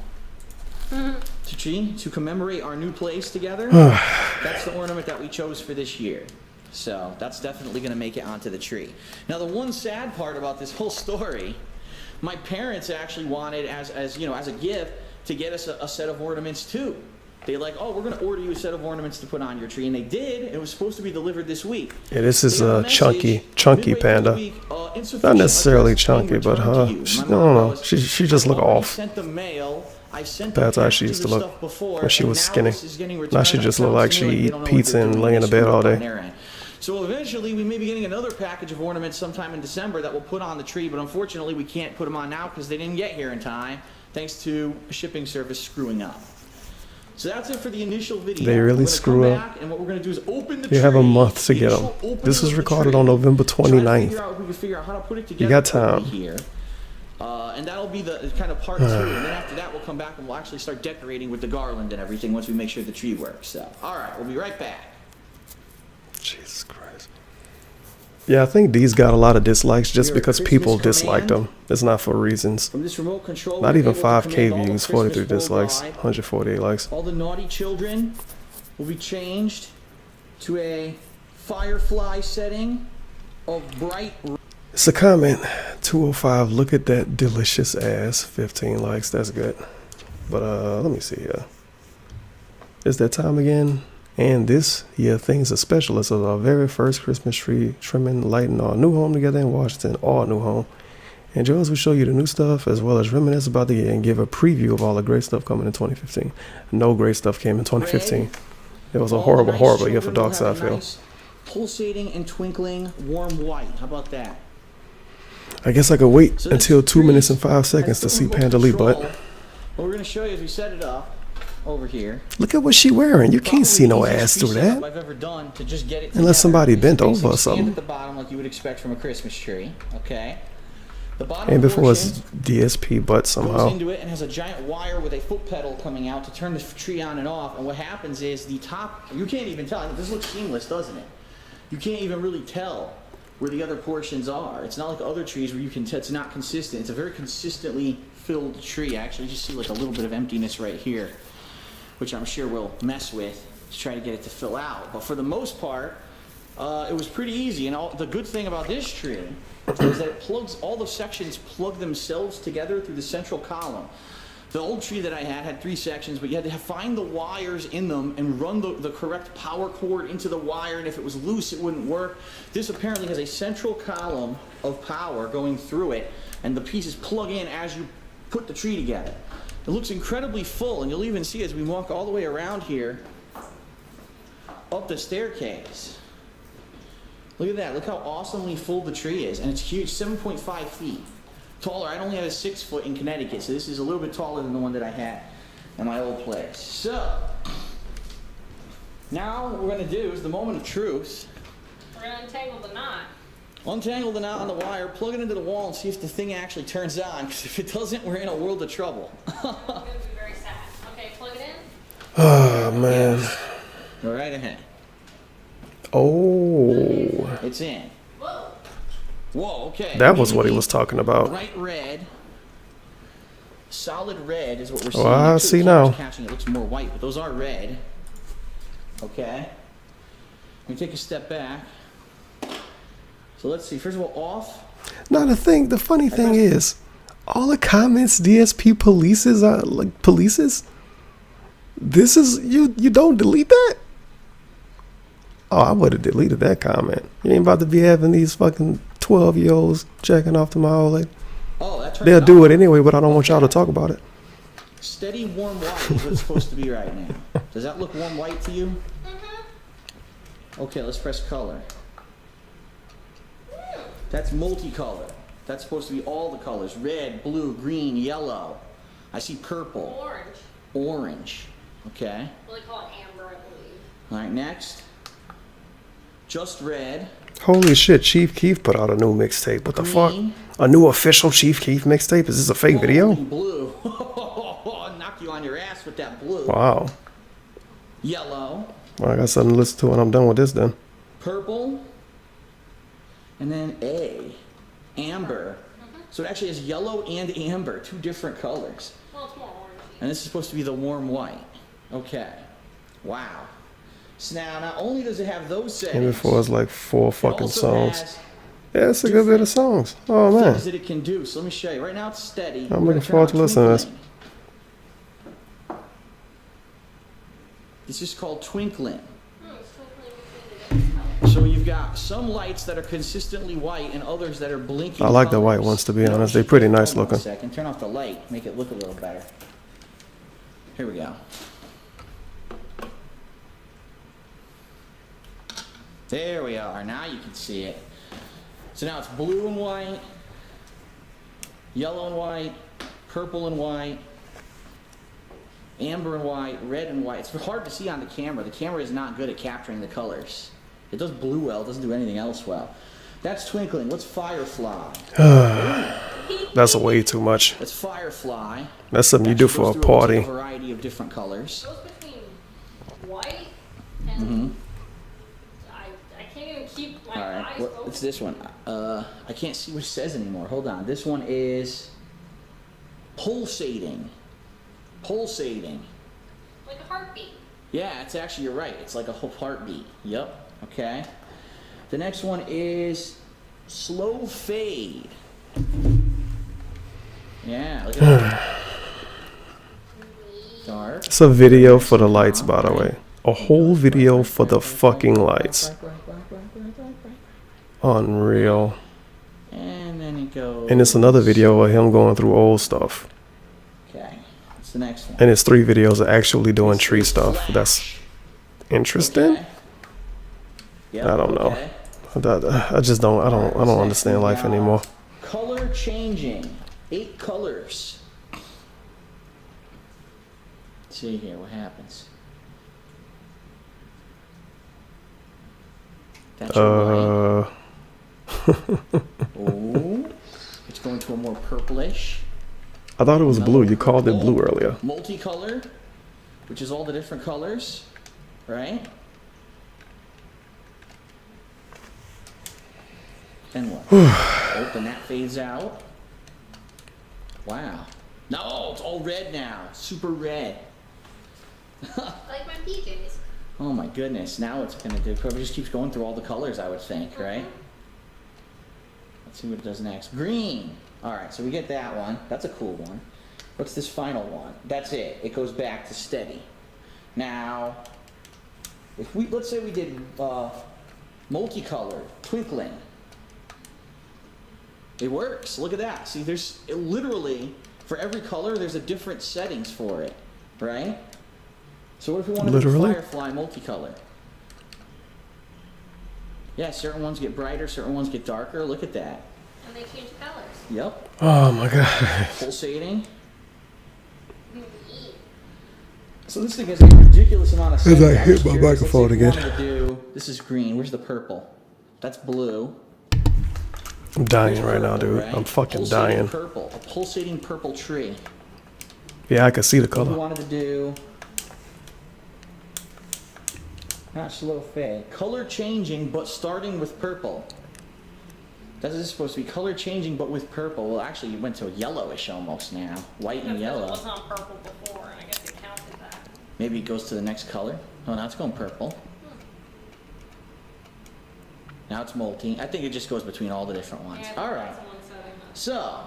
L: To commemorate our new place together. That's the ornament that we chose for this year. So that's definitely going to make it onto the tree. Now the one sad part about this whole story, my parents actually wanted as you know, as a gift to get us a set of ornaments too. They like, oh, we're going to order you a set of ornaments to put on your tree, and they did. It was supposed to be delivered this week.
A: Yeah, this is a chunky panda. Not necessarily chunky, but I don't know. She just look off. That's how she used to look when she was skinny. Now she just look like she eat pizza and lay in the bed all day.
L: So eventually we may be getting another package of ornaments sometime in December that we'll put on the tree, but unfortunately we can't put them on now because they didn't get here in time, thanks to a shipping service screwing up. So that's it for the initial video.
A: They really screw up.
L: And what we're going to do is open the tree.
A: You have a month to get them. This was recorded on November 29th. You got time.
L: And that'll be the kind of part 2. And then after that, we'll come back and we'll actually start decorating with the garland and everything once we make sure the tree works. So, all right, we'll be right back.
A: Jesus Christ. Yeah, I think these got a lot of dislikes just because people disliked them. It's not for reasons.
L: From this remote control,
A: not even 5K views, 43 dislikes, 148 likes.
L: All the naughty children will be changed to a firefly setting of bright.
A: It's a comment. 205. Look at that delicious ass. 15 likes. That's good. But let me see here. Is that time again? And this year, things are special. This is our very first Christmas tree trimming, lighting our new home together in Washington, our new home. And join us, we show you the new stuff as well as reminisce about the year and give a preview of all the great stuff coming in 2015. No great stuff came in 2015. It was a horrible year for DarkSyde, Phil.
L: Pulsating and twinkling warm white. How about that?
A: I guess I could wait until 2 minutes and 5 seconds to see Panda Lee butt.
L: What we're going to show you as we set it up over here.
A: Look at what she wearing. You can't see no ass through that.
L: I've ever done to just get it
A: unless somebody bent over or something.
L: At the bottom like you would expect from a Christmas tree, okay? The bottom
A: and before it's DSP butt somehow.
L: Goes into it and has a giant wire with a foot pedal coming out to turn the tree on and off. And what happens is the top, you can't even tell. This looks seamless, doesn't it? You can't even really tell where the other portions are. It's not like other trees where you can tell it's not consistent. It's a very consistently filled tree. I actually just see like a little bit of emptiness right here, which I'm sure we'll mess with to try to get it to fill out. But for the most part, it was pretty easy. And the good thing about this tree is that it plugs, all the sections plug themselves together through the central column. The old tree that I had 3 sections, but you had to find the wires in them and run the correct power cord into the wire, and if it was loose, it wouldn't work. This apparently has a central column of power going through it, and the pieces plug in as you put the tree together. It looks incredibly full, and you'll even see as we walk all the way around here, up the staircase. Look at that. Look how awesomely full the tree is, and it's huge, 7.5 feet. Taller. I only have a 6 foot in Connecticut, so this is a little bit taller than the one that I had in my old place. So, now what we're going to do is the moment of truth.
I: We're going to untangle the knot.
L: Untangle the knot on the wire, plug it into the wall, and see if the thing actually turns on. Because if it doesn't, we're in a world of trouble.
I: I'm going to be very sad. Okay, plug it in.
A: Oh, man.
L: Go right ahead.
A: Oh.
L: It's in. Whoa. Whoa, okay.
A: That was what he was talking about.
L: Bright red. Solid red is what we're seeing.
A: Oh, I see now.
L: Catching it looks more white, but those are red. Okay. Let me take a step back. So let's see. First of all, off.
A: Now the funny thing is, all the comments DSP polices are like polices. This is you don't delete that? Oh, I would have deleted that comment. You ain't about to be having these fucking 12-year-olds checking off to my old lady.
L: Oh, that
A: They'll do it anyway, but I don't want y'all to talk about it.
L: Steady warm white is what it's supposed to be right now. Does that look warm white to you? Okay, let's press color. That's multicolor. That's supposed to be all the colors. Red, blue, green, yellow. I see purple.
I: Orange.
L: Orange. Okay.
I: Well, they call it amber, I believe.
L: Alright, next. Just red.
A: Holy shit, Chief Keef put out a new mixtape. What the fuck? A new official Chief Keef mixtape? Is this a fake video?
L: Blue. I'll knock you on your ass with that blue.
A: Wow.
L: Yellow.
A: Well, I got something to listen to when I'm done with this then.
L: Purple. And then A. Amber. So it actually has yellow and amber, two different colors.
I: Well, it's more orangey.
L: And this is supposed to be the warm white. Okay. Wow. So now, not only does it have those settings,
A: And before it's like 4 fucking
L: also
A: songs.
L: has
A: Yeah, it's a good bit of songs. Oh man.
L: things that it can do. So let me show you. Right now it's steady.
A: I'm
L: We're
A: looking
L: gonna turn
A: forward
L: on
A: to listening to this.
L: twinkling. This is called twinkling. So you've got some lights that are consistently white and others that are blinking.
A: I like the white
L: colors.
A: ones, to be honest. They're pretty nice
L: Hold on
A: looking.
L: a second. Turn off the light. Make it look a little better. Here we go. There we are. Now you can see it. So now it's blue and white, yellow and white, purple and white, amber and white, red and white. It's hard to see on the camera. The camera is not good at capturing the colors. It does blue well, it doesn't do anything else well. That's twinkling. What's firefly?
A: That's way too much.
L: That's firefly.
A: That's something you do for a
L: Goes through
A: party.
L: A variety of different colors.
I: Goes between white and I can't even keep my
L: Alright,
I: eyes open.
L: what's this one? I can't see what it says anymore. Hold on. This one is pulsating. Pulsating.
I: Like a heartbeat.
L: Yeah, it's actually, you're right. It's like a whole heartbeat. Yep. Okay. The next one is slow fade. Yeah, look at that. Dark.
A: It's a video for the lights, by the way. A whole video for the fucking lights. Unreal.
L: And then it goes.
A: And it's another video of him going through old stuff.
L: Okay. What's the next one?
A: And it's 3 videos of actually doing tree stuff. That's interesting.
L: Okay. Yep,
A: I don't know.
L: okay.
A: I just don't. I don't understand life anymore.
L: Color changing. 8 colors. Let's see here what happens. That's your white. Oh, it's going to a more purplish.
A: I thought it was blue. You called it blue earlier.
L: Multicolor, which is all the different colors, right? Then what? Oh, then that fades out. Wow. No, it's all red now. Super red.
I: Like my PJs.
L: Oh my goodness. Now it's gonna do. Probably just keeps going through all the colors, I would think, right? Let's see what it does next. Green. All right, so we get that one. That's a cool one. What's this final one? That's it. It goes back to steady. Now, if we let's say we did multicolor, twinkling. It works. Look at that. See, there's literally for every color, there's a different settings for it, right? So what if we want to do firefly multicolor? Yeah, certain ones get brighter, certain ones get darker. Look at that.
I: And they change the colors.
L: Yep.
A: Oh my god.
L: Pulsating. So this thing has a ridiculous amount of settings.
A: As I hit my microphone again.
L: This is green. Where's the purple? That's blue.
A: I'm dying
L: Here's
A: right now,
L: purple,
A: dude.
L: right?
A: I'm fucking
L: Pulsating
A: dying.
L: Purple, a pulsating purple tree.
A: Yeah, I can see the
L: What we
A: color.
L: wanted to do. Not slow fade. Color changing, but starting with purple. This is supposed to be color changing, but with purple. Well, actually, you went to a yellowish almost now. White and
I: It
L: yellow.
I: was on purple before, and I guess it counted that.
L: Maybe it goes to the next color. Oh, now it's going purple. Now it's molting. I think it just goes between all the different ones.
I: Yeah,
L: All right. So,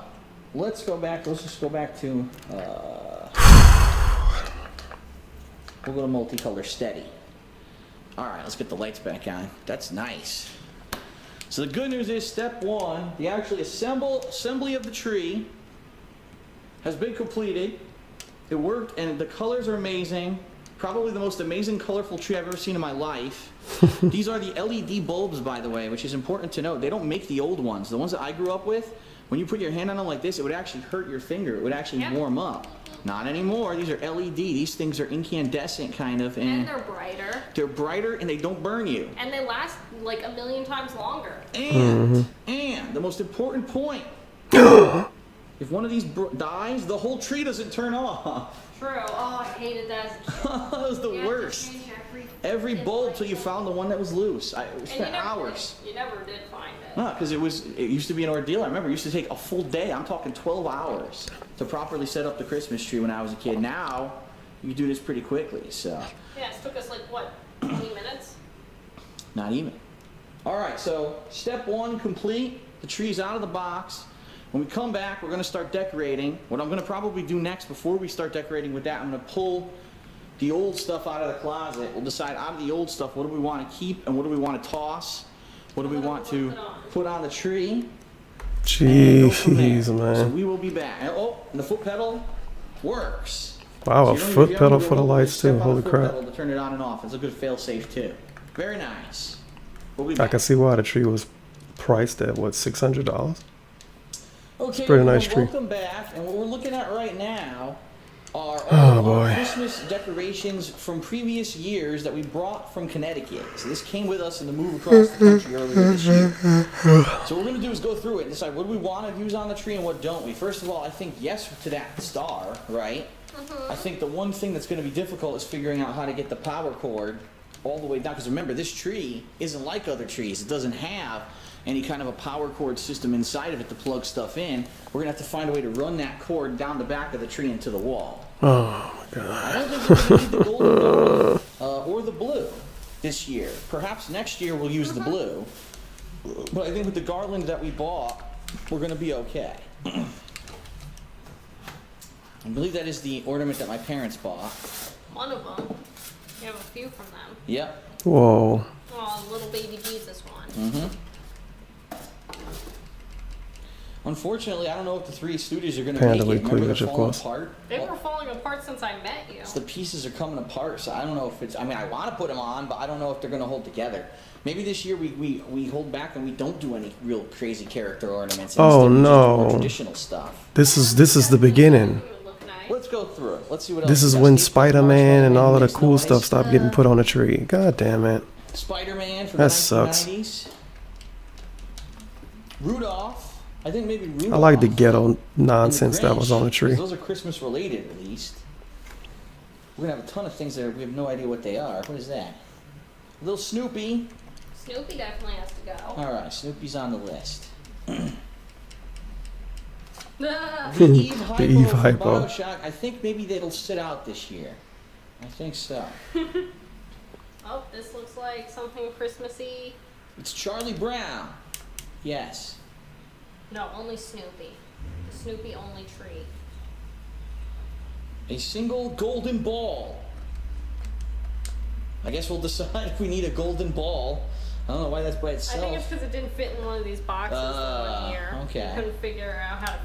L: let's go back. Let's just go back to. We'll go to multicolor steady. All right, let's get the lights back on. That's nice. So the good news is step one, the actually assembly of the tree has been completed. It worked, and the colors are amazing. Probably the most amazing colorful tree I've ever seen in my life. These are the LED bulbs, by the way, which is important to note. They don't make the old ones. The ones that I grew up with, when you put your hand on them like this, it would actually hurt your finger. It would actually warm up. Not anymore. These are LED. These things are incandescent, kind of.
I: And they're brighter.
L: They're brighter, and they don't burn you.
I: And they last like a million times longer.
L: And the most important point, if one of these dies, the whole tree doesn't turn off.
I: True. Oh, I hated that as a kid.
L: That was the worst. Every bulb till you found the one that was loose. I spent hours.
I: You never did find it.
L: No, because it used to be an ordeal. I remember it used to take a full day. I'm talking 12 hours to properly set up the Christmas tree when I was a kid. Now, you do this pretty quickly, so.
I: Yeah, it took us like, what, 20 minutes?
L: Not even. All right, so step one complete. The tree's out of the box. When we come back, we're going to start decorating. What I'm going to probably do next, before we start decorating with that, I'm going to pull the old stuff out of the closet. We'll decide out of the old stuff, what do we want to keep and what do we want to toss? What do we want to put on the tree?
A: Jeez,
L: So
A: man.
L: we will be back. And, and the foot pedal works.
A: Wow,
L: So
A: a
L: you don't
A: foot
L: even
A: pedal
L: have to
A: for the
L: go
A: lights
L: step
A: too.
L: on
A: Holy
L: the foot
A: crap.
L: pedal to turn it on and off. It's a good fail-safe too. Very nice. We'll be
A: I
L: back.
A: can see why the tree was priced at what, $600?
L: Okay,
A: Pretty nice tree.
L: welcome back. And what we're looking at right now are
A: Oh,
L: all
A: boy.
L: our Christmas decorations from previous years that we brought from Connecticut. So this came with us in the move across the country earlier this year. So what we're going to do is go through it and decide what do we want to use on the tree and what don't we. First of all, I think yes to that star, right? I think the one thing that's going to be difficult is figuring out how to get the power cord all the way down. Because remember, this tree isn't like other trees. It doesn't have any kind of a power cord system inside of it to plug stuff in. We're going to have to find a way to run that cord down the back of the tree into the wall.
A: Oh my god.
L: I don't think we're going to need the golden or the blue this year. Perhaps next year we'll use the blue. But I think with the garland that we bought, we're going to be okay. I believe that is the ornament that my parents bought.
I: One of them. You have a few from them.
L: Yep.
A: Whoa.
I: Oh, little baby Jesus one.
L: Mm-hmm. Unfortunately, I don't know if the 3 studios are going to make it.
A: Panda
L: Remember,
A: cleavage,
L: they're
A: of
L: falling
A: course.
L: apart.
I: They were falling apart since I met you.
L: The pieces are coming apart, so I don't know if it's. I mean, I want to put them on, but I don't know if they're going to hold together. Maybe this year we hold back and we don't do any real crazy character ornaments.
A: Oh,
L: Instead, we just do more
A: no.
L: traditional stuff.
A: This is the beginning.
L: Let's go through it. Let's see what else.
A: This is
L: we got.
A: when
L: Steve
A: Spider-Man and all of the
L: Snow
A: cool
L: Ice.
A: stuff stopped getting put on a tree. God damn it.
L: Spider-Man from
A: That
L: the
A: sucks.
L: 1990s. Rudolph. I think maybe Rudolph.
A: I like the ghetto
L: and the
A: nonsense that was on the
L: Grinch,
A: tree.
L: 'cause those are Christmas related, at least. We're gonna have a ton of things there. We have no idea what they are. What is that? Little Snoopy.
I: Snoopy definitely has to go.
L: All right, Snoopy's on the list.
I: The
L: The Eve Hypo.
A: The Eve
L: from
A: Hypo.
L: Bioshock. I think maybe they'll sit out this year. I think so.
I: Oh, this looks like something Christmassy.
L: It's Charlie Brown. Yes.
I: No, only Snoopy. The Snoopy only tree.
L: A single golden ball. I guess we'll decide if we need a golden ball. I don't know why that's by
I: I
L: itself.
I: think it's because it didn't fit in one of these boxes one year.
L: okay.
I: We couldn't figure out how to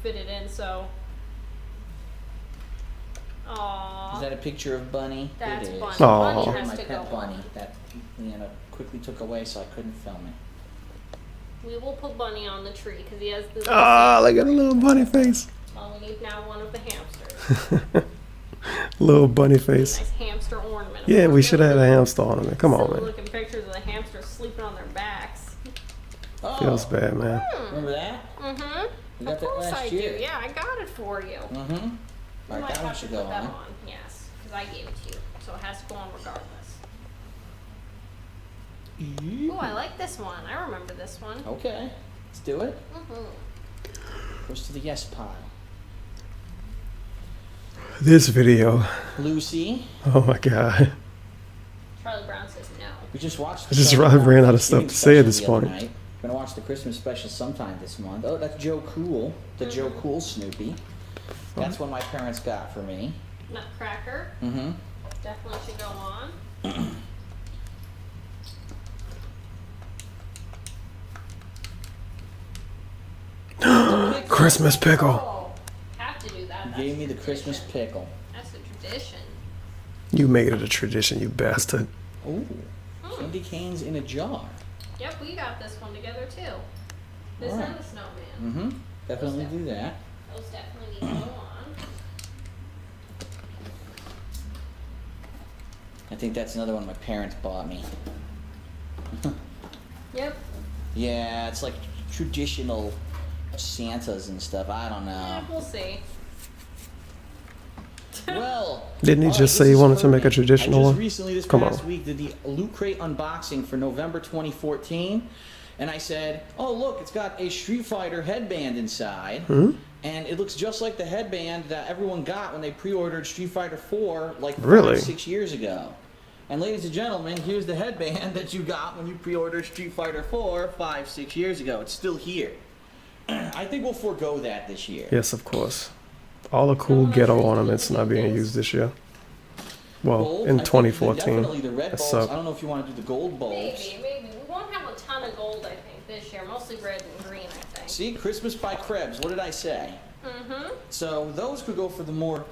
I: fit it in, so. Aww.
L: Is that a picture of Bunny?
I: That's
L: it is.
I: Bunny.
A: Aw.
I: Bunny
L: Here's
I: has
L: my
I: to
L: pet
I: go
L: Bunny
I: on.
L: that quickly took away, so I couldn't film it.
I: We will put Bunny on the tree because he has the.
A: Ah, look at a little bunny face.
I: Well, we need now one of the hamsters.
A: Little bunny face.
I: Nice hamster ornament.
A: Yeah, we should have had a hamster ornament. Come on,
I: Silly
A: man.
I: looking pictures of the hamsters sleeping on their backs.
L: Oh,
A: Feels bad, man.
L: Remember that?
I: Mm-hmm.
L: We got
I: Of
L: that
I: course
L: last
I: I
L: year.
I: do. Yeah, I got it for you.
L: Mm-hmm.
I: You
L: Alright,
I: might
L: that one
I: have to
L: should
I: put
L: go
I: that
L: on.
I: on. Yes, because I gave it to you, so it has to go on regardless. Ooh, I like this one. I remember this one.
L: Okay, let's do it.
I: Mm-hmm.
L: Goes to the yes pile.
A: This video.
L: Lucy.
A: Oh my god.
I: Charlie Brown says no.
L: We just watched.
A: I just
L: Charlie Brown
A: ran out of stuff
L: Thanksgiving
A: to say at this
L: special the other
A: point.
L: night. We're gonna watch the Christmas special sometime this month. Oh, that's Joe Cool, the Joe Cool Snoopy. That's one my parents got for me.
I: Nutcracker.
L: Mm-hmm.
I: Definitely should go on.
A: Christmas pickle.
I: Oh, have to do that.
L: You gave me the Christmas pickle.
I: That's a tradition.
A: You made it a tradition, you bastard.
L: Ooh, candy canes in a jar.
I: Yep, we got this one together too. This
L: Alright.
I: and the snowman.
L: Mm-hmm. Definitely do that.
I: Those definitely need to go on.
L: I think that's another one my parents bought me.
I: Yep.
L: Yeah, it's like traditional Santas and stuff. I don't know.
I: Yeah, we'll see.
L: Well,
A: Didn't he
L: all
A: just
L: right,
A: say he
L: this is
A: wanted to make a
L: perfect.
A: traditional
L: I just
A: one?
L: recently, this
A: Come
L: past
A: on.
L: week, did the Loot Crate unboxing for November 2014, and I said, "Oh, look, it's got a Street Fighter headband inside, and it looks just like the headband that everyone got when they pre-ordered Street Fighter 4 like 5-6 years ago." And ladies and gentlemen, here's the headband that you got when you pre-ordered Street Fighter 4 5-6 years ago. It's still here. I think we'll forego that this year.
A: Yes, of course. All the cool ghetto ornaments not being used this year. Well,
L: Gold,
A: in
L: I think
A: 2014.
L: definitely the red
A: That
L: bulbs.
A: sucked.
L: I don't know if you want to do the gold bulbs.
I: Maybe. We won't have a ton of gold, I think, this year. Mostly red and green, I think.
L: See, Christmas by Krebs. What did I say?
I: Mm-hmm.
L: So those could go for the more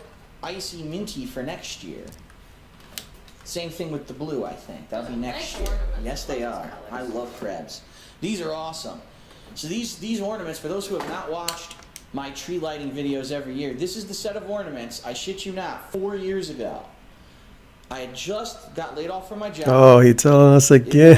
L: icy minty for next year. Same thing with the blue, I think. That'll be next year. Yes, they are. I love Krebs. These are awesome. So these ornaments, for those who have not watched my tree lighting videos every year, this is the set of ornaments, I shit you not, 4 years ago. I had just got laid off from my job.
A: Oh, he telling us again.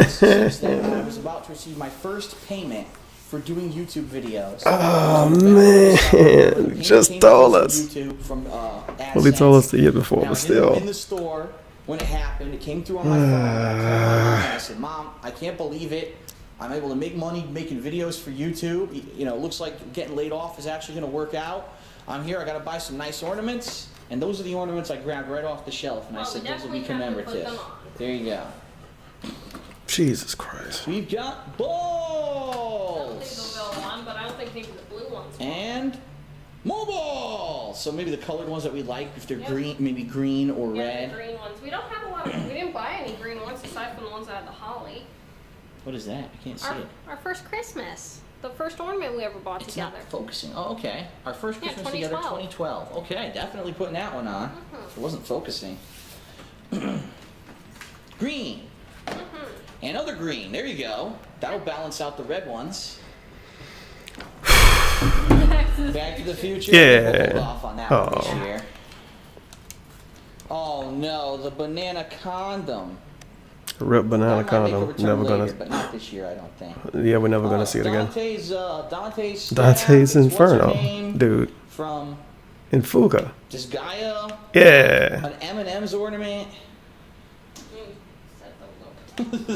L: Since then, I was about to receive my first payment for doing YouTube videos.
A: Oh man, he just told us.
L: YouTube from,
A: Well, he told us the year before, but still.
L: In the store, when it happened, it came through on my phone. I called my mom and I said, "Mom, I can't believe it. I'm able to make money making videos for YouTube. You know, it looks like getting laid off is actually going to work out. I'm here. I got to buy some nice ornaments." And those are the ornaments I grabbed right off the shelf, and I said, "Those will be commemorative." There you go.
A: Jesus Christ.
L: We've got
I: I don't think
L: balls
I: they'll go on, but I don't think maybe the blue ones will.
L: and more balls. So maybe the colored ones that we like, if they're
I: Yep.
L: green, maybe green or
I: Yeah,
L: red.
I: the green ones. We don't have a lot of. We didn't buy any green ones aside from the ones that had the holly.
L: What is that? I can't see it.
I: Our first Christmas. The first ornament we ever bought
L: It's
I: together.
L: not focusing. Oh, okay. Our first
I: Yeah,
L: Christmas together,
I: 2012.
L: 2012. Okay, definitely putting that one on. It wasn't focusing. Green. Another green. There you go. That'll balance out the red ones. Back to the Future.
A: Yeah.
L: We'll hold off on that one this
A: Oh.
L: year. Oh no, the banana condom.
A: Rip banana
L: That might make a
A: condom.
L: return
A: Never
L: later,
A: gonna.
L: but not this year, I don't think.
A: Yeah, we're never gonna see it again.
L: Dante's
A: Dante's
L: staff,
A: Inferno,
L: what's her name?
A: dude.
L: From
A: In Fuga.
L: Disgaea.
A: Yeah.
L: An M&M's ornament.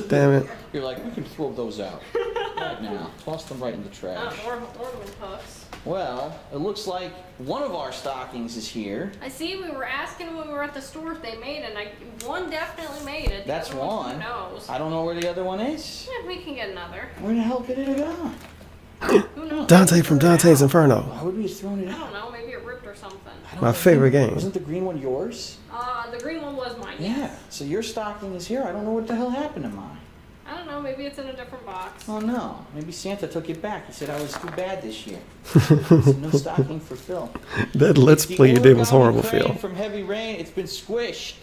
A: Damn it.
L: You're like, we can throw those out right now. Toss them right in the trash.
I: Ornament hooks.
L: Well, it looks like one of our stockings is here.
I: I see. We were asking when we were at the store if they made it. One definitely made it. The
L: That's
I: other one,
L: one.
I: Who knows?
L: I don't know where the other one is.
I: Yeah, we can get another.
L: Where the hell could it have gone?
I: Who knows?
A: Dante from Dante's Inferno.
L: Why would we have thrown it
I: I
L: out?
I: don't know. Maybe it ripped or something.
A: My favorite game.
L: Wasn't the green one yours?
I: The green one was mine.
L: Yeah.
I: Yes.
L: So your stocking is here. I don't know what the hell happened to mine.
I: I don't know. Maybe it's in a different box.
L: Oh no. Maybe Santa took it back. He said I was too bad this year. It's no stocking for Phil.
A: That Let's
L: The
A: Play you did was
L: origami
A: horrible,
L: crane
A: Phil.
L: From Heavy Rain, it's been squished.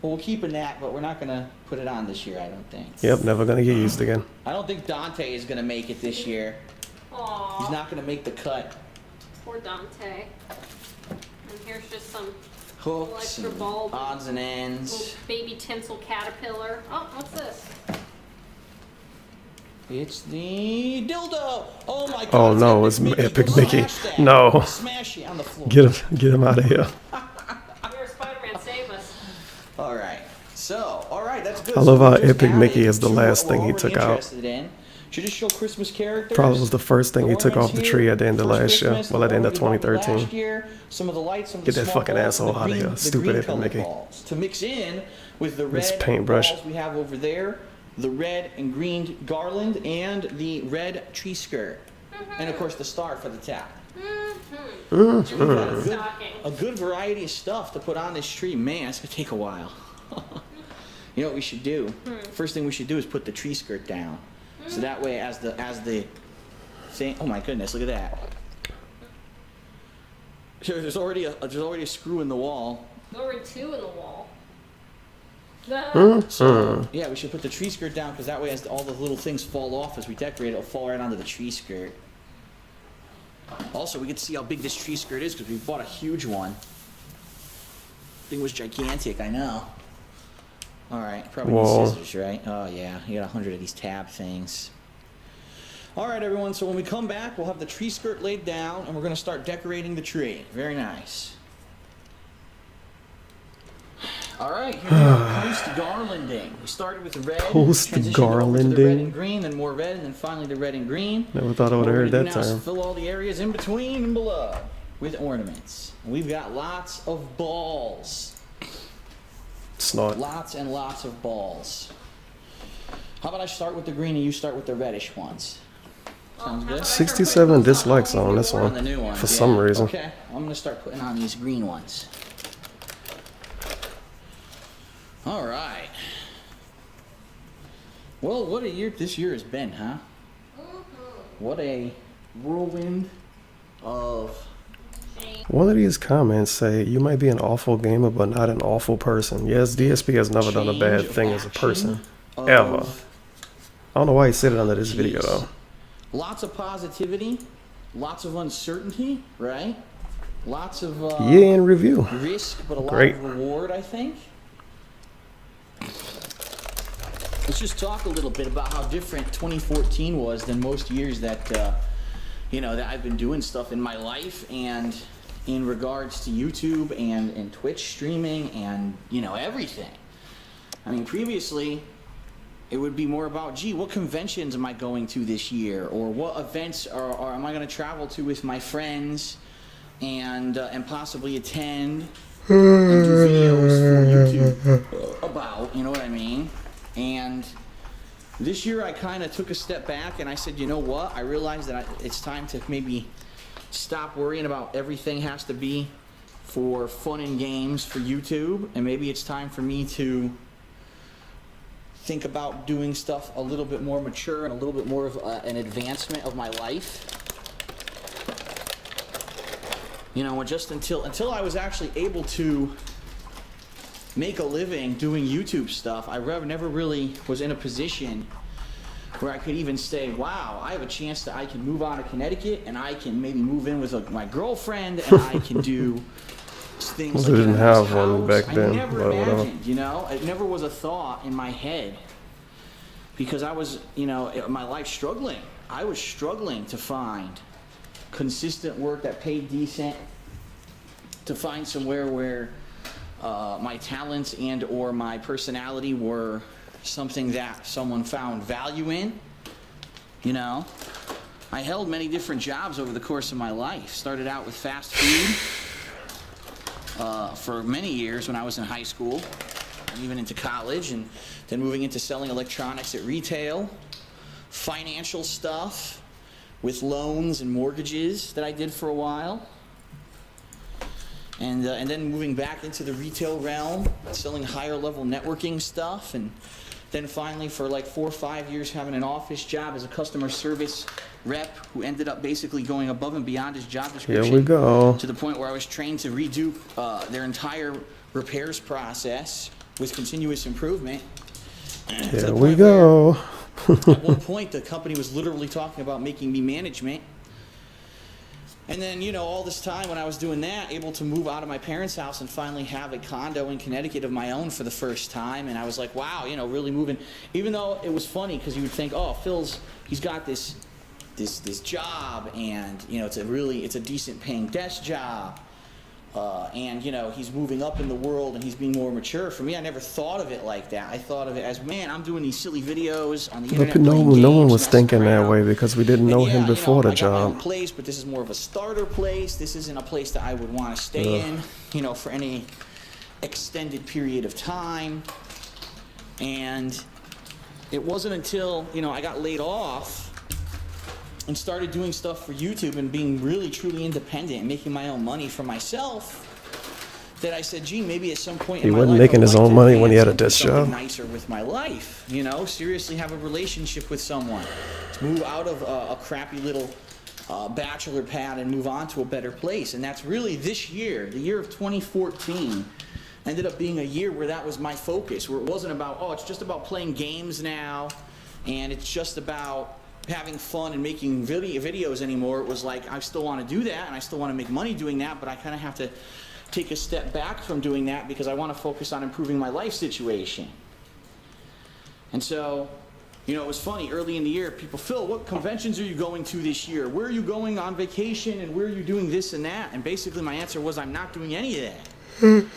L: Well, we're keeping that, but we're not gonna put it on this year, I don't think.
A: Yep, never gonna get used again.
L: I don't think Dante is gonna make it this year.
I: Aww.
L: He's not gonna make the cut.
I: Poor Dante. And here's just some
L: Hooks
I: electro
L: and
I: bulb.
L: odds and ends.
I: Little baby tinsel caterpillar. Oh, what's this?
L: It's the dildo. Oh my God!
A: Oh no, it's Epic Mickey. No,
L: Smash it on the floor.
A: get him out of here.
I: Here, Spider-Man, save us.
L: All right. So, all right, that's good.
A: I love
L: So
A: how
L: we just
A: Epic
L: added
A: Mickey is the
L: two
A: last
L: we're
A: thing he
L: already
A: took out.
L: interested in. Traditional Christmas characters.
A: Probably was the first thing he took off the tree at the end of last year.
L: Christmas,
A: Well, at the end of
L: one we bought last
A: 2013.
L: year, some of the lights, some of
A: Get
L: the
A: that
L: small
A: fucking
L: balls,
A: asshole
L: and the
A: out of
L: green-
A: here,
L: the
A: stupid
L: green
A: Epic
L: colored
A: Mickey.
L: balls. To mix in with the
A: This
L: red
A: paintbrush.
L: balls we have over there, the red and green garland, and the red tree skirt, and of course the star for the top. So we've got a good variety of stuff to put on this tree. Man, it's gonna take a while. You know what we should do? First thing we should do is put the tree skirt down, so that way as the thing. Oh my goodness! Look at that. There's already a screw in the wall.
I: There were 2 in the wall.
L: So yeah, we should put the tree skirt down because that way, as all the little things fall off as we decorate, it'll fall right onto the tree skirt. Also, we get to see how big this tree skirt is because we bought a huge one. Thing was gigantic, I know. All right, probably need scissors, right? Oh yeah, you got 100 of these tab things. All right, everyone. So when we come back, we'll have the tree skirt laid down, and we're gonna start decorating the tree. Very nice. All right, here we go. Post garlanding. We started with the red.
A: Post
L: transitioned over to the red
A: garlanding.
L: and green, then more red, and then finally the red and green.
A: Never thought I would
L: What
A: have
L: we're
A: heard
L: gonna
A: that
L: do now is
A: term.
L: fill all the areas in between and below with ornaments. And we've got lots of balls.
A: Snort.
L: Lots and lots of balls. How about I start with the green and you start with the reddish ones? Sounds good?
A: 67 dislikes on this
L: On the
A: one
L: new ones,
A: for
L: yeah.
A: some reason.
L: Okay, I'm gonna start putting on these green ones. All right. Well, what a year this year has been, huh? What a whirlwind of.
A: One of these comments say, you might be an awful gamer, but not an awful person. Yes, DSP has never done a bad
L: Change of
A: thing as a person.
L: of-
A: Ever. I don't know why he said it under this video, though.
L: Lots of positivity, lots of uncertainty, right? Lots of
A: Yeah, in review.
L: risk, but a lot
A: Great.
L: of reward, I think. Let's just talk a little bit about how different 2014 was than most years that, that I've been doing stuff in my life, and in regards to YouTube and Twitch streaming and, everything. I mean, previously, it would be more about, gee, what conventions am I going to this year? Or what events am I going to travel to with my friends and possibly attend and do videos for YouTube about, you know what I mean? And this year I kind of took a step back and I said, you know what? I realized that it's time to maybe stop worrying about everything has to be for fun and games for YouTube, and maybe it's time for me to think about doing stuff a little bit more mature and a little bit more of an advancement of my life. Just until I was actually able to make a living doing YouTube stuff, I never really was in a position where I could even say, wow, I have a chance that I can move out of Connecticut and I can maybe move in with my girlfriend and I can do things
A: Well,
L: like
A: they didn't
L: in a nice
A: have one
L: house.
A: back then,
L: I never
A: but whatever.
L: imagined, it never was a thought in my head because I was, my life struggling. I was struggling to find consistent work that paid decent, to find somewhere where my talents and or my personality were something that someone found value in. I held many different jobs over the course of my life. Started out with fast food for many years when I was in high school and even into college, and then moving into selling electronics at retail, financial stuff with loans and mortgages that I did for a while. And then moving back into the retail realm, selling higher level networking stuff, and then finally for like 4 or 5 years having an office job as a customer service rep who ended up basically going above and beyond his job description.
A: Here we go.
L: To the point where I was trained to redo their entire repairs process with continuous improvement.
A: Here we go.
L: At one point, the company was literally talking about making me management. And then, you know, all this time when I was doing that, able to move out of my parents' house and finally have a condo in Connecticut of my own for the first time. And I was like, wow, you know, really moving. Even though it was funny because you would think, oh, he's got this job, and, you know, it's a decent paying desk job. And, you know, he's moving up in the world and he's being more mature. For me, I never thought of it like that. I thought of it as, man, I'm doing these silly videos on the internet.
A: No one was thinking that way because we didn't know him before the
L: I got my own
A: job.
L: place, but this is more of a starter place. This isn't a place that I would want to stay in, you know, for any extended period of time. And it wasn't until, you know, I got laid off and started doing stuff for YouTube and being really truly independent and making my own money for myself that I said, gee, maybe at some point
A: He
L: in my
A: wasn't
L: life
A: making
L: I'd
A: his
L: like
A: own
L: to
A: money when he had a
L: advance
A: desk
L: into something
A: job.
L: nicer with my life, you know, seriously have a relationship with someone, to move out of a crappy little bachelor pad and move on to a better place. And that's really this year, the year of 2014, ended up being a year where that was my focus, where it wasn't about, oh, it's just about playing games now, and it's just about having fun and making videos anymore. It was like, I still want to do that, and I still want to make money doing that, but I kind of have to take a step back from doing that because I want to focus on improving my life situation. And so, you know, it was funny, early in the year, people, Phil, what conventions are you going to this year? Where are you going on vacation, and where are you doing this and that? And basically my answer was, I'm not doing any of that.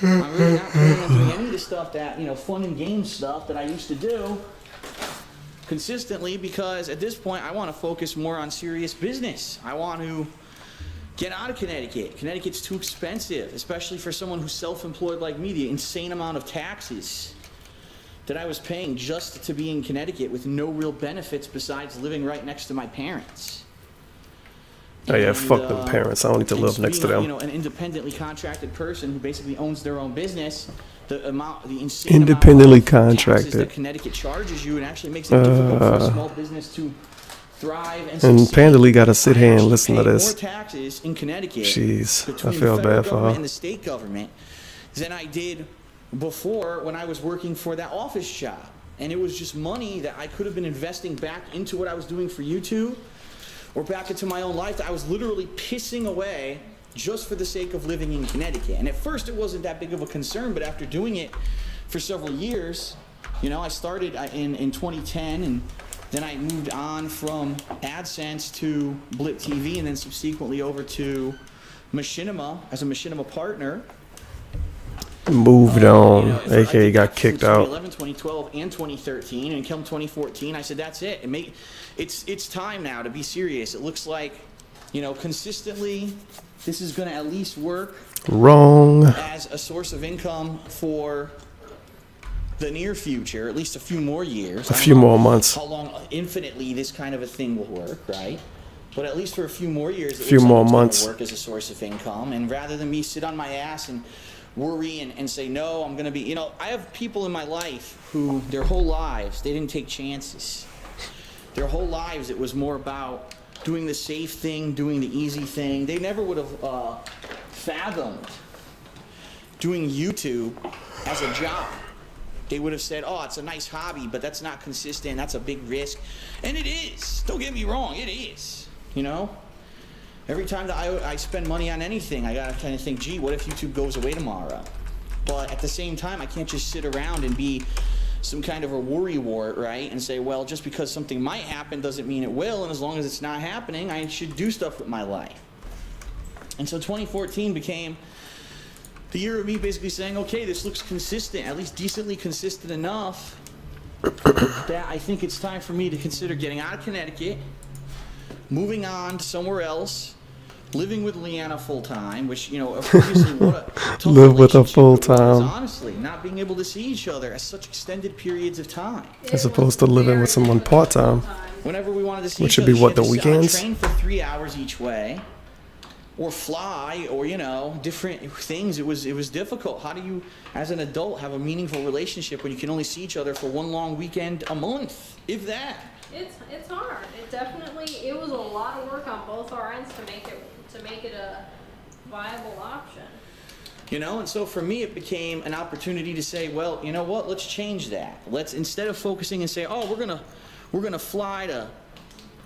L: I'm really not planning on doing any of the stuff that, you know, fun and game stuff that I used to do consistently, because at this point I want to focus more on serious business. I want to get out of Connecticut. Connecticut's too expensive, especially for someone who's self-employed like me. The insane amount of taxes that I was paying just to be in Connecticut with no real benefits besides living right next to my parents.
A: Oh yeah, fuck them parents. I don't need to live next to them.
L: You know, an independently contracted person who basically owns their own business. The insane
A: Independently
L: amount of taxes
A: contracted.
L: that Connecticut charges you, and actually makes it difficult for a small business to thrive and
A: And
L: succeed.
A: Panda Lee gotta sit here and listen to
L: I pay
A: this.
L: more taxes in Connecticut
A: Jeez, I
L: between
A: feel
L: the federal
A: bad for
L: government
A: her.
L: and the state government than I did before when I was working for that office job. And it was just money that I could have been investing back into what I was doing for YouTube or back into my own life that I was literally pissing away just for the sake of living in Connecticut. And at first it wasn't that big of a concern, but after doing it for several years, you know, I started in 2010, and then I moved on from AdSense to Blip TV, and then subsequently over to Machinima as a Machinima partner.
A: Moved on,
L: You know,
A: aka got kicked out.
L: 2011, 2012, and 2013, and come 2014, I said, that's it. It's time now to be serious. It looks like, you know, consistently, this is going to at least work
A: Wrong.
L: as a source of income for the near future, at least a few more years.
A: A few more months.
L: How long infinitely this kind of a thing will work, right? But at least for a few more years, it
A: Few
L: looks
A: more
L: like it's
A: months.
L: gonna work as a source of income. And rather than me sit on my ass and worry and say, no, I'm going to be, you know, I have people in my life who their whole lives, they didn't take chances. Their whole lives, it was more about doing the safe thing, doing the easy thing. They never would have fathomed doing YouTube as a job. They would have said, oh, it's a nice hobby, but that's not consistent. That's a big risk. And it is. Don't get me wrong. It is. You know? Every time that I spend money on anything, I got to kind of think, gee, what if YouTube goes away tomorrow? But at the same time, I can't just sit around and be some kind of a worrywart, right? And say, well, just because something might happen doesn't mean it will. And as long as it's not happening, I should do stuff with my life. And so 2014 became the year of me basically saying, okay, this looks consistent, at least decently consistent enough that I think it's time for me to consider getting out of Connecticut, moving on to somewhere else, living with Leanna full-time, which, you know, previously what a tough
A: Live with her
L: relationship it was,
A: full-time.
L: honestly, not being able to see each other at such extended periods of time.
A: As opposed to living with someone part-time.
L: Whenever we wanted to see
A: Which
L: each
A: should
L: other,
A: be what, the
L: she had to sit on a
A: weekends?
L: train for 3 hours each way, or fly, or, you know, different things. It was difficult. How do you, as an adult, have a meaningful relationship when you can only see each other for one long weekend a month, if that?
I: It's hard. It was a lot of work on both our ends to make it a viable option.
L: You know, and so for me, it became an opportunity to say, well, you know what? Let's change that. Let's, instead of focusing and say, oh, we're gonna fly to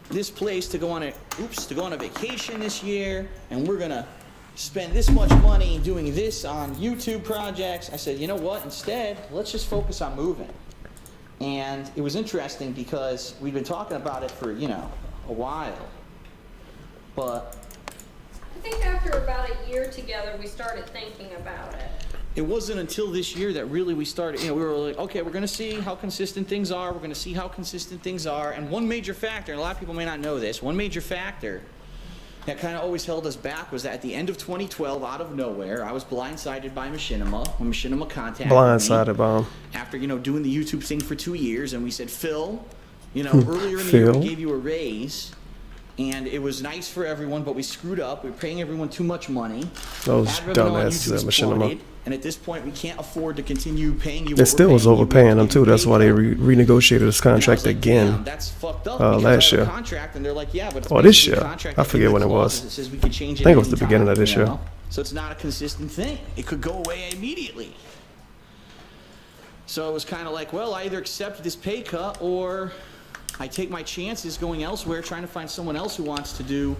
L: this place to go on a vacation this year, and we're gonna spend this much money doing this on YouTube projects. I said, you know what? Instead, let's just focus on moving. And it was interesting because we've been talking about it for, you know, a while. But
I: I think after about a year together, we started thinking about it.
L: it wasn't until this year that really we started, you know, we were like, okay, we're going to see how consistent things are. We're going to see how consistent things are. And one major factor, and a lot of people may not know this, one major factor that kind of always held us back was that at the end of 2012, out of nowhere, I was blindsided by Machinima when Machinima contacted me after, you know, doing the YouTube thing for 2 years, and we said, Phil, you know, earlier in the year we gave you a raise, and it was nice for everyone, but we screwed up. We were paying everyone too much money.
A: Those dumbasses at Machinima.
L: And at this point, we can't afford to continue paying you.
A: They still was overpaying them too. That's why they renegotiated this contract again last year. Or this year. I forget when it was. I think it was the beginning of this year.
L: So it's not a consistent thing. It could go away immediately. So it was kind of like, well, I either accept this pay cut or I take my chances going elsewhere, trying to find someone else who wants to do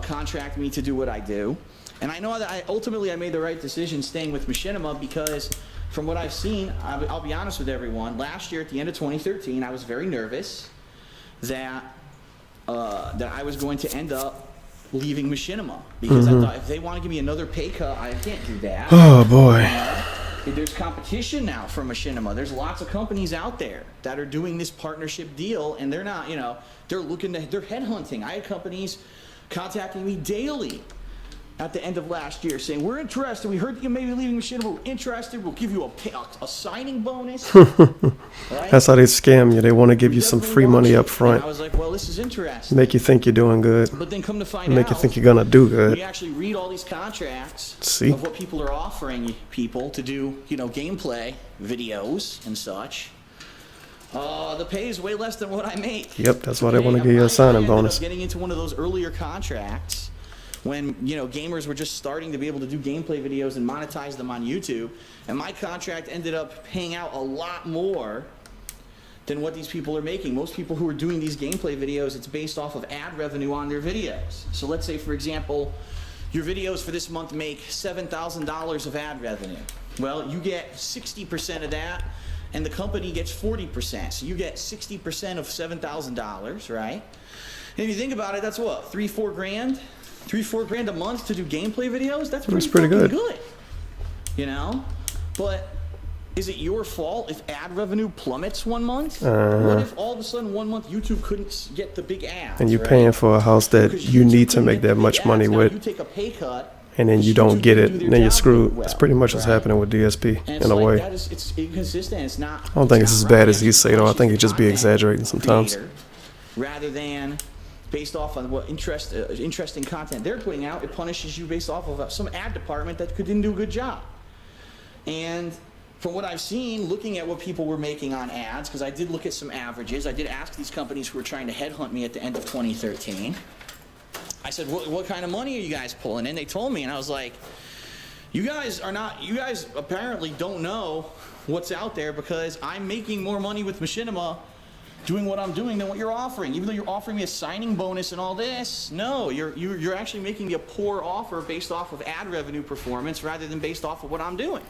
L: contract me to do what I do. And I know that I made the right decision staying with Machinima because from what I've seen, I'll be honest with everyone, last year at the end of 2013, I was very nervous that I was going to end up leaving Machinima because I thought if they want to give me another pay cut, I can't do that.
A: Oh boy.
L: There's competition now for Machinima. There's lots of companies out there that are doing this partnership deal, and they're not, you know, they're headhunting. I had companies contacting me daily at the end of last year saying, we're interested, we heard that you may be leaving Machinima, we're interested, we'll give you a signing bonus. Right?
A: That's how they scam you. They want to give you some free money up front.
L: And I was like, well, this is interesting.
A: Make you think you're doing good.
L: But then come to find out,
A: make you think you're going to do good.
L: We actually read all these contracts
A: See?
L: of what people are offering people to do, you know, gameplay videos and such. The pay is way less than what I make.
A: Yep, that's why they want to give you a signing bonus.
L: Getting into one of those earlier contracts when, you know, gamers were just starting to be able to do gameplay videos and monetize them on YouTube, and my contract ended up paying out a lot more than what these people are making. Most people who are doing these gameplay videos, it's based off of ad revenue on their videos. So let's say, for example, your videos for this month make $7,000 of ad revenue. Well, you get 60% of that, and the company gets 40%. So you get 60% of $7,000, right? And if you think about it, that's what, $3-4 grand? $3-4 grand a month to do gameplay videos? That's pretty good. You know? But is it your fault if ad revenue plummets 1 month? What if all of a sudden 1 month YouTube couldn't get the big ads?
A: And you're paying for a house that you need to make that much money with.
L: You take a pay cut,
A: and then you don't get it, and then you're screwed. That's pretty much what's happening with DSP, in a way.
L: It's inconsistent. It's not.
A: I don't think it's as bad as you say, though. I think it just be exaggerating sometimes.
L: Rather than based off on what interesting content they're putting out, it punishes you based off of some ad department that didn't do a good job. And from what I've seen, looking at what people were making on ads, because I did look at some averages, I did ask these companies who were trying to headhunt me at the end of 2013. I said, what kind of money are you guys pulling? And they told me, and I was like, you guys apparently don't know what's out there because I'm making more money with Machinima doing what I'm doing than what you're offering. Even though you're offering me a signing bonus and all this, no, you're actually making me a poor offer based off of ad revenue performance rather than based off of what I'm doing.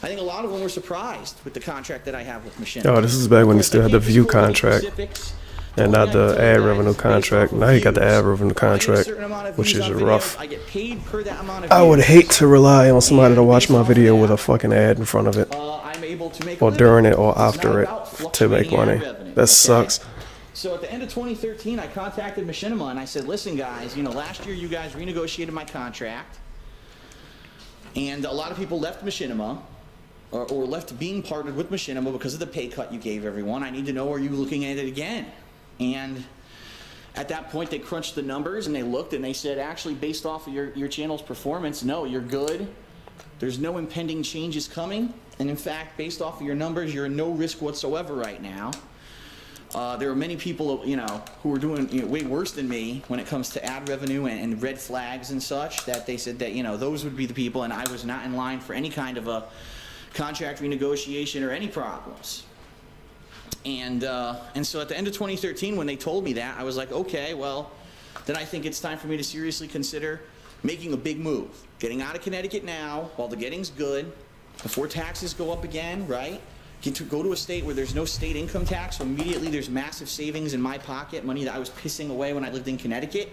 L: I think a lot of them were surprised with the contract that I have with Machinima.
A: Oh, this is back when you still had the view contract and not the ad revenue contract. Now you got the ad revenue contract, which is rough. I would hate to rely on somebody to watch my video with a fucking ad in front of it, or during it, or after it, to make money. That sucks.
L: So at the end of 2013, I contacted Machinima and I said, listen guys, you know, last year you guys renegotiated my contract, and a lot of people left Machinima, or left being partnered with Machinima because of the pay cut you gave everyone. I need to know, are you looking at it again? And at that point, they crunched the numbers and they looked and they said, actually, based off of your channel's performance, no, you're good. There's no impending changes coming. And in fact, based off of your numbers, you're in no risk whatsoever right now. There are many people, you know, who are doing way worse than me when it comes to ad revenue and red flags and such, that they said that, you know, those would be the people, and I was not in line for any kind of a contract renegotiation or any problems. And so at the end of 2013, when they told me that, I was like, okay, well, then I think it's time for me to seriously consider making a big move. Getting out of Connecticut now, while the getting's good, before taxes go up again, right? Go to a state where there's no state income tax, so immediately there's massive savings in my pocket, money that I was pissing away when I lived in Connecticut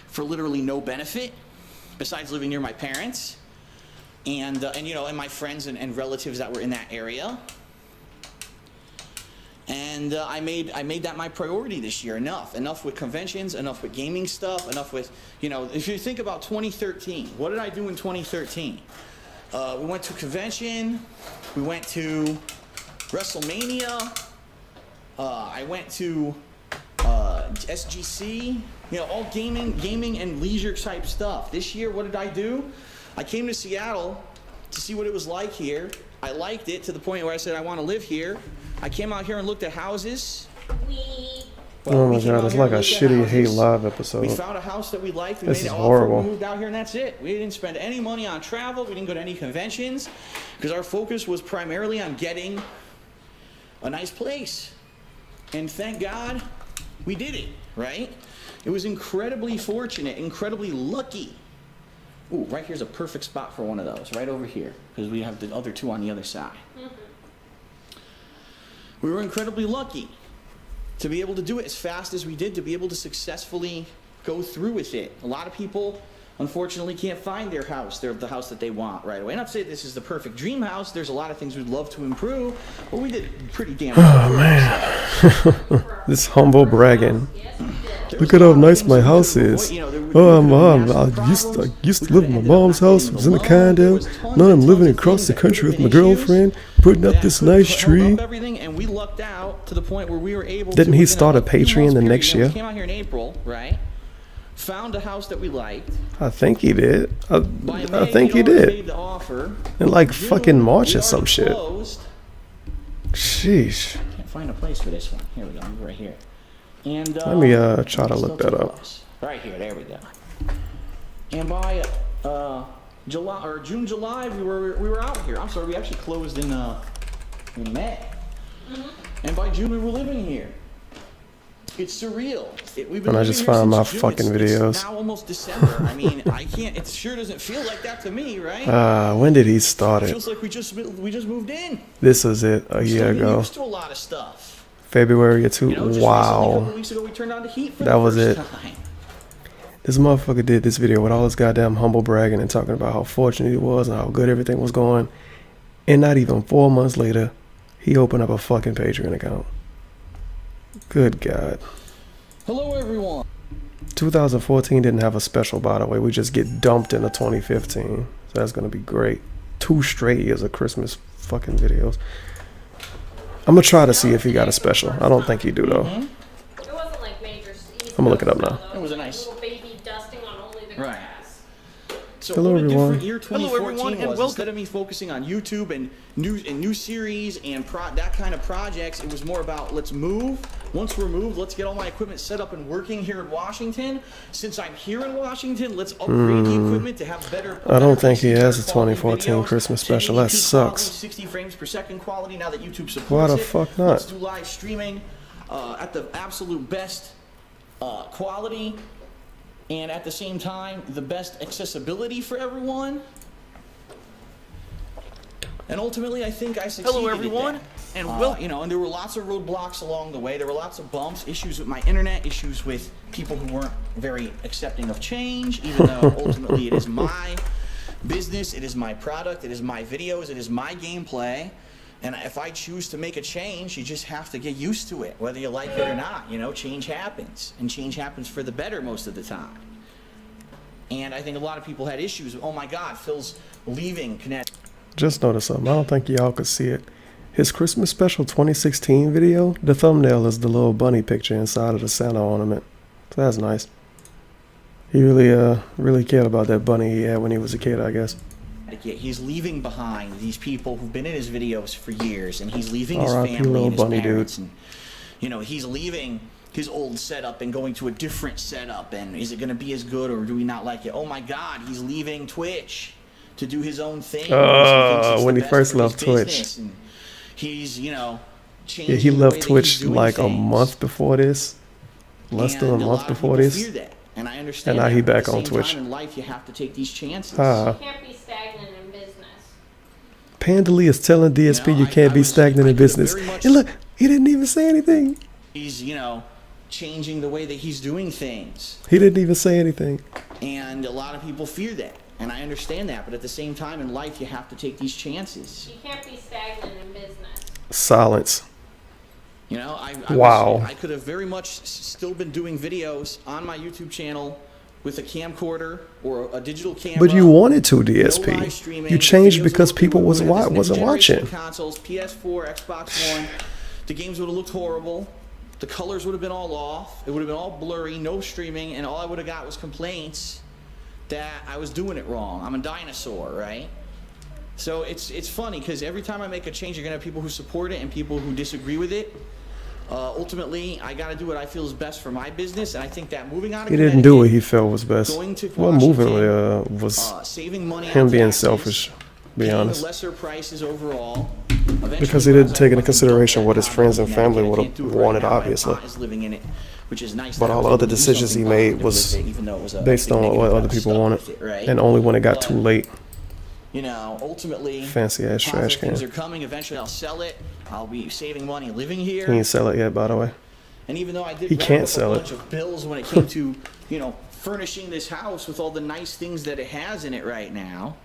L: for literally no benefit, besides living near my parents, and you know, and my friends and relatives that were in that area. And I made that my priority this year. Enough with conventions, enough with gaming stuff, enough with, you know, if you think about 2013, what did I do in 2013? We went to convention, we went to WrestleMania, I went to SGC, you know, all gaming and leisure type stuff. This year, what did I do? I came to Seattle to see what it was like here. I liked it to the point where I said I want to live here. I came out here and looked at houses.
A: Oh my god, it's like a shitty Hate Live episode.
L: We found a house that we liked. We
A: This
L: made
A: is
L: an offer.
A: horrible.
L: We moved out here, and that's it. We didn't spend any money on travel. We didn't go to any conventions because our focus was primarily on getting a nice place. And thank God we did it, right? It was incredibly fortunate, incredibly lucky. Ooh, right here's a perfect spot for one of those, right over here, because we have the other two on the other side. We were incredibly lucky to be able to do it as fast as we did, to be able to successfully go through with it. A lot of people, unfortunately, can't find their house, the house that they want right away. Not to say this is the perfect dream house. There's a lot of things we'd love to improve, but we did pretty damn well.
A: Oh man, this humble bragging. Look at how nice my house is. Oh, mom, I used to live in my mom's house. Was in a condo. Now I'm living across the country with my girlfriend, putting up this nice tree.
L: And we lucked out to the point where we were able.
A: Didn't he start a Patreon the next year?
L: We came out here in April, right? Found a house that we liked.
A: I think he did. I think he did. In like fucking March or some shit. Sheesh.
L: Can't find a place for this one. Here we go. Right here. And
A: let me try to look that up.
L: Right here. There we go. And by June, July, we were out here. I'm sorry, we actually closed in May. And by June, we were living here. It's surreal.
A: And I just found my fucking videos.
L: It's now almost December. I mean, I can't. It sure doesn't feel like that to me, right?
A: When did he start
L: It
A: it?
L: feels like we just moved in.
A: This was it a year ago.
L: Used to a lot of stuff.
A: February or two.
L: You know, just
A: Wow.
L: recently, a couple weeks ago, we turned on the heat for
A: That
L: the
A: was
L: first
A: it.
L: time.
A: This motherfucker did this video with all his goddamn humble bragging and talking about how fortunate he was and how good everything was going. And not even 4 months later, he opened up a fucking Patreon account. Good God.
L: Hello, everyone.
A: 2014 didn't have a special, by the way. We just get dumped into 2015. So that's going to be great. 2 straight years of Christmas fucking videos. I'm going to try to see if he got a special. I don't think he do, though.
I: It wasn't like major.
A: I'm going to look it up now.
L: It was a nice.
I: Little baby dusting on only the
L: Right.
I: grass.
L: So
A: Hello,
L: what a
A: everyone.
L: different year 2014 was. Instead of me focusing on YouTube and new series and that kind of projects, it was more about let's move. Once we're moved, let's get all my equipment set up and working here in Washington. Since I'm here in Washington, let's upgrade the equipment to have better.
A: I don't think he has a 2014 Christmas special. That
L: 1080p
A: sucks.
L: quality, 60 frames per second quality. Now that YouTube supports
A: Why the
L: it,
A: fuck not?
L: Let's do live streaming at the absolute best quality. And at the same time, the best accessibility for everyone. And ultimately, I think I succeeded.
J: Hello, everyone,
L: at that.
J: and
L: you know, and there were lots of roadblocks along the way. There were lots of bumps, issues with my internet, issues with people who weren't very accepting of change. Even though ultimately it is my business, it is my product, it is my videos, it is my gameplay. And if I choose to make a change, you just have to get used to it, whether you like it or not. You know, change happens, and change happens for the better most of the time. And I think a lot of people had issues. Oh my God, Phil's leaving Connecticut.
A: Just noticed something. I don't think y'all could see it. His Christmas special 2016 video, the thumbnail is the little bunny picture inside of the Santa ornament. So that's nice. He really cared about that bunny he had when he was a kid, I guess.
L: He's leaving behind these people who've been in his videos for years, and he's leaving his
A: R.I.P.
L: family
A: little
L: and his
A: bunny
L: parents.
A: dude.
L: And, you know, he's leaving his old setup and going to a different setup. And is it going to be as good, or do we not like it? Oh my God, he's leaving Twitch to do his own thing.
A: When he first left Twitch.
L: And he's, you know, changing
A: Yeah, he
L: the
A: left
L: way that
A: Twitch
L: he's doing
A: like a
L: things.
A: month before this. Less than a
L: And
A: month
L: lot of
A: before
L: people
A: this.
L: fear that. And I understand
A: And now
L: that,
A: he
L: but
A: back
L: at the
A: on
L: same
A: Twitch.
L: time in life, you have to take these chances.
I: You can't be stagnant in business.
A: Pandely is telling DSP you can't be stagnant in business. And look, he didn't even say anything.
L: He's, you know, changing the way that he's doing things.
A: He didn't even say anything.
L: And a lot of people fear that. And I understand that. But at the same time in life, you have to take these chances.
I: You can't be stagnant in business.
A: Silence.
L: You know, I could have very much still been doing videos on my YouTube channel with a camcorder or a digital camera.
A: But you wanted to, DSP.
L: No live streaming.
A: You changed
L: Videos
A: because people
L: we
A: wasn't
L: had this next generation
A: watching.
L: of consoles, PS4, Xbox One. The games would have looked horrible. The colors would have been all off. It would have been all blurry, no streaming, and all I would have got was complaints that I was doing it wrong. I'm a dinosaur, right? So it's funny because every time I make a change, you're gonna have people who support it and people who disagree with it. Ultimately, I got to do what I feel is best for my business, and I think that moving out of
A: He didn't do what he felt was best. Well, moving was
L: saving money
A: him
L: on
A: being
L: taxes,
A: selfish, to be
L: paying
A: honest.
L: lesser prices overall.
A: Because he didn't take into consideration what his friends and family would have wanted, obviously.
L: Living in it, which is nice.
A: But all the other decisions he made was based on what other people wanted, and only when it got too late.
L: You know, ultimately,
A: Fancy ass trash can.
L: things are coming. Eventually, I'll sell it. I'll be saving money living here.
A: He ain't sell it yet, by the way.
L: And even though I did
A: He
L: rack
A: can't
L: up
A: sell
L: a
A: it.
L: bunch of bills when it came to, you know, furnishing this house with all the nice things that it has in it right now.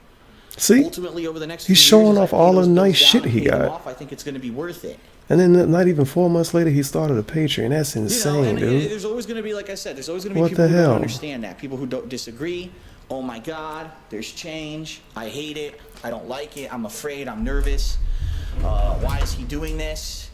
A: See?
L: Ultimately, over the next
A: He's
L: few
A: showing
L: years,
A: off
L: as I pay
A: all the
L: those
A: nice
L: bills
A: shit
L: down
A: he
L: and pay them
A: got.
L: off, I think it's going to be worth it.
A: And then not even 4 months later, he started a Patreon. That's insane,
L: and
A: dude.
L: there's always going to be, like I said, there's always going to be
A: What
L: people
A: the
L: who
A: hell?
L: don't understand that. People who don't disagree. Oh my God, there's change. I hate it. I don't like it. I'm afraid. I'm nervous. Why is he doing this?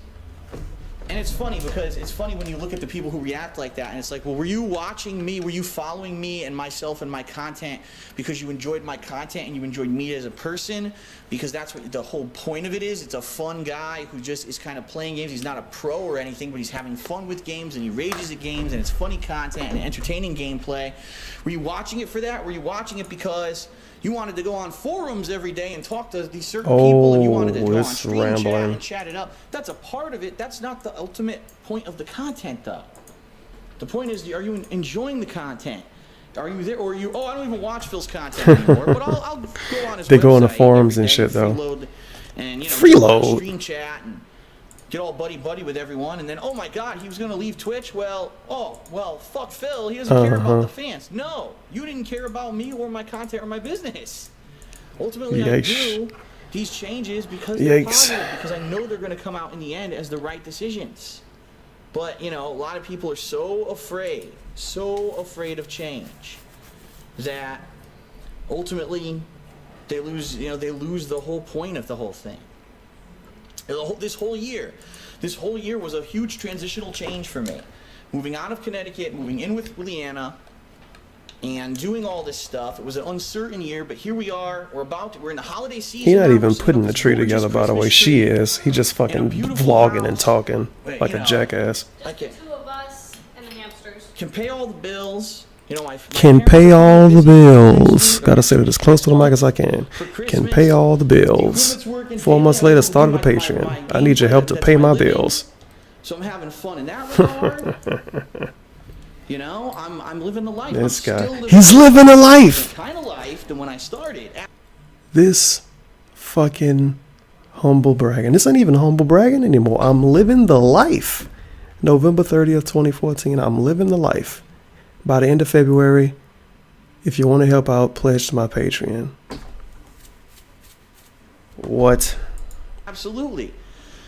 L: And it's funny because it's funny when you look at the people who react like that and it's like, well, were you watching me? Were you following me and myself and my content because you enjoyed my content and you enjoyed me as a person? Because that's what the whole point of it is. It's a fun guy who just is kind of playing games. He's not a pro or anything, but he's having fun with games and he rages at games and it's funny content and entertaining gameplay. Were you watching it for that? Were you watching it because you wanted to go on forums every day and talk to these certain people and you wanted to go on stream chat and chat it up? That's a part of it. That's not the ultimate point of the content, though. The point is, are you enjoying the content? Are you there, or are you? Oh, I don't even watch Phil's content anymore. But I'll go on his
A: They
L: website
A: go on the forums
L: every
A: and
L: day,
A: shit, though.
L: freeload, and you know,
A: Freeload.
L: stream chat and get all buddy with everyone, and then oh my God, he was going to leave Twitch. Well, fuck Phil. He doesn't care about the fans. No, you didn't care about me or my content or my business. Ultimately, I do these changes because they're positive, because I know they're going to come out in the end as the right decisions. But you know, a lot of people are so afraid of change that ultimately they lose. You know, they lose the whole point of the whole thing. This whole year was a huge transitional change for me. Moving out of Connecticut, moving in with Leanna, and doing all this stuff. It was an uncertain year, but here we are. We're in the holiday season.
A: He's not
L: now.
A: even putting the tree together, by the way. She is. He just fucking vlogging and talking like a jackass.
I: Just the two of us and the hamsters.
L: Can pay all the bills. You know,
A: Can pay all the bills. Gotta say it as close to the mic as I can. Can pay all the bills. 4 months later, started a Patreon. I need your help to pay my bills.
L: So I'm having fun in that regard. You know, I'm living the life.
A: This guy. He's living a life.
L: Kind of life than when I started.
A: This fucking humble bragging. This ain't even humble bragging anymore. I'm living the life. November 30th, 2014. I'm living the life. By the end of February, if you want to help out, pledge to my Patreon. What?
L: Absolutely.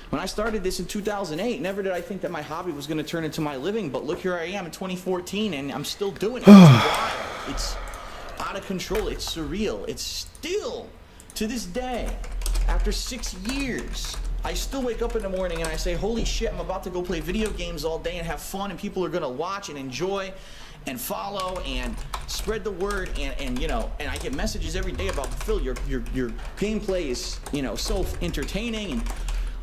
L: When I started this in 2008, never did I think that my hobby was going to turn into my living, but look, here I am in 2014, and I'm still doing it. It's wild. It's out of control. It's surreal. It's still, to this day, after 6 years, I still wake up in the morning and I say, holy shit, I'm about to go play video games all day and have fun, and people are going to watch and enjoy and follow and spread the word, and you know, and I get messages every day about, Phil, your gameplay is, you know, so entertaining, and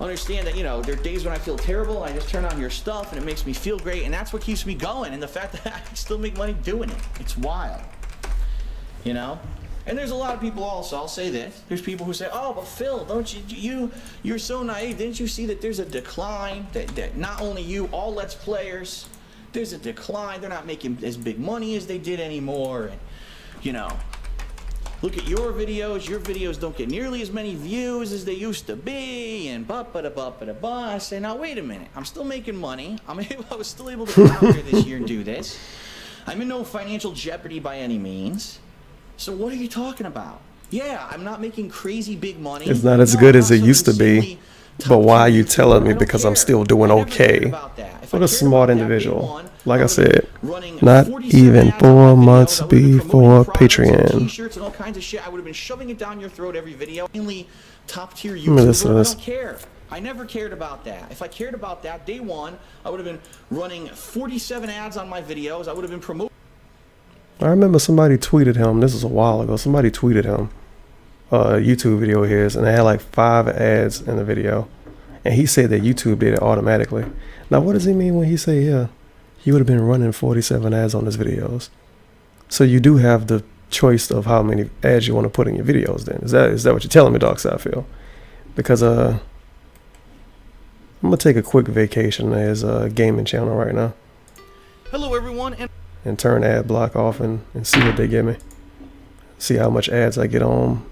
L: understand that, you know, there are days when I feel terrible, I just turn on your stuff and it makes me feel great, and that's what keeps me going, and the fact that I can still make money doing it. It's wild. You know? And there's a lot of people also, I'll say this, there's people who say, oh, but Phil, don't you're so naive, didn't you see that there's a decline, that not only you, all Let's Players, there's a decline, they're not making as big money as they did anymore, and, you know, look at your videos don't get nearly as many views as they used to be, and ba-ba-da-ba-ba-da-ba. I say, now wait a minute, I'm still making money, I was still able to come out here this year and do this, I'm in no financial jeopardy by any means. So what are you talking about? Yeah, I'm not making crazy big money.
A: It's not as good as it used to be, but why are you telling me? Because I'm still doing okay. What a smart individual. Like I said, not even 4 months before Patreon.
L: T-shirts and all kinds of shit. I would have been shoving it down your throat every video. Mainly top tier YouTubers. I don't care. I never cared about that. If I cared about that, day one, I would have been running 47 ads on my videos. I would have been promoting.
A: I remember somebody tweeted him, this was a while ago, somebody tweeted him a YouTube video of his, and they had like 5 ads in the video, and he said that YouTube did it automatically. Now what does he mean when he say, yeah, he would have been running 47 ads on his videos? So you do have the choice of how many ads you want to put in your videos then. Is that what you're telling me, DarkSyde Phil? Because I'm gonna take a quick vacation to his gaming channel right now.
J: Hello everyone,
A: and turn ad block off and see what they give me. See how much ads I get on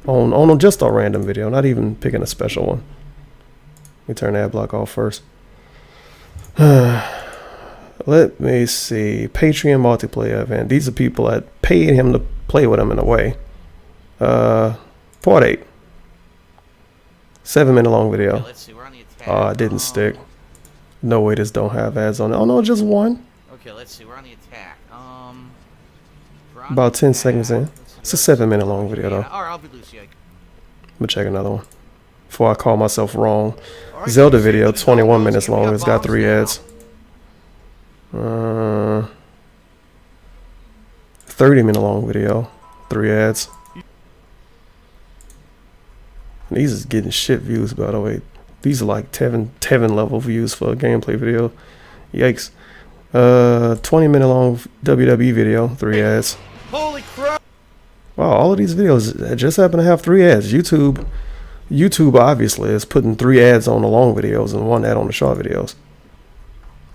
A: just a random video, not even picking a special one. Let me turn ad block off first. Let me see. Patreon multiplayer event. These are people that paid him to play with them in a way. Part 8. 7-minute long video.
J: Okay, let's see, we're on the attack.
A: Oh, it didn't stick. No way this don't have ads on it. Oh no, just one.
J: Okay, let's see, we're on the attack.
A: About 10 seconds in. It's a 7-minute long video though.
J: Alright, I'll be Lucy.
A: I'm gonna check another one before I call myself wrong. Zelda video, 21 minutes long. It's got 3 ads. 30-minute long video, 3 ads. And these is getting shit views, by the way. These are like Tevin level views for a gameplay video. Yikes. 20-minute long WWE video, 3 ads.
J: Holy crap!
A: Wow, all of these videos just happen to have 3 ads. YouTube obviously is putting 3 ads on the long videos and 1 ad on the short videos.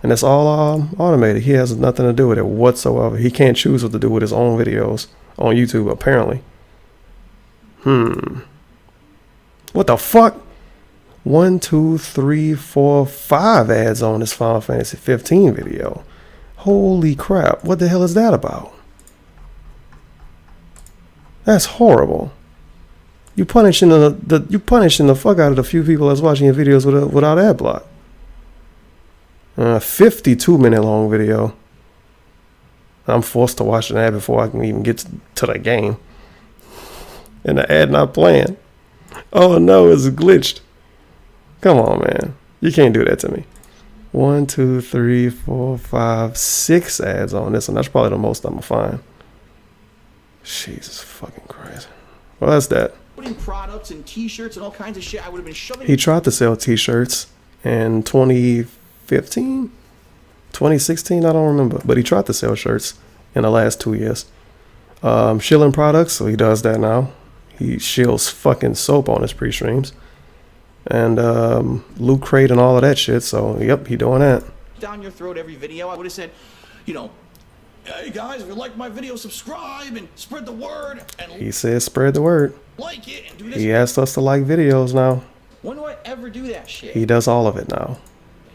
A: And it's all automated. He has nothing to do with it whatsoever. He can't choose what to do with his own videos on YouTube, apparently. What the fuck? 1, 2, 3, 4, 5 ads on this Final Fantasy 15 video. Holy crap. What the hell is that about? That's horrible. You punishing the fuck out of the few people that's watching your videos without ad block. 52-minute long video. I'm forced to watch an ad before I can even get to the game. And the ad not playing. Oh no, it's glitched. Come on, man. You can't do that to me. 1, 2, 3, 4, 5, 6 ads on this, and that's probably the most I'm gonna find. Jesus fucking Christ. Well, that's that.
L: Putting products and T-shirts and all kinds of shit. I would have been shoving.
A: He tried to sell T-shirts in 2015, 2016. I don't remember, but he tried to sell shirts in the last 2 years. Shilling products, so he does that now. He shills fucking soap on his pre-streams. And Loot Crate and all of that shit. So, yep, he doing that.
L: Down your throat every video. I would have said, you know, hey guys, if you like my video, subscribe and spread the word. And
A: he says spread the word.
L: Like it and do this.
A: He asked us to like videos now.
L: When do I ever do that shit?
A: He does all of it now.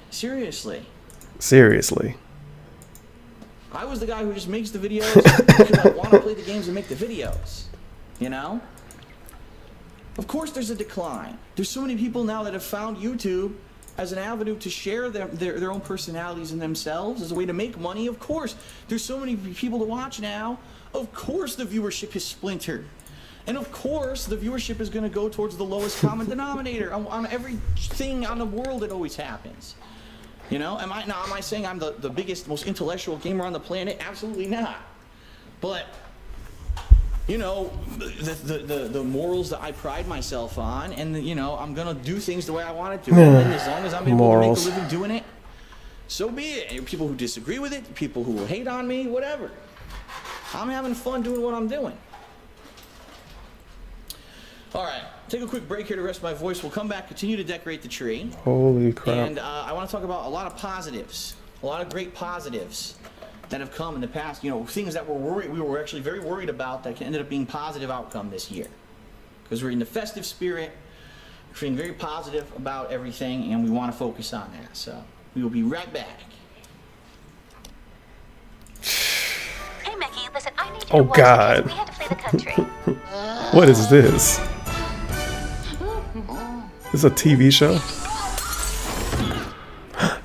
L: Seriously.
A: Seriously.
L: I was the guy who just makes the videos because I want to play the games and make the videos. You know? Of course there's a decline. There's so many people now that have found YouTube as an avenue to share their own personalities and themselves as a way to make money. Of course, there's so many people to watch now. Of course the viewership is splintered. And of course the viewership is going to go towards the lowest common denominator. On everything on the world it always happens. You know, am I saying I'm the biggest, most intellectual gamer on the planet? Absolutely not. But you know, the morals that I pride myself on, and you know, I'm gonna do things the way I want to do it, and as long as I'm able to make a living doing it, so be it. People who disagree with it, people who will hate on me, whatever. I'm having fun doing what I'm doing. All right, take a quick break here to rest my voice. We'll come back, continue to decorate the tree.
A: Holy crap.
L: And I want to talk about a lot of positives, a lot of great positives that have come in the past. You know, things that we were actually very worried about that ended up being positive outcome this year. Because we're in the festive spirit, we're feeling very positive about everything, and we want to focus on that. So we will be right back.
M: Hey, Mickey, listen, I need you
A: Oh,
M: to watch
A: God.
M: this. We had to play the country.
A: What is this? This is a TV show?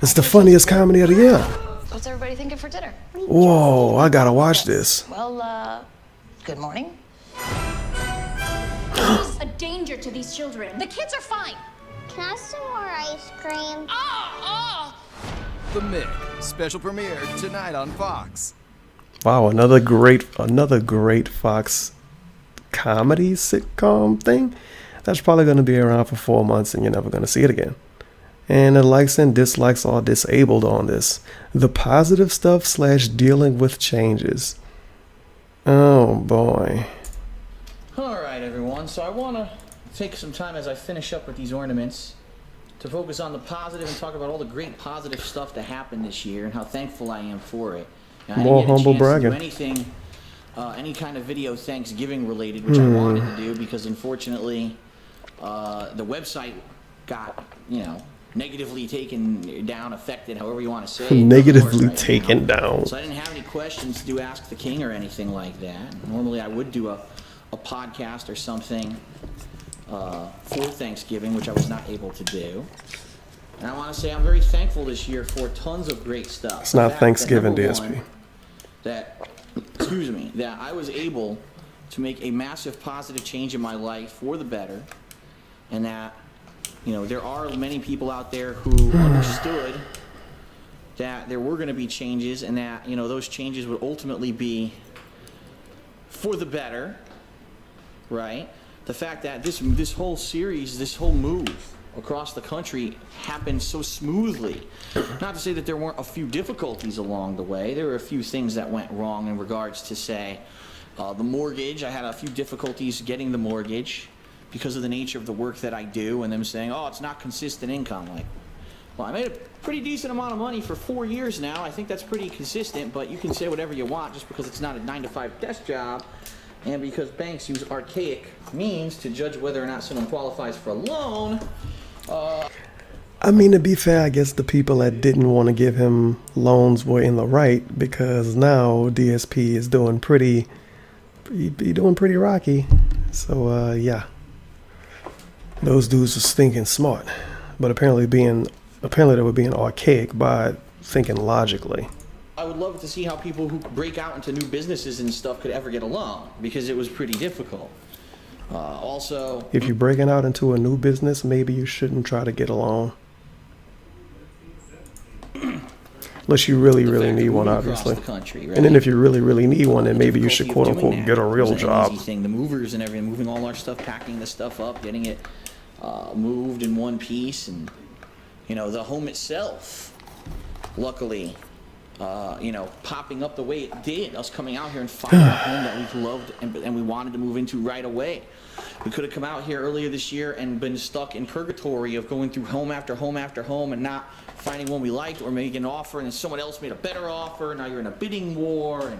A: It's the funniest comedy of the year.
N: What's everybody thinking for dinner?
A: Whoa, I gotta watch this.
N: Well, good morning.
O: He's a danger to these children. The kids are fine.
P: Can I have some more ice cream?
Q: The Mick, special premiere tonight on Fox.
A: Wow, another great Fox comedy sitcom thing. That's probably going to be around for 4 months and you're never going to see it again. And the likes and dislikes are disabled on this. The positive stuff / dealing with changes. Oh boy.
L: All right, everyone. So I want to take some time as I finish up with these ornaments to focus on the positive and talk about all the great positive stuff that happened this year and how thankful I am for it. Now,
A: More
L: I didn't get a
A: humble
L: chance to
A: bragging.
L: do anything, any kind of video Thanksgiving related, which I wanted to do because unfortunately the website got, negatively taken down, affected, however you want to say it.
A: Negatively taken down.
L: So I didn't have any questions to Ask the King or anything like that. Normally I would do a podcast or something for Thanksgiving, which I was not able to do. And I want to say I'm very thankful this year for tons of great stuff.
A: It's not Thanksgiving,
L: that
A: DSP.
L: That I was able to make a massive positive change in my life for the better, and that there are many people out there who understood that there were going to be changes, and that those changes would ultimately be for the better, right? The fact that this whole series, this whole move across the country happened so smoothly. Not to say that there weren't a few difficulties along the way. There were a few things that went wrong in regards to, say, the mortgage. I had a few difficulties getting the mortgage because of the nature of the work that I do, and them saying, oh, it's not consistent income. Like, well, I made a pretty decent amount of money for 4 years now. I think that's pretty consistent, but you can say whatever you want just because it's not a 9-to-5 desk job, and because banks use archaic means to judge whether or not someone qualifies for a loan.
A: I mean, to be fair, I guess the people that didn't want to give him loans were in the right, because now DSP is doing pretty rocky. So yeah, those dudes are stinking smart, but apparently they were being archaic by thinking logically.
L: I would love to see how people who break out into new businesses and stuff could ever get a loan, because it was pretty difficult. Also,
A: If you're breaking out into a new business, maybe you shouldn't try to get a loan. Unless you really need one, obviously.
L: Country, right?
A: And then if you really need one, then maybe you should quote unquote get a real job.
L: Easy thing. The movers and everything, moving all our stuff, packing the stuff up, getting it moved in one piece, and the home itself, luckily, popping up the way it did, us coming out here and finding a home that we've loved and we wanted to move into right away. We could have come out here earlier this year and been stuck in purgatory of going through home after home after home and not finding one we liked, or making an offer and then someone else made a better offer. Now you're in a bidding war, and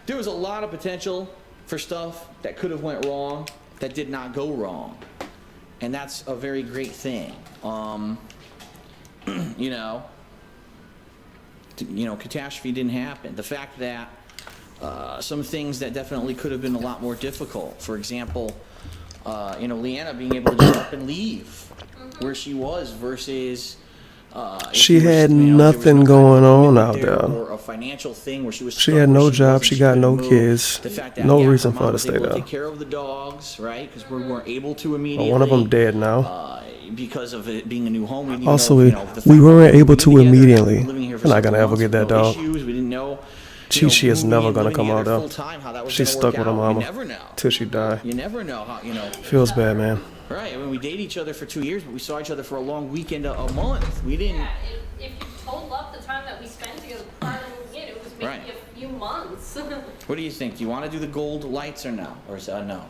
L: there was a lot of potential for stuff that could have went wrong that did not go wrong, and that's a very great thing. Catastrophe didn't happen. The fact that some things that definitely could have been a lot more difficult, for example, Leanna being able to just up and leave where she was versus
A: she had nothing going on out there.
L: Or a financial thing where she was.
A: She had no job. She got no kids. No reason for her to stay there.
L: Take care of the dogs, right? Because we weren't able to immediately.
A: One of them dead now.
L: Because of it being a new home.
A: Also, we weren't able to immediately. We're not gonna ever get that dog.
L: We didn't know.
A: Chi is never gonna come out there. She's stuck with her mama
L: never know.
A: till she die.
L: You never know how
A: Feels bad, man.
L: Right. I mean, we dated each other for 2 years, but we saw each other for a long weekend a month. We didn't.
I: Yeah, if you total up the time that we spent together prior to moving in, it was maybe a few months.
L: What do you think? Do you want to do the gold lights or no? Or is that no?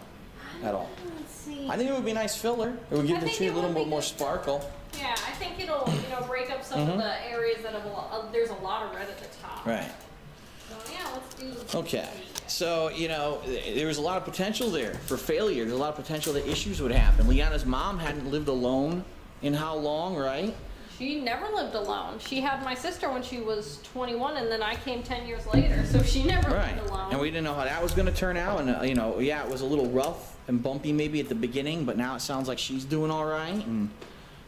L: At all?
I: Let's see.
L: I think it would be a nice filler. It would give the tree a little bit more sparkle.
I: Yeah, I think it'll, break up some of the areas that have there's a lot of red at the top.
L: Right.
I: So yeah, let's do.
L: Okay. So, there was a lot of potential there for failure. There's a lot of potential that issues would happen. Liana's mom hadn't lived alone in how long, right?
I: She never lived alone. She had my sister when she was 21, and then I came 10 years later, so she never lived alone.
L: And we didn't know how that was going to turn out. And, it was a little rough and bumpy maybe at the beginning, but now it sounds like she's doing all right. And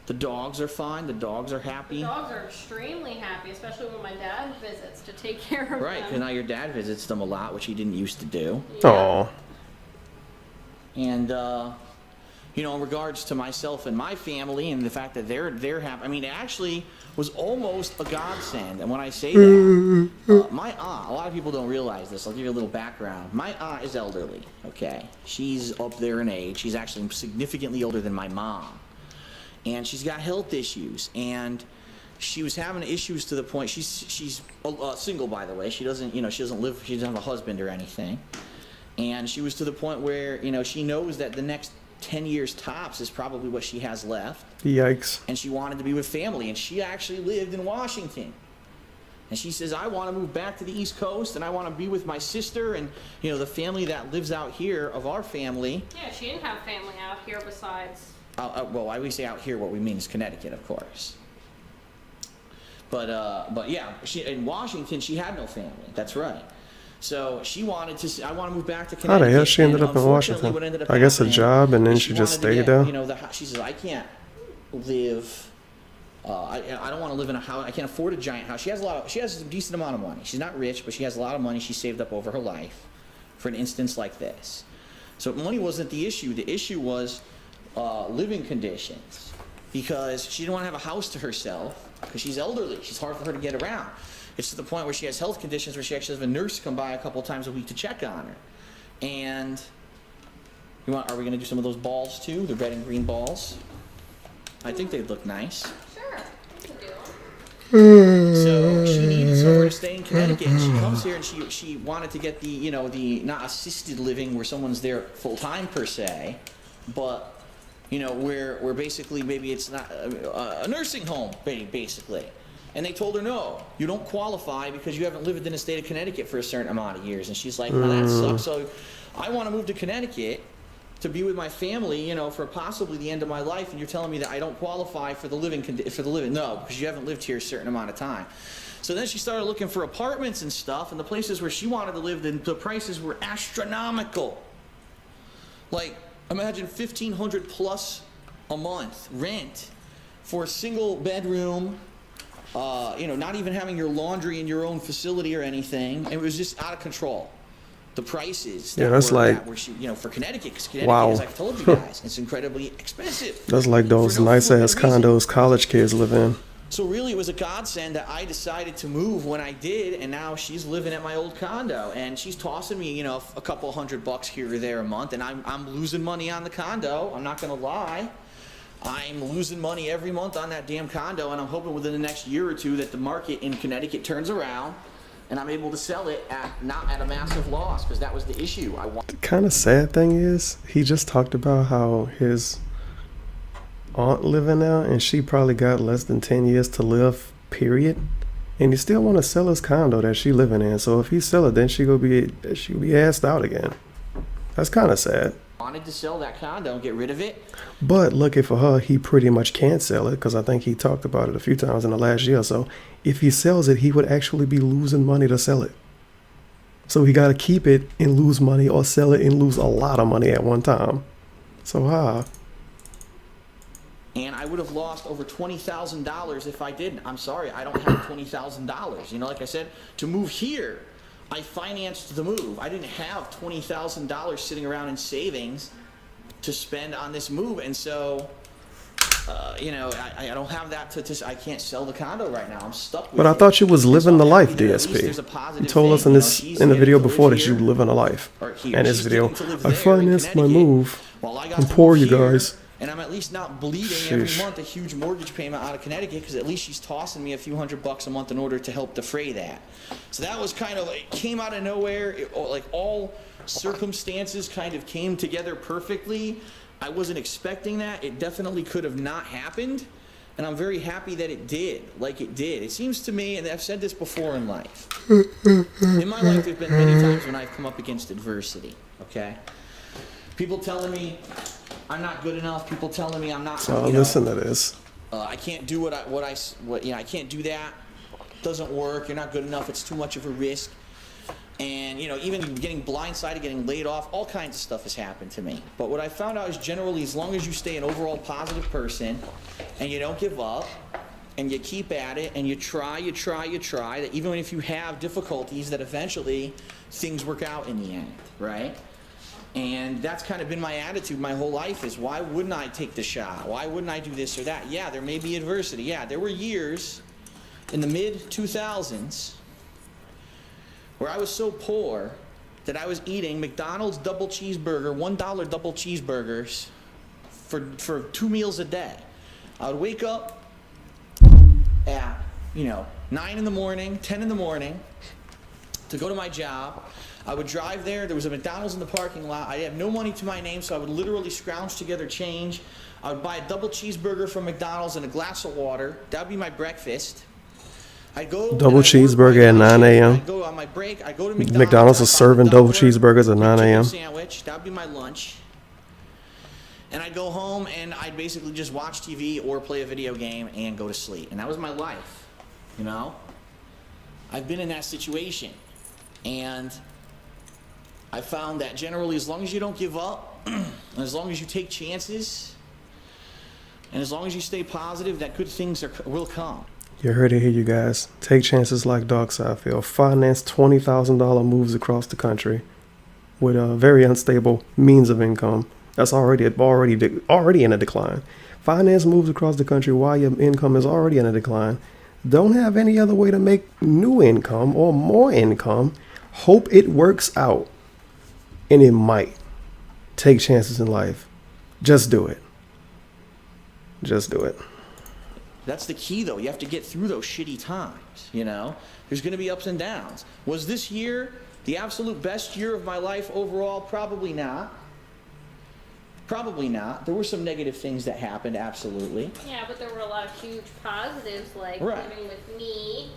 L: the dogs are fine. The dogs are happy.
I: The dogs are extremely happy, especially when my dad visits to take care of them.
L: Right, because now your dad visits them a lot, which he didn't used to do.
A: Oh.
L: And, in regards to myself and my family and the fact that they're happy, I mean, it actually was almost a godsend. And when I say that, my aunt, a lot of people don't realize this. I'll give you a little background. My aunt is elderly, okay? She's up there in age. She's actually significantly older than my mom. And she's got health issues. And she was having issues to the point, she's single, by the way. She doesn't live, she doesn't have a husband or anything. And she was to the point where, she knows that the next 10 years tops is probably what she has left.
A: Yikes.
L: And she wanted to be with family, and she actually lived in Washington. And she says, I want to move back to the East Coast, and I want to be with my sister and, the family that lives out here of our family.
I: Yeah, she didn't have family out here besides.
L: Well, why we say out here, what we mean is Connecticut, of course. But yeah, in Washington, she had no family. That's right. So she wanted to. I want to move back to Connecticut.
A: How the hell she ended up in Washington? I guess a job, and then she just stayed there.
L: She says, I can't live. I don't want to live in a house. I can't afford a giant house. She has a decent amount of money. She's not rich, but she has a lot of money she saved up over her life for an instance like this. So money wasn't the issue. The issue was living conditions, because she didn't want to have a house to herself because she's elderly. She's hard for her to get around. It's to the point where she has health conditions where she actually has a nurse come by a couple times a week to check on her. And are we going to do some of those balls too? The red and green balls? I think they'd look nice.
I: Sure, you can do them.
L: So she needed somewhere to stay in Connecticut, and she comes here and she wanted to get the not assisted living where someone's there full time per se, but where basically maybe it's not a nursing home basically. And they told her, no, you don't qualify because you haven't lived in the state of Connecticut for a certain amount of years. And she's like, well, that sucks. So I want to move to Connecticut to be with my family, for possibly the end of my life. And you're telling me that I don't qualify for the living. No, because you haven't lived here a certain amount of time. So then she started looking for apartments and stuff. And the places where she wanted to live, the prices were astronomical. Like, imagine $1,500 plus a month rent for a single bedroom. Not even having your laundry in your own facility or anything. It was just out of control. The prices.
A: That's like,
L: for Connecticut, because Connecticut, as I've told you guys, it's incredibly expensive.
A: That's like those nice-ass condos college kids live in.
L: So really, it was a godsend that I decided to move when I did, and now she's living at my old condo, and she's tossing me, a couple $100 here or there a month, and I'm losing money on the condo. I'm not going to lie. I'm losing money every month on that damn condo, and I'm hoping within the next year or two that the market in Connecticut turns around and I'm able to sell it not at a massive loss, because that was the issue.
A: The kind of sad thing is, he just talked about how his aunt living there, and she probably got less than 10 years to live, period. And he still want to sell his condo that she living in. So if he sell it, then she'll be asked out again. That's kind of sad.
L: Wanted to sell that condo and get rid of it.
A: But lucky for her, he pretty much can't sell it, because I think he talked about it a few times in the last year. So if he sells it, he would actually be losing money to sell it. So he got to keep it and lose money, or sell it and lose a lot of money at one time. So
L: And I would have lost over $20,000 if I didn't. I'm sorry, I don't have $20,000. Like I said, to move here, I financed the move. I didn't have $20,000 sitting around in savings to spend on this move, and so I don't have that I can't sell the condo right now. I'm stuck with
A: But I thought you was living the life, DSP. You told us in the video before that you were living a life. And this video, I financed my move. I'm poor, you guys.
L: And I'm at least not bleeding every month a huge mortgage payment out of Connecticut, because at least she's tossing me a few $100 a month in order to help defray that. So that was kind of like, came out of nowhere. Like all circumstances kind of came together perfectly. I wasn't expecting that. It definitely could have not happened, and I'm very happy that it did, like it did. It seems to me, and I've said this before in life, in my life there's been many times when I've come up against adversity, okay? People telling me I'm not good enough, people telling me I'm not,
A: So listen to this.
L: I can't do what I can't do that. Doesn't work. You're not good enough. It's too much of a risk. And, you know, even getting blindsided, getting laid off, all kinds of stuff has happened to me. But what I found out is generally, as long as you stay an overall positive person and you don't give up and you keep at it and you try, that even if you have difficulties, that eventually things work out in the end, right? And that's kind of been my attitude my whole life is, why wouldn't I take the shot? Why wouldn't I do this or that? Yeah, there may be adversity. Yeah, there were years in the mid-2000s where I was so poor that I was eating McDonald's double cheeseburger, $1 double cheeseburgers for 2 meals a day. I would wake up at, 9 in the morning, 10 in the morning to go to my job. I would drive there. There was a McDonald's in the parking lot. I had no money to my name, so I would literally scrounge together change. I would buy a double cheeseburger from McDonald's and a glass of water. That would be my breakfast. I'd go
A: double cheeseburger at 9 a.m.
L: I'd go on my break. I'd go to
A: McDonald's is serving double cheeseburgers at 9 a.m.
L: Sandwich. That would be my lunch. And I'd go home and I'd basically just watch TV or play a video game and go to sleep. And that was my life, you know? I've been in that situation. And I found that generally, as long as you don't give up, and as long as you take chances, and as long as you stay positive, that good things will come.
A: You heard it here, you guys. Take chances like DarkSyde feel. Finance $20,000 moves across the country with a very unstable means of income. That's already in a decline. Finance moves across the country while your income is already in a decline. Don't have any other way to make new income or more income. Hope it works out. And it might. Take chances in life. Just do it. Just do it.
L: That's the key, though. You have to get through those shitty times, you know? There's going to be ups and downs. Was this year the absolute best year of my life overall? Probably not. Probably not. There were some negative things that happened, absolutely.
I: Yeah, but there were a lot of huge positives, like
L: Right.
I: living with me.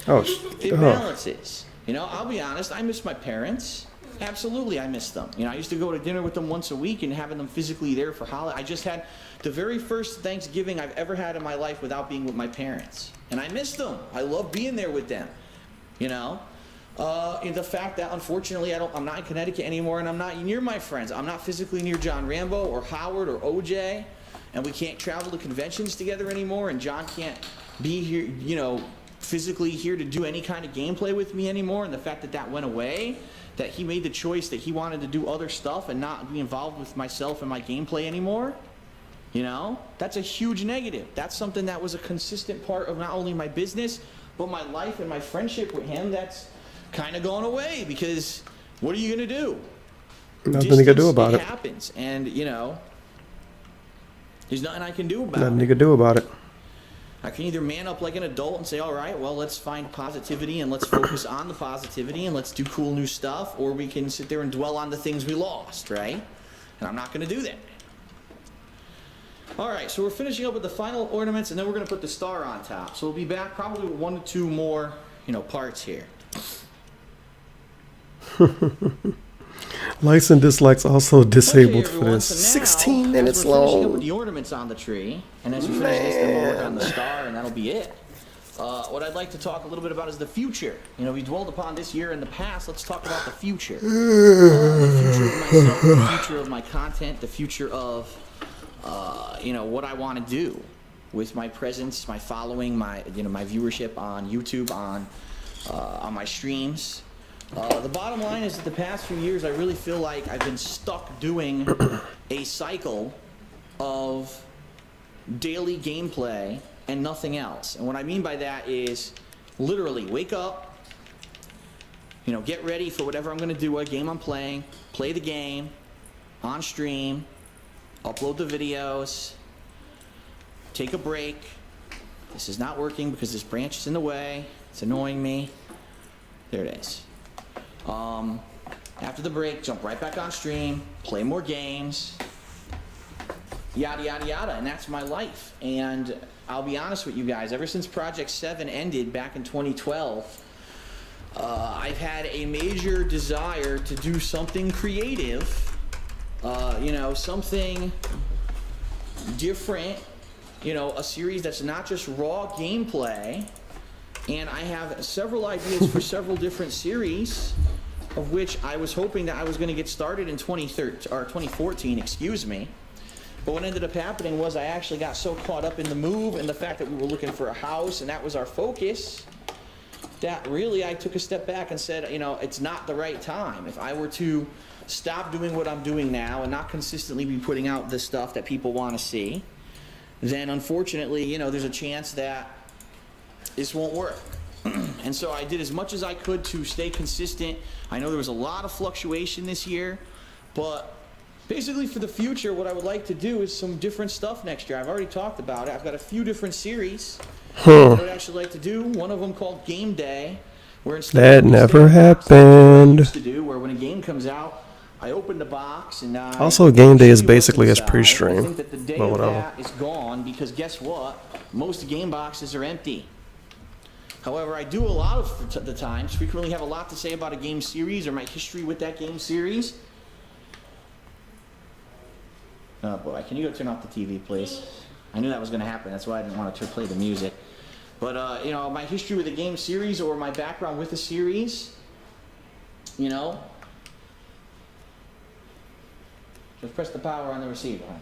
L: It balances. You know, I'll be honest, I miss my parents. Absolutely, I miss them. You know, I used to go to dinner with them once a week and having them physically there for holiday. I just had the very first Thanksgiving I've ever had in my life without being with my parents. And I miss them. I love being there with them. You know? And the fact that, unfortunately, I'm not in Connecticut anymore and I'm not near my friends. I'm not physically near John Rambo or Howard or OJ. And we can't travel to conventions together anymore. And John can't be here, you know, physically here to do any kind of gameplay with me anymore. And the fact that that went away, that he made the choice that he wanted to do other stuff and not be involved with myself and my gameplay anymore, you know, that's a huge negative. That's something that was a consistent part of not only my business, but my life and my friendship with him. That's kind of gone away because what are you going to do?
A: Nothing you can do about it.
L: It happens. And, you know, there's nothing I can do about it.
A: Nothing you can do about it.
L: I can either man up like an adult and say, all right, well, let's find positivity and let's focus on the positivity and let's do cool new stuff, or we can sit there and dwell on the things we lost, right? And I'm not going to do that. All right, so we're finishing up with the final ornaments, and then we're going to put the star on top. So we'll be back probably with 1 to 2 more, you know, parts here.
A: Likes and dislikes also disabled
L: Okay,
A: for this.
L: so now,
A: 16 minutes
L: as we're finishing up with
A: long.
L: the ornaments on the tree, and as we finish this, then we'll work on the star, and that'll be it. What I'd like to talk a little bit about is the future. You know, we dwelled upon this year in the past. Let's talk about the future. The future of myself, the future of my content, the future of, you know, what I want to do with my presence, my following, my viewership on YouTube, on my streams. The bottom line is that the past few years, I really feel like I've been stuck doing a cycle of daily gameplay and nothing else. And what I mean by that is literally wake up, you know, get ready for whatever I'm going to do, a game I'm playing, play the game, on stream, upload the videos, take a break. This is not working because this branch is in the way. It's annoying me. There it is. After the break, jump right back on stream, play more games, yada, yada, yada, and that's my life. And I'll be honest with you guys, ever since Project 7 ended back in 2012, I've had a major desire to do something creative, you know, something different, you know, a series that's not just raw gameplay. And I have several ideas for several different series, of which I was hoping that I was going to get started in 2014, excuse me. But what ended up happening was I actually got so caught up in the move and the fact that we were looking for a house and that was our focus, that really I took a step back and said, you know, it's not the right time. If I were to stop doing what I'm doing now and not consistently be putting out the stuff that people want to see, then unfortunately, you know, there's a chance that this won't work. And so I did as much as I could to stay consistent. I know there was a lot of fluctuation this year, but basically for the future, what I would like to do is some different stuff next year. I've already talked about it. I've got a few different series that I would actually like to do. One of them called Game Day, where instead
A: That never happened.
L: used to do, where when a game comes out, I open the box and
A: Also, Game Day is basically as
L: I
A: pre-stream,
L: think that the day
A: but
L: of
A: whatever.
L: that is gone because guess what? Most game boxes are empty. However, I do a lot of the times frequently have a lot to say about a game series or my history with that game series. Oh boy, can you go turn off the TV, please? I knew that was going to happen. That's why I didn't want to play the music. But, you know, my history with a game series or my background with a series, you know, just press the power on the receiver, honey.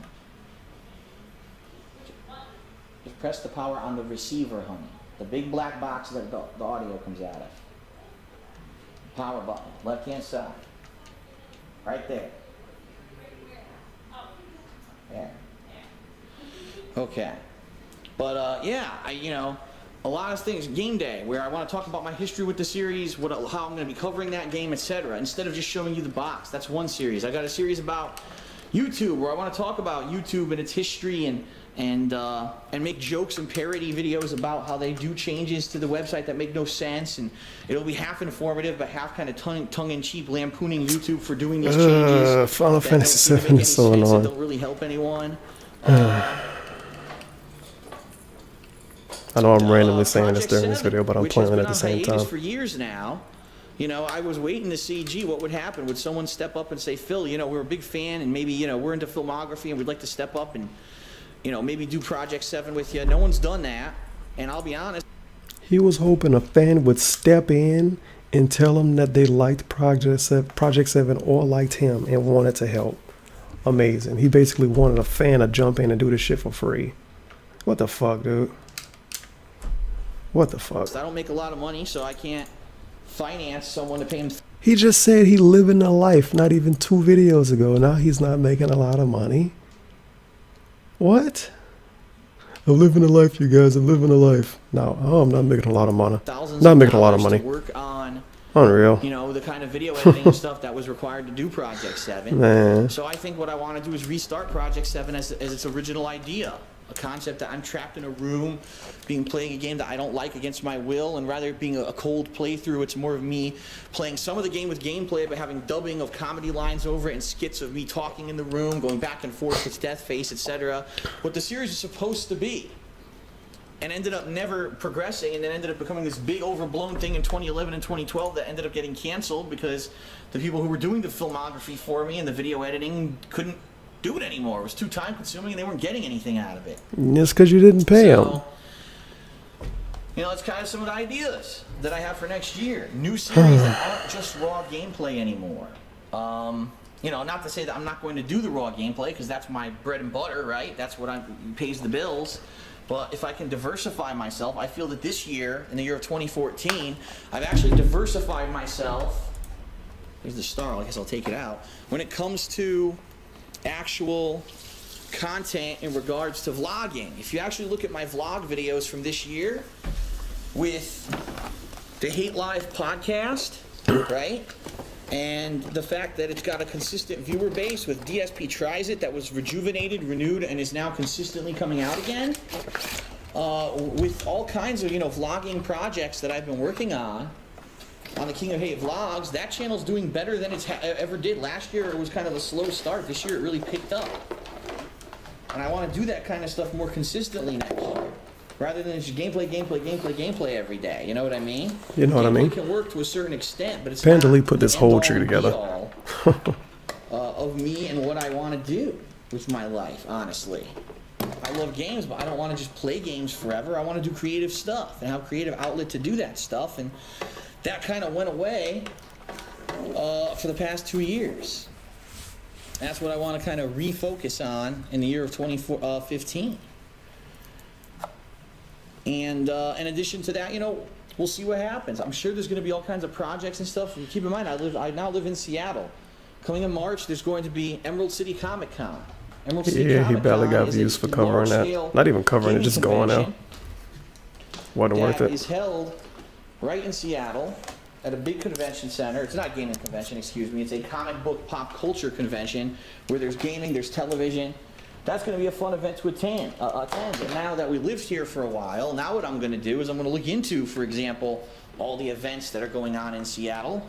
L: Just press the power on the receiver, honey. The big black box that the audio comes out of. Power button, left-hand side. Right there. There. Okay. But, yeah, you know, a lot of things. Game Day, where I want to talk about my history with the series, how I'm going to be covering that game, etc. Instead of just showing you the box. That's one series. I got a series about YouTube, where I want to talk about YouTube and its history and make jokes and parody videos about how they do changes to the website that make no sense, and it'll be half informative but half kind of tongue-in-cheek lampooning YouTube for doing these changes.
A: Final Fantasy VII is so annoying.
L: Don't really help anyone.
A: I know I'm randomly saying this during this video, but I'm
L: which
A: playing
L: has
A: it
L: been
A: at the same
L: on hiatus
A: time.
L: for years now. You know, I was waiting to see, gee, what would happen? Would someone step up and say, Phil, you know, we're a big fan, and maybe, you know, we're into filmography, and we'd like to step up and, you know, maybe do Project 7 with you. No one's done that, and I'll be honest.
A: He was hoping a fan would step in and tell him that they liked Project 7 or liked him and wanted to help. Amazing. He basically wanted a fan to jump in and do this shit for free. What the fuck, dude? What the fuck?
L: I don't make a lot of money, so I can't finance someone to pay him.
A: He just said he living a life not even 2 videos ago. Now he's not making a lot of money. What? I'm living a life, you guys. I'm living a life. No, I'm not making a lot of money. Not making a lot of money.
L: To work on,
A: unreal.
L: You know, the kind of video editing and stuff that was required to do Project 7.
A: Man.
L: So I think what I want to do is restart Project 7 as its original idea. A concept that I'm trapped in a room, playing a game that I don't like against my will, and rather being a cold playthrough, it's more of me playing some of the game with gameplay, but having dubbing of comedy lines over it and skits of me talking in the room, going back and forth with Deathface, etc. What the series is supposed to be, and ended up never progressing, and then ended up becoming this big overblown thing in 2011 and 2012 that ended up getting canceled because the people who were doing the filmography for me and the video editing couldn't do it anymore. It was too time consuming and they weren't getting anything out of it.
A: It's because you didn't pay him.
L: You know, it's kind of some of the ideas that I have for next year. New series that aren't just raw gameplay anymore. You know, not to say that I'm not going to do the raw gameplay, because that's my bread and butter, right? That's what pays the bills. But if I can diversify myself, I feel that this year, in the year of 2014, I've actually diversified myself. Here's the star, I guess I'll take it out. When it comes to actual content in regards to vlogging. If you actually look at my vlog videos from this year with the Hate Live podcast, right? And the fact that it's got a consistent viewer base with DSP Tries It that was rejuvenated, renewed, and is now consistently coming out again. With all kinds of, you know, vlogging projects that I've been working on the King of Hate Vlogs, that channel's doing better than it's ever did. Last year it was kind of a slow start. This year it really picked up. And I want to do that kind of stuff more consistently next year. Rather than just gameplay every day. You know what I mean?
A: You know what I mean?
L: It can work to a certain extent, but it's
A: Panda
L: not
A: Lee put this
L: the
A: whole
L: end
A: tree
L: all
A: together.
L: be all, of me and what I want to do with my life, honestly. I love games, but I don't want to just play games forever. I want to do creative stuff and have a creative outlet to do that stuff. And that kind of went away for the past 2 years. That's what I want to kind of refocus on in the year of 2015. And in addition to that, you know, we'll see what happens. I'm sure there's going to be all kinds of projects and stuff. And keep in mind, I now live in Seattle. Coming in March, there's going to be Emerald City Comic Con. Emerald City
A: Yeah, he
L: Comic
A: barely
L: Con
A: got
L: is
A: views
L: a
A: for covering that.
L: large-scale
A: Not even covering it,
L: gaming
A: just going out.
L: convention
A: Wasn't worth
L: that
A: it.
L: is held right in Seattle at a big convention center. It's not a gaming convention, excuse me. It's a comic book pop culture convention where there's gaming, there's television. That's going to be a fun event to attend. And now that we lived here for a while, now what I'm going to do is I'm going to look into, for example, all the events that are going on in Seattle.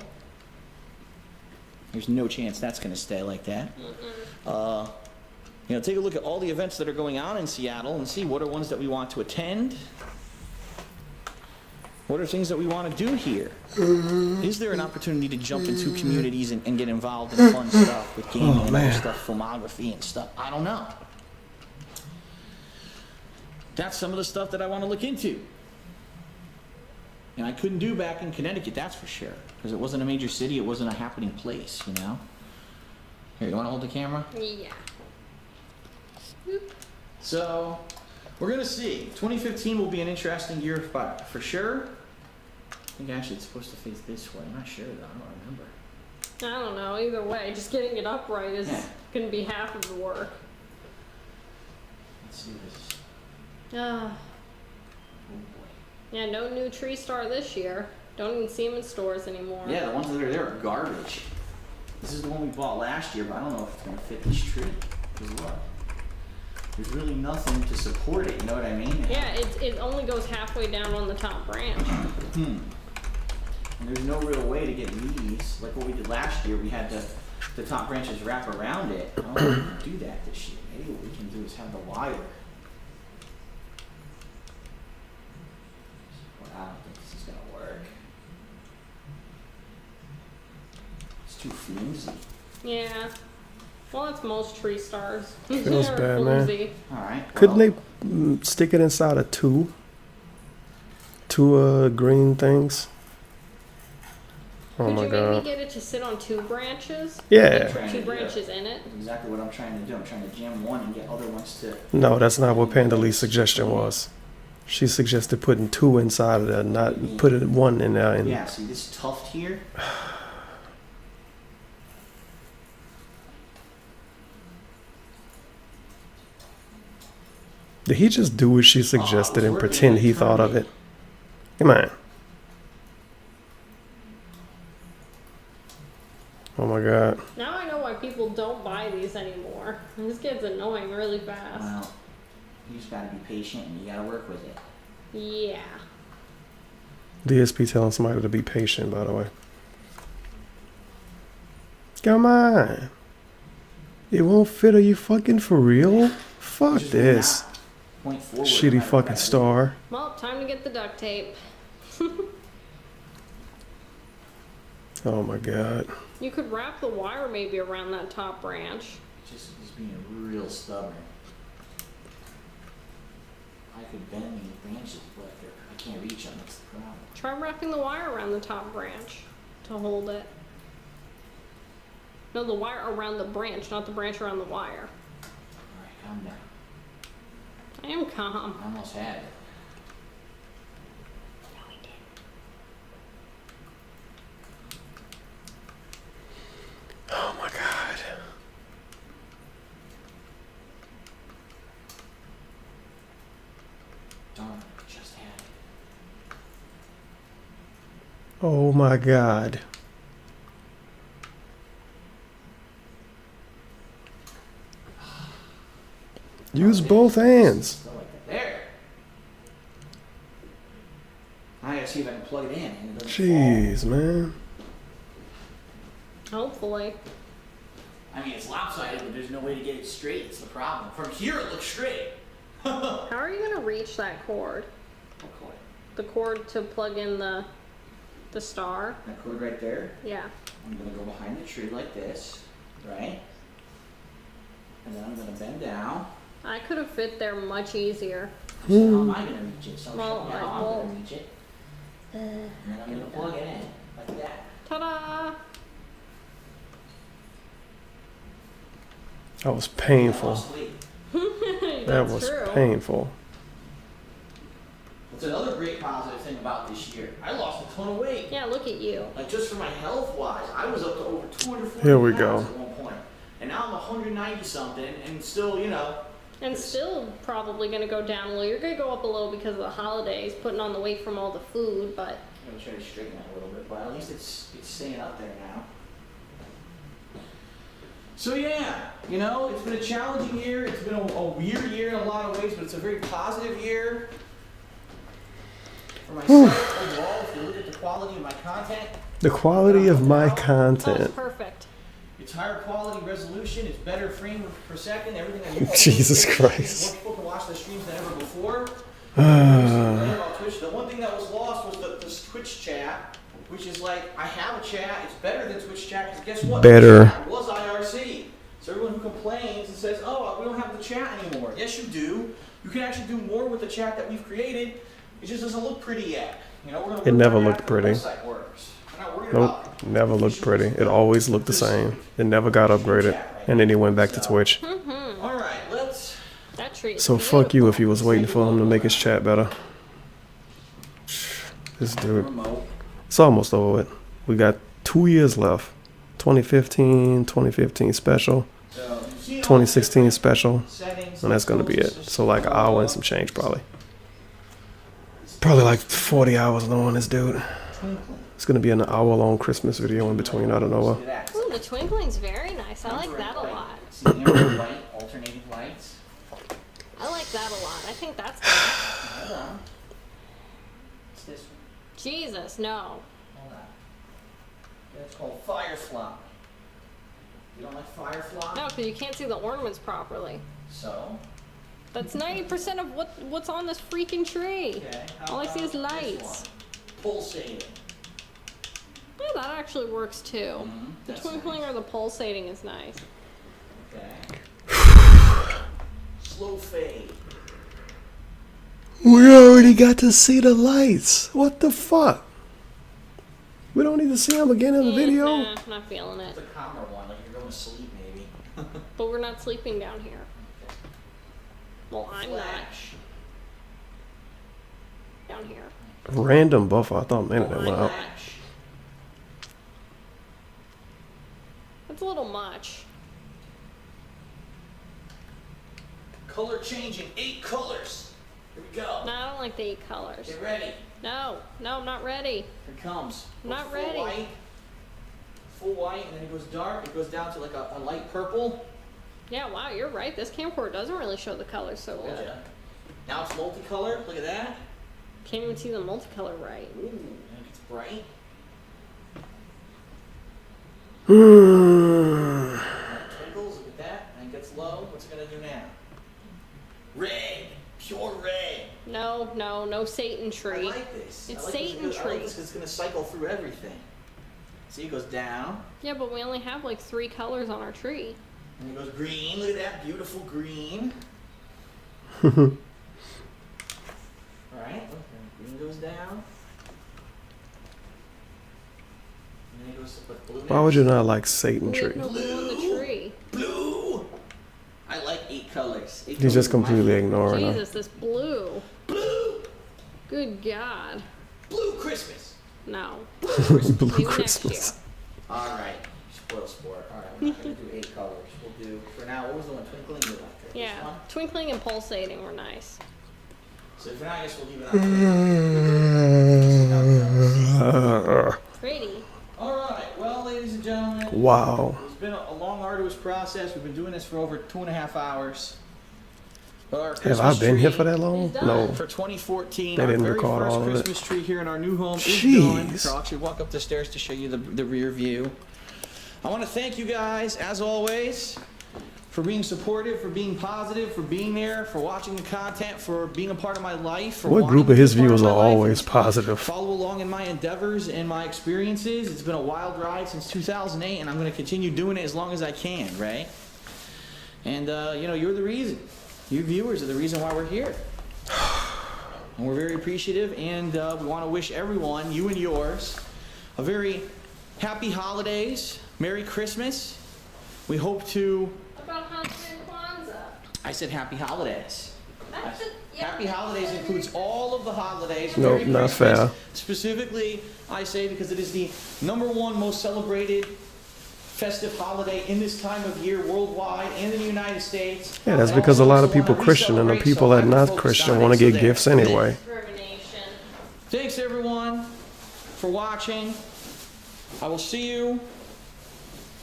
L: There's no chance that's going to stay like that. You know, take a look at all the events that are going on in Seattle and see what are ones that we want to attend. What are things that we want to do here? Is there an opportunity to jump into communities and get involved in fun stuff with gaming and other stuff, filmography and stuff? I don't know. That's some of the stuff that I want to look into. And I couldn't do back in Connecticut, that's for sure. Because it wasn't a major city, it wasn't a happening place, you know? Here, you want to hold the camera?
I: Yeah.
L: So, we're going to see. 2015 will be an interesting year for sure. I think actually it's supposed to face this way. I'm not sure though. I don't remember.
I: I don't know. Either way, just getting it upright is
L: Yeah.
I: going to be half of the work.
L: Let's see this.
I: Ah. Yeah, no new tree star this year. Don't even see them in stores anymore.
L: Yeah, the ones that are there are garbage. This is the one we bought last year, but I don't know if it's going to fit this tree. Because look, there's really nothing to support it, you know what I mean?
I: Yeah, it only goes halfway down on the top branch.
L: And there's no real way to get these, like what we did last year. We had the top branches wrap around it. I don't know if we can do that this year. Maybe what we can do is have the wire. Well, I don't think this is going to work. It's too flimsy.
I: Yeah. Well, that's most tree stars.
A: Feels
I: They're
A: bad, man.
I: flimsy.
L: Alright.
A: Couldn't they stick it inside of two green things? Oh
I: Could
A: my
I: you
A: god.
I: maybe get it to sit on two branches?
A: Yeah.
I: Like two branches in it?
L: That's exactly what I'm trying to do. I'm trying to jam one and get other ones to...
A: No, that's not what Panda Lee's suggestion was. She suggested putting two inside of there, not putting one in there. And
L: Yeah, see this tuft here?
A: did he just do what she suggested and pretend he thought of it? Come on. Oh my god.
I: Now I know why people don't buy these anymore. This gets annoying really fast.
L: Well, you just gotta be patient and you gotta work with it.
I: Yeah.
A: DSP telling somebody to be patient, by the way. Come on. It won't fit. Are you fucking for real? Fuck this.
L: Point forward,
A: Shitty
L: no matter
A: fucking
L: what.
A: star.
I: Well, time to get the duct tape.
A: Oh my god.
I: You could wrap the wire maybe around that top branch.
L: Just he's being real stubborn. I could bend these branches, but I can't reach them. That's the problem.
I: Try wrapping the wire around the top branch to hold it. No, the wire around the branch, not the branch around the wire.
L: Alright, calm down.
I: I am calm.
L: I almost had it.
A: Oh my god.
L: Darn, just had it.
A: Oh my god. Use both hands.
L: Still like that. There! I gotta see if I can plug it in and it doesn't
A: Jeez, man.
I: Hopefully.
L: I mean, it's lopsided, but there's no way to get it straight. It's the problem. From here, it looks straight.
I: How are you gonna reach that cord?
L: What cord?
I: The cord to plug in the star?
L: That cord right there?
I: Yeah.
L: I'm gonna go behind the tree like this, right? And then I'm gonna bend down.
I: I could have fit there much easier.
L: So how am I gonna reach it? So
I: Well,
L: now I'm
I: well,
L: gonna reach it. And then I'm gonna plug it in, like that.
I: Ta-da!
A: That was painful. That
I: That's
A: was
I: true.
A: painful.
L: What's another great positive thing about this year? I lost a ton of weight.
I: Yeah, look at you.
L: Like just for my health wise, I was up to over 240
A: Here we
L: pounds
A: go.
L: at one point. And now I'm 190 something and still, you know.
I: And still probably gonna go down a little. You're gonna go up a little because of the holidays, putting on the weight from all the food, but
L: I'm gonna try to straighten that a little bit, but at least it's staying up there now. So yeah, you know, it's been a challenging year. It's been a weird year in a lot of ways, but it's a very positive year for myself overall. If you look at the quality of my content,
A: The quality of my
I: that was
A: content.
I: perfect.
L: it's higher quality resolution, it's better frame per second, everything I do.
A: Jesus Christ.
L: More people can watch the streams than ever before.
A: Uh,
L: Twitch. The one thing that was lost was the Twitch chat, which is like, I have a chat, it's better than Twitch chat, because guess what?
A: Better.
L: Twitch chat was IRC. So everyone who complains and says, oh, we don't have the chat anymore. Yes, you do. You can actually do more with the chat that we've created. It just doesn't look pretty yet. You know, we're gonna
A: It never
L: work on
A: looked
L: after the
A: pretty.
L: website works. We're not worried
A: Nope,
L: about
A: never looked pretty. It always looked the same. It never got upgraded. And then he went back to Twitch.
I: Mm-hmm.
L: All right, let's.
I: That tree is
A: So fuck you
I: beautiful.
A: if he was waiting for him to make his chat better. This dude.
L: Remote.
A: It's almost over with. We got 2 years left. 2015 special.
L: So, you see all
A: 2016 special.
L: settings,
A: And that's gonna be it. So like an hour and some change probably. Probably like 40 hours long this dude. It's gonna be an hour long Christmas video in between. I don't know what.
I: Ooh, the twinkling's very nice. I like that a lot.
L: See the emerald light, alternating lights.
I: I like that a lot. I think that's good.
L: Hold on. What's this one?
I: Jesus, no.
L: Hold on. That's called Firefly. You don't like Firefly?
I: No, because you can't see the ornaments properly.
L: So?
I: That's 90% of what's on this freaking tree.
L: Okay. How
I: All I see is
L: about this
I: lights.
L: one? Pulsating.
I: Yeah, that actually works too.
L: Mhm,
I: The
L: that's
I: twinkling or the pulsating is nice.
L: Okay. Slow fade.
A: We already got to see the lights. What the fuck? We don't need to see them again in the video.
I: Nah, not feeling it.
L: The calmer one, like you're going to sleep maybe.
I: But we're not sleeping down here. Well, I'm not
L: Flash.
I: down here.
A: Random buffer. I thought man that went out.
L: Flash.
I: That's a little much.
L: Color changing, 8 colors. Here we go.
I: No, I don't like the 8 colors.
L: Get ready.
I: No, I'm not ready.
L: Here it comes.
I: I'm not
L: Full
I: ready.
L: White, full white, and then it goes dark. It goes down to like a light purple.
I: Yeah, wow, you're right. This camcorder doesn't really show the colors so
L: Told
I: good.
L: ya. Now it's multicolor. Look at that.
I: Can't even see the multicolor right.
L: Ooh, and it gets bright.
A: Hmm.
L: Twinkles. Look at that. And it gets low. What's it gonna do now? Red. Pure red.
I: No Satan tree.
L: I like this.
I: It's
L: I like
I: Satan
L: this. I like
I: tree.
L: this 'cause it's gonna cycle through everything. See, it goes down,
I: Yeah, but we only have like 3 colors on our tree.
L: and it goes green. Look at that beautiful green. All right, look, and green goes down. And then it goes to blue.
A: Why would you not like Satan
I: We have
A: tree?
I: no blue on the tree.
L: Blue. I like 8 colors. 8
A: He's
L: colors
A: just
L: is my
A: completely
L: favorite.
A: ignoring her.
I: Jesus, this blue.
L: Blue.
I: Good God.
L: Blue Christmas.
I: No.
A: Blue
I: Maybe next
A: Christmas.
L: All right, spoil sport. All right, we're not gonna do 8 colors. We'll do for now. What was the one? Twinkling and electric.
I: Yeah,
L: This one?
I: twinkling and pulsating were nice.
L: So for now, I guess we'll leave it on.
I: Pretty.
L: All right. Well, ladies and gentlemen.
A: Wow.
L: It's been a long, arduous process. We've been doing this for over 2.5 hours. But our
A: Have I
L: Christmas
A: been here
L: tree
A: for that long? No.
L: For 2014,
A: They
L: our
A: didn't
L: very
A: record
L: first
A: all of it.
L: Christmas tree here in our new home is
A: Jeez.
L: done. So I'll actually walk up the stairs to show you the rear view. I want to thank you guys, as always, for being supportive, for being positive, for being there, for watching the content, for being a part of my life. For
A: What group of his viewers are always positive?
L: Follow along in my endeavors and my experiences. It's been a wild ride since 2008, and I'm going to continue doing it as long as I can, right? And, you know, you're the reason. You viewers are the reason why we're here. And we're very appreciative, and we want to wish everyone, you and yours, a very happy holidays, Merry Christmas. We hope to...
I: About Hanukkah and Kwanzaa.
L: I said happy holidays. Happy holidays includes all of the holidays.
A: Nope,
L: Merry
A: not
L: Christmas.
A: fair.
L: Specifically, I say because it is the #1 most celebrated festive holiday in this time of year worldwide and in the United States.
A: Yeah, that's because a lot of people Christian and the people that not Christian want to get gifts anyway.
L: Thanks everyone for watching. I will see you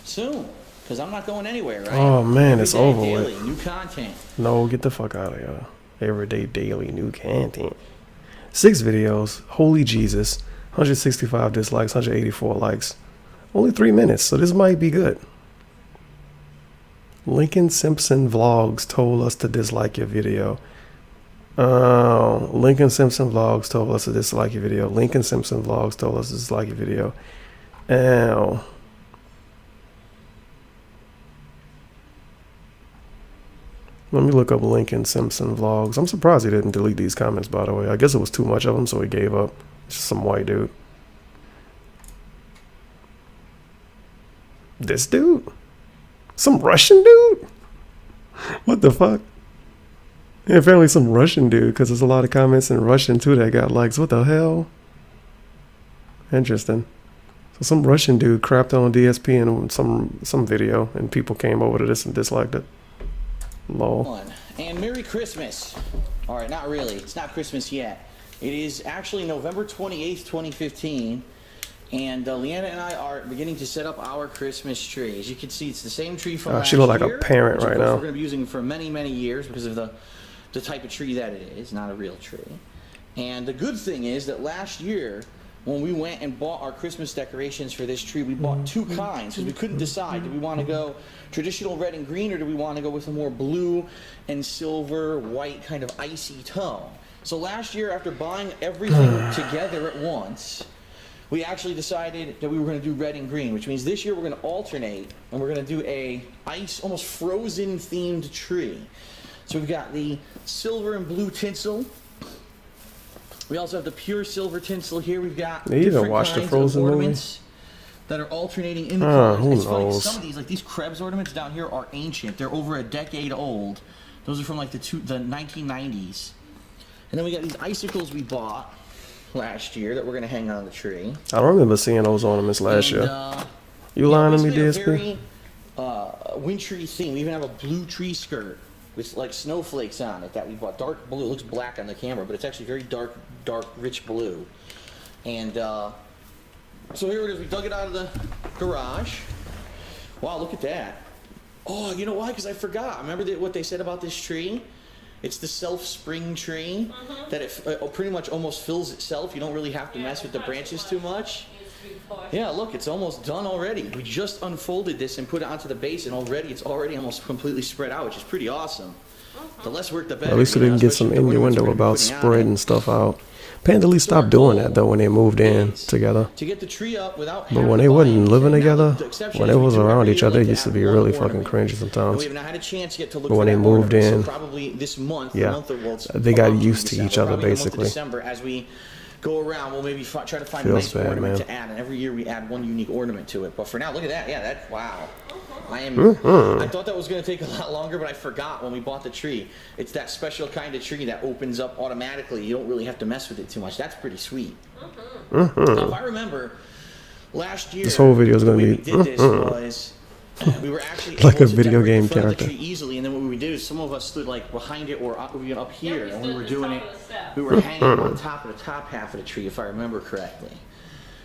L: soon because I'm not going anywhere, right?
A: Oh man, it's over
L: daily,
A: with.
L: New content.
A: No, get the fuck out of here. Everyday, daily, new content. 6 videos. Holy Jesus. 165 dislikes, 184 likes. Only 3 minutes, so this might be good. Lincoln Simpson Vlogs told us to dislike your video. Lincoln Simpson Vlogs told us to dislike your video. Lincoln Simpson Vlogs told us to dislike your video. Ow. Let me look up Lincoln Simpson Vlogs. I'm surprised he didn't delete these comments, by the way. I guess it was too much of them, so he gave up. It's just some white dude. This dude? Some Russian dude? What the fuck? Yeah, apparently some Russian dude, because there's a lot of comments in Russian too that got likes. What the hell? Interesting. So some Russian dude crapped on DSP in some video, and people came over to this and disliked it. Lol.
L: And Merry Christmas. All right, not really. It's not Christmas yet. It is actually November 28th, 2015. And Leanna and I are beginning to set up our Christmas tree. As you can see, it's the same tree from last
A: She look like
L: year,
A: a parent
L: which, of
A: right
L: course,
A: now.
L: We're going to be using for many, many years because of the type of tree that it is, not a real tree. And the good thing is that last year, when we went and bought our Christmas decorations for this tree, we bought 2 kinds because we couldn't decide. Do we want to go traditional red and green, or do we want to go with a more blue and silver, white kind of icy tone? So last year, after buying everything together at once, we actually decided that we were going to do red and green, which means this year we're going to alternate, and we're going to do a ice, almost frozen themed tree. So we've got the silver and blue tinsel. We also have the pure silver tinsel here. We've got
A: You
L: different
A: watch the
L: kinds
A: Frozen
L: of
A: movie?
L: ornaments that are alternating in the
A: Who
L: colors. It's funny,
A: knows?
L: some of these, like these Krebs ornaments down here, are ancient. They're over a decade old. Those are from like the 1990s. And then we got these icicles we bought last year that we're going to hang on the tree.
A: I don't remember seeing those ornaments last year. You lying to me,
L: basically a
A: DSP?
L: very wintry theme. We even have a blue tree skirt with like snowflakes on it that we bought. Dark blue. It looks black on the camera, but it's actually very dark, rich blue. And so here it is. We dug it out of the garage. Wow, look at that. Oh, you know why? Because I forgot. Remember what they said about this tree? It's the self-spring tree that it pretty much almost fills itself. You don't really have to mess with the branches too much. Yeah, look, it's almost done already. We just unfolded this and put it onto the base, and it's already almost completely spread out, which is pretty awesome. The less work, the better.
A: At least we didn't get some innuendo about spreading stuff out. Pandalese stopped doing that though when they moved in together.
L: To get the tree up without
A: But when they wasn't living together, when they was around each other, it used to be really fucking cringy sometimes.
L: We haven't had a chance yet to look
A: But when
L: for
A: they
L: that
A: moved
L: ornament,
A: in,
L: so probably this month,
A: yeah, they got used to each other
L: probably the month of
A: basically.
L: December, as we go around, we'll maybe try to find
A: Feels
L: a nice
A: bad,
L: ornament
A: man.
L: to add, and every year we add one unique ornament to it. But for now, look at that. Yeah, that, wow. I thought that was going to take a lot longer, but I forgot when we bought the tree. It's that special kind of tree that opens up automatically. You don't really have to mess with it too much. That's pretty sweet. Now, if I remember, last year,
A: This whole video is going to be
L: did this was we were actually
A: like
L: able
A: a
L: to
A: video
L: decorate
A: game
L: the front of the
A: character.
L: tree easily, and then what we would do is some of us stood like behind it or even up here, and we were doing it. We were hanging on top of the top half of the tree, if I remember correctly.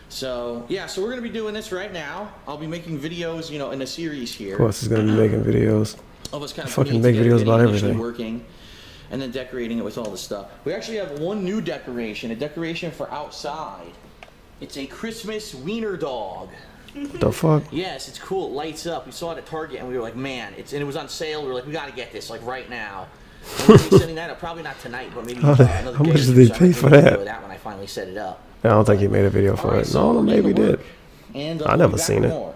L: So yeah, so we're gonna be doing this right now. I'll be making videos, you know, in a series here.
A: Of course, he's gonna be making videos.
L: Of us kind of
A: Fucking
L: putting it
A: make
L: together,
A: videos about
L: getting it initially
A: everything.
L: working, and then decorating it with all the stuff. We actually have one new decoration, a decoration for outside. It's a Christmas wiener dog.
A: The fuck?
J: Yes, it's cool. It lights up. We saw it at Target, and we were like, man, and it was on sale. We were like, we gotta get this, like right now. And we'll be setting that up. Probably not tonight, but maybe
A: How
J: another
A: much
J: day.
A: did they
J: So I
A: pay
J: might
A: for
J: do a video
A: that?
J: of that when I finally set it up.
A: I don't think he made a video for it.
J: so
A: No, maybe he did.
J: And
A: I
J: we'll
A: never
J: be back
A: seen
J: with
A: it.
J: more.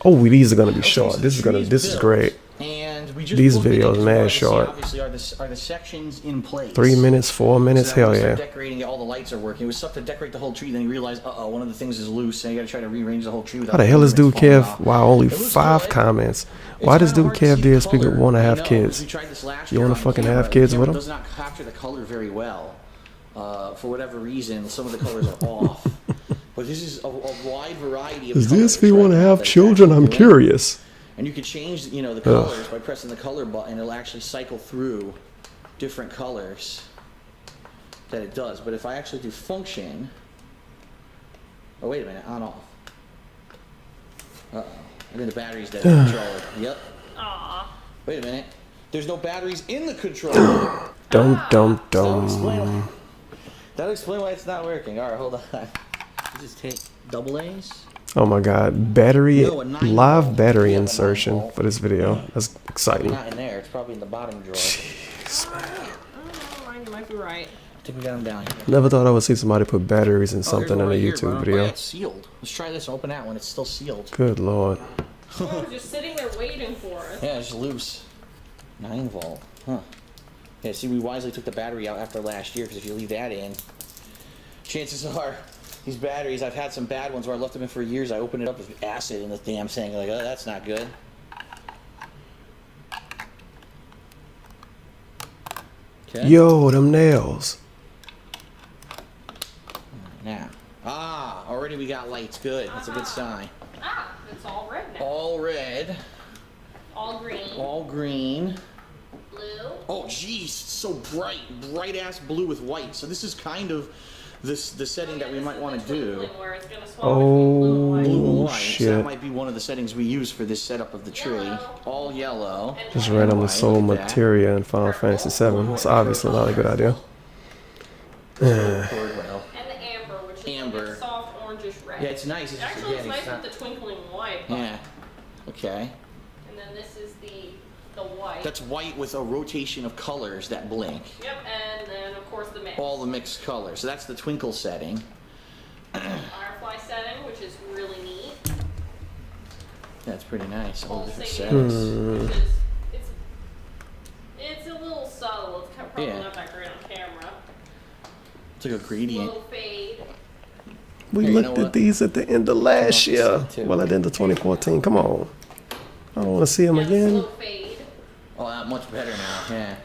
A: Oh, these are gonna be
J: Okay,
A: short.
J: so
A: This
J: the
A: is
J: tree is
A: great.
J: And we just
A: These
J: looked at it
A: videos
J: as
A: mad
J: well to see,
A: short.
J: Obviously, are the sections in place?
A: 3 minutes, 4 minutes,
J: So then
A: hell
J: once
A: yeah.
J: they're decorating it, all the lights are working. It was tough to decorate the whole tree. Then you realize, one of the things is loose, and you gotta try to rearrange the whole tree.
A: How the hell does dude care? Wow, only 5 comments. Why does dude care if dear speaker want to have kids? You want to fucking have kids with
J: It
A: him?
J: does not capture the color very well. For whatever reason, some of the colors are off. But this is a wide variety of
A: Does
J: colors
A: DSP want to
J: right now
A: have
J: that it's
A: children?
J: actually
A: I'm
J: doing.
A: curious.
J: And you can change, the colors by pressing the color button. It'll actually cycle through different colors that it does. But if I actually do function, oh wait a minute, on off. Uh-oh. And then the battery's dead in the controller. Yep.
I: Aww.
J: Wait a minute. There's no batteries in the controller.
A: Dum dum
J: That'll
A: dum.
J: explain why it's not working. All right, hold on. Just take double A's.
A: Oh my god, battery,
J: No, a 9
A: live
J: volt.
A: battery
J: We have a 9
A: insertion
J: volt.
A: for this video. That's exciting.
J: Not in there. It's probably in the bottom drawer.
I: You might be right.
J: I think we got them down here.
A: Never thought I would see somebody put batteries in
J: Oh, there's
A: something
J: one
A: in a
J: right here,
A: YouTube
J: but I don't know
A: video.
J: why it's sealed. Let's try this. Open that one. It's still sealed.
A: Good lord.
I: Oh, just sitting there waiting for us.
J: Yeah, it's loose. 9 volt. Huh. Yeah, see, we wisely took the battery out after last year, because if you leave that in, chances are these batteries, I've had some bad ones where I left them in for years. I opened it up with acid in the damn thing. Like, oh, that's not good. Okay.
A: Yo, them nails.
J: Now. Already we got lights. Good. That's a good sign.
I: Ah, it's all red now.
J: All red.
I: All green.
J: All green.
I: Blue.
J: Oh, geez, so bright, bright-ass blue with white. So this is kind of the setting that we might want to do.
I: Where it's gonna swap
A: Oh
J: Blue and white. So that
A: shit.
J: might be one of the settings we use for this setup of the tree. All yellow.
A: Just randomly sold materia in Final Fantasy VII. It's obviously not a good idea.
J: Well.
I: And the amber, which is
J: Amber.
I: like a soft orangish red.
J: Yeah, it's nice.
I: It
J: It's
I: actually looks
J: again,
I: nice
J: it's not-
I: with the twinkling white. But,
J: Yeah. Okay.
I: And then this is the white.
J: That's white with a rotation of colors that blink.
I: Yep, and then of course the mix.
J: All the mixed colors. So that's the twinkle setting.
I: Firefly setting, which is really neat.
J: That's pretty nice. All different
I: Pulsating,
J: settings.
I: which is it's a little subtle. It's probably
J: Yeah.
I: not that great on camera.
J: It's like a gradient.
I: Slow fade.
A: We
J: Hey, you
A: looked
J: know
A: at
J: what?
A: these at the end of last
J: I'll
A: year.
J: see it too.
A: Well, at the end of 2014. Come on. I don't want to see them again.
I: Slow fade.
J: Oh, much better now. Yeah.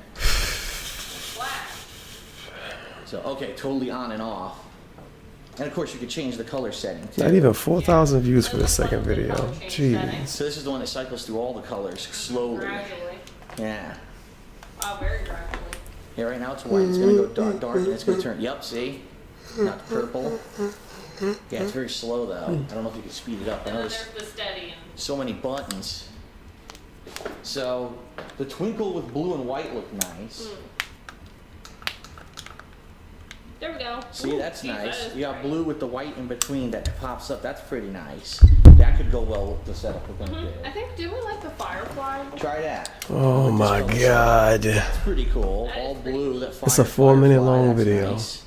J: So, okay, totally on and off. And of course, you could change the color setting too.
A: Not even 4,000 views for the second video. Jeez.
J: So this is the one that cycles through all the colors slowly.
I: Gradually.
J: Yeah.
I: Wow, very gradually.
J: Yeah, right now it's white. It's gonna go dark, dark, and it's gonna turn. Yep, see? Now it's purple. Yeah, it's very slow though. I don't know if you can speed it up. I
I: And
J: know
I: then
J: there's
I: there's the steady.
J: so many buttons. So the twinkle with blue and white look nice.
I: There we go.
J: See,
I: Ooh,
J: that's
I: geez,
J: nice.
I: that is
J: You got
I: bright.
J: blue with the white in between that pops up. That's pretty nice. That could go well with the setup we're gonna
I: I think, do we like the firefly?
J: do. Try that.
A: Oh my god.
J: That's pretty cool. All blue. That
A: It's a
J: fire-
A: 4-minute
J: firefly,
A: long
J: that's
A: video.
J: nice.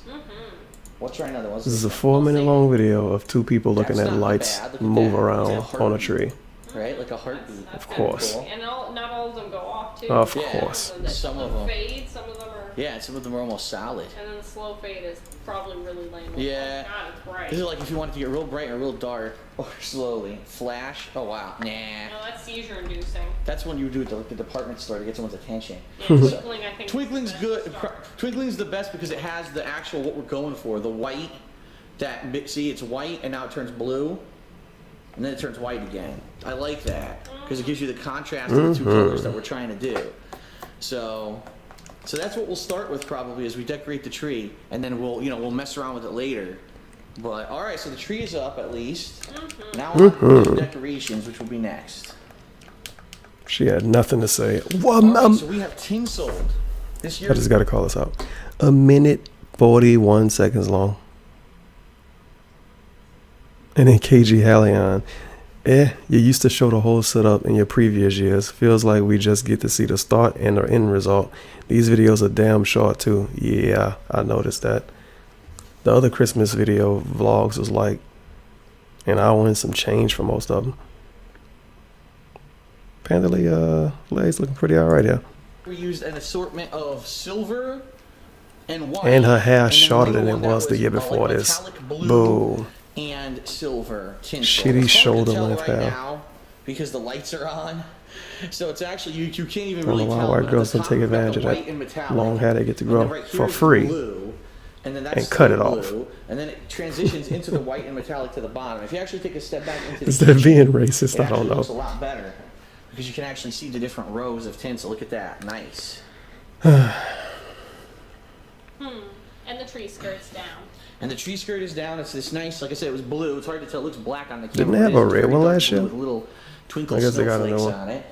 J: We'll try another one.
A: This is a 4-minute long video of 2 people looking
J: That's
A: at
J: not
A: lights
J: bad. Look at
A: move
J: that.
A: around
J: It's a
A: on a
J: heartbeat.
A: tree.
J: Right, like a heartbeat.
A: Of course.
J: Cool.
I: And not all of them go off too.
A: Of
J: Yeah.
A: course.
J: Some of them.
I: Fade, some of them are.
J: Yeah, and some of them are almost solid.
I: And then the slow fade is probably really lame.
J: Yeah.
I: God, it's bright.
J: This is like if you wanted to get real bright or real dark, or slowly. Flash. Oh wow. Nah.
I: No, that's seizure inducing.
J: That's when you do it at the department store to get someone's attention.
I: Yeah, twinkling, I think.
J: Twinkling's good. Twinkling's the best because it has the actual what we're going for. The white. See, it's white and now it turns blue, and then it turns white again. I like that because it gives you the contrast of the two colors that we're trying to do. So that's what we'll start with probably as we decorate the tree, and then we'll mess around with it later. But all right, so the tree is up at least. Now on to the decorations, which will be next.
A: She had nothing to say.
J: All right, so we have tinseled. This year.
A: I just got to call this out. 1 minute 41 seconds long. And then KG Hallion. You used to show the whole setup in your previous years. Feels like we just get to see the start and the end result. These videos are damn short too. Yeah, I noticed that. The other Christmas video vlogs was like an hour and some change for most of them. Apparently, Lay's looking pretty alright here.
L: We used an assortment of silver and white.
A: And her hair shorter than it was the year before this. Boo.
L: And silver tinsel.
A: Shitty
L: It's hard
A: shoulder
L: to tell
A: length
L: right
A: hair.
L: now because the lights are on. So it's actually, you can't even
A: I don't
L: really
A: know why
L: tell.
A: white
L: but
A: girls
L: at
A: don't
L: the
A: take
L: top, we've got
A: advantage of
L: the
A: that
L: white and metallic.
A: long hair they get to
L: And
A: grow
L: then right
A: for
L: here's the
A: free
L: blue, and then that's
A: and cut it
L: still
A: off.
L: blue, and then it transitions into the white and metallic to the bottom. If you actually take a step back into the
A: Is that
L: kitchen,
A: being racist?
L: it
A: I don't
L: actually
A: know.
L: looks a lot better because you can actually see the different rows of tinsel. Look at that. Nice.
I: And the tree skirt's down.
L: And the tree skirt is down. It's this nice, like I said, it was blue. It's hard to tell. It looks black on the camera.
A: Didn't they have a red one last year?
L: With little twinkle
A: I guess they got a new
L: snowflakes
A: one.
L: on it.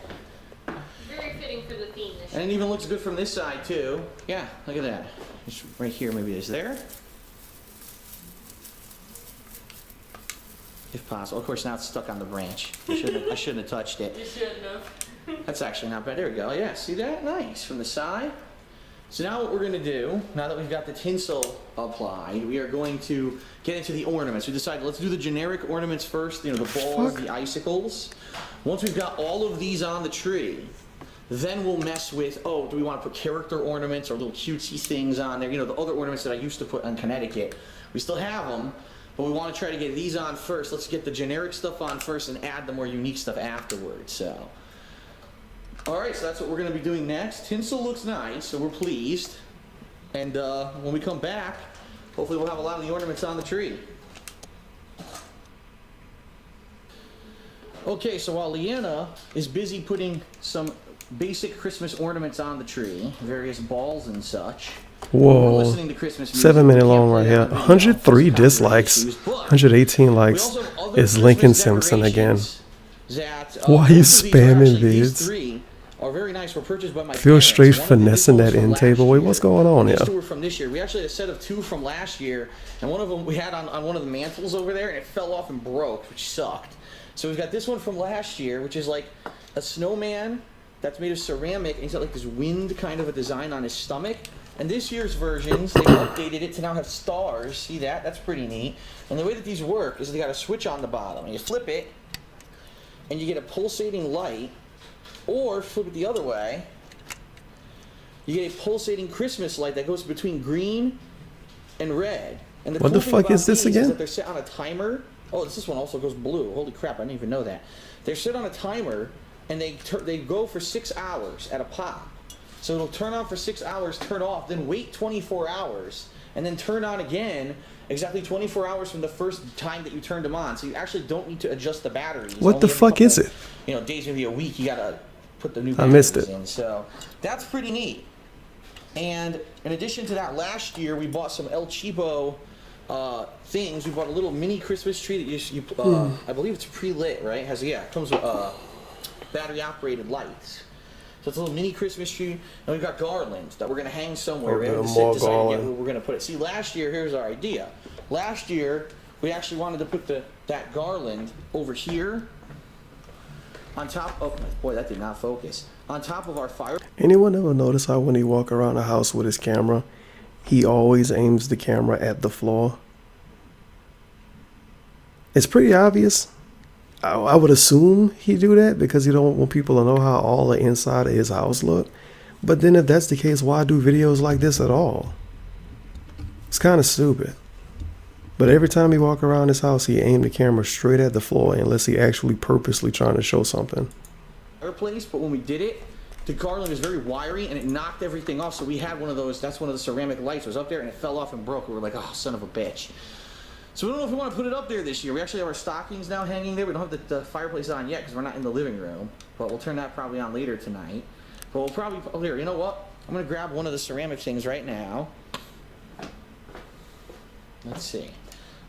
I: Very fitting for the theme this year.
L: And it even looks good from this side too. Yeah, look at that. It's right here, maybe it's there. If possible. Of course, now it's stuck on the branch. I shouldn't have touched it.
I: You shouldn't have.
L: That's actually not bad. There we go. Yeah, see that? Nice. From the side. So now what we're going to do, now that we've got the tinsel applied, we are going to get into the ornaments. We decided let's do the generic ornaments first, you know, the balls, the icicles. Once we've got all of these on the tree, then we'll mess with, oh, do we want to put character ornaments or little cutesy things on there? You know, the other ornaments that I used to put on Connecticut. We still have them, but we want to try to get these on first. Let's get the generic stuff on first and add the more unique stuff afterwards. So, all right, so that's what we're going to be doing next. Tinsel looks nice, so we're pleased. And when we come back, hopefully we'll have a lot of the ornaments on the tree. Okay, so while Leanna is busy putting some basic Christmas ornaments on the tree, various balls and such, we're
A: Whoa.
L: listening to Christmas music.
A: 7 minute long right here. 103 dislikes. 118 likes. Is Lincoln Simpson again. Why are you spamming vids?
L: Three are very nice. Were purchased by my
A: Feel
L: parents.
A: straight
L: One of them
A: finessing
L: was
A: that
L: from
A: end
L: last
A: table. Wait,
L: year.
A: what's going on
L: These
A: here?
L: two were from this year. We actually had a set of 2 from last year, and one of them we had on one of the mantles over there, and it fell off and broke, which sucked. So we've got this one from last year, which is like a snowman that's made of ceramic, and he's got like this wind kind of a design on his stomach. And this year's versions, they've updated it to now have stars. See that? That's pretty neat. And the way that these work is they got a switch on the bottom, and you flip it, and you get a pulsating light, or flip it the other way, you get a pulsating Christmas light that goes between green and red. And the
A: What
L: cool
A: the
L: thing
A: fuck
L: about
A: is this
L: these
A: again?
L: that they're set on a timer. Oh, this one also goes blue. Holy crap, I didn't even know that. They're set on a timer, and they go for 6 hours at a pop. So it'll turn on for 6 hours, turn off, then wait 24 hours, and then turn on again exactly 24 hours from the first time that you turned them on. So you actually don't need to adjust the batteries.
A: What the
L: Only every
A: fuck
L: couple,
A: is it?
L: You know, days, maybe a week, you gotta put the new
A: I
L: batteries
A: missed it.
L: in. So that's pretty neat. And in addition to that, last year we bought some El Cheapo things. We bought a little mini Christmas tree that I believe it's pre-lit, right? It comes with battery operated lights. So it's a little mini Christmas tree, and we've got garlands that we're gonna hang somewhere. We haven't decided yet where we're gonna put it. See, last year, here's our idea. Last year, we actually wanted to put that garland over here on top of, boy, that did not focus. On top of our fire.
A: Anyone ever notice how when he walk around the house with his camera, he always aims the camera at the floor? It's pretty obvious. I would assume he do that because he don't want people to know how all the inside of his house look. But then if that's the case, why do videos like this at all? It's kind of stupid. But every time he walk around his house, he aim the camera straight at the floor unless he actually purposely trying to show something.
L: Fireplace, but when we did it, the garland is very wiry and it knocked everything off. So we had one of those. That's one of the ceramic lights. It was up there and it fell off and broke. We were like, oh, son of a bitch. So we don't know if we want to put it up there this year. We actually have our stockings now hanging there. We don't have the fireplace on yet because we're not in the living room. But we'll turn that probably on later tonight. But we'll probably, oh, here, you know what? I'm going to grab one of the ceramic things right now. Let's see.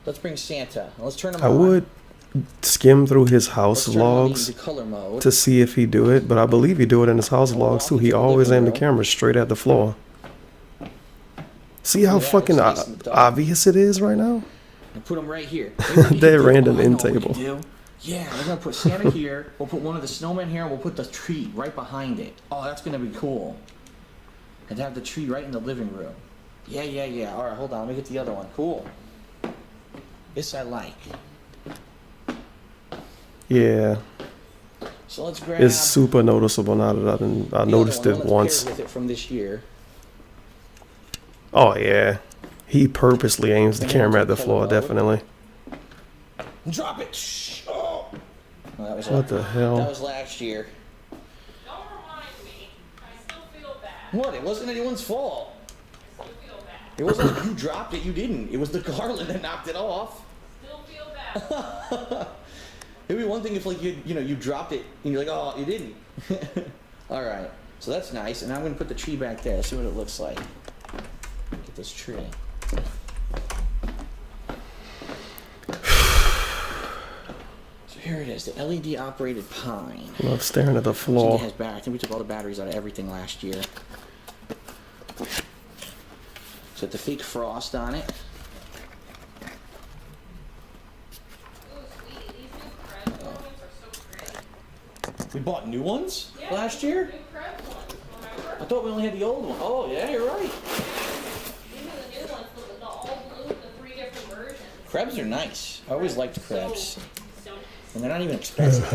L: Let's bring Santa. Let's turn him on.
A: I would skim through his house vlogs to see if he do it, but I believe he do it in his house vlogs too. He always aim the camera straight at the floor. See how fucking obvious it is right now?
L: And put them right here.
A: They're random end table.
L: Yeah, we're gonna put Santa here. We'll put one of the snowmen here, and we'll put the tree right behind it. Oh, that's gonna be cool. And have the tree right in the living room. Yeah. All right, hold on. Let me get the other one. Cool. This I like.
A: Yeah.
L: So let's grab.
A: It's super noticeable now that I noticed it once.
L: With it from this year.
A: Oh yeah, he purposely aims the camera at the floor. Definitely.
L: Drop it. Shh. Oh. Well, that was
A: What the hell?
L: That was last year.
I: Don't remind me. I still feel bad.
L: What? It wasn't anyone's fault.
I: I still feel bad.
L: It wasn't like you dropped it. You didn't. It was the garland that knocked it off.
I: Still feel bad.
L: It'd be one thing if like you dropped it and you're like, oh, you didn't. All right. So that's nice. And I'm gonna put the tree back there. See what it looks like. Get this tree. So here it is, the LED operated pine.
A: Love staring at the floor.
L: It has battery. I think we took all the batteries out of everything last year. So the fake frost on it. We bought new ones last year? I thought we only had the old one. Oh, yeah, you're right.
I: These are the new ones, the all blue, the 3 different versions.
L: Crabs are nice. I always liked crabs. And they're not even expensive.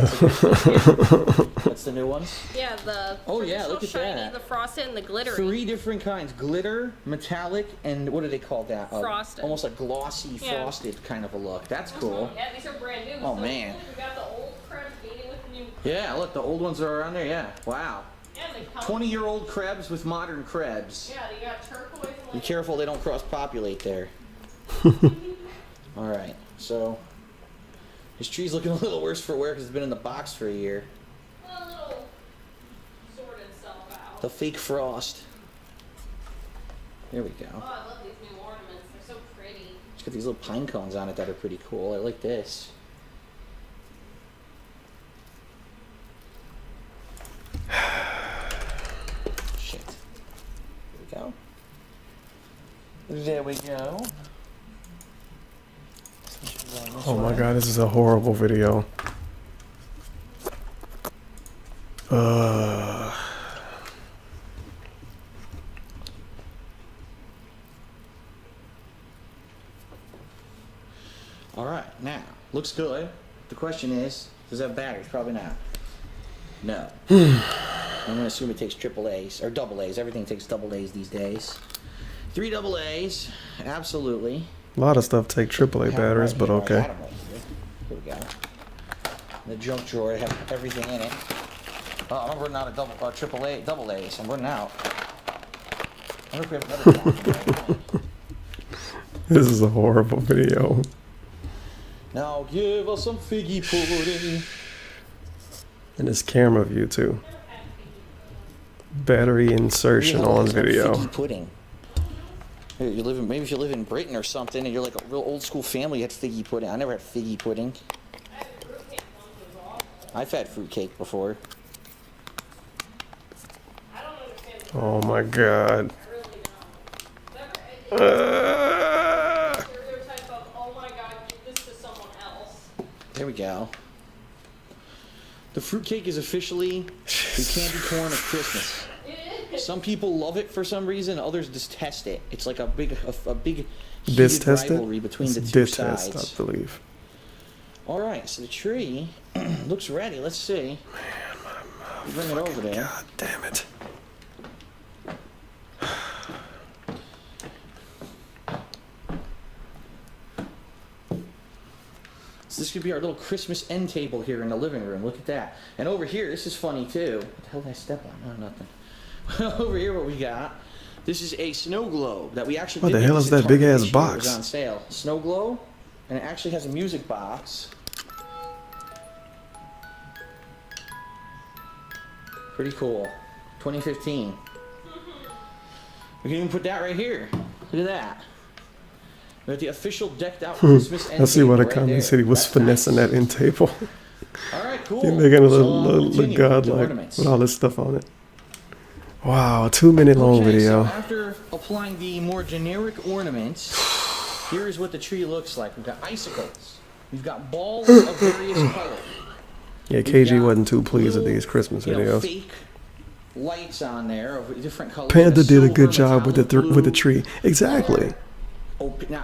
L: That's the new ones?
I: Yeah, the
L: Oh yeah, look at
I: shiny,
L: that.
I: the frosted, and the glittery.
L: 3 different kinds. Glitter, metallic, and what do they call that?
I: Frosted.
L: Almost like glossy, frosted kind of a look. That's cool.
I: Yeah, these are brand new.
L: Oh,
I: So
L: man.
I: We got the old crabs mating with the new.
L: Yeah, look, the old ones are around there. Yeah, wow.
I: Yeah, they come.
L: 20-year-old crabs with modern crabs.
I: Yeah, they got turquoise and
L: Be careful they don't cross-populate there. Alright, so his tree's looking a little worse for wear because it's been in the box for a year.
I: a little sorted itself out.
L: The fake frost. There we go.
I: Oh, I love these new ornaments. They're so pretty.
L: It's got these little pine cones on it that are pretty cool. I like this. Shit. There we go. There we go.
A: Oh my god, this is a horrible video.
L: Alright, now, looks good. The question is, does it have batteries? Probably not. No. I'm gonna assume it takes triple A's, or double A's. Everything takes double A's these days. 3 double A's, absolutely.
A: A lot of stuff take AAA batteries, but okay.
L: Here we go. In the junk drawer, I have everything in it. Oh, I'm running out of double A's. I'm running out. I wonder if we have another one.
A: This is a horrible video.
L: Now give us some figgy pudding.
A: And this camera view too. Battery insertion on video.
L: Figgy pudding. You live in, maybe if you live in Britain or something and you're like a real old school family, you had figgy pudding. I never had figgy pudding. I've had fruitcake before.
A: Oh my god.
L: There we go. The fruitcake is officially the candy corn of Christmas. Some people love it for some reason, others detest it. It's like a big heated rivalry between the two sides.
A: I believe.
L: All right, so the tree looks ready. Let's see. Bring it over there.
A: God damn it.
L: So this could be our little Christmas end table here in the living room. Look at that. And over here, this is funny too. What the hell did I step on? Oh, nothing. Over here, what we got? This is a snow globe that we actually.
A: What the hell is that big ass box?
L: It was on sale. Snow globe, and it actually has a music box. Pretty cool. 2015. We can even put that right here. Look at that. We have the official decked out Christmas end table.
A: I see why the
L: right
A: comment
L: there.
A: said he was finessing that end table.
L: All right, cool.
A: You're making it
L: So,
A: look godlike
L: ornaments.
A: with all this stuff on it. Wow, a 2-minute long video.
L: So after applying the more generic ornaments, Here's what the tree looks like. We've got icicles. We've got balls of various colors.
A: Yeah, KG wasn't too pleased with these Christmas videos.
L: Fake lights on there of different colors.
A: Panda did a good job with the tree. Exactly.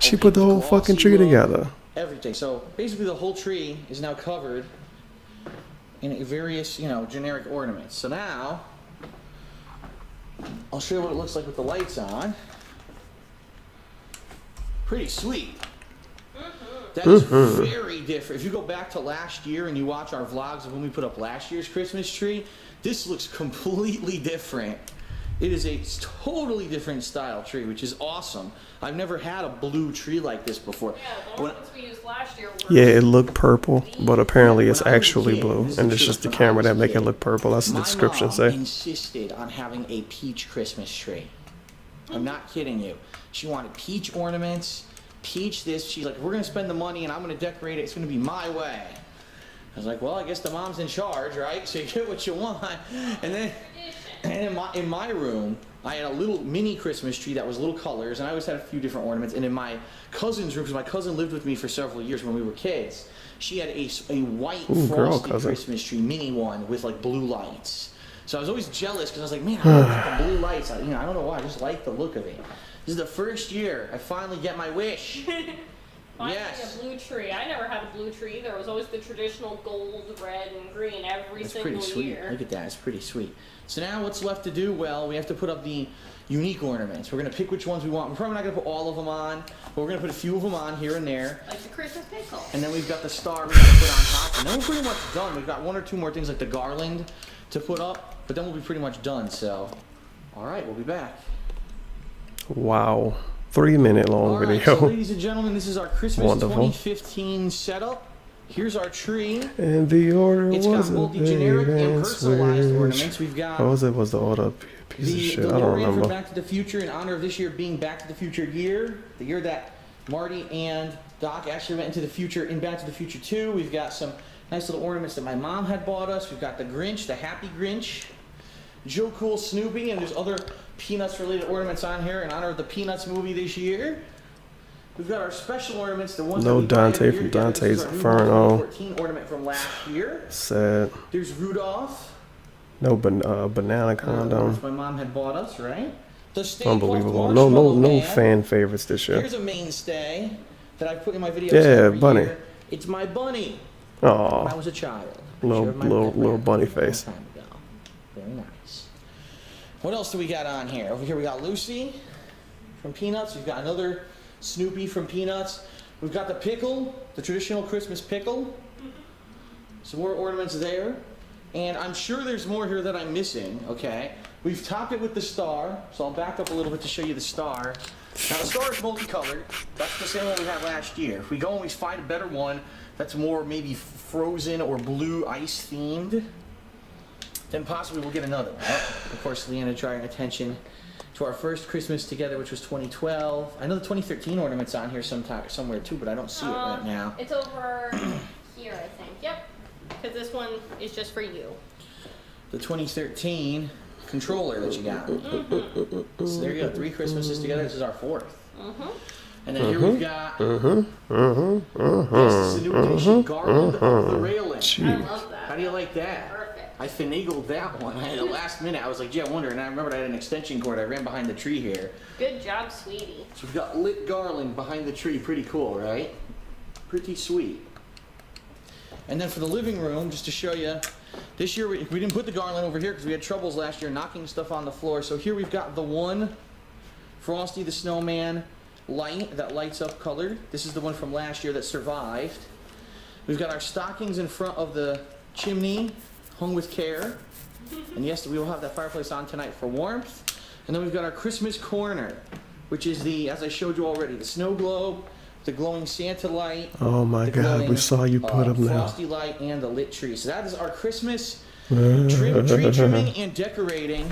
A: She put the whole fucking tree together.
L: Everything. So basically, the whole tree is now covered in various, generic ornaments. So now, I'll show you what it looks like with the lights on. Pretty sweet. That is very different. If you go back to last year and you watch our vlogs of when we put up last year's Christmas tree, this looks completely different. It is a totally different style tree, which is awesome. I've never had a blue tree like this before.
I: Yeah, the ones we used last year were...
A: Yeah, it looked purple, but apparently it's actually blue, and it's just the camera that make it look purple. That's what the description say.
L: My mom insisted on having a peach Christmas tree. I'm not kidding you. She wanted peach ornaments, peach this. She's like, we're going to spend the money, and I'm going to decorate it. It's going to be my way. I was like, well, I guess the mom's in charge, right? So you get what you want. And then in my room, I had a little mini Christmas tree that was little colors, and I always had a few different ornaments. And in my cousin's room, because my cousin lived with me for several years when we were kids, she had a white frosty Christmas tree, mini one, with like blue lights. So I was always jealous because I was like, man, I like the blue lights. I don't know why, I just like the look of it. This is the first year I finally get my wish.
I: Yes. A blue tree. I never had a blue tree. There was always the traditional gold, red, and green every single year.
L: That's pretty sweet. Look at that. It's pretty sweet. So now what's left to do? Well, we have to put up the unique ornaments. We're going to pick which ones we want. We're probably not going to put all of them on, but we're going to put a few of them on here and there.
I: Like the Christmas pickle.
L: And then we've got the star we got to put on top. And then we're pretty much done. We've got one or two more things like the garland to put up, but then we'll be pretty much done. So, all right, we'll be back.
A: Wow. 3-minute long video.
L: So ladies and gentlemen, this is our Christmas 2015 setup. Here's our tree.
A: And the order
L: it's
A: was
L: got both the generic and personalized ornaments. We've got
A: what was the order? Piece of shit. I don't remember.
L: From Back to the Future, in honor of this year being Back to the Future year, the year that Marty and Doc actually went into the future in Back to the Future 2. We've got some nice little ornaments that my mom had bought us. We've got the Grinch, the Happy Grinch, Joe Cool Snoopy, and there's other Peanuts related ornaments on here in honor of the Peanuts movie this year. We've got our special ornaments, the ones
A: no Dante from Dante's Inferno.
L: 14 ornament from last year.
A: Sad.
L: There's Rudolph.
A: No banana condom.
L: My mom had bought us, right?
A: Unbelievable. No fan favorites this year.
L: Here's a mainstay that I put in my videos.
A: Yeah, bunny.
L: Year. It's my bunny.
A: Oh.
L: When I was a child.
A: Little bunny face.
L: Very nice. What else do we got on here? Over here we got Lucy from Peanuts. We've got another Snoopy from Peanuts. We've got the pickle, the traditional Christmas pickle. Some more ornaments there. And I'm sure there's more here that I'm missing, okay? We've topped it with the star, so I'll back up a little bit to show you the star. Now the star is multicolored. That's the same one we had last year. If we go and we find a better one that's more maybe frozen or blue ice themed, then possibly we'll get another one. Of course, Leanna drawing attention to our first Christmas together, which was 2012. I know the 2013 ornament's on here somewhere too, but I don't see it right now.
I: It's over here, I think. Yep. Because this one is just for you.
L: The 2013 controller that you got. So there you go, 3 Christmases together. This is our 4th. And then here we've got this is the new edition garland of the railing.
I: I love that.
L: How do you like that?
I: Perfect.
L: I finagled that one. At the last minute, I was like, gee, I wonder. And I remembered I had an extension cord. I ran behind the tree here.
I: Good job, sweetie.
L: So we've got lit garland behind the tree. Pretty cool, right? Pretty sweet. And then for the living room, just to show you, this year we didn't put the garland over here because we had troubles last year knocking stuff on the floor. So here we've got the one Frosty the Snowman light that lights up colored. This is the one from last year that survived. We've got our stockings in front of the chimney, hung with care. And yes, we will have that fireplace on tonight for warmth. And then we've got our Christmas corner, which is the, as I showed you already, the snow globe, the glowing Santa light.
A: Oh my God, we saw you put them now.
L: Frosty light and the lit tree. So that is our Christmas tree trimming and decorating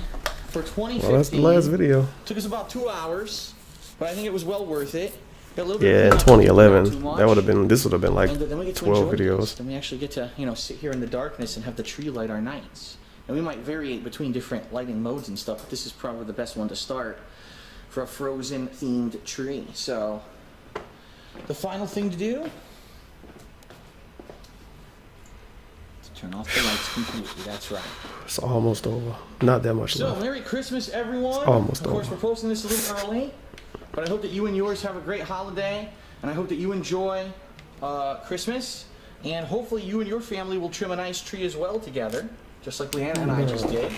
L: for 2015.
A: Well, that's the last video.
L: Took us about 2 hours, but I think it was well worth it.
A: Yeah, in 2011, that would have been. This would have been like 12 videos.
L: Then we actually get to, sit here in the darkness and have the tree light our nights. And we might variate between different lighting modes and stuff, but this is probably the best one to start for a Frozen themed tree. So the final thing to do is turn off the lights completely. That's right.
A: It's almost over. Not that much
L: So,
A: left.
L: Merry Christmas, everyone.
A: It's almost
L: Of course,
A: over.
L: we're posting this a little early, but I hope that you and yours have a great holiday, and I hope that you enjoy Christmas, and hopefully you and your family will trim a nice tree as well together, just like Leanna and I just did.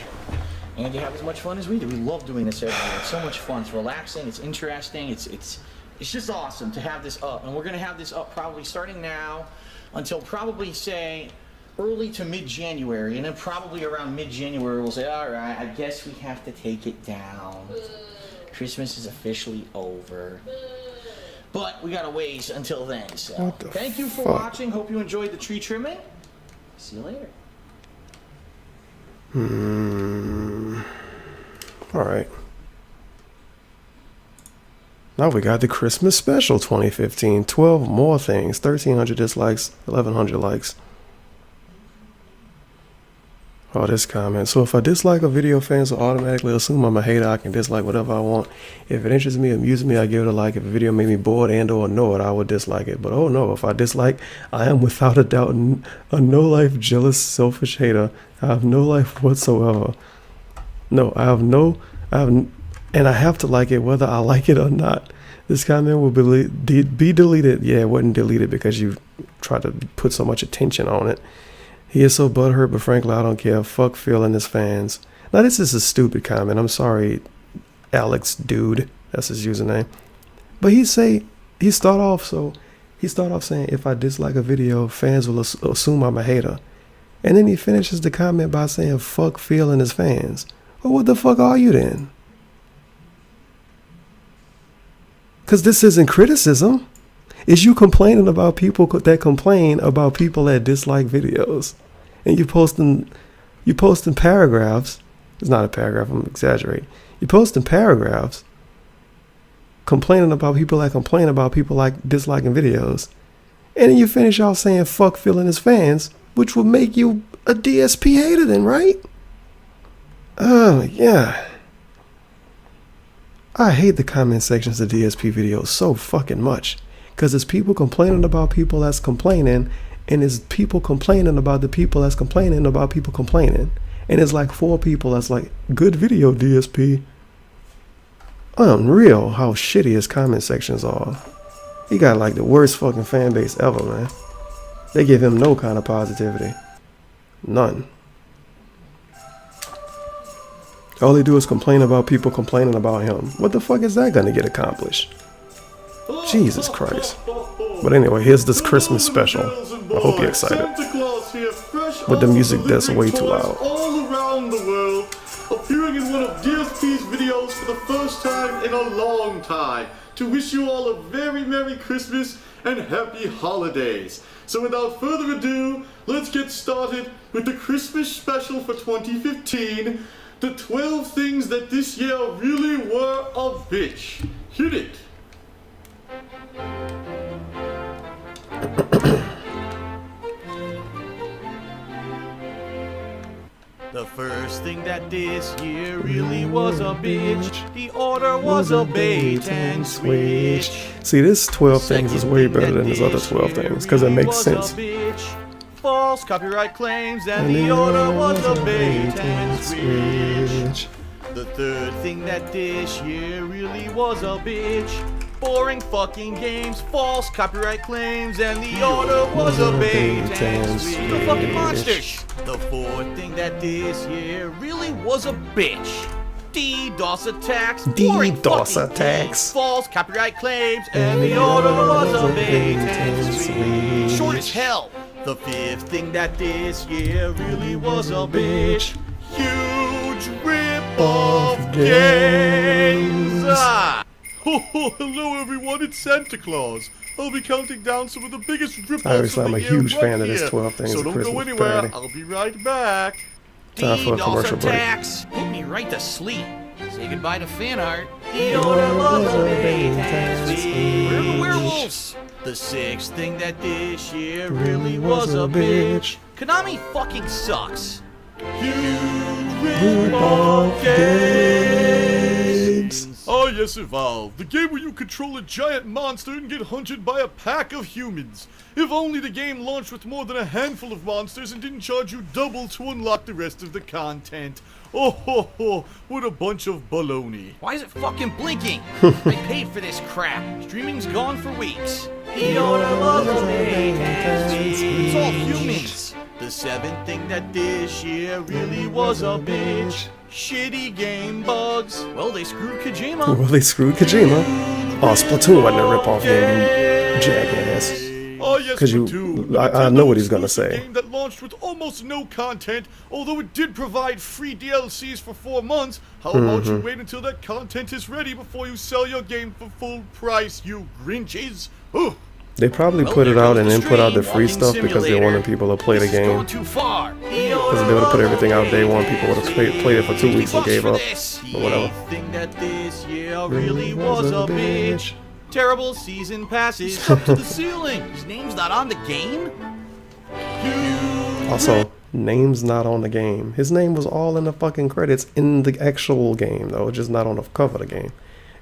L: And you have as much fun as we do. We love doing this every year. It's so much fun. It's relaxing. It's interesting. It's just awesome to have this up. And we're going to have this up probably starting now until probably, say, early to mid-January. And then probably around mid-January we'll say, all right, I guess we have to take it down. Christmas is officially over. But we got a ways until then. So thank you for watching. Hope you enjoyed the tree trimming. See you later.
A: Alright. Now we got the Christmas special 2015. 12 more things. 1,300 dislikes. 1,100 likes. Oh, this comment. So if I dislike a video, fans will automatically assume I'm a hater. I can dislike whatever I want. If it interests me, amuses me, I give it a like. If a video made me bored and or annoyed, I would dislike it. But oh no, if I dislike, I am without a doubt a no-life, jealous, selfish hater. I have no life whatsoever. No, and I have to like it whether I like it or not. This comment will be deleted. Yeah, it wasn't deleted because you tried to put so much attention on it. He is so butthurt, but frankly, I don't care. Fuck Phil and his fans. Now, this is a stupid comment. I'm sorry, Alex Dude. That's his username. But he start off saying, if I dislike a video, fans will assume I'm a hater. And then he finishes the comment by saying, fuck Phil and his fans. Well, what the fuck are you then? Because this isn't criticism. Is you complaining about people that complain about people that dislike videos, and you posting paragraphs. It's not a paragraph. I'm exaggerating. You posting paragraphs complaining about people that complain about people like disliking videos, and then you finish off saying fuck Phil and his fans, which would make you a DSP hater, then, right? Oh yeah. I hate the comment sections of DSP videos so fucking much. Because it's people complaining about people that's complaining, and it's people complaining about the people that's complaining about people complaining. And it's like 4 people that's like, good video, DSP. Unreal how shitty his comment sections are. He got like the worst fucking fan base ever, man. They give him no kind of positivity. None. All they do is complain about people complaining about him. What the fuck is that gonna get accomplished? Jesus Christ. But anyway, here's this Christmas special. I hope you're excited. But the music that's way too loud.
R: All around the world, appearing in one of DSP's videos for the first time in a long time, to wish you all a very Merry Christmas and Happy Holidays. So without further ado, let's get started with the Christmas special for 2015, the 12 things that this year really were a bitch. Hit it.
J: The first thing that this year really was a bitch. The order was a bait and switch.
A: See, this 12 things is way better than his other 12 things because it makes sense.
J: False copyright claims and the order was a bait and switch. The third thing that this year really was a bitch. Boring fucking games, false copyright claims, and the order was a bait and switch. The fucking monsters. The fourth thing that this year really was a bitch. DDoS attacks,
A: DDoS attacks,
J: false copyright claims, and the order was a bait and switch. Short as hell. The fifth thing that this year really was a bitch. Huge rip-off games.
R: Hello everyone, it's Santa Claus. I'll be counting down some of the biggest rip-offs
A: Obviously,
R: of
A: I'm
R: the
A: a
R: year
A: huge
R: right
A: fan of this
R: here.
A: 12 things
R: So
A: of
R: don't
A: Christmas
R: go anywhere,
A: parody.
R: I'll be right back.
A: Time for a commercial break.
J: Attacks. Put me right to sleep. Say goodbye to fan art. The order was a bait and switch. Where are the werewolves? The sixth thing that this year really was a bitch. Konami fucking sucks. Huge rip-off games.
R: Oh yes, Evolve. The game where you control a giant monster and get hunted by a pack of humans. If only the game launched with more than a handful of monsters and didn't charge you double to unlock the rest of the content. Oh ho ho, what a bunch of baloney.
J: Why is it fucking blinking? I paid for this crap. Streaming's gone for weeks. The order was a big It's all humans. The seventh thing that this year really was a bitch. Shitty game bugs. Well, they screwed Kojima.
A: Well, they screwed Kojima. Oh, Splatoon wasn't a ripoff game, you jackass.
R: Oh yes,
A: Because I know what he's gonna say.
R: A game that launched with almost no content, although it did provide free DLCs for 4 months. How about you wait until that content is ready before you sell your game for full price, you Grinches? Ooh.
A: They probably put it out and then put out the free stuff because they wanted people to play the game. Because if they would have put everything out day one, people would have played it for 2 weeks and gave up. Or whatever.
J: Thing that this year really was a bitch. Terrible season passes up to the ceiling. His name's not on the game.
A: Also, name's not on the game. His name was all in the fucking credits in the actual game, though, just not on the cover of the game.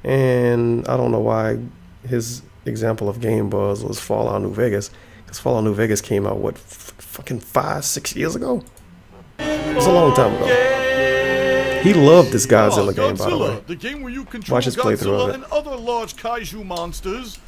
A: And I don't know why his example of game buzz was Fallout New Vegas, because Fallout New Vegas came out what fucking 5-6 years ago. It was a long time ago. He loved this Godzilla game, by the way.
R: The game where you control
A: Watch his playthrough of
R: Godzilla
A: it.
R: and other large kaiju monsters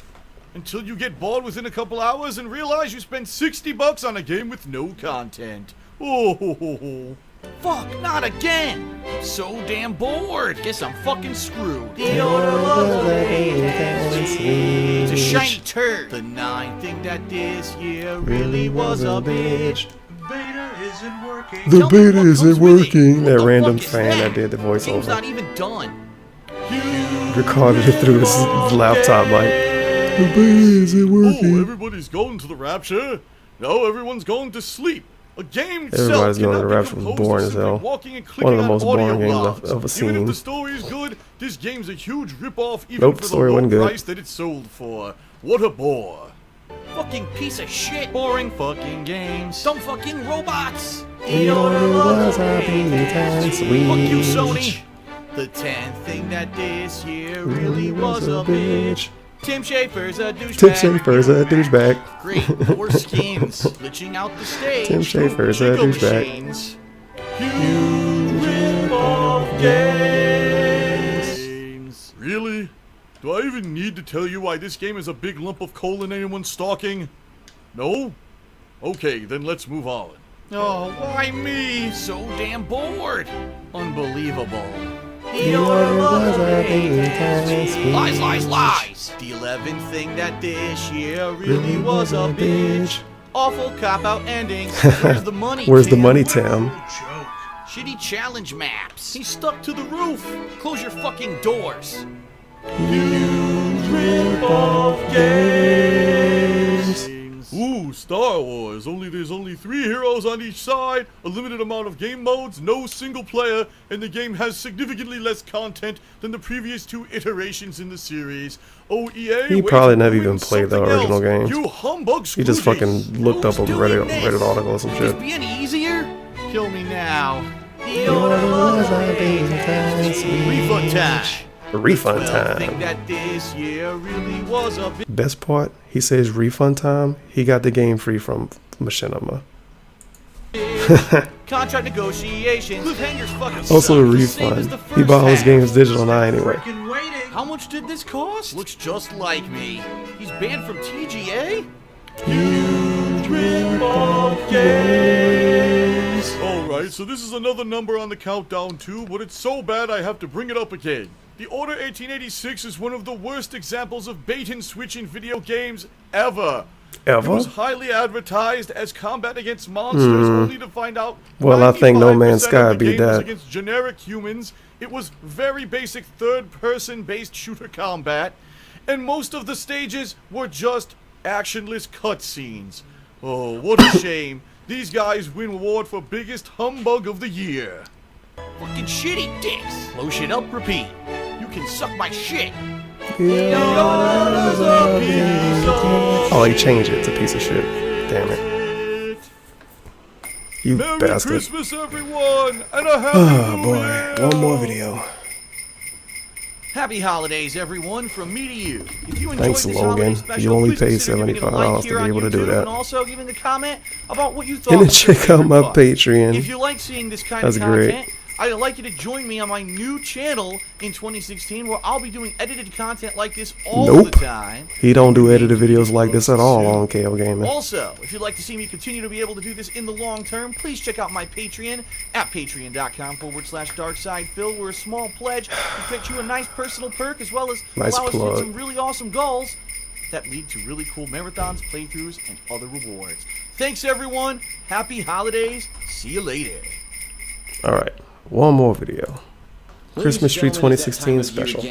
R: until you get bored within a couple hours and realize you spent $60 on a game with no content. Oh ho ho ho.
J: Fuck, not again! I'm so damn bored. Guess I'm fucking screwed. The order was a It's a shiny turd. The ninth thing that this year really was a bitch. Beta isn't working.
A: The beta isn't working. That random fan that did the
J: Game's
A: voiceover
J: not even done.
A: recorded it through his laptop like, the beta isn't
R: Oh,
A: working.
R: everybody's going to the rapture. No, everyone's going to sleep. A game itself
A: Everybody's going to the
R: cannot be
A: rapture was
R: composed
A: boring
R: of
A: as
R: simply
A: hell.
R: walking and
A: One of
R: clicking
A: the
R: on
A: most
R: audio
A: boring games
R: logs.
A: I've ever
R: Even if
A: seen.
R: the story is good, this game's a huge ripoff even
A: Nope,
R: for the
A: story
R: low
A: wasn't good.
R: price that it sold for. What a bore.
J: Fucking piece of shit. Boring fucking games. Dumb fucking robots.
A: The order was a beta sweet.
J: Fuck you, Sony. The 10th thing that this year really was a bitch. Tim Schafer's a douchebag.
A: Tim Schafer's a douchebag.
J: Great, more skins. Glitching out the stage.
A: Tim Schafer's a
J: Jiggle
A: douchebag.
J: machines.
R: You rip-off games. Really? Do I even need to tell you why this game is a big lump of coal in anyone's stocking? No? Okay, then let's move on.
J: Oh, why me? So damn bored. Unbelievable.
A: The order was a beta sweet.
J: Lies, lies, lies. The 11th thing that this year really was a bitch. Awful cop-out endings. Where's the money,
A: Where's the
J: Tim?
A: money, Tim?
J: Shitty challenge maps. He's stuck to the roof. Close your fucking doors.
R: Rip-off games. Ooh, Star Wars. There's only 3 heroes on each side, a limited amount of game modes, no single player, and the game has significantly less content than the previous 2 iterations in the series. Oh, EA,
A: He
R: wait
A: probably
R: till
A: never
R: doing
A: even played the
R: something
A: original
R: else.
A: games.
R: You humbug
A: He just
R: Scrooges.
A: fucking looked up a Reddit article or some
J: Could
A: shit.
J: this be any easier? Kill me now.
A: The order was a beta sweet.
J: Refund time.
A: Refund
J: I think
A: time.
J: that this year really was a bit.
A: Best part, he says refund time. He got the game free from Machinima.
J: Contract negotiations. Cliffhangers fucking
A: Also a
J: suck. Same as the
A: refund. He
J: first
A: bought all his
J: half.
A: games digital now anyway.
J: How much did this cost? Looks just like me. He's banned from TGA?
R: Alright, so this is another number on the countdown too, but it's so bad I have to bring it up again. The Order 1886 is one of the worst examples of bait and switch in video games ever.
A: Ever?
R: It was highly advertised as combat against monsters, only to find out
A: Well, I think No Man's
R: 95%
A: Sky
R: of the
A: beat
R: game was
A: that.
R: against generic humans. It was very basic third-person based shooter combat, and most of the stages were just actionless cutscenes. Oh, what a shame. These guys win award for biggest humbug of the year.
J: Fucking shitty dicks. Blow shit up, repeat. You can suck my shit.
A: Oh, he changed it. It's a piece of shit. Damn it. You
R: Merry
A: bastard.
R: Christmas, everyone, and a happy
A: Oh
R: New
A: boy.
R: Year.
A: One more video.
J: Happy holidays, everyone, from me to you. If you enjoyed
A: Thanks,
J: this
A: Logan.
J: holiday special,
A: You only
J: please
A: paid
J: consider giving it a like
A: $75 to
J: here
A: be
J: on
A: able to do
J: YouTube,
A: that.
J: and also giving a comment about what you thought.
A: And then
J: was your
A: check out
J: favorite
A: my
J: part.
A: Patreon.
J: If you like seeing this kind
A: That's
J: of
A: great.
J: content, I'd like you to join me on my new channel in 2016, where I'll be doing edited content like this all
A: Nope.
J: the time.
A: He don't do edited videos like this at all on KO Gaming.
J: Also, if you'd like to see me continue to be able to do this in the long term, please check out my Patreon at patreon.com/DarkSydePhil, where a small pledge can get you a nice personal perk, as well as
A: Nice
J: allow us to
A: plug.
J: hit some really awesome goals that lead to really cool marathons, playthroughs, and other rewards. Thanks, everyone. Happy holidays. See you later.
A: Alright, one more video. Christmas Tree 2016 special.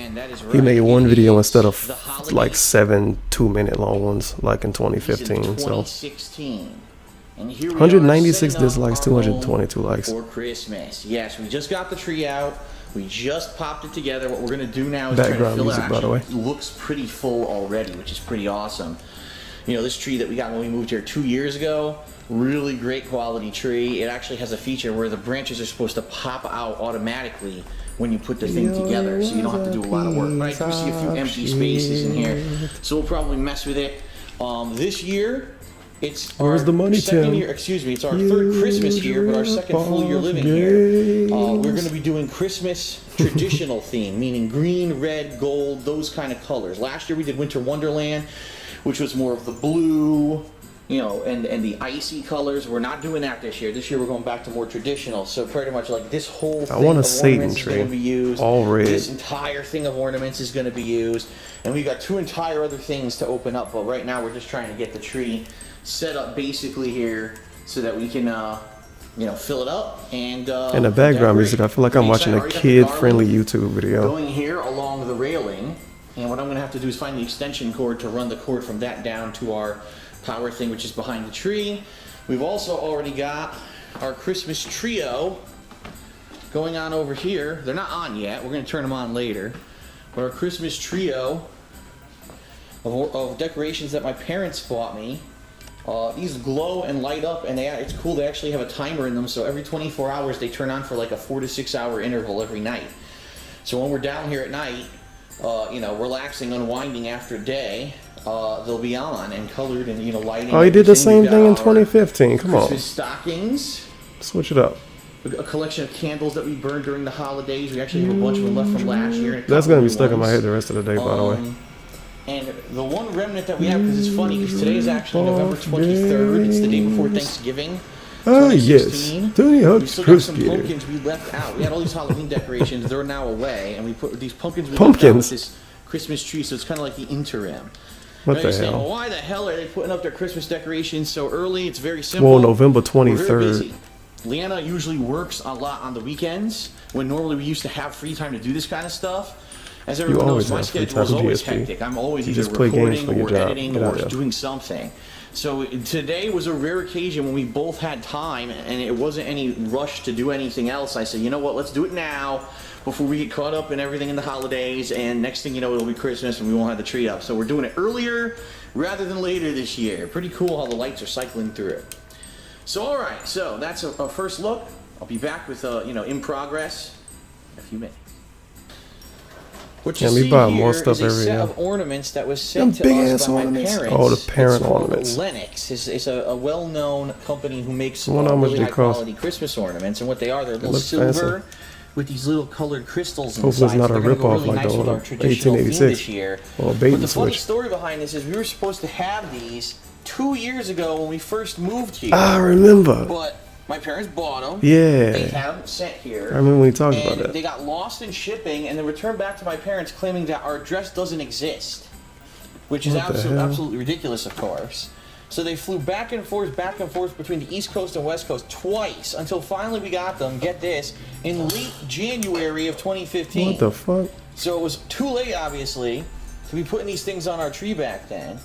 A: He made one video instead of like 7 2-minute long ones like in 2015. So 196 dislikes, 222 likes.
L: For Christmas. Yes, we just got the tree out. We just popped it together. What we're going to do now is try to
A: Background
L: fill it.
A: music, by the way.
L: It looks pretty full already, which is pretty awesome. You know, this tree that we got when we moved here 2 years ago, really great quality tree. It actually has a feature where the branches are supposed to pop out automatically when you put the thing together, so you don't have to do a lot of work. But I do see a few empty spaces in here, so we'll probably mess with it. This year, it's
A: Where's the money,
L: second
A: Tim?
L: year. Excuse me, it's our third Christmas here, but our second full year living here. We're going to be doing Christmas traditional theme, meaning green, red, gold, those kind of colors. Last year we did Winter Wonderland, which was more of the blue, you know, and the icy colors. We're not doing that this year. This year we're going back to more traditional. So pretty much like this whole thing
A: I want a
L: of
A: Satan
L: ornaments is going to be
A: tree,
L: used.
A: all red.
L: This entire thing of ornaments is going to be used. And we've got 2 entire other things to open up. But right now we're just trying to get the tree set up basically here so that we can, you know, fill it up and
A: And the background music, I feel like I'm watching a kid-friendly YouTube video.
L: going here along the railing. And what I'm going to have to do is find the extension cord to run the cord from that down to our power thing, which is behind the tree. We've also already got our Christmas trio going on over here. They're not on yet. We're going to turn them on later. But our Christmas trio of decorations that my parents bought me. These glow and light up, and it's cool. They actually have a timer in them, so every 24 hours they turn on for like a 4 to 6 hour interval every night. So when we're down here at night, you know, relaxing, unwinding after a day, they'll be on and colored and, you know, lighting.
A: Oh, he did the
L: everything.
A: same
L: We've
A: thing in
L: got our
A: 2015. Come on.
L: Christmas stockings.
A: Switch it up.
L: A collection of candles that we burned during the holidays. We actually have a bunch of them left from last year.
A: That's going to be stuck in my head the rest of the day, by the way.
L: And the one remnant that we have, because it's funny, because today is actually November 23rd. It's the day before Thanksgiving.
A: Ah, yes.
L: 2016.
A: Tony
L: We
A: Hawk's
L: still got some
A: Crispy.
L: pumpkins we left out. We had all these Halloween decorations. They're now away. And we put these pumpkins we left out
A: Pumpkins?
L: with this Christmas tree. So it's kind of like the interim.
A: What
L: Now
A: the
L: you're saying,
A: hell?
L: well, why the hell are they putting up their Christmas decorations so early? It's very simple.
A: Well, November
L: We're very
A: 23rd.
L: busy. Leanna usually works a lot on the weekends when normally we used to have free time to do this kind of stuff. As everyone knows,
A: always
L: my
A: have free
L: schedule is
A: time to
L: always
A: DSP.
L: hectic. I'm always
A: You
L: either
A: just play games
L: recording
A: for your
L: or
A: job.
L: editing
A: Get out
L: or
A: of there.
L: doing something. So today was a rare occasion when we both had time and it wasn't any rush to do anything else. I said, you know what, let's do it now before we get caught up in everything in the holidays, and next thing you know, it'll be Christmas and we won't have the tree up. So we're doing it earlier rather than later this year. Pretty cool how the lights are cycling through it. So all right, so that's a first look. I'll be back with, you know, in progress in a few minutes. What you
A: Yeah, me
L: see
A: buy
L: here
A: more stuff
L: is a
A: every
L: set
A: year.
L: of ornaments that was
A: Them
L: sent to us
A: big-ass
L: by my
A: ornaments?
L: parents.
A: Oh, the parent
L: it's called
A: ornaments.
L: Lennox. It's a well-known company who makes
A: I wonder how much
L: really
A: they cost.
L: high-quality Christmas ornaments. And what they are, they're little
A: look
L: silver
A: fancy.
L: with these little colored crystals
A: Hopefully
L: inside.
A: it's not
L: so
A: a
L: they're gonna go
A: ripoff
L: really
A: like
L: nice
A: the
L: with
A: one
L: our
A: of
L: traditional theme
A: 1886
L: this year.
A: or a bait
L: But the
A: and
L: funny
A: switch.
L: story behind this is we were supposed to have these 2 years ago when we first moved here.
A: I remember.
L: But my parents bought them.
A: Yeah.
L: They have them sent here.
A: I remember when he talked about
L: And
A: that.
L: they got lost in shipping and then returned back to my parents claiming that our address doesn't exist. Which is
A: What the hell?
L: absolutely ridiculous, of course. So they flew back and forth between the East Coast and West Coast twice until finally we got them, get this, in late January of 2015.
A: What the fuck?
L: So it was too late, obviously, to be putting these things on our tree back then.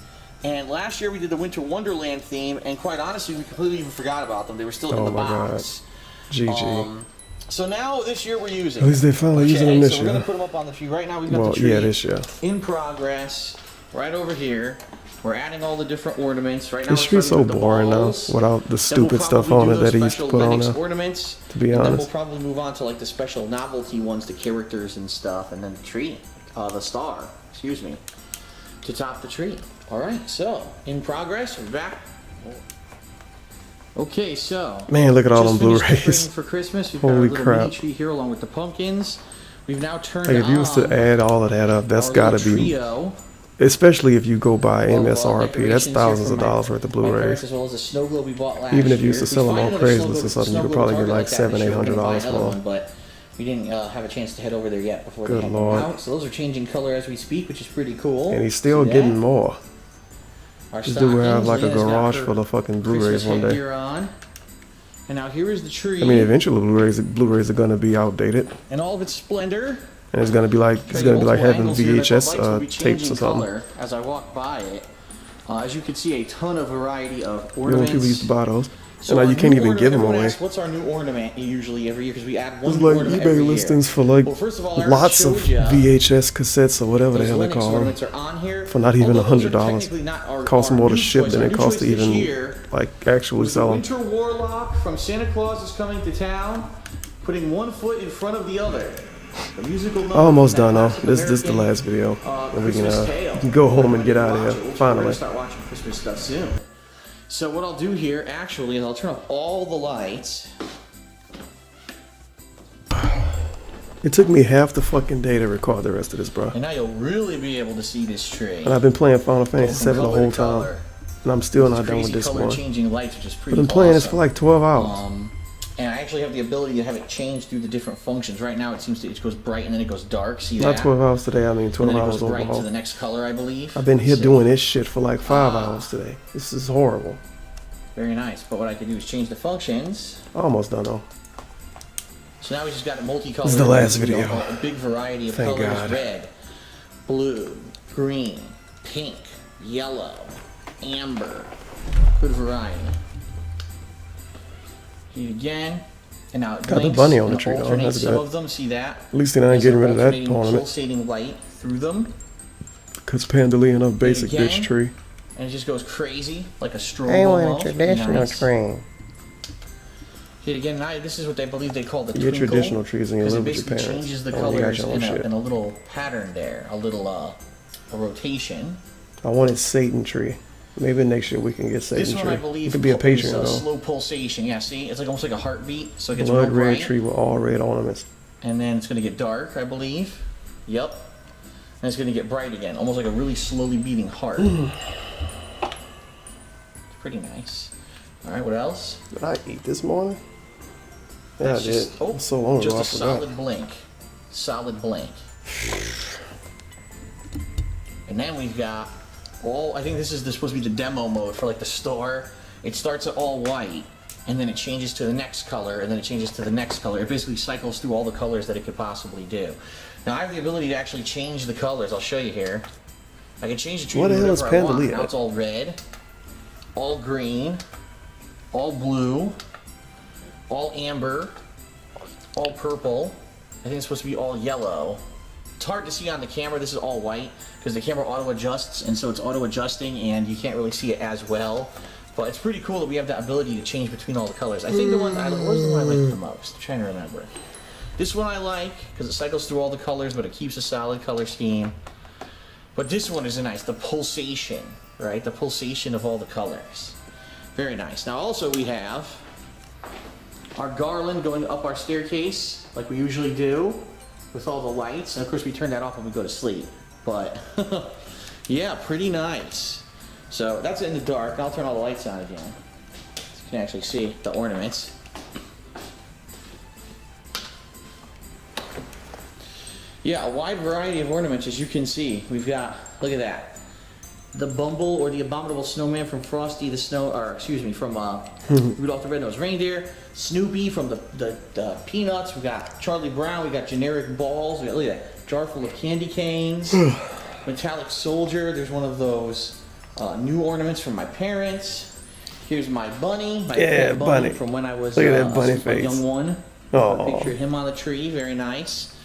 L: And last year we did the Winter Wonderland theme, and quite honestly, we completely even forgot about them. They were still in
A: Oh
L: the
A: my
L: box.
A: GG.
L: So now this year we're using.
A: At least they finally using them this
L: so we're
A: year.
L: gonna put them up on the tree right now. We've got
A: Well,
L: the tree
A: yeah, this year.
L: in progress, right over here. We're adding all the different ornaments right now.
A: This tree's so boring now without the stupid stuff on it that he used to put on there.
L: Ornaments,
A: To be
L: and then we'll
A: honest.
L: probably move on to like the special novelty ones, the characters and stuff, and then the tree. the star, excuse me, to top the tree. All right, so in progress, we're back. Okay, so
A: man, look at all them
L: just finished
A: Blu-rays.
L: decorating for Christmas. We've got our
A: Holy
L: little
A: crap!
L: mini tree here along with the pumpkins. We've now turned
A: Like if you was to
L: on
A: add all of that up, that's
L: our
A: got to
L: little
A: be,
L: trio
A: especially if you go by
L: of,
A: MSRP, that's
L: decorations here
A: thousands
L: for
A: of
L: my-
A: dollars worth of
L: my parents,
A: Blu-rays.
L: as well as the snow globe we bought last
A: Even if you
L: year.
A: used to sell them on
L: If we find
A: Craigslist
L: another
A: or something, you
L: snow
A: could
L: globe
A: probably get
L: target
A: like
L: that
A: $700,
L: this year, we're gonna buy
A: $800
L: another
A: for
L: one,
A: them.
L: but we didn't have a chance to head over there yet before
A: Good
L: they had
A: Lord.
L: them out. So those are changing color as we speak, which is pretty cool.
A: And he's still
L: See that?
A: getting more.
L: Our
A: This dude will have
L: stockings,
A: like a
L: Lena's got
A: garage
L: her
A: full of fucking
L: Christmas
A: Blu-rays one day.
L: headgear on. And now here is the tree.
A: I mean, eventually Blu-rays are gonna be outdated,
L: in all of its splendor.
A: and it's gonna be like having VHS tapes or something.
L: Color as I walk by it. As you can see, a ton of variety of
A: You know,
L: ornaments.
A: people used to buy those,
L: So
A: and now
L: our
A: you can't
L: new
A: even give them
L: everyone
A: away.
L: asks, what's our new ornament usually every year? Because we add one
A: There's
L: new
A: like
L: ornament
A: eBay
L: every
A: listings
L: year.
A: for like
L: Well, first of all, I already
A: lots of
L: showed ya
A: VHS cassettes or whatever the
L: those
A: hell they
L: Linux
A: call them,
L: ornaments are on here.
A: for not even
L: Although those are
A: $100.
L: technically not our-
A: Costs
L: our
A: more to
L: new
A: ship
L: choice.
A: than
L: Our
A: it
L: new
A: costs to
L: choice this
A: even
L: year
A: like actually
L: was the
A: sell them.
L: Winter Warlock from Santa Claus is Coming to Town, putting one foot in front of the other. The musical number
A: Almost
L: from that
A: done though.
L: classic
A: This is the
L: American,
A: last video, and we
L: Christmas tale.
A: can go home and get out of
L: We're
A: here
L: gonna
A: finally.
L: start watching Christmas stuff soon. So what I'll do here, actually, is I'll turn off all the lights.
A: It took me half the fucking day to record the rest of this, bro.
L: And now you'll really be able to see this tree.
A: And I've been playing Final Fantasy
L: Go
A: VII
L: from
A: the
L: color
A: whole
L: to
A: time,
L: color.
A: and I'm still
L: These
A: not done with
L: crazy
A: this
L: color
A: one.
L: changing lights, which is
A: I've
L: pretty
A: been playing this
L: awesome.
A: for like 12 hours.
L: And I actually have the ability to have it change through the different functions. Right now, it goes bright and then it goes dark. See
A: Not
L: that?
A: 12 hours today, I mean
L: And
A: 12
L: then it
A: hours
L: goes bright
A: overall.
L: to the next color, I believe.
A: I've been here
L: So,
A: doing this shit for like 5 hours today. This is horrible.
L: Very nice. But what I can do is change the functions.
A: Almost done though.
L: So now we just got a multicolored.
A: This is the last
L: you know,
A: video.
L: A big variety of
A: Thank
L: colors:
A: God.
L: red, blue, green, pink, yellow, amber. Good variety. Here again. And now it
A: Got the
L: blinks
A: bunny on
L: and
A: the tree, though.
L: alternates
A: That's
L: some
A: good.
L: of them. See that?
A: At least they're not
L: There's
A: getting
L: an
A: rid of that
L: alternating
A: ornament.
L: pulsating light through them.
A: Cause Pandalea enough basic
L: again.
A: bitch tree.
L: And it just goes crazy, like a strobe
A: I want a
L: almost.
A: traditional
L: Nice.
A: tree.
L: Here again, now this is what they believe they call the
A: You get
L: twinkle,
A: traditional trees and you
L: 'cause
A: live
L: it
A: with your
L: basically
A: parents.
L: changes the
A: Oh, you got
L: colors
A: your own
L: in
A: shit.
L: a little pattern there, a little a rotation.
A: I wanted Satan tree. Maybe next year we can get Satan
L: This one
A: tree.
L: I believe
A: it could be a
L: is
A: Patreon
L: a
A: though.
L: slow pulsation. Yeah, see, it's like almost like a heartbeat, so it gets
A: Blood
L: real
A: red
L: bright,
A: tree with all red ornaments.
L: and then it's going to get dark, I believe. Yep, and it's going to get bright again, almost like a really slowly beating heart. It's pretty nice. All right, what else?
A: Did I eat this morning? Yeah,
L: That's
A: I did.
L: just, oh,
A: It's so long ago, I
L: just a
A: forgot.
L: solid blink. Solid blink. And then we've got all, I think this is supposed to be the demo mode for like the store. It starts at all white, and then it changes to the next color, and then it changes to the next color. It basically cycles through all the colors that it could possibly do. Now I have the ability to actually change the colors. I'll show you here. I can change the tree
A: What
L: to
A: the hell is
L: whatever I want.
A: Pandalea?
L: Now it's all red, all green, all blue, all amber, all purple. I think it's supposed to be all yellow. It's hard to see on the camera. This is all white because the camera auto adjusts, and so it's auto adjusting and you can't really see it as well. But it's pretty cool that we have that ability to change between all the colors. I think the one, what was the one I liked the most? I'm trying to remember. This one I like because it cycles through all the colors, but it keeps a solid color scheme. But this one is nice, the pulsation, right? The pulsation of all the colors. Very nice. Now also we have our garland going up our staircase like we usually do with all the lights. And of course we turn that off when we go to sleep. But yeah, pretty nice. So that's in the dark. I'll turn all the lights on again. So you can actually see the ornaments. Yeah, a wide variety of ornaments, as you can see. We've got, look at that. The Bumble or the Abominable Snowman from Frosty the Snow, or excuse me, from Rudolph the Red-Nosed Reindeer. Snoopy from the Peanuts. We got Charlie Brown. We got generic balls. We got, look at that, jar full of candy canes. Metallic Soldier. There's one of those new ornaments from my parents. Here's my bunny. My pet bunny from when I was
A: Look at that bunny
L: a
A: face.
L: young one.
A: Oh.
L: A picture of him on the tree. Very nice.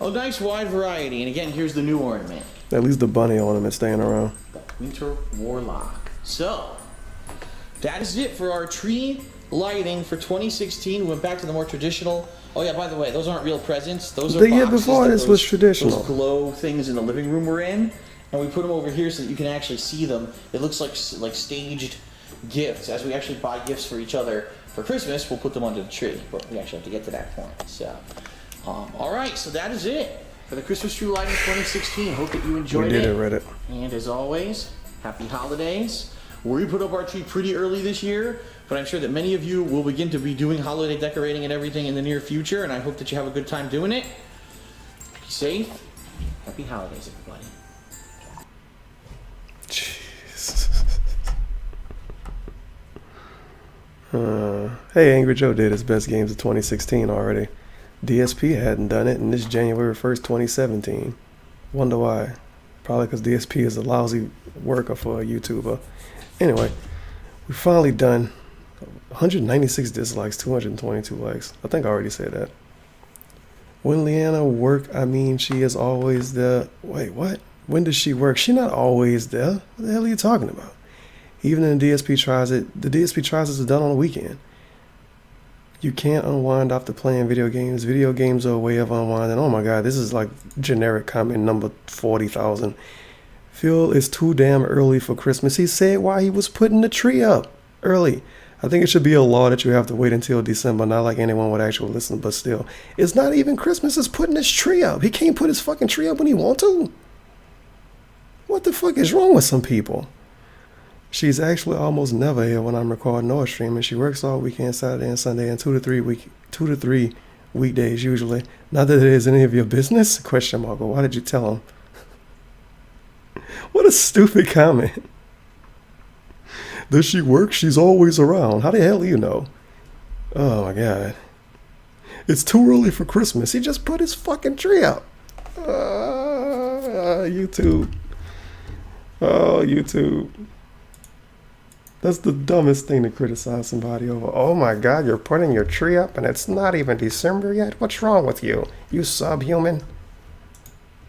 L: Oh, nice wide variety. And again, here's the new ornament.
A: At least the bunny ornament staying around.
L: Winter Warlock. So, that is it for our tree lighting for 2016. We went back to the more traditional. Oh yeah, by the way, those aren't real presents. Those are
A: The year
L: boxes
A: before
L: that
A: this was traditional.
L: Those glow things in the living room we're in, and we put them over here so that you can actually see them. It looks like staged gifts. As we actually buy gifts for each other for Christmas, we'll put them under the tree. But we actually have to get to that point. So, all right. So that is it for the Christmas tree lighting 2016. Hope that you enjoyed it.
A: We did it, Reddit.
L: And as always, happy holidays. We put up our tree pretty early this year, but I'm sure that many of you will begin to be doing holiday decorating and everything in the near future, and I hope that you have a good time doing it. Be safe. Happy holidays, everybody.
A: Jeez. Hey, Angry Joe did his best games of 2016 already. DSP hadn't done it, and this January 1st, 2017. Wonder why. Probably because DSP is a lousy worker for a YouTuber. Anyway, we're finally done. 196 dislikes, 222 likes. I think I already said that. When Leanna work, I mean, she is always there. Wait, what? When does she work? She not always there. What the hell are you talking about? Even in the DSP tries it, the DSP tries is done on the weekend. You can't unwind after playing video games. Video games are a way of unwinding. Oh my God, this is like generic comment number 40,000. Phil is too damn early for Christmas. He said why he was putting the tree up early. I think it should be a law that you have to wait until December. Not like anyone would actually listen, but still. It's not even Christmas. It's putting his tree up. He can't put his fucking tree up when he want to. What the fuck is wrong with some people? She's actually almost never here when I'm recording or streaming. She works all weekend, Saturday and Sunday, and 2 to 3 weekdays usually. Not that it is any of your business? Question mark. Why did you tell him? What a stupid comment. Does she work? She's always around. How the hell do you know? Oh my God. It's too early for Christmas. He just put his fucking tree up. YouTube. Oh, YouTube. That's the dumbest thing to criticize somebody over. Oh my God, you're putting your tree up and it's not even December yet? What's wrong with you? You subhuman?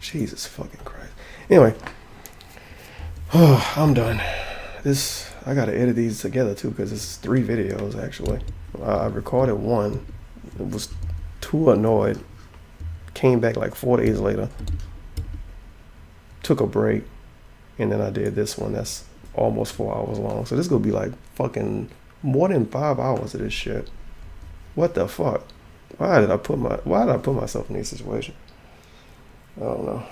A: Jesus fucking Christ. Anyway. Oh, I'm done. I gotta edit these together too because it's 3 videos actually. I recorded one. It was too annoyed. Came back like 4 days later. Took a break. And then I did this one that's almost 4 hours long. So this is gonna be like fucking more than 5 hours of this shit. What the fuck? Why did I put myself in this situation? I don't know.